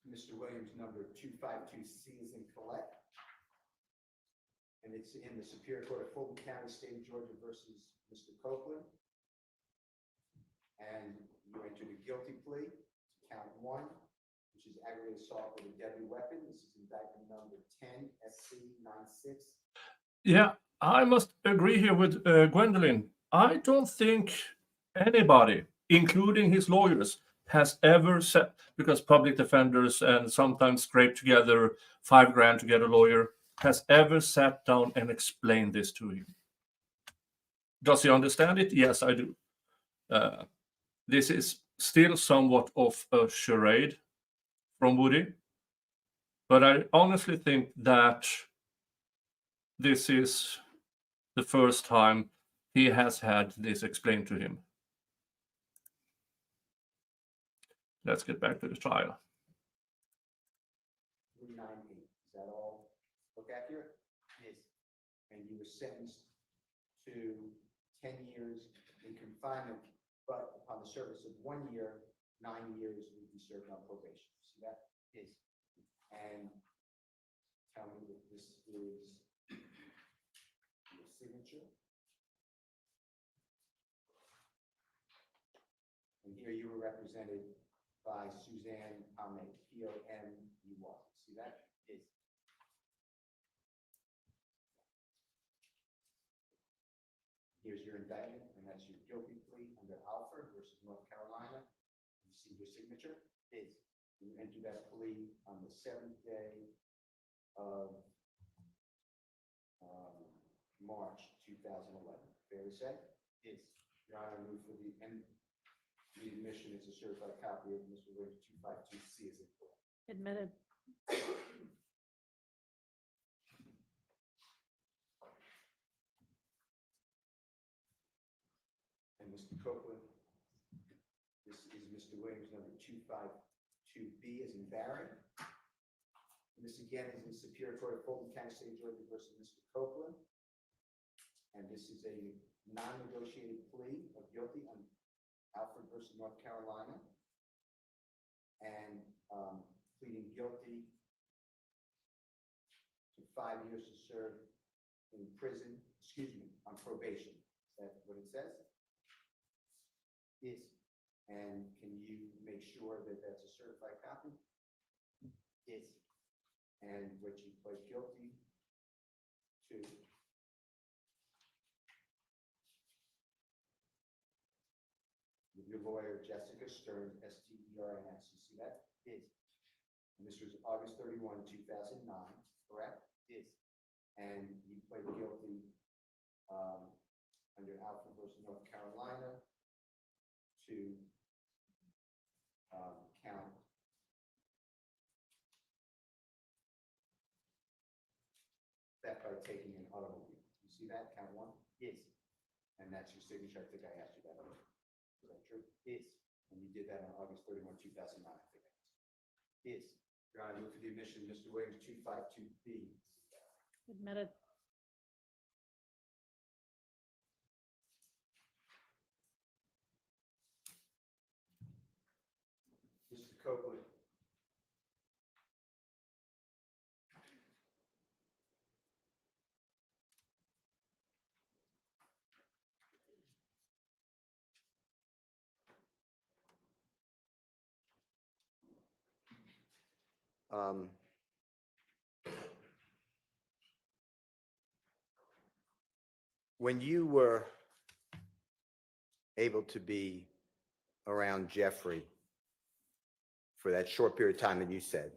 S11: Mr. Williams number 252C is in collect. And it's in the Superior Court of Fulton County, State of Georgia versus Mr. Copeland. And you entered a guilty plea to count 1, which is aggravated assault with a deadly weapon. This is indictment number 10 SC 96.
S2: Yeah, I must agree here with Gwendolyn. I don't think anybody, including his lawyers, has ever said, because public defenders and sometimes scrape together $5,000 to get a lawyer, has ever sat down and explained this to him. Does he understand it? Yes, I do. This is still somewhat of a charade from Woody, but I honestly think that this is the first time he has had this explained to him. Let's get back to the trial.
S11: 398. Is that all look accurate? Yes. And you were sentenced to 10 years in confinement, but upon the service of 1 year, 9 years would be served on probation. See that? Yes. And tell me that this is your signature. And here you were represented by Suzanne Pomey, P-O-M-E-Y. See that? Yes. Here's your indictment, and that's your guilty plea under Alford versus North Carolina. You see your signature? Yes. You entered that plea on the 7th day of March 2011. Fair to say? Yes. Your Honor, I move for the admission is a certified copy of Mr. Williams 252C as in court.
S9: Admitted.
S11: And Mr. Copeland, this is Mr. Williams number 252B as in Barry. And this again is in Superior Court of Fulton County, State of Georgia versus Mr. Copeland. And this is a non-negotiated plea of guilty on Alford versus North Carolina, and pleading guilty to 5 years to serve in prison, on probation. Is that what it says? Yes. And can you make sure that that's a certified copy? Yes. And what you pled guilty to? With your lawyer, Jessica Stearns, Stearns, you see that? Yes. And this was August 31, 2009, correct? Yes. And you pled guilty under Alfred versus North Carolina to count theft by taking an automobile. You see that? Count one? Yes. And that's your signature. I think I asked you that. Is that true? Yes. And you did that on August 31, 2009, I think I asked. Yes. Your Honor, I move for the admission of Mr. Williams 252B.
S9: Admitted.
S11: Mr. Copeland. When you were able to be around Jeffrey for that short period of time that you said,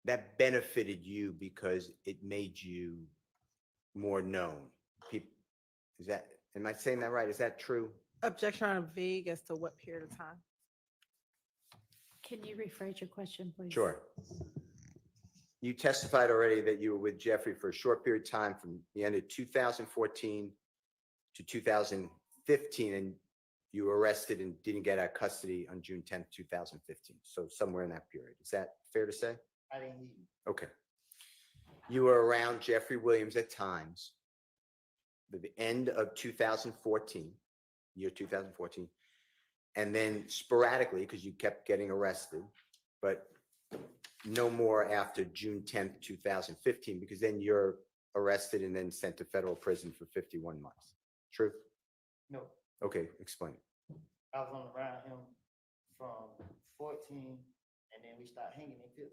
S11: that benefited you because it made you more known. Is that, am I saying that right? Is that true?
S15: Objection on vague as to what period of time?
S9: Can you rephrase your question, please?
S11: Sure. You testified already that you were with Jeffrey for a short period of time from the end of 2014 to 2015, and you were arrested and didn't get out of custody on June 10th, 2015. So somewhere in that period. Is that fair to say?
S10: I didn't hear you.
S11: Okay. You were around Jeffrey Williams at times, at the end of 2014, year 2014, and then sporadically, because you kept getting arrested, but no more after June 10th, 2015, because then you're arrested and then sent to federal prison for 51 months. True?
S10: No,
S11: Okay, explain.
S10: I was on around him from 14, and then we started hanging in 15.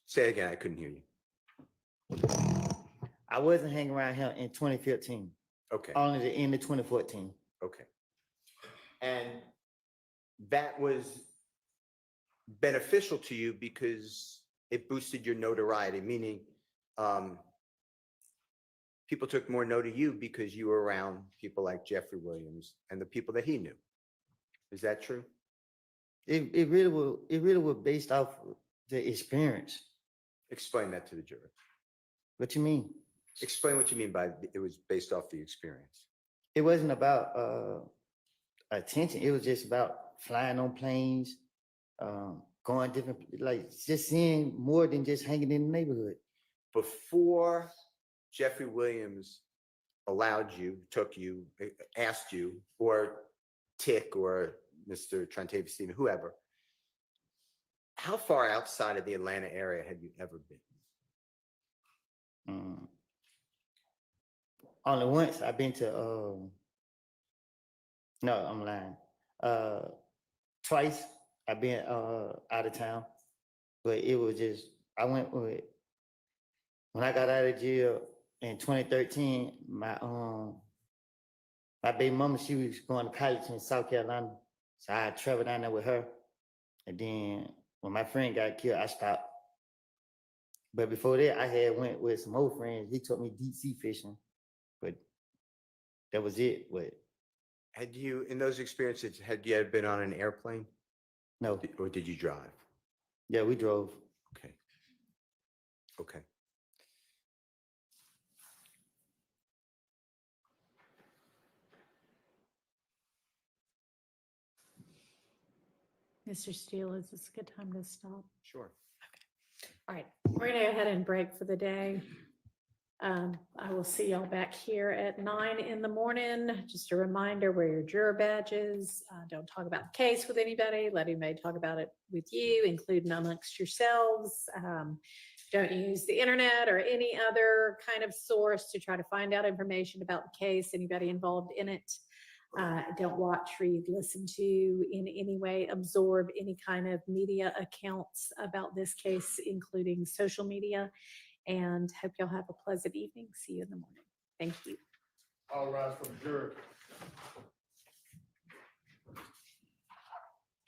S11: Say it again, I couldn't hear you.
S10: I wasn't hanging around him in 2015.
S11: Okay.
S10: Only the end of 2014.
S11: Okay. And that was beneficial to you because it boosted your notoriety, meaning people took more note of you because you were around people like Jeffrey Williams and the people that he knew. Is that true?
S10: It really was based off the experience.
S11: Explain that to the jury.
S10: What you mean?
S11: Explain what you mean by it was based off the experience.
S10: It wasn't about attention. It was just about flying on planes, going different, like just seeing more than just hanging in the neighborhood.
S11: Before Jeffrey Williams allowed you, took you, asked you, or Tick or Mr. Trentavious Stephen, whoever, how far outside of the Atlanta area had you ever been?
S10: Only once. I've been to no, I'm lying. Twice I've been out of town, but it was just I went with when I got out of jail in 2013. My baby mama, she was going to college in South Carolina, so I traveled down there with her. And then when my friend got killed, I stopped. But before that, I had went with some old friends. He took me deep sea fishing, but that was it. But
S11: Had you, in those experiences, had you ever been on an airplane?
S10: No.
S11: Or did you drive?
S10: Yeah, we drove.
S11: Okay. Okay.
S9: Mr. Steele, is this a good time to stop?
S11: Sure.
S9: All right, we're gonna go ahead and break for the day. I will see y'all back here at 9 in the morning. Just a reminder, wear your juror badges. Don't talk about the case with anybody. Let anybody talk about it with you, including amongst yourselves.
S3: don't use the internet or any other kind of source to try to find out information about the case, anybody involved in it. Don't watch, read, listen to, in any way absorb any kind of media accounts about this case, including social media. And hope y'all have a pleasant evening. See you in the morning. Thank you.
S17: All rise from jury.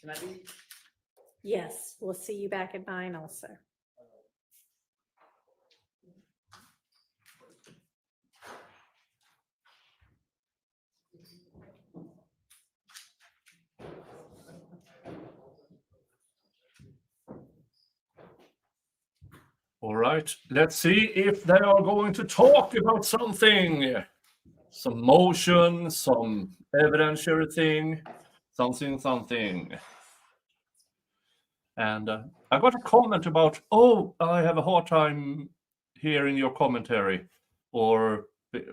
S10: Can I be?
S3: Yes, we'll see you back at 9 also.
S2: All right, let's see if they are going to talk about something. Some motion, some evidentiary thing, something. And I got a comment about, oh, I have a hard time hearing your commentary, or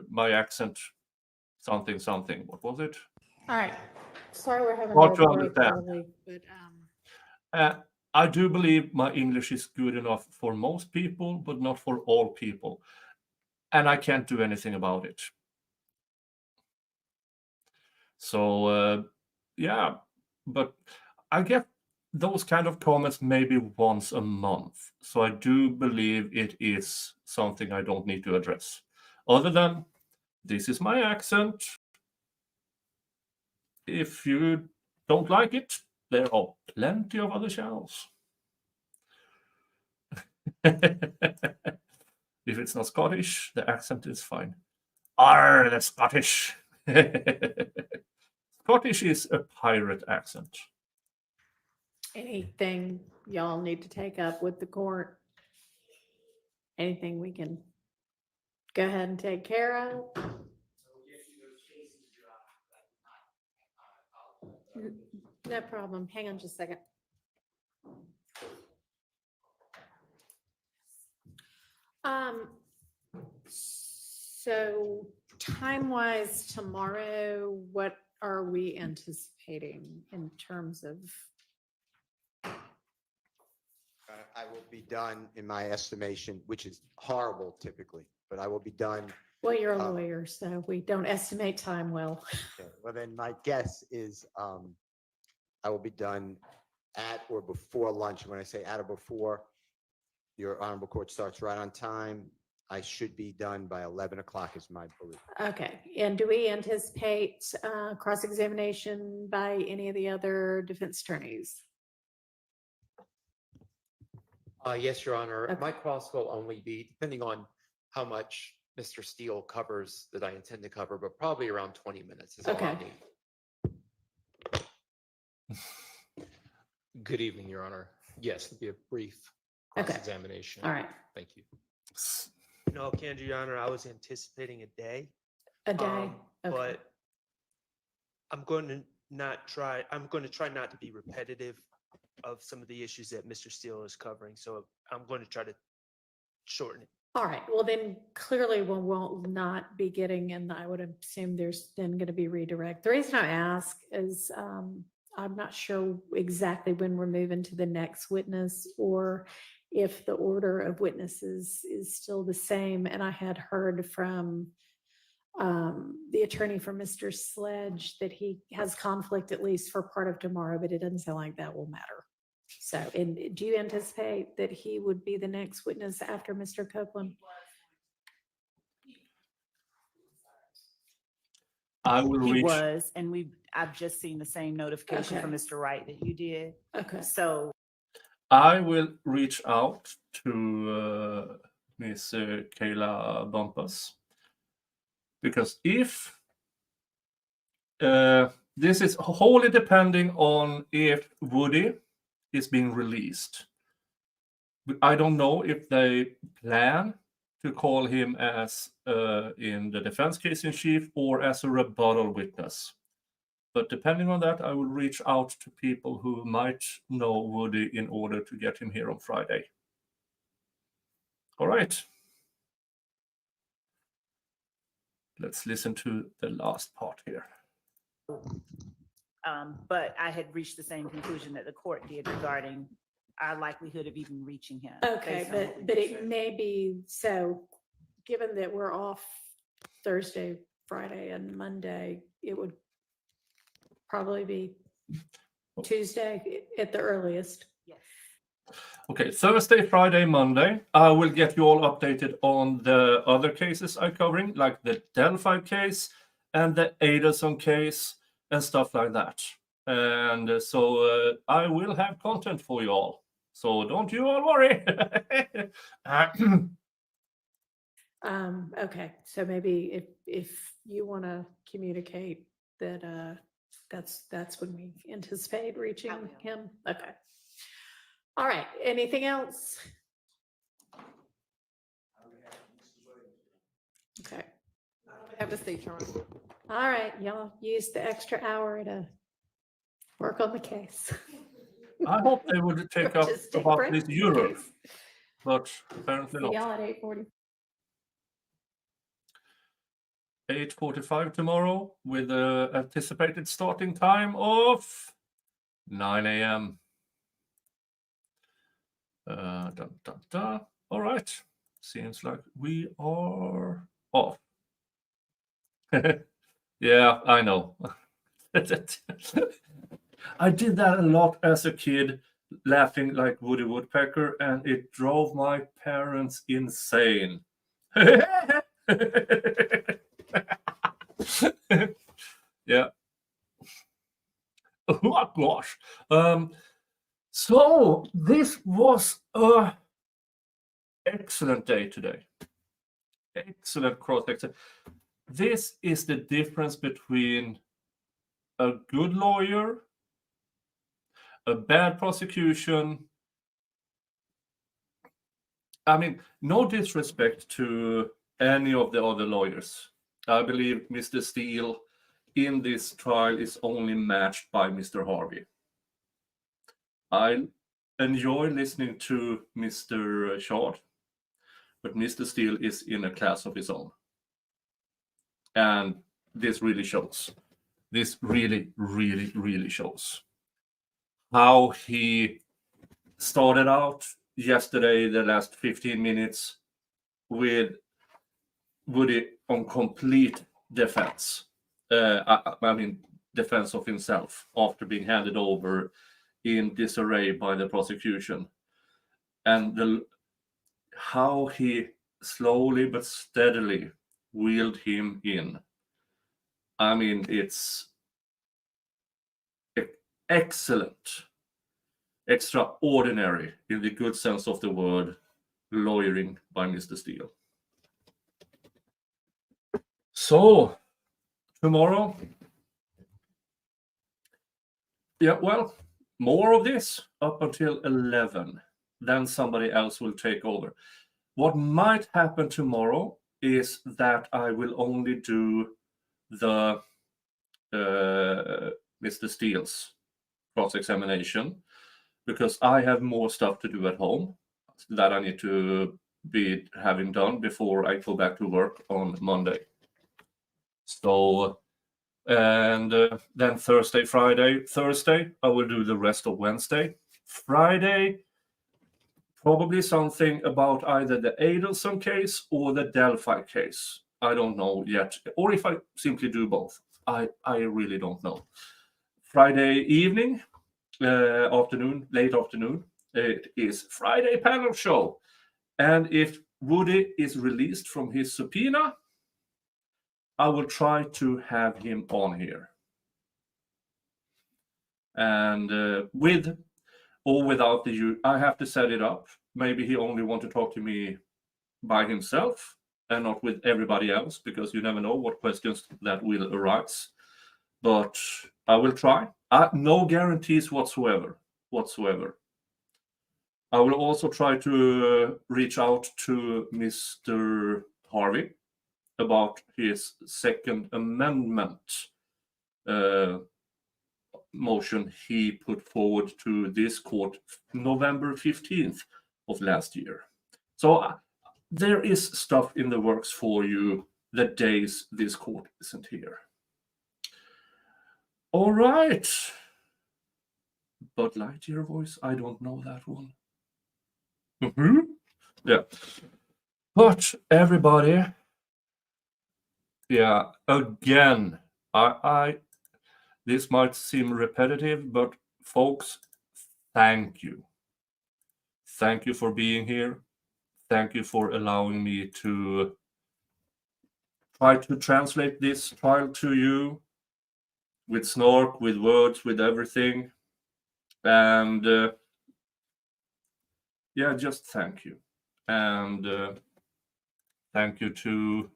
S2: my accent, something. What was it?
S3: All right. Sorry we're having
S2: Hard
S3: a
S2: to
S3: break
S2: understand.
S3: early, but
S2: I do believe my English is good enough for most people, but not for all people. And I can't do anything about it. So, yeah, but I get those kind of comments maybe once a month. So I do believe it is something I don't need to address. Other than, this is my accent. If you don't like it, there are plenty of other channels. If it's not Scottish, the accent is fine. Arr, that's Scottish. Scottish is a pirate accent.
S3: anything y'all need to take up with the court? Anything we can go ahead and take care of? No problem. Hang on just a second. So time-wise tomorrow, what are we anticipating in terms of?
S11: I will be done, in my estimation, which is horrible typically, but I will be done.
S3: Well, you're a lawyer, so we don't estimate time well.
S11: Okay, well, then my guess is I will be done at or before lunch. When I say at or before, your honorable court starts right on time. I should be done by 11 o'clock is my belief.
S3: Okay, and do we anticipate cross-examination by any of the other defense attorneys?
S4: Yes, Your Honor.
S3: Okay.
S4: My cross will only be, depending on how much Mr. Steele covers that I intend to cover, but probably around 20 minutes is all I
S3: Okay.
S4: need. Good evening, Your Honor. Yes, it'll be a brief
S3: Okay.
S4: cross-examination.
S3: All right.
S4: Thank you.
S21: No, Kendra, Your Honor, I was anticipating a day.
S3: A day? Okay.
S21: But I'm going to try not to be repetitive of some of the issues that Mr. Steele is covering. So I'm going to try to shorten it.
S3: All right, well then clearly we will not be getting, and I would assume there's then going to be redirect. The reason I ask is I'm not sure exactly when we're moving to the next witness or if the order of witnesses is still the same. And I had heard from the attorney for Mr. Sledge that he has conflict at least for part of tomorrow, but it doesn't sound like that will matter. So, and do you anticipate that he would be the next witness after Mr. Copeland?
S2: I will
S22: He
S2: reach.
S22: was, and I've just seen the same notification
S3: Okay.
S22: from Mr. Wright that you did.
S3: Okay.
S22: So
S2: I will reach out to Miss Kayla Bumpus, because if this is wholly depending on if Woody is being released. I don't know if they plan to call him as in the defense case in chief or as a rebuttal witness. But depending on that, I will reach out to people who might know Woody in order to get him here on Friday. All right. Let's listen to the last part here.
S22: but I had reached the same conclusion that the court did regarding our likelihood of even reaching him.
S9: Okay,
S22: based on what we
S9: but it
S22: researched.
S9: may be, so given that we're off Thursday, Friday and Monday, it would probably be Tuesday at the earliest.
S22: Yes.
S2: Okay, Thursday, Friday, Monday. I will get you all updated on the other cases I'm covering, like the Delphi case and the Adelson case and stuff like that. And so I will have content for you all. So don't you all worry.
S9: Okay, so maybe if you want to communicate that that's when we anticipate reaching
S22: will.
S9: him. Okay. All right, anything else? Okay.
S15: Have the state trial.
S9: All right, y'all use the extra hour to work on the case.
S2: I hope they would take up
S9: Just take a
S2: about
S9: break
S2: this
S9: from the
S2: Europe,
S9: case.
S2: but apparently
S9: See
S2: not.
S9: y'all at 8:40.
S2: 8:45 tomorrow with the anticipated starting time of 9 a.m. Dun, dun, dun. All right. Seems like we are off. Yeah, I know. I did that a lot as a kid, laughing like Woody Woodpecker, and it drove my parents insane. Yeah. Oh gosh. So this was a excellent day today. Excellent cross-section. This is the difference between a good lawyer, a bad prosecution. I mean, no disrespect to any of the other lawyers. I believe Mr. Steele in this trial is only matched by Mr. Harvey. I enjoy listening to Mr. Shard, but Mr. Steele is in a class of his own. And this really shows. This really, really, really shows how he started out yesterday, the last 15 minutes, with Woody on complete defense. I mean, defense of himself after being handed over in disarray by the prosecution. And how he slowly but steadily wheeled him in. I mean, it's excellent, extraordinary, in the good sense of the word, lawyering by Mr. Steele. So, tomorrow, yeah, well, more of this up until 11. Then somebody else will take over. What might happen tomorrow is that I will only do the Mr. Steele's cross-examination, because I have more stuff to do at home that I need to be having done before I go back to work on Monday. So, and then Thursday, Friday. Thursday, I will do the rest of Wednesday. Friday, probably something about either the Adelson case or the Delphi case. I don't know yet. Or if I simply do both. I really don't know. Friday evening, afternoon, late afternoon, it is Friday panel show. And if Woody is released from his subpoena, I will try to have him on here. And with or without the, I have to set it up. Maybe he only want to talk to me by himself and not with everybody else, because you never know what questions that will arise. But I will try. No guarantees whatsoever. I will also try to reach out to Mr. Harvey about his Second Amendment motion he put forward to this court November 15th of last year. So there is stuff in the works for you the days this court isn't here. All right. Bud Lightyear voice? I don't know that one. Mm-hmm. Yeah. But everybody, yeah, again, I this might seem repetitive, but folks, thank you. Thank you for being here. Thank you for allowing me to try to translate this trial to you with snark, with words, with everything. And yeah, just thank you. And thank you to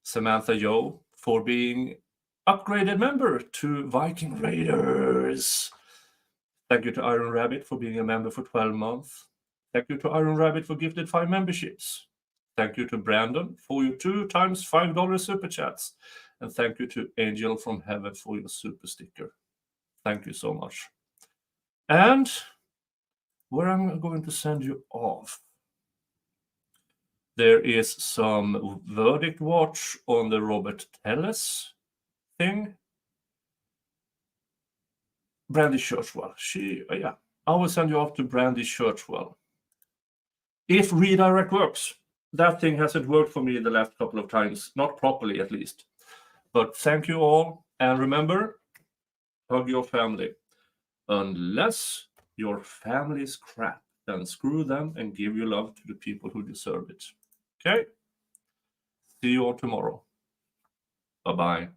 S2: Samantha Yo for being upgraded member to Viking Raiders. Thank you to Iron Rabbit for being a member for 12 months. Thank you to Iron Rabbit for gifted 5 memberships. Thank you to Brandon for your 2 times $5 super chats. And thank you to Angel from Heaven for your super sticker. Thank you so much. And where I'm going to send you off, there is some verdict watch on the Robert Telles thing. Brandy Churchwell. Yeah, I will send you off to Brandy Churchwell. If redirect works. That thing hasn't worked for me the last couple of times, not properly at least. But thank you all, and remember, hug your family. Unless your family is crap, then screw them and give your love to the people who deserve it. Okay? See you all tomorrow. Bye-bye.